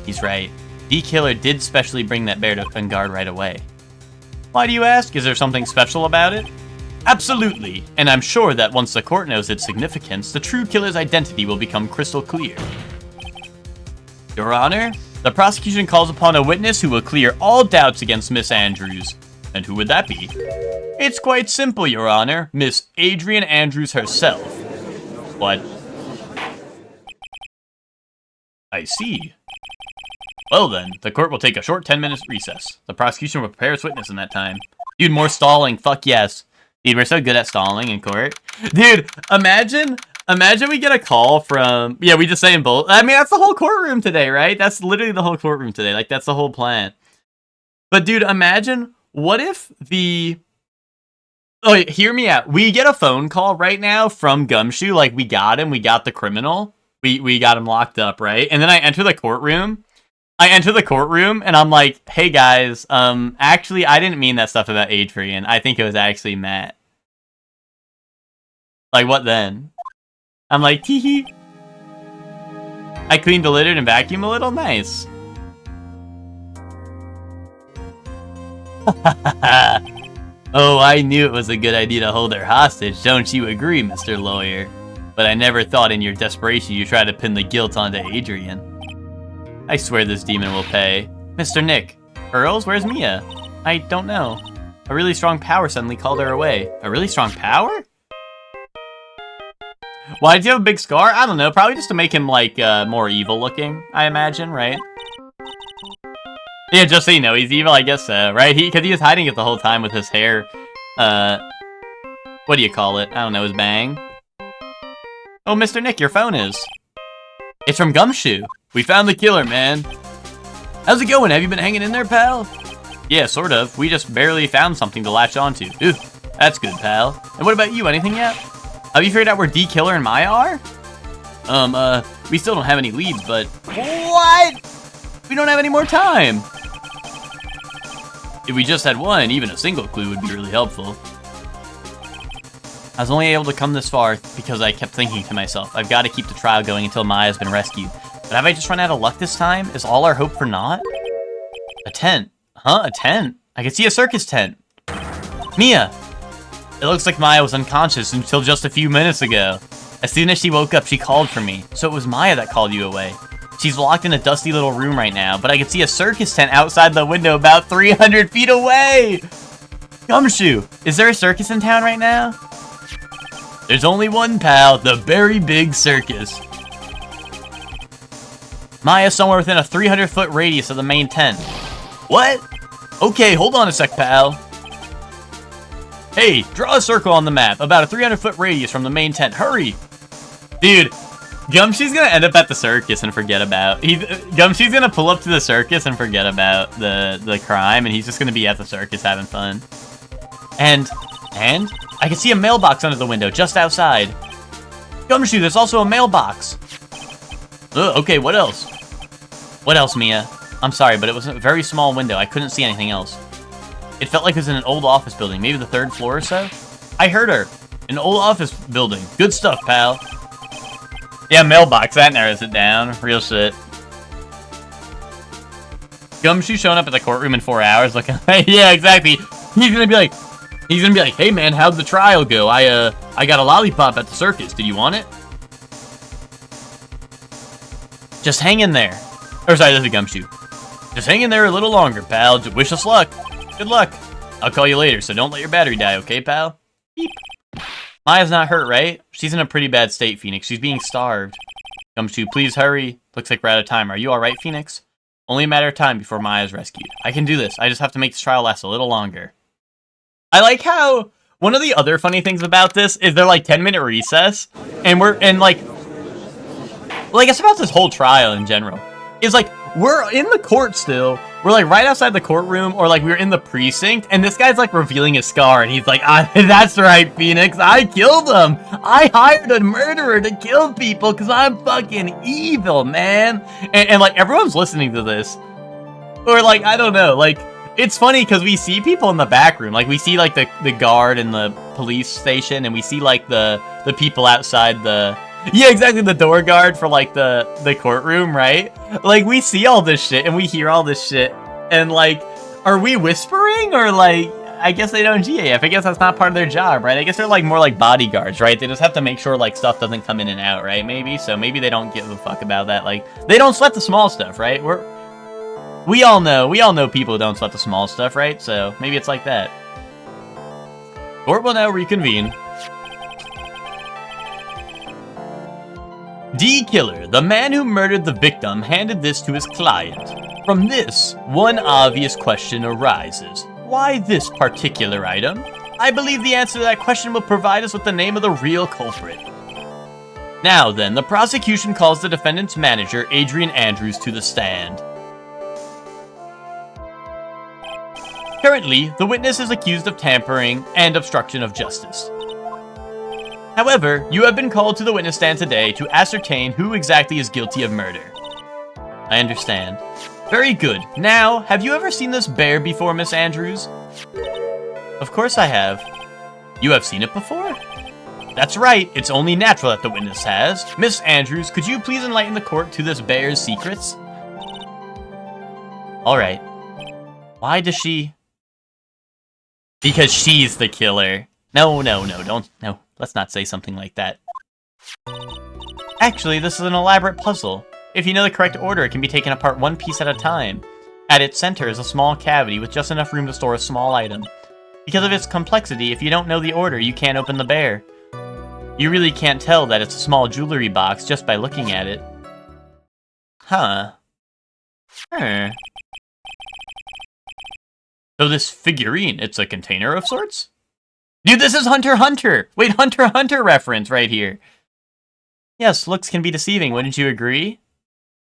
He's right. D-Killer did specially bring that bear to Vanguard right away. Why do you ask? Is there something special about it? Absolutely, and I'm sure that once the court knows its significance, the true killer's identity will become crystal clear. Your Honor, the prosecution calls upon a witness who will clear all doubts against Miss Andrews. And who would that be? It's quite simple, Your Honor. Miss Adrian Andrews herself. What? I see. Well then, the court will take a short 10-minute recess. The prosecution will prepare its witness in that time. Dude, more stalling. Fuck yes. Dude, we're so good at stalling in court. Dude, imagine we get a call from... Yeah, we just say in both... I mean, that's the whole courtroom today, right? That's literally the whole courtroom today. Like, that's the whole plan. But dude, imagine... What if the... Oh, wait, hear me out. We get a phone call right now from Gumshoe. Like, we got him. We got the criminal. We got him locked up, right? And then I enter the courtroom. And I'm like, hey, guys. Actually, I didn't mean that stuff about Adrian. I think it was actually Matt. Like, what then? I'm like, tee-hee. I cleaned the litter and vacuumed a little. Nice. Oh, I knew it was a good idea to hold her hostage, don't you agree, Mr. Lawyer? But I never thought in your desperation you tried to pin the guilt onto Adrian. I swear this demon will pay. Mr. Nick, Earls, where's Mia? I don't know. A really strong power suddenly called her away. A really strong power? Why, did you have a big scar? I don't know, probably just to make him, like, more evil looking, I imagine, right? Yeah, just so you know, he's evil, I guess so, right? Because he was hiding it the whole time with his hair, what do you call it? I don't know, his bang? Oh, Mr. Nick, your phone is. It's from Gumshoe. We found the killer, man. How's it going? Have you been hanging in there, pal? Yeah, sort of. We just barely found something to latch onto. Ooh, that's good, pal. And what about you? Anything yet? Have you figured out where D-Killer and Maya are? We still don't have any leads, but... What? We don't have any more time. If we just had one, even a single clue would be really helpful. I was only able to come this far because I kept thinking to myself, I've got to keep the trial going until Maya's been rescued. But have I just run out of luck this time? Is all our hope for naught? A tent. Huh? A tent? I can see a circus tent. Mia! It looks like Maya was unconscious until just a few minutes ago. As soon as she woke up, she called for me. So it was Maya that called you away. She's locked in a dusty little room right now, but I can see a circus tent outside the window about 300 feet away! Gumshoe, is there a circus in town right now? There's only one, pal, the Very Big Circus. Maya's somewhere within a 300-foot radius of the main tent. What? Okay, hold on a sec, pal. Hey, draw a circle on the map, about a 300-foot radius from the main tent. Hurry! Dude, Gumshoe's gonna end up at the circus and forget about... Gumshoe's gonna pull up to the circus and forget about the crime, and he's just gonna be at the circus having fun. And I can see a mailbox under the window, just outside. Gumshoe, there's also a mailbox. Okay, what else? What else, Mia? I'm sorry, but it was a very small window. I couldn't see anything else. It felt like it was in an old office building, maybe the 3rd floor or so. I heard her. An old office building. Good stuff, pal. Yeah, mailbox, that narrows it down. Real shit. Gumshoe showing up at the courtroom in 4 hours looking like... Yeah, exactly. He's gonna be like, hey man, how'd the trial go? I got a lollipop at the circus. Did you want it? Just hang in there. Or sorry, this is Gumshoe. Just hang in there a little longer, pal. Just wish us luck. Good luck. I'll call you later, so don't let your battery die, okay, pal? Beep. Maya's not hurt, right? She's in a pretty bad state, Phoenix. She's being starved. Gumshoe, please hurry. Looks like we're out of time. Are you alright, Phoenix? Only a matter of time before Maya's rescued. I can do this. I just have to make this trial last a little longer. I like how one of the other funny things about this is they're like 10-minute recess, and like it's about this whole trial in general. Is like we're in the court still. We're like right outside the courtroom, or like we were in the precinct, and this guy's like revealing his scar, and he's like, that's right, Phoenix, I killed him. I hired a murderer to kill people because I'm fucking evil, man. And like everyone's listening to this. Or like, I don't know, like, it's funny because we see people in the back room. Like, we see, like, the guard in the police station, and we see, like, the people outside the... Yeah, exactly, the door guard for, like, the courtroom, right? Like, we see all this shit, and we hear all this shit, and, like, are we whispering, or, like, I guess they don't GAF. I guess that's not part of their job, right? I guess they're, like, more like bodyguards, right? They just have to make sure, like, stuff doesn't come in and out, right? Maybe? So maybe they don't give a fuck about that. Like, they don't sweat the small stuff, right? We all know people don't sweat the small stuff, right? So maybe it's like that. Court will now reconvene. D. Killer, the man who murdered the victim, handed this to his client. From this, one obvious question arises. Why this particular item? I believe the answer to that question will provide us with the name of the real culprit. Now then, the prosecution calls the defendant's manager, Adrian Andrews, to the stand. Currently, the witness is accused of tampering and obstruction of justice. However, you have been called to the witness stand today to ascertain who exactly is guilty of murder. I understand. Very good. Now, have you ever seen this bear before, Miss Andrews? Of course I have. You have seen it before? That's right, it's only natural that the witness has. Miss Andrews, could you please enlighten the court to this bear's secrets? Alright. Why does she... Because she's the killer. No, let's not say something like that. Actually, this is an elaborate puzzle. If you know the correct order, it can be taken apart one piece at a time. At its center is a small cavity with just enough room to store a small item. Because of its complexity, if you don't know the order, you can't open the bear. You really can't tell that it's a small jewelry box just by looking at it. Huh. So this figurine, it's a container of sorts? Dude, this is Hunter x Hunter! Wait, Hunter x Hunter reference right here. Yes, looks can be deceiving, wouldn't you agree?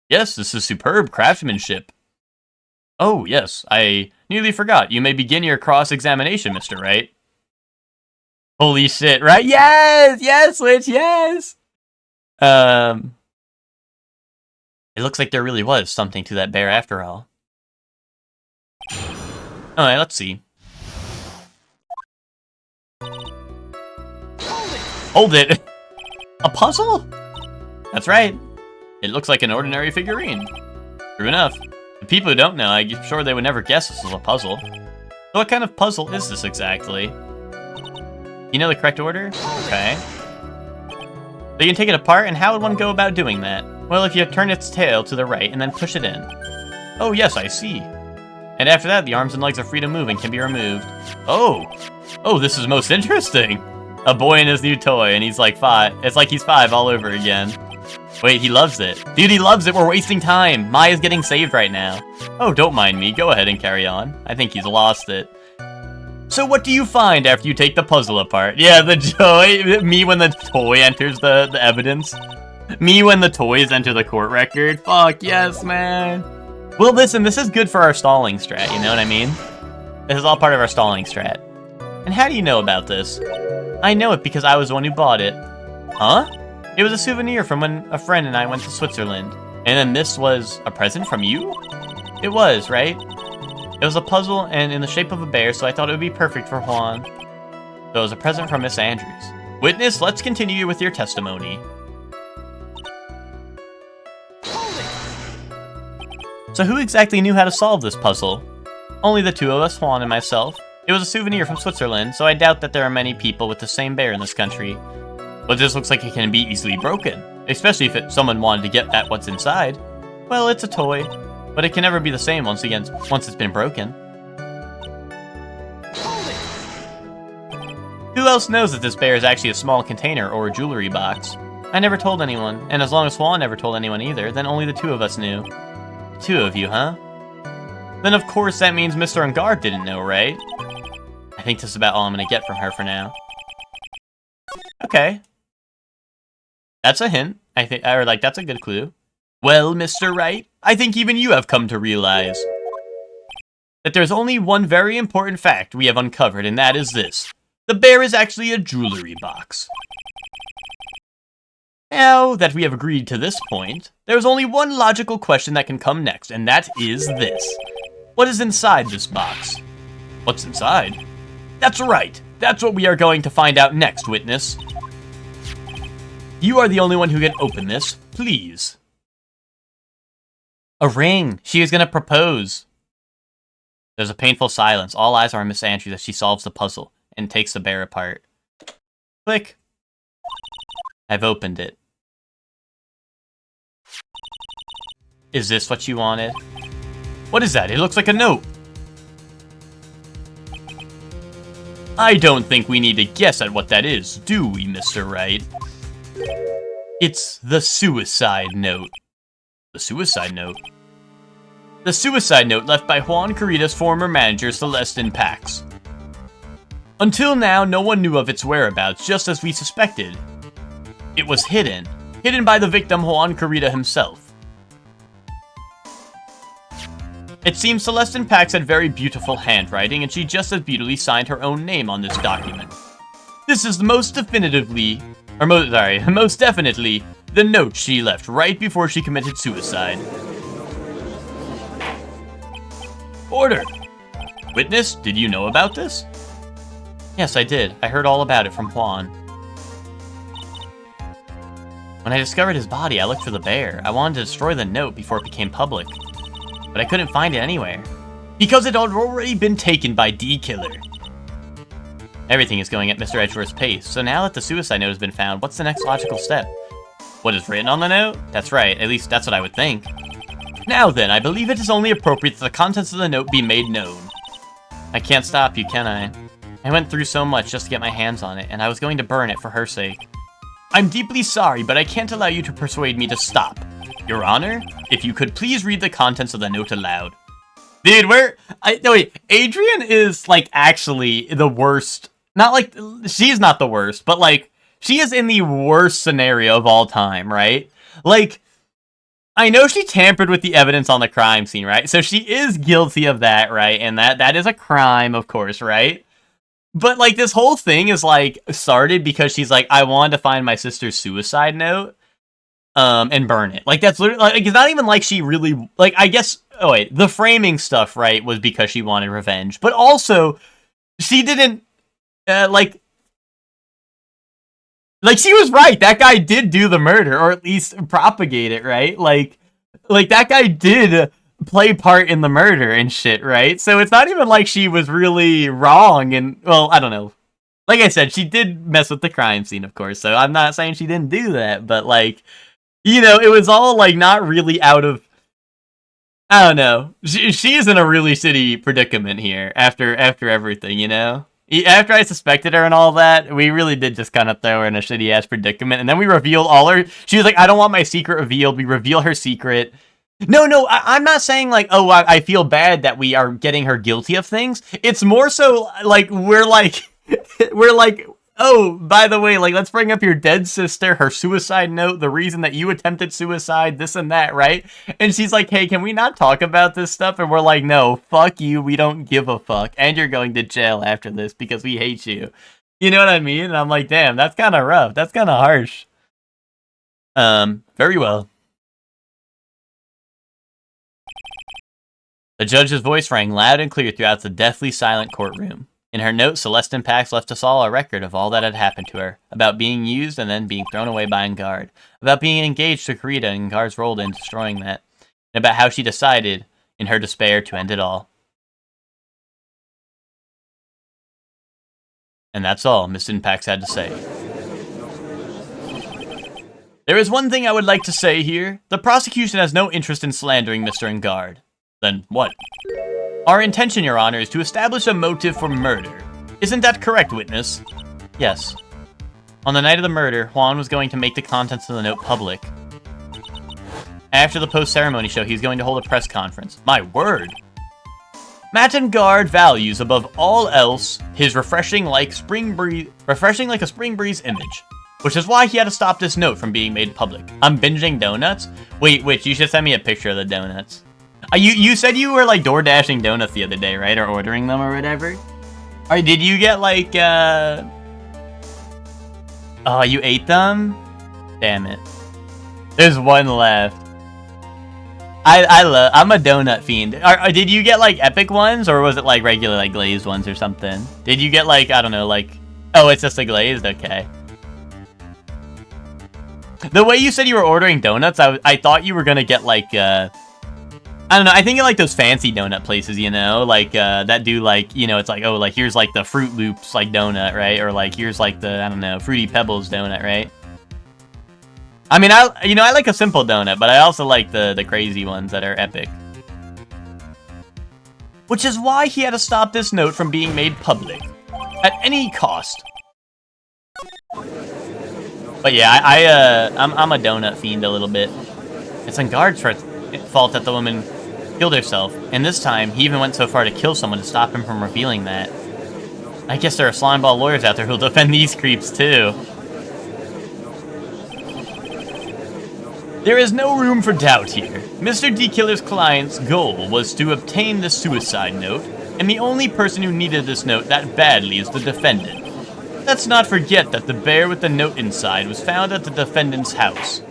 Yes, this is superb craftsmanship. Oh, yes, I nearly forgot. You may begin your cross-examination, Mr. Wright. Holy shit, right? Yes! Yes, Switch, yes! It looks like there really was something to that bear after all. Alright, let's see. Hold it! A puzzle? That's right. It looks like an ordinary figurine. True enough. The people who don't know, I'm sure they would never guess this was a puzzle. So what kind of puzzle is this exactly? You know the correct order? Okay. So you can take it apart, and how would one go about doing that? Well, if you turn its tail to the right and then push it in. Oh yes, I see. And after that, the arms and legs are free to move and can be removed. Oh! Oh, this is most interesting! A boy and his new toy, and he's like 5. It's like he's 5 all over again. Wait, he loves it. Dude, he loves it! We're wasting time! Maya's getting saved right now. Oh, don't mind me. Go ahead and carry on. I think he's lost it. So what do you find after you take the puzzle apart? Yeah, the joy. Me when the toy enters the evidence. Me when the toys enter the court record. Fuck yes, man. Well, listen, this is good for our stalling strat, you know what I mean? This is all part of our stalling strat. And how do you know about this? I know it because I was the one who bought it. Huh? It was a souvenir from when a friend and I went to Switzerland. And then this was a present from you? It was, right? It was a puzzle and in the shape of a bear, so I thought it would be perfect for Juan. So it was a present from Miss Andrews. Witness, let's continue with your testimony. So who exactly knew how to solve this puzzle? Only the two of us, Juan and myself. It was a souvenir from Switzerland, so I doubt that there are many people with the same bear in this country. But this looks like it can be easily broken, especially if someone wanted to get at what's inside. Well, it's a toy, but it can never be the same once it's been broken. Who else knows that this bear is actually a small container or a jewelry box? I never told anyone, and as long as Juan never told anyone either, then only the two of us knew. Two of you, huh? Then of course that means Mr. Engarde didn't know, right? I think this is about all I'm gonna get from her for now. Okay. That's a hint. I think, or like, that's a good clue. Well, Mr. Wright, I think even you have come to realize that there's only one very important fact we have uncovered, and that is this. The bear is actually a jewelry box. Now that we have agreed to this point, there's only one logical question that can come next, and that is this. What is inside this box? What's inside? That's right. That's what we are going to find out next, witness. You are the only one who can open this. Please. A ring. She is going to propose. There's a painful silence. All eyes are on Miss Andrews as she solves the puzzle and takes the bear apart. Click. I've opened it. Is this what you wanted? What is that? It looks like a note. I don't think we need to guess at what that is, do we, Mr. Wright? It's the suicide note. The suicide note? The suicide note left by Juan Corrida's former manager, Celestin Pax. Until now, no one knew of its whereabouts, just as we suspected. It was hidden by the victim Juan Corrida himself. It seems Celestin Pax had very beautiful handwriting, and she just as beautifully signed her own name on this document. This is most definitely the note she left right before she committed suicide. Order! Witness, did you know about this? Yes, I did. I heard all about it from Juan. When I discovered his body, I looked for the bear. I wanted to destroy the note before it became public. But I couldn't find it anywhere. Because it had already been taken by D-Killer. Everything is going at Mr. Edgeworth's pace, so now that the suicide note has been found, what's the next logical step? What is written on the note? That's right, at least that's what I would think. Now then, I believe it is only appropriate that the contents of the note be made known. I can't stop you, can I? I went through so much just to get my hands on it, and I was going to burn it for her sake. I'm deeply sorry, but I can't allow you to persuade me to stop. Your Honor, if you could please read the contents of the note aloud. Dude, Adrian is, like, actually the worst. Not like, she's not the worst, but, like, she is in the worst scenario of all time, right? Like, I know she tampered with the evidence on the crime scene, right? So she is guilty of that, right? And that is a crime, of course, right? But, like, this whole thing is, like, started because she's like, I wanted to find my sister's suicide note, and burn it. Like, that's literally, like, it's not even like she really, like, I guess, oh wait, the framing stuff, right, was because she wanted revenge. But also, she didn't, like, she was right. That guy did do the murder, or at least propagate it, right? Like, that guy did play part in the murder and shit, right? So it's not even like she was really wrong, and, well, I don't know. Like I said, she did mess with the crime scene, of course, so I'm not saying she didn't do that, but, like, you know, it was all, like, not really out of, I don't know. She's in a really shitty predicament here after everything, you know? After I suspected her and all that, we really did just kind of throw her in a shitty-ass predicament, and then we revealed all her, she was like, I don't want my secret revealed, we reveal her secret. No, I'm not saying, like, oh, I feel bad that we are getting her guilty of things. It's more so, like, we're like, oh, by the way, like, let's bring up your dead sister, her suicide note, the reason that you attempted suicide, this and that, right? And she's like, hey, can we not talk about this stuff? And we're like, no, fuck you, we don't give a fuck. And you're going to jail after this because we hate you. You know what I mean? And I'm like, damn, that's kind of rough. That's kind of harsh. Very well. The judge's voice rang loud and clear throughout the deathly silent courtroom. In her note, Celestin Pax left us all a record of all that had happened to her, about being used and then being thrown away by Engard, about being engaged to Corrida and Engard's role in destroying that, and about how she decided, in her despair, to end it all. And that's all Mr. Pax had to say. There is one thing I would like to say here. The prosecution has no interest in slandering Mr. Engard. Then what? Our intention, Your Honor, is to establish a motive for murder. Isn't that correct, witness? Yes. On the night of the murder, Juan was going to make the contents of the note public. After the post-ceremony show, he was going to hold a press conference. My word! Matt Engard values, above all else, his refreshing like a spring breeze image. which is why he had to stop this note from being made public. I'm binging donuts? Wait, you should send me a picture of the donuts. You said you were, like, door dashing donuts the other day, right? Or ordering them or whatever? Or did you get, like, Oh, you ate them? Damn it. There's one left. I'm a donut fiend. Did you get, like, epic ones? Or was it, like, regular, like, glazed ones or something? Did you get, like, I don't know, like... Oh, it's just a glazed? Okay. The way you said you were ordering donuts, I thought you were gonna get, like, I don't know, I think of, like, those fancy donut places, you know? Like, that do, like, you know, it's like, oh, like, here's, like, the Fruit Loops, like, donut, right? Or, like, here's, like, the, I don't know, Fruity Pebbles donut, right? I mean, I like a simple donut, but I also like the crazy ones that are epic. Which is why he had to stop this note from being made public. At any cost. But yeah, I'm a donut fiend a little bit. It's on guard's fault that the woman killed herself, and this time he even went so far to kill someone to stop him from revealing that. I guess there are slimeball lawyers out there who'll defend these creeps too. There is no room for doubt here. Mr. D. Killer's client's goal was to obtain the suicide note, and the only person who needed this note that badly is the defendant. Let's not forget that the bear with the note inside was found at the defendant's house.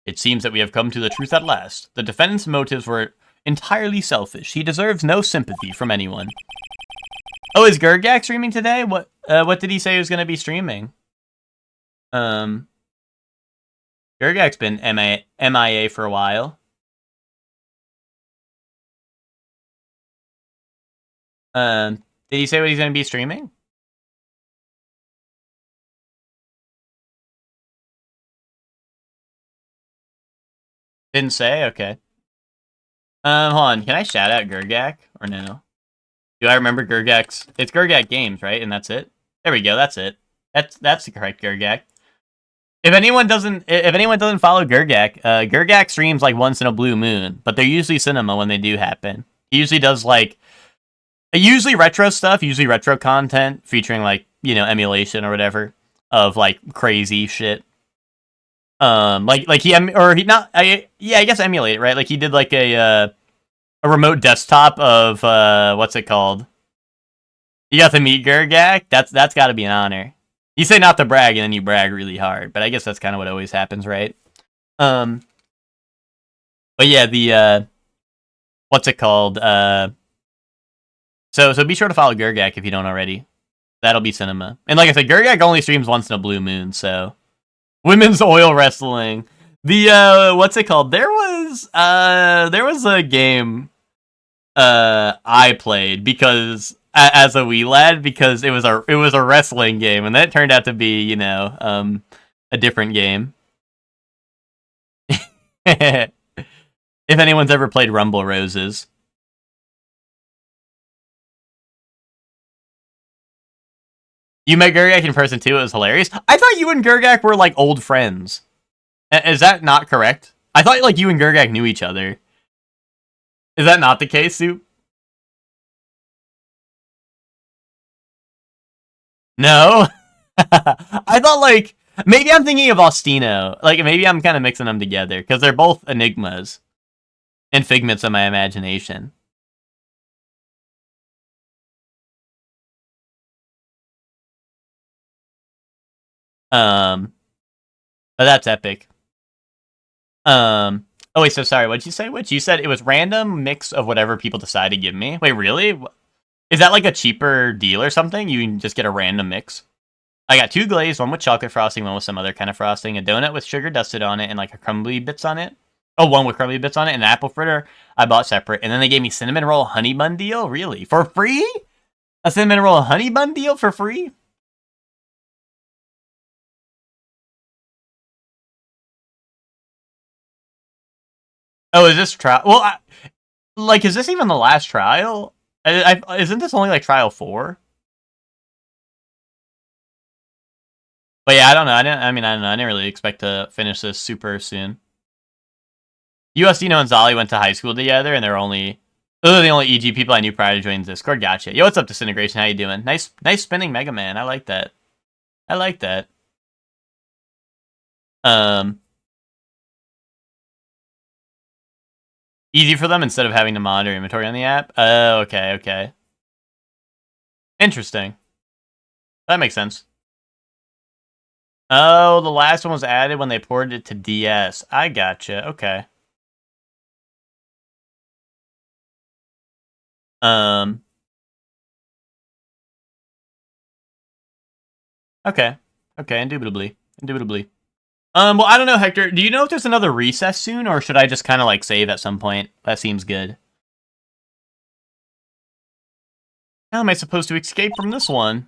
It seems that we have come to the truth at last. The defendant's motives were entirely selfish. He deserves no sympathy from anyone. Oh, is Gurgak streaming today? What did he say he was going to be streaming? Gurgak's been MIA for a while. Did he say what he's going to be streaming? Didn't say? Okay. Hold on. Can I shout out Gurgak? Or no? Do I remember Gurgak's... It's Gurgak Games, right? And that's it? There we go. That's it. That's the correct Gurgak. If anyone doesn't follow Gurgak, Gurgak streams like once in a blue moon, but they're usually cinema when they do happen. He usually does like... Usually retro stuff, usuly retro content, featuring like, you know, emulation or whatever of like crazy shit. I guess emulate, right? Like he did like a remote desktop of what's it called? You got to meet Gurgak. That's got to be an honor. You say not to brag, and then you brag really hard, but I guess that's kind of what always happens, right? But yeah, the what's it called? So be sure to follow Gurgak if you don't already. That'll be cinema. And like I said, Gurgak only streams once in a blue moon, so. Women's oil wrestling. The what's it called? There was a game I played because as a wee lad because it was a wrestling game, and that turned out to be, you know, a different game. If anyone's ever played Rumble Roses. You met Gurgak in person too, it was hilarious. I thought you and Gurgak were like old friends. Is that not correct? I thought like you and Gurgak knew each other. Is that not the case, Soup? No? I thought like, maybe I'm thinking of Ostino. Like maybe I'm kind of mixing them together, because they're both enigmas. And figments of my imagination. But that's epic. Oh wait, so sorry, what'd you say? Which you said it was random mix of whatever people decide to give me. Wait, really? Is that like a cheaper deal or something? You can just get a random mix. I got 2 glazed, one with chocolate frosting, one with some other kind of frosting, a donut with sugar dusted on it, and like a crumbly bits on it. Oh, one with crumbly bits on it, and an apple fritter I bought separate. And then they gave me cinnamon roll honey bun deal? Really? For free? A cinnamon roll honey bun deal for free? Oh, is this trial? Well, like, is this even the last trial? Isn't this only, like, trial 4? But yeah, I don't know. I don't know. I didn't really expect to finish this super soon. USDino and Zolly went to high school together, and those are the only EG people I knew prior to joining Discord. Gotcha. Yo, what's up, Disintegration? How you doing? Nice spinning Mega Man. I like that. I like that. Easy for them instead of having to monitor inventory on the app. Oh, okay. Interesting. That makes sense. Oh, the last one was added when they ported it to DS. I gotcha. Okay. Okay. Indubitably. Well, I don't know, Hector. Do you know if there's another recess soon, or should I just kind of like save at some point? That seems good. How am I supposed to escape from this one?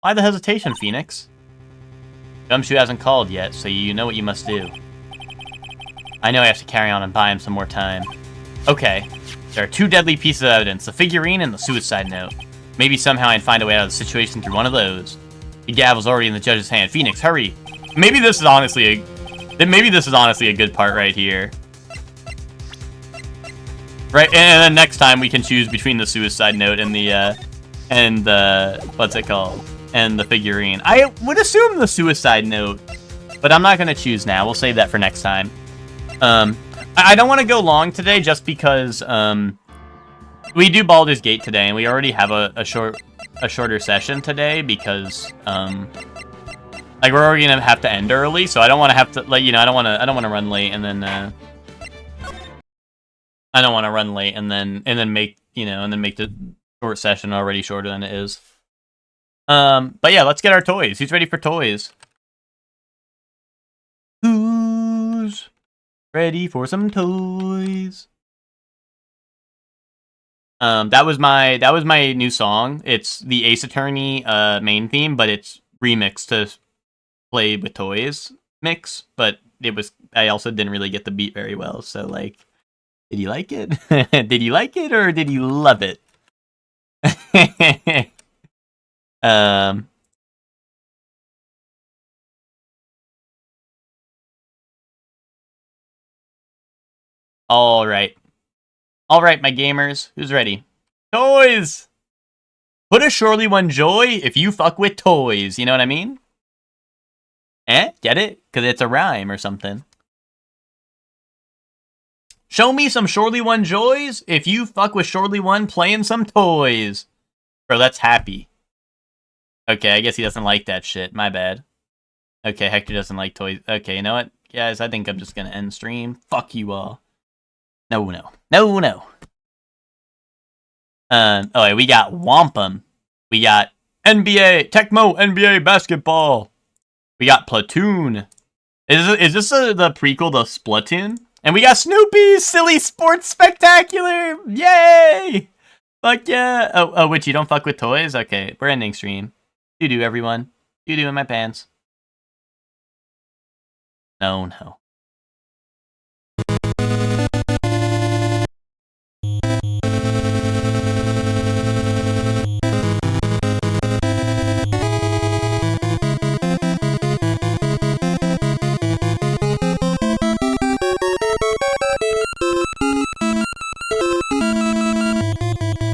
Why the hesitation, Phoenix? Gumshoe hasn't called yet, so you know what you must do. I know I have to carry on and buy him some more time. Okay. There are two deadly pieces of evidence, the figurine and the suicide note. Maybe somehow I can find a way out of the situation through one of those. The gavel's already in the judge's hand. Phoenix, hurry! Maybe this is honestly a good part right here. Right, and then next time we can choose between the suicide note and the what's it called? And the figurine. I would assume the suicide note, but I'm not gonna choose now. We'll save that for next time. I don't want to go long today just because we do Baldur's Gate today, and we already have a shorter session today because like we're already gonna have to end early, so I don't want to have to like I don't want to run late and then I don't want to run late and then make make the short session already shorter than it is. But yeah, let's get our toys. Who's ready for toys? Who's ready for some toys? That was my new song. It's the Ace Attorney main theme, but it's remixed to play with toys mix. But I also didn't really get the beat very well. So like, did you like it? Did you like it or did you love it? All right, my gamers, who's ready? Toys. Put a surely one joy if you fuck with toys. You know what I mean? Get it? Because it's a rhyme or something. Show me some surely one joys if you fuck with surely one playing some toys. Bro, that's happy. Okay, I guess he doesn't like that shit. My bad. Okay, Hector doesn't like toys. Okay, you know what? Guys, I think I'm just gonna end stream. Fuck you all. No. Oh, we got Wampum. We got NBA, Tecmo NBA basketball. We got Platoon. Is this the prequel to Splatoon? And we got Snoopy, Silly Sports Spectacular. Yay! Fuck yeah. Oh, which you don't fuck with toys? Okay, we're ending stream. Do everyone. Do in my pants. No.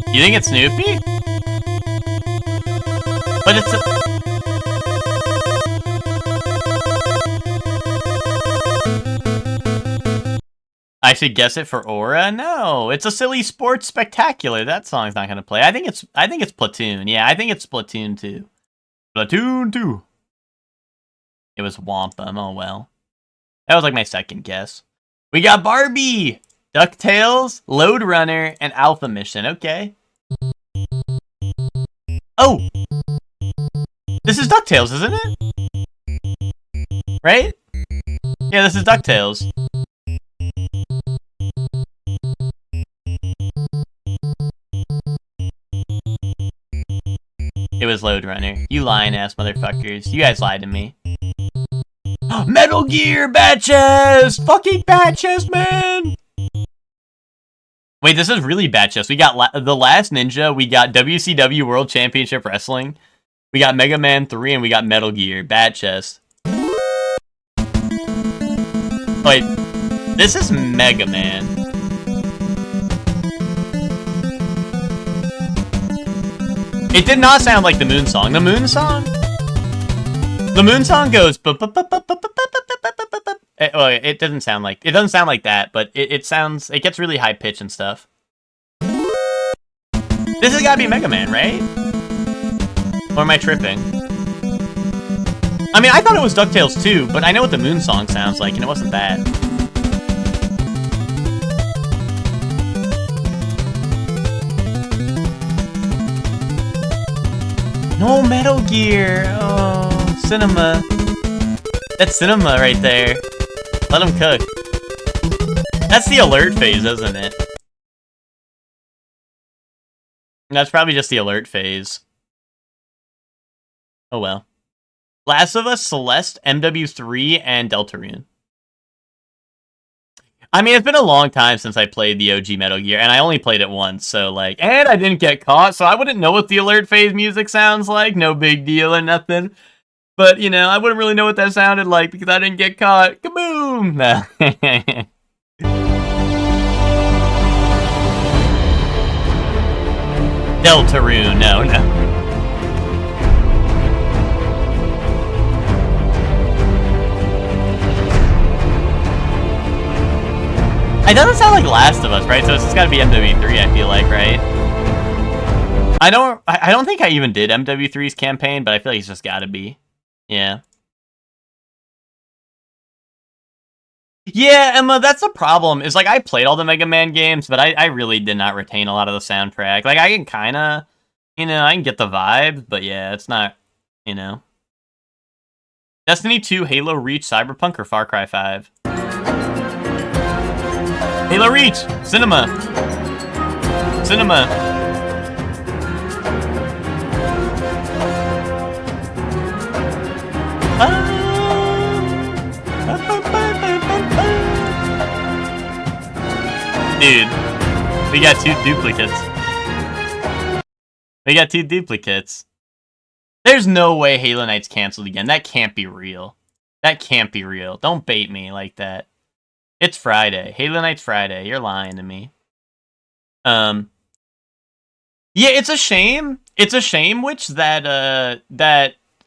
You think it's Snoopy? But it's I should guess it for Aura? No, it's a Silly Sports Spectacular. That song's not gonna play. I think it's Platoon. Yeah, I think it's Splatoon 2. Splatoon 2. It was Wampum. Oh well. That was like my second guess. We got Barbie, DuckTales, Lode Runner, and Alpha Mission. Okay. Oh! This is DuckTales, isn't it? Right? Yeah, this is DuckTales. It was Lode Runner. You lying ass motherfuckers. You guys lied to me. Metal Gear Batches! Fucking Batches, man! Wait, this is really Batches. We got The Last Ninja, we got WCW World Championship Wrestling, we got Mega Man 3, and we got Metal Gear Batches. Wait, this is Mega Man. It did not sound like the Moon Song. The Moon Song? The Moon Song goes... Well, it doesn't sound like that, but it gets really high pitch and stuff. This has got to be Mega Man, right? Or am I tripping? I mean, I thought it was DuckTales too, but I know what the Moon Song sounds like, and it wasn't that. No Metal Gear! Oh, Cinema. That's Cinema right there. Let him cook. That's the alert phase, isn't it? That's probably just the alert phase. Oh well. Last of Us, Celeste, MW3, and Deltarune. I mean, it's been a long time since I played the OG Metal Gear, and I only played it once, so like, and I didn't get caught, so I wouldn't know what the alert phase music sounds like. No big deal or nothing. But, you know, I wouldn't really know what that sounded like because I didn't get caught. Kaboom! Nah. Deltarune, no. It doesn't sound like Last of Us, right? So it's just gotta be MW3, I feel like, right? I don't think I even did MW3's campaign, but I feel like it's just gotta be. Yeah. Yeah, Emma, that's a problem. Is like I played all the Mega Man games, but I really did not retain a lot of the soundtrack. Like I can kinda, you know, I can get the vibe, but yeah, it's not, you know. Destiny 2, Halo Reach, Cyberpunk, or Far Cry 5? Halo Reach! Cinema! Cinema! Dude, we got two duplicates. There's no way Halo Knight's canceled again. That can't be real. Don't bait me like that. It's Friday. Halo Knight's Friday. You're lying to me. Yeah, it's a shame. Which that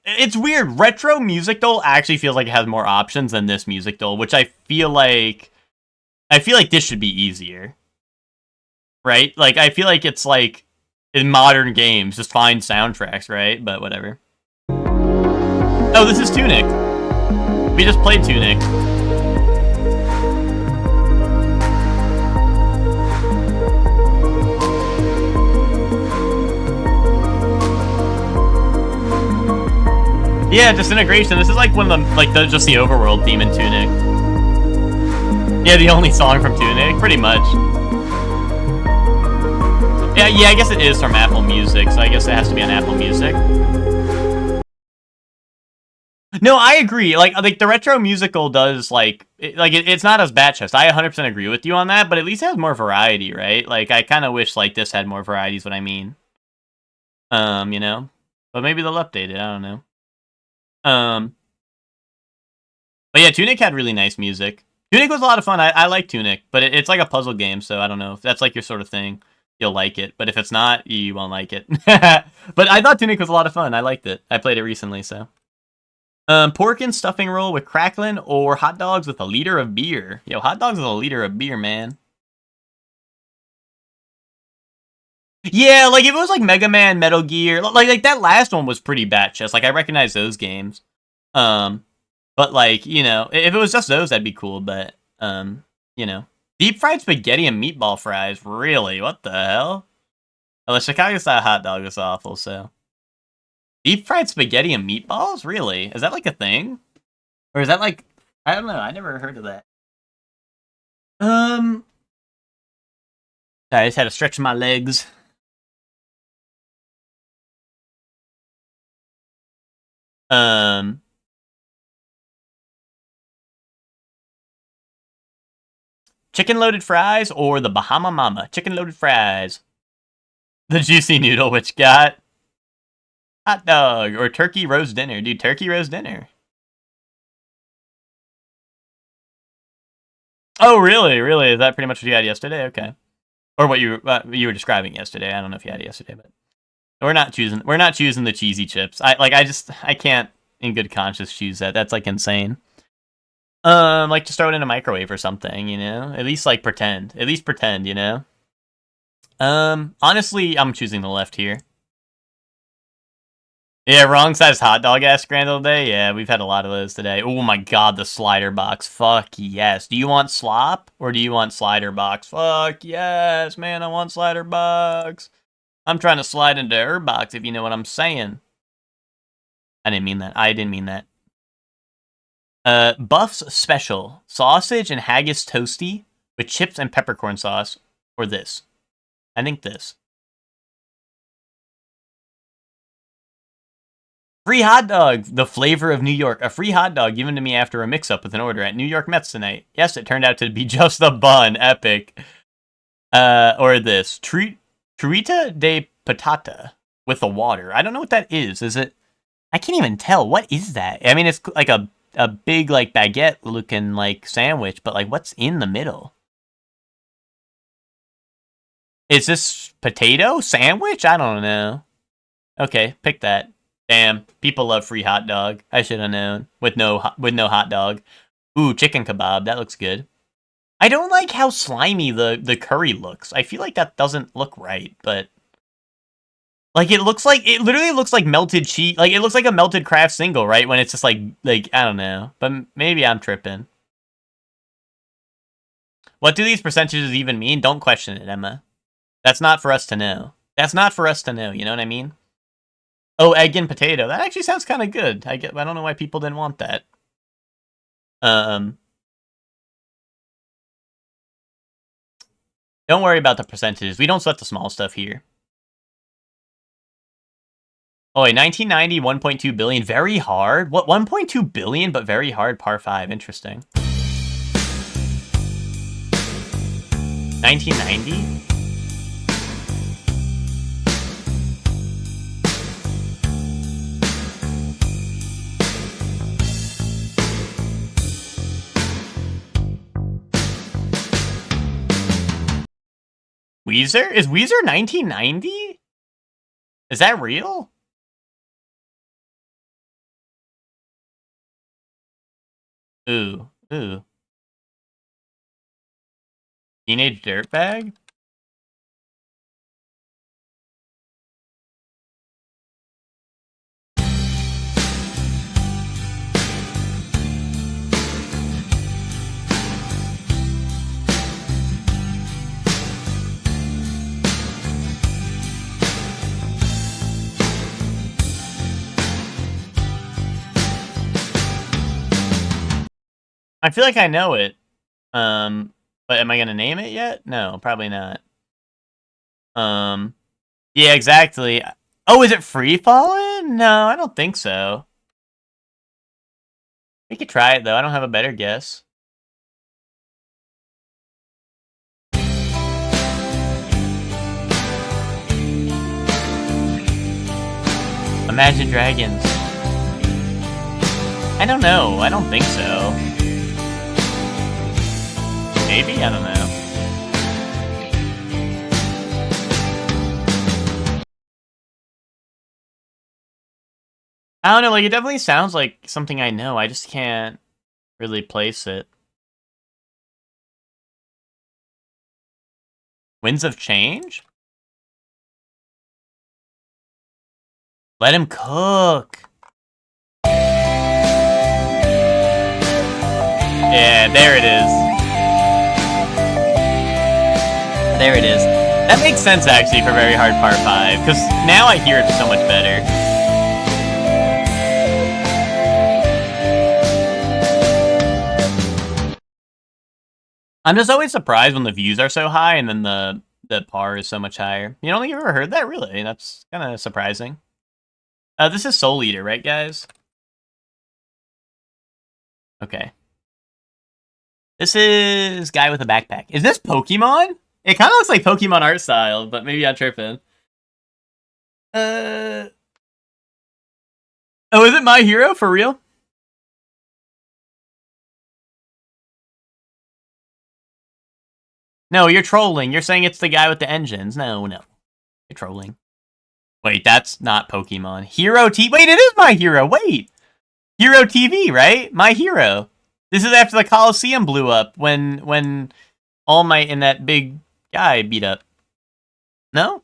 it's weird. Retro Music Dole actually feels like it has more options than this Music Dole, which I feel like this should be easier. Right? Like I feel like it's like in modern games, just find soundtracks, right? But whatever. Oh, this is Tunic. We just played Tunic. Yeah, Disintegration. This is like one of them, just the overworld theme in Tunic. Yeah, the only song from Tunic, pretty much. Yeah, I guess it is from Apple Music, so I guess it has to be on Apple Music. No, I agree. Like the retro musical does it's not as batshest. I 100% agree with you on that, but at least it has more variety, right? Like I kind of wish like this had more variety. Is what I mean. You know, but maybe they'll update it. I don't know. But yeah, Tunic had really nice music. Tunic was a lot of fun. I like Tunic, but it's like a puzzle game, so I don't know if that's like your sort of thing. You'll like it, but if it's not, you won't like it. But I thought Tunic was a lot of fun. I liked it. I played it recently, so. Pork and stuffing roll with cracklin, or hot dogs with a liter of beer. Yo, hot dogs with a liter of beer, man. Yeah, like if it was like Mega Man, Metal Gear, like that last one was pretty batshit. Like I recognize those games. But like, you know, if it was just those, that'd be cool. But you know, deep fried spaghetti and meatball fries. Really? What the hell? Well, the Chicago style hot dog is awful. So deep fried spaghetti and meatballs. Really? Is that like a thing? Or is that like, I don't know. I never heard of that. I just had to stretch my legs. Chicken loaded fries or the Bahama Mama? Chicken loaded fries. The juicy noodle, which got hot dog or turkey roast dinner. Dude, turkey roast dinner. Oh, really? Really? Is that pretty much what you had yesterday? Okay. Or what you were describing yesterday. I don't know if you had it yesterday, but we're not choosing the cheesy chips. I can't in good conscience choose that. That's like insane. Like just throw it in a microwave or something, you know? At least like pretend. At least pretend, you know? Honestly, I'm choosing the left here. Yeah, wrong size hot dog ass Scramble Day. Yeah, we've had a lot of those today. Oh my god, the slider box. Fuck yes. Do you want slop or do you want slider box? Fuck yes, man, I want slider box. I'm trying to slide into her box if you know what I'm saying. I didn't mean that. I didn't mean that. Buff's Special. Sausage and haggis toasty with chips and peppercorn sauce. Or this. I think this. Free hot dog, the flavor of New York. A free hot dog given to me after a mix-up with an order at New York Mets tonight. Yes, it turned out to be just the bun. Epic. Or this. Truita de patata with the water. I don't know what that is. Is it? I can't even tell. What is that? I mean, it's like a big, like, baguette-looking, like, sandwich, but, like, what's in the middle? Is this potato sandwich? I don't know. Okay, pick that. Damn, people love free hot dog. I should have known. With no hot dog. Ooh, chicken kebab. That looks good. I don't like how slimy the curry looks. I feel like that doesn't look right, but like it literally looks like melted cheese. Like it looks like a melted Kraft single, right? When it's just like I don't know, but maybe I'm tripping. What do these percentages even mean? Don't question it, Emma. That's not for us to know. That's not for us to know. You know what I mean? Oh, egg and potato. That actually sounds kind of good. I don't know why people didn't want that. Don't worry about the percentages. We don't sweat the small stuff here. Oh, wait, 1990, 1.2 billion. Very hard. What, 1.2 billion, but very hard? Par 5. Interesting. 1990? Weezer? Is Weezer 1990? Is that real? Ooh. Teenage Dirtbag? I feel like I know it. But am I gonna name it yet? No, probably not. Yeah, exactly. Oh, is it Free Fallin'? No, I don't think so. We could try it though. I don't have a better guess. Imagine Dragons. I don't know. I don't think so. Maybe? I don't know. I don't know, like, it definitely sounds like something I know. I just can't really place it. Winds of Change? Let Him Cook. Yeah, there it is. There it is. That makes sense, actually, for Very Hard Par 5, because now I hear it so much better. I'm just always surprised when the views are so high and then the par is so much higher. You don't think you've ever heard that? Really? That's kind of surprising. This is Soul Eater, right, guys? Okay. This is Guy with a Backpack. Is this Pokemon? It kind of looks like Pokemon art style, but maybe I'm tripping. Oh, is it My Hero for real? No, you're trolling. You're saying it's the guy with the engines. No. You're trolling. Wait, that's not Pokemon. Hero T. Wait, it is My Hero. Wait. Hero TV, right? My Hero. This is after the Colosseum blew up when All Might and that big guy beat up. No?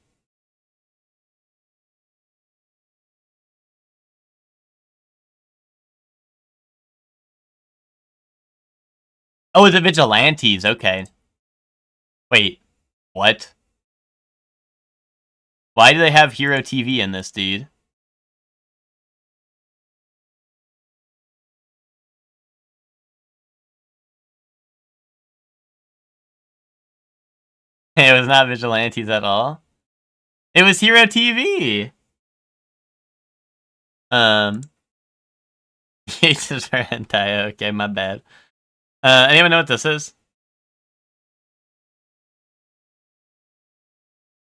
Oh, it's the Vigilantes. Okay. Wait. What? Why do they have Hero TV in this, dude? It was not Vigilantes at all. It was Hero TV. Jesus for hentai. Okay, my bad. Anyone know what this is?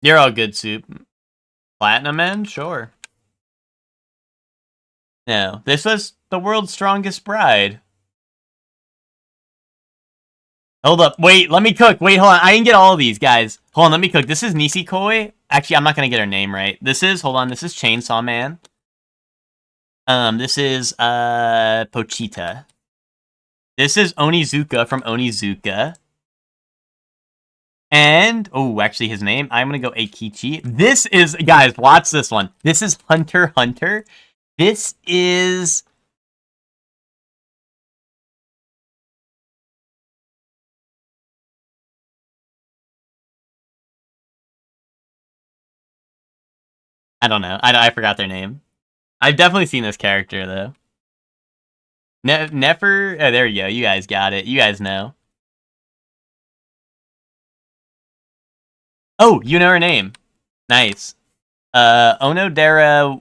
You're all good, Soup. Platinum End? Sure. No, this was The World's Strongest Bride. Hold up. Wait, let me cook. Wait, hold on. I didn't get all of these, guys. Hold on, let me cook. This is Nisekoi. Actually, I'm not going to get her name right. This is, hold on, this is Chainsaw Man. This is, Pochita. This is Onizuka from Onizuka. And, oh, actually his name, I'm going to go Eikichi. This is, guys, watch this one. This is Hunter x Hunter. This is... I don't know. I forgot their name. I've definitely seen this character, though. Nefer... Oh, there you go. You guys got it. You guys know. Oh, you know her name. Nice. Onodera...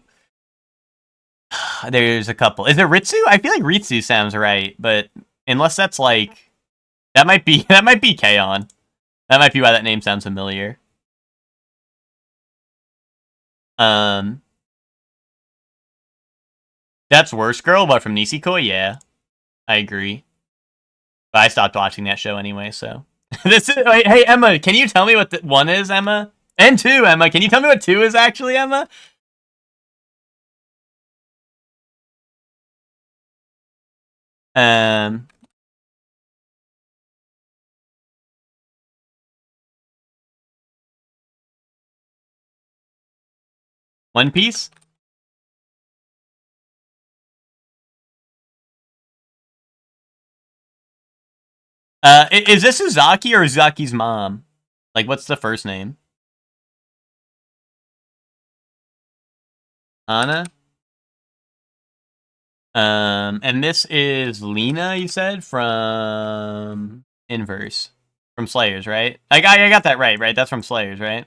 There's a couple. Is it Ritsu? I feel like Ritsu sounds right, but unless that's like... that might be K-On! That might be why that name sounds familiar. That's Worst Girl, but from Nisekoi, yeah. I agree. But I stopped watching that show anyway, so... This is... Wait, hey, Emma, can you tell me what 1 is, Emma? And 2, Emma. Can you tell me what 2 is actually, Emma? One Piece? Is this Uzaki or Uzaki's mom? Like, what's the first name? Anna? And this is Lena, you said, from Inverse. From Slayers, right? I got that right? That's from Slayers, right?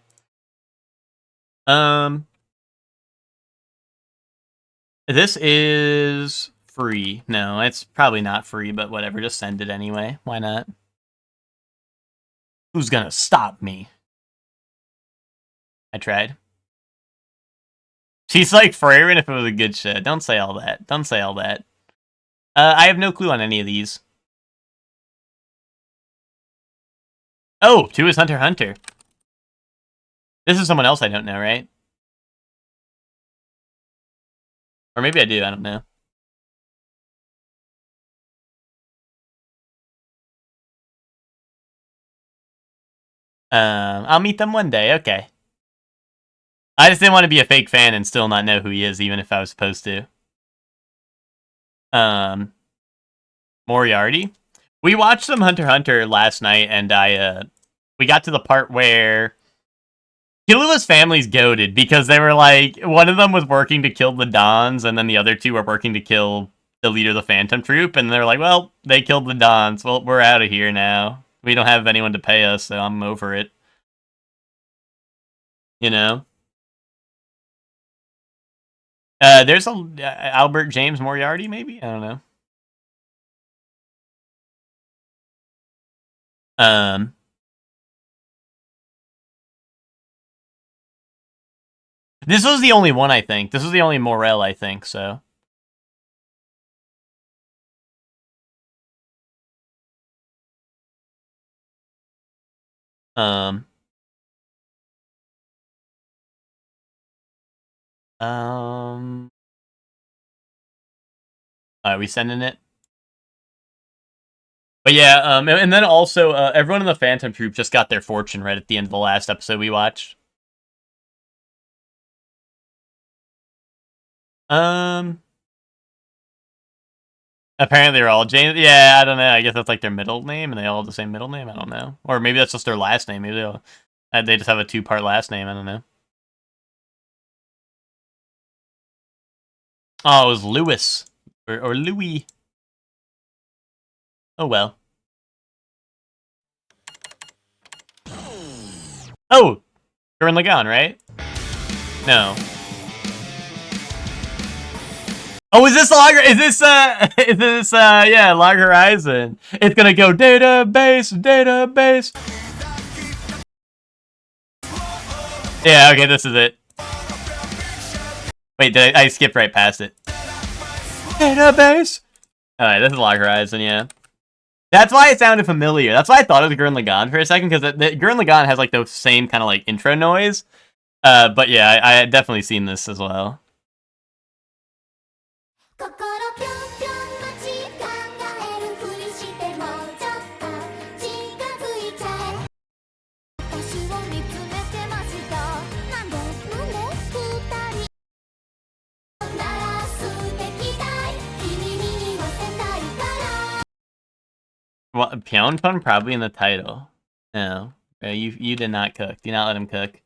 This is free. No, it's probably not free, but whatever. Just send it anyway. Why not? Who's gonna stop me? I tried. She's like Freyrin if it was a good show. Don't say all that. Don't say all that. I have no clue on any of these. Oh, 2 is Hunter x Hunter. This is someone else I don't know, right? Or maybe I do, I don't know. I'll meet them one day, okay. I just didn't want to be a fake fan and still not know who he is, even if I was supposed to. Moriarty? We watched some Hunter x Hunter last night, and we got to the part where Killula's family's goated because they were like, one of them was working to kill the Dons, and then the other 2 were working to kill the leader of the Phantom Troop, and they're like, well, they killed the Dons. Well, we're out of here now. We don't have anyone to pay us, so I'm over it. You know? There's a Albert James Moriarty, maybe? I don't know. This was the only one, I think. This was the only Morel, I think, so. Are we sending it? But yeah, and then also everyone in the Phantom Troop just got their fortune right at the end of the last episode we watched. Apparently they're all James. Yeah, I don't know. I guess that's like their middle name, and they all have the same middle name. I don't know, or maybe that's just their last name. Maybe they just have a 2-part last name. I don't know. Oh, it was Lewis or Louis. Oh well. Oh, Gurren Lagann, right? No. Oh, is this Log? Is this Is this yeah, Log Horizon? It's gonna go database, database. Yeah, okay, this is it. Wait, I skipped right past it? Database. All right, this is Log Horizon. Yeah. That's why it sounded familiar. That's why I thought it was Gurren Lagann for a second, because Gurren Lagann has like the same kind of like intro noise. But yeah, I had definitely seen this as well. Well, Pyeongchon probably in the title. No, you did not cook. Do not let him cook.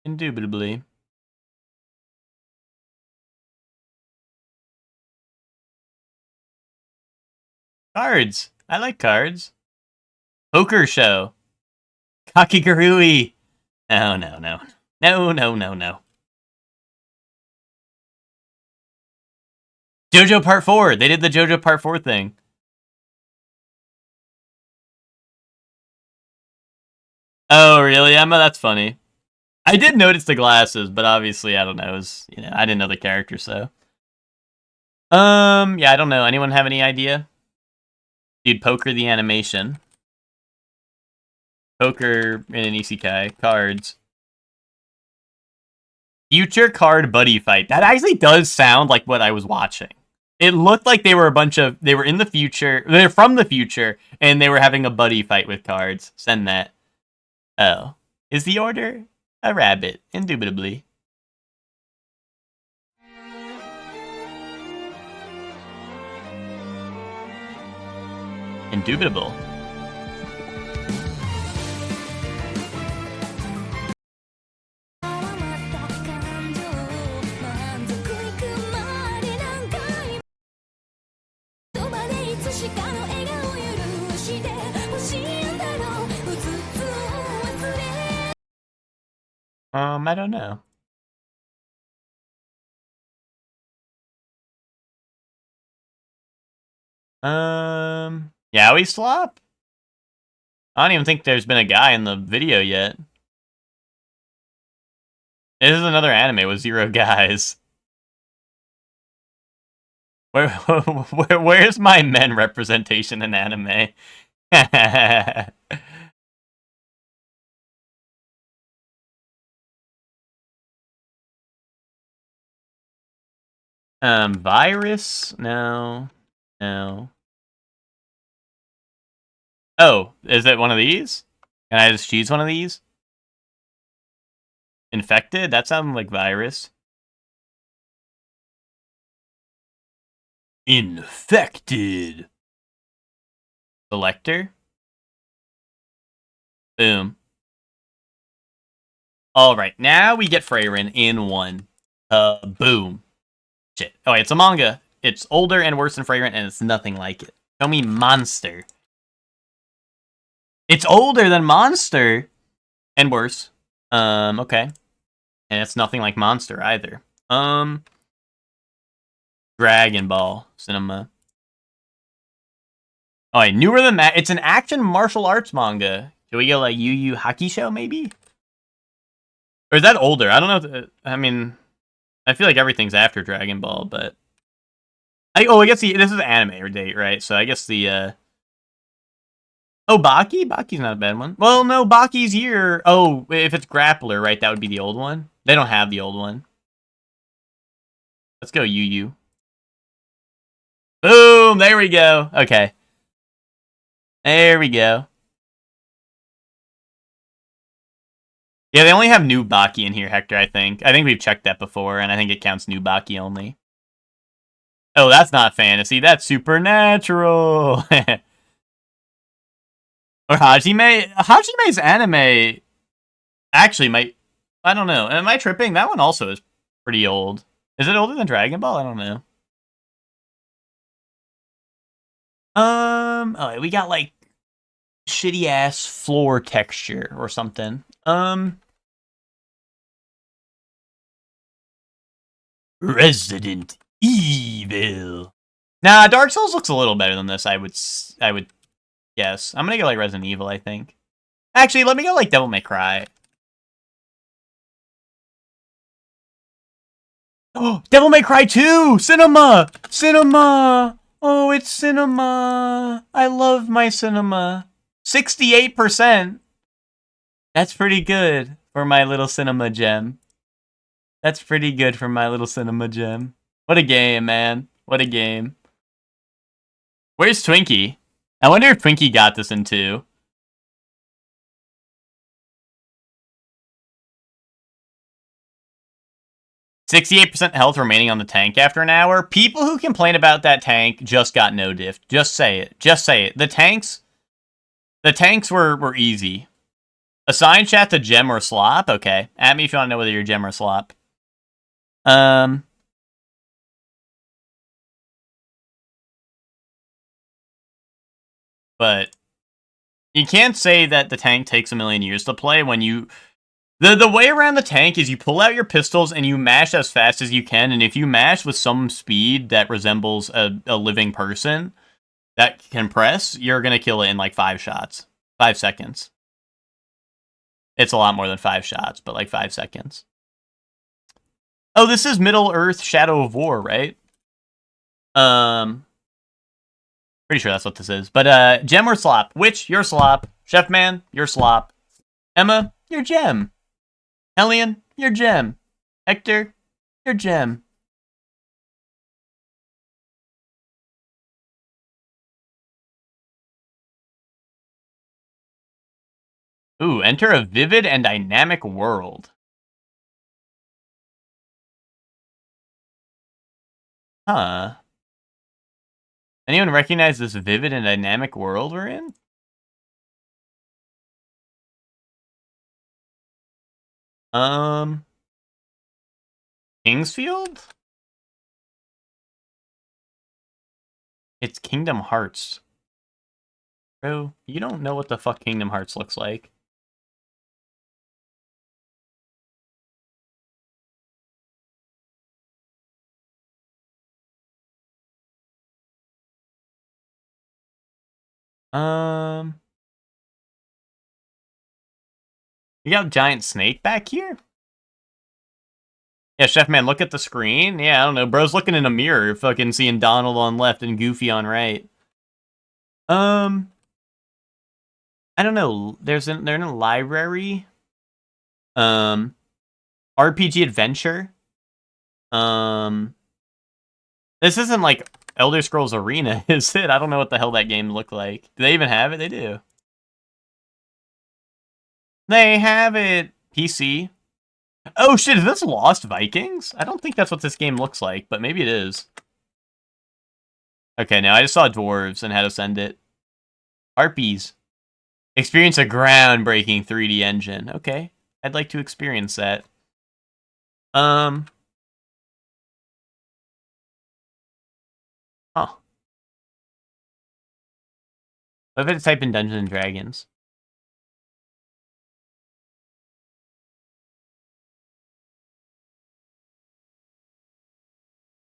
Indubitably. Cards. I like cards. Poker show. Kakigurui. No, no, no. No, no, no, no. JoJo Part 4. They did the JoJo Part 4 thing. Oh, really, Emma? That's funny. I did notice the glasses, but obviously, I don't know. It was, I didn't know the character, so. Yeah, I don't know. Anyone have any idea? Dude, Poker the animation. Poker in an isekai. Cards. Future card buddy fight. That actually does sound like what I was watching. It looked like they were they were in the future, they're from the future, and they were having a buddy fight with cards. Send that. Oh. Is the order a rabbit? Indubitably. Indubitable. I don't know. Yaoi Slop? I don't even think there's been a guy in the video yet. This is another anime with 0 guys. Where's my men representation in anime? Virus? No. No. Oh, is it one of these? Can I just choose one of these? Infected? That sounds like virus. Infected. Selector? Boom. Alright, now we get Frieren in one. Boom. Shit. Oh, wait, it's a manga. It's older and worse than Frieren, and it's nothing like it. Show me Monster. It's older than Monster! And worse. Okay. And it's nothing like Monster either. Dragon Ball Cinema. Oh, wait, newer than that. It's an action martial arts manga. Should we get like Yu Yu Hakusho, maybe? Or is that older? I don't know. I mean, I feel like everything's after Dragon Ball, but I guess this is anime or date, right? So I guess the Oh, Baki? Baki's not a bad one. Well, no, Baki's here. Oh, if it's Grappler, right, that would be the old one. They don't have the old one. Let's go, Yu. Boom! There we go. Okay. There we go. Yeah, they only have new Baki in here, Hector, I think. I think we've checked that before, and I think it counts new Baki only. Oh, that's not fantasy. That's supernatural. Or Hajime. Hajime's anime actually might. I don't know. Am I tripping? That one also is pretty old. Is it older than Dragon Ball? I don't know. Oh, we got like shitty ass floor texture or something. Resident Evil. Nah, Dark Souls looks a little better than this. I would guess. I'm gonna go like Resident Evil. I think. Actually, let me go like Devil May Cry. Oh, Devil May Cry 2! Cinema! Cinema! Oh, it's cinema! I love my cinema. 68%! That's pretty good for my little cinema gem. That's pretty good for my little cinema gem. What a game, man. What a game. Where's Twinkie? I wonder if Twinkie got this in 2. 68% health remaining on the tank after an hour. People who complain about that tank just got no diff. Just say it. Just say it. The tanks were easy. Assign chat to gem or slop. Okay. At me if you want to know whether you're gem or slop. But you can't say that the tank takes a million years to play when you... The way around the tank is you pull out your pistols and you mash as fast as you can, and if you mash with some speed that resembles a living person that can press, you're going to kill it in like 5 shots. 5 seconds. It's a lot more than 5 shots, but like 5 seconds. Oh, this is Middle-earth Shadow of War, right? Pretty sure that's what this is. But, gem or slop? Which? You're slop. Chef Man, you're slop. Emma, you're gem. Hellion, you're gem. Hector, you're gem. Ooh, enter a vivid and dynamic world. Huh. Anyone recognize this vivid and dynamic world we're in? Kingsfield? It's Kingdom Hearts. Bro, you don't know what the fuck Kingdom Hearts looks like. You got a giant snake back here? Yeah, Chef Man, look at the screen. Yeah, I don't know. Bro's looking in a mirror, fucking seeing Donald on left and Goofy on right. I don't know. They're in a library. RPG adventure. This isn't like Elder Scrolls Arena, is it? I don't know what the hell that game looked like. Do they even have it? They do. They have it. PC. Oh shit, is this Lost Vikings? I don't think that's what this game looks like, but maybe it is. Okay, now I just saw dwarves and how to send it. Harpies. Experience a groundbreaking 3D engine. Okay, I'd like to experience that. Huh. What if I type in Dungeons and Dragons?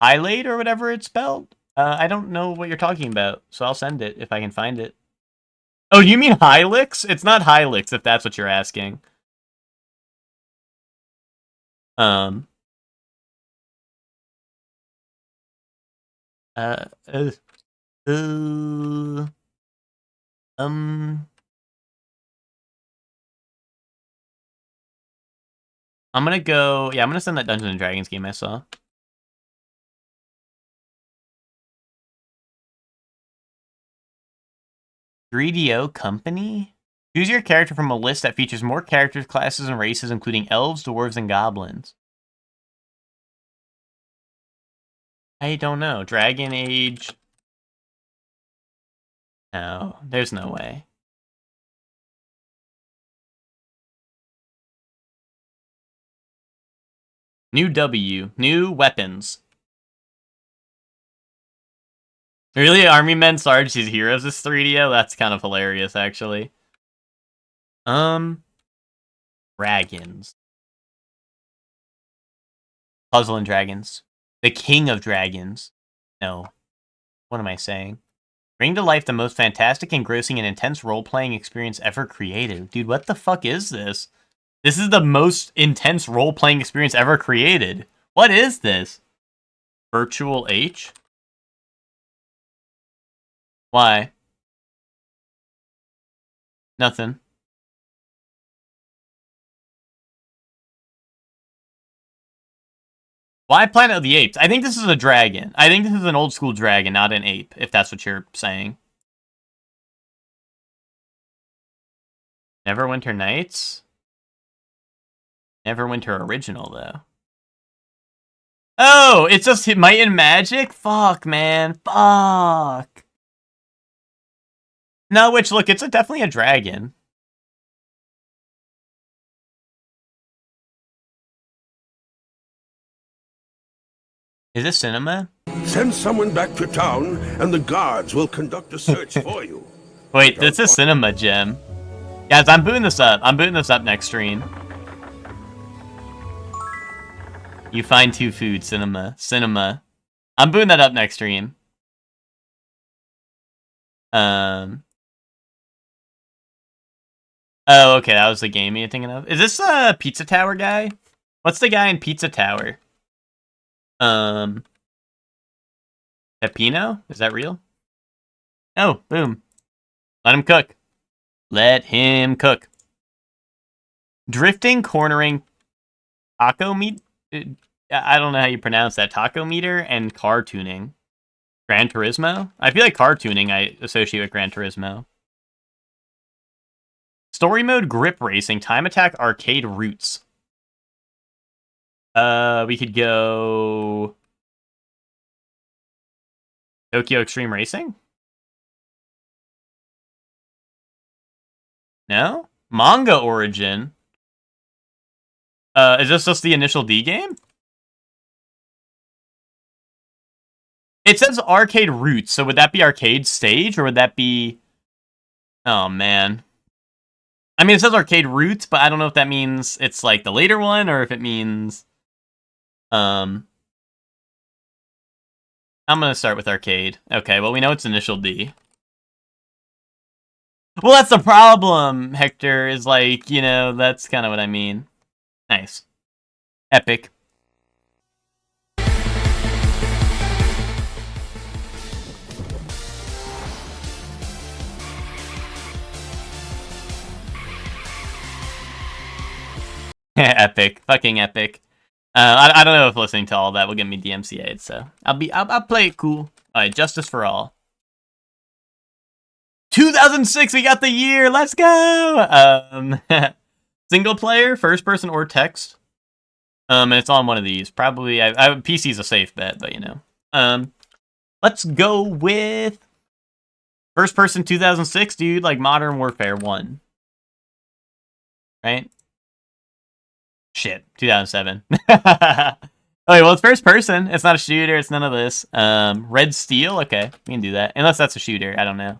Highlight or whatever it's spelled? I don't know what you're talking about, so I'll send it if I can find it. Oh, you mean Hylix? It's not Hylix, if that's what you're asking. Um. Uh. I'm gonna go. Yeah, I'm gonna send that Dungeons and Dragons game I saw. "3DO Company? Choose your character from a list that features more characters, classes, and races, including elves, dwarves, and goblins." I don't know. Dragon Age. No, there's no way. New W. New weapons. Really? Army Men Sarge sees heroes as 3DO? That's kind of hilarious, actually. Dragons. Puzzle and Dragons. The King of Dragons. No. What am I saying? Bring to life the most fantastic, engrossing, and intense role-playing experience ever created. Dude, what the fuck is this? This is the most intense role-playing experience ever created. What is this? Virtual H? Why? Nothing. Why Planet of the Apes? I think this is a dragon. I think this is an old school dragon, not an ape, if that's what you're saying. Neverwinter Nights? Neverwinter Original, though. Oh, it's just Might and Magic? Fuck, man. Fuck. No, which, look, it's definitely a dragon. Is this cinema? Send someone back to town, and the guards will conduct a search for you. Wait, this is cinema, Gem. Guys, I'm booting this up. I'm booting this up next stream. You find two food, cinema. Cinema. I'm booting that up next stream. Oh, okay, that was the game you're thinking of. Is this a Pizza Tower guy? What's the guy in Pizza Tower? Peppino? Is that real? Oh, boom. Let him cook. Let him cook. Drifting, cornering, taco meat. I don't know how you pronounce that. Taco meter and car tuning. Gran Turismo? I feel like car tuning I associate with Gran Turismo. Story mode, grip racing, time attack, arcade roots. We could go Tokyo Extreme Racing? No? Manga Origin? Is this just the initial D game? It says arcade roots, so would that be arcade stage, or would that be... Oh, man. I mean, it says arcade roots, but I don't know if that means it's like the later one, or if it means... I'm gonna start with arcade. Okay, well, we know it's initial D. Well, that's the problem, Hector, is like, you know, that's kind of what I mean. Nice. Epic. Epic. Fucking epic. I don't know if listening to all that will get me DMCA'd, so I'll play it cool. Alright, Justice for All. 2006, we got the year. Let's go. Single player, first person, or text. And it's on one of these. Probably, PC's a safe bet, but you know. Let's go with first person 2006, dude. Like Modern Warfare 1, right? Shit, 2007. Okay, well, it's first person. It's not a shooter. It's none of this. Red Steel. Okay, we can do that. Unless that's a shooter. I don't know.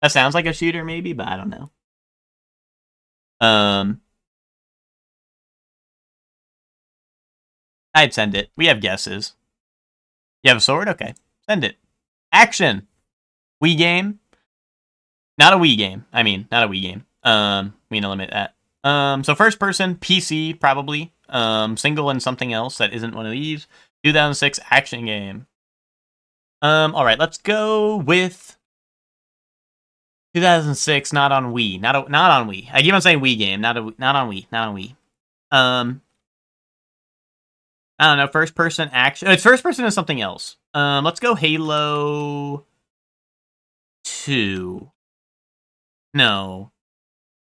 That sounds like a shooter, maybe, but I don't know. I'd send it. We have guesses. You have a sword? Okay. Send it. Action. Wii game. Not a Wii game. I mean, not a Wii game. We need to limit that. So first person, PC, probably. Single and something else that isn't one of these. 2006 action game. Alright, let's go with 2006, not on Wii. Not on Wii. I keep on saying Wii game, not on Wii. Not on Wii. I don't know, first person action. It's first person is something else. Let's go Halo 2. No.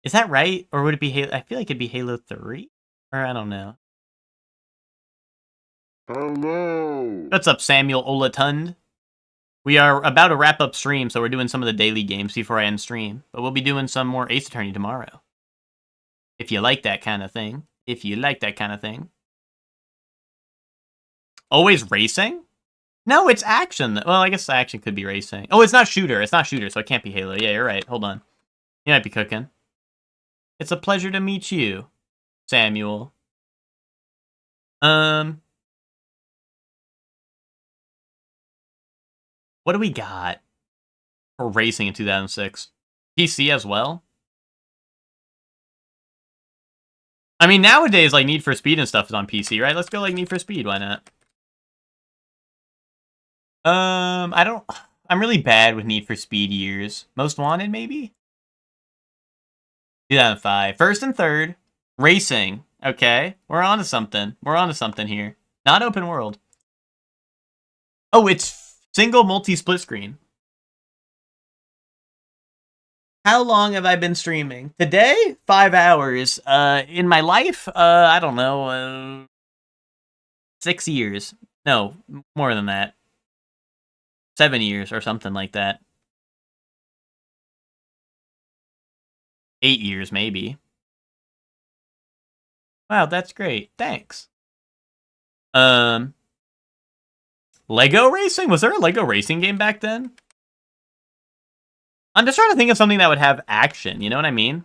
Is that right? Or would it be Halo? I feel like it'd be Halo 3? Or I don't know. Hello. What's up, Samuel Olatund? We are about to wrap up stream, so we're doing some of the daily games before I end stream. But we'll be doing some more Ace Attorney tomorrow. If you like that kind of thing. If you like that kind of thing. Always racing? No, it's action. Well, I guess action could be racing. Oh, it's not shooter. It's not shooter, so it can't be Halo. Yeah, you're right. Hold on. You might be cooking. It's a pleasure to meet you, Samuel. What do we got for racing in 2006? PC as well? I mean, nowadays, like, Need for Speed and stuff is on PC, right? Let's go, like, Need for Speed. Why not? I'm really bad with Need for Speed years. Most Wanted, maybe? 2005. First and third. Racing. Okay. We're on to something. We're on to something here. Not open world. Oh, it's single multi-split screen. How long have I been streaming? Today? 5 hours. In my life? I don't know. 6 years. No, more than that. 7 years or something like that. 8 years, maybe. Wow, that's great. Thanks. Lego racing? Was there a Lego racing game back then? I'm just trying to think of something that would have action, you know what I mean?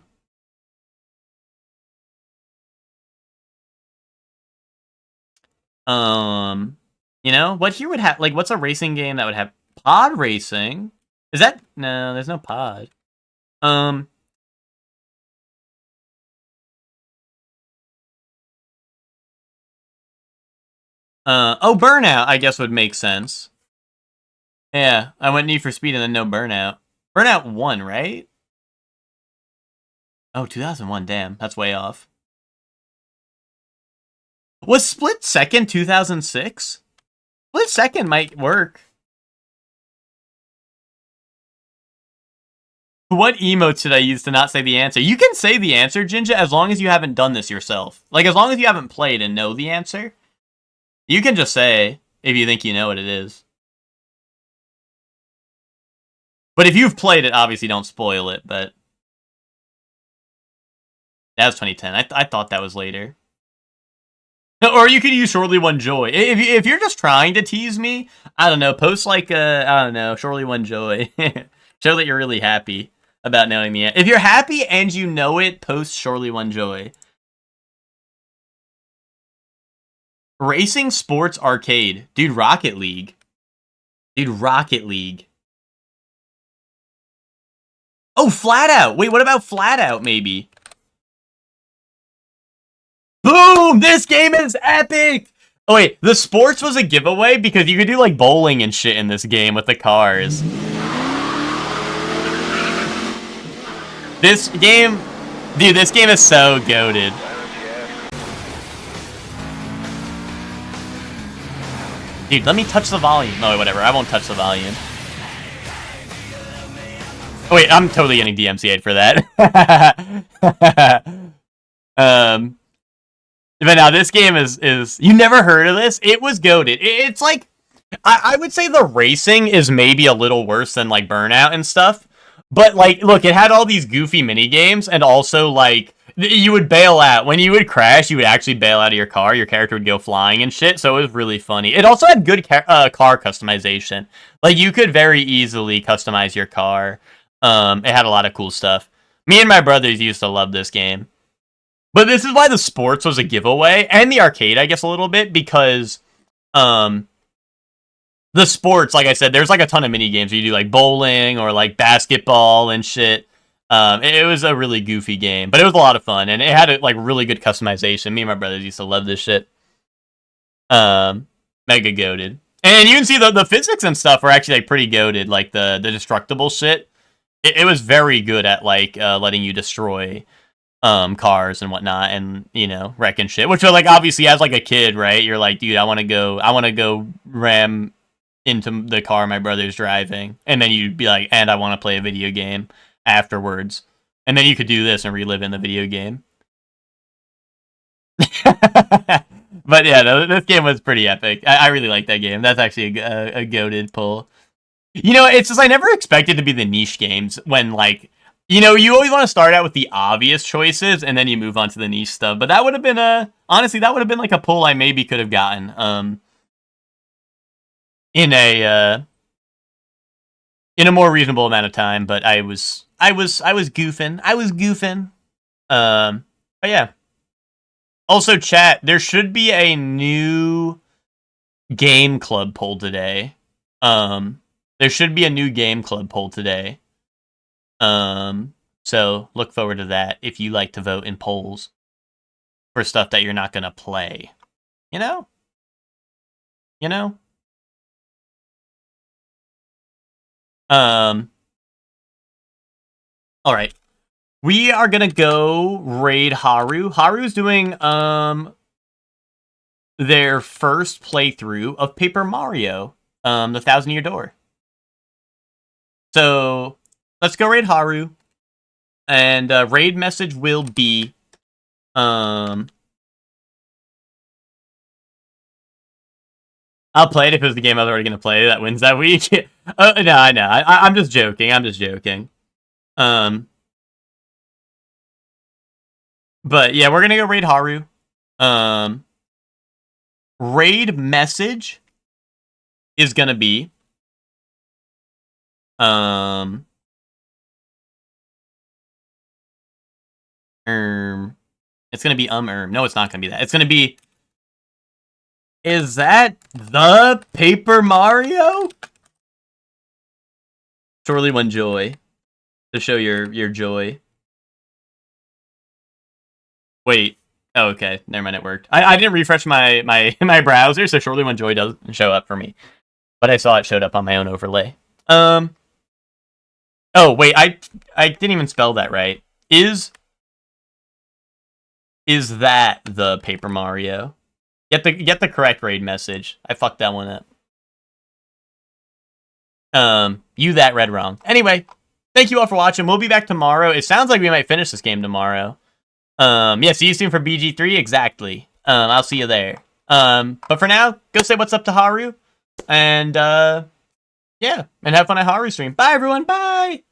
You know, what year would have, like, what's a racing game that would have pod racing? Is that, no, there's no pod. Oh, Burnout, I guess, would make sense. Yeah, I went Need for Speed and then no Burnout. Burnout 1, right? Oh, 2001, damn, that's way off. Was Split Second 2006? Split Second might work. What emote should I use to not say the answer? You can say the answer, Jinja, as long as you haven't done this yourself. Like, as long as you haven't played and know the answer. You can just say, if you think you know what it is. But if you've played it, obviously don't spoil it, but... That was 2010. I thought that was later. Or you could use Surely One Joy. If you're just trying to tease me, I don't know, post like, I don't know, Surely One Joy. Show that you're really happy about knowing the answer. If you're happy and you know it, post Surely One Joy. Racing Sports Arcade. Dude, Rocket League. Dude, Rocket League. Oh, Flat Out. Wait, what about Flat Out, maybe? Boom! This game is epic! Oh, wait, the sports was a giveaway because you could do, like, bowling and shit in this game with the cars. This game... Dude, this game is so goated. Dude, let me touch the volume. No, whatever. I won't touch the volume. Oh, wait, I'm totally getting DMCA'd for that. But now this game is... You never heard of this? It was goated. It's like... I would say the racing is maybe a little worse than, like, Burnout and stuff. But, like, look, it had all these goofy mini-games, and also, like... You would bail out. When you would crash, you would actually bail out of your car. Your character would go flying and shit, so it was really funny. It also had good car customization. Like, you could very easily customize your car. It had a lot of cool stuff. Me and my brothers used to love this game. But this is why the sports was a giveaway, and the arcade, I guess, a little bit, because, the sports, like I said, there's, like, a ton of mini games. You do, like, bowling, or, like, basketball and shit. It was a really goofy game, but it was a lot of fun, and it had, like, really good customization. Me and my brothers used to love this shit. Mega goated. And you can see the physics and stuff are actually, like, pretty goated, like, the destructible shit. it was very good at like letting you destroy cars and whatnot, and wrecking shit. Which are like, obviously, as like a kid, right? You're like, dude, I want to go ram into the car my brother's driving, and then you'd be like, and I want to play a video game afterwards, and then you could do this and relive in the video game. But yeah, no, this game was pretty epic. I really like that game. That's actually a goated pull. It's just I never expected to be the niche games when, like, you always want to start out with the obvious choices and then you move on to the niche stuff. But that would have been honestly, that would have been like a pull I maybe could have gotten in a more reasonable amount of time. But I was goofing. But yeah. Also, chat, there should be a new game club poll today. There should be a new game club poll today. So look forward to that if you like to vote in polls for stuff that you're not gonna play. You know? Alright. We are gonna go raid Haru. Haru's doing their first playthrough of Paper Mario, the Thousand Year Door. So let's go raid Haru. And raid message will be I'll play it if it was the game I was already gonna play that wins that week. No, I know. I'm just joking. But yeah, we're gonna go raid Haru. Raid message is gonna be it's gonna be no, it's not gonna be that. It's gonna be, is that the Paper Mario? Surely one joy to show your joy. Wait. Oh, okay. Never mind, it worked. I didn't refresh my my browser, so surely one joy doesn't show up for me. But I saw it showed up on my own overlay. Oh wait, I didn't even spell that right. Is that the Paper Mario? Get the correct raid message. I fucked that one up. You that read wrong. Anyway, thank you all for watching. We'll be back tomorrow. It sounds like we might finish this game tomorrow. Yeah, see you soon for BG3, exactly. I'll see you there. But for now, go say what's up to Haru. And, yeah, and have fun at Haru stream. Bye, everyone. Bye!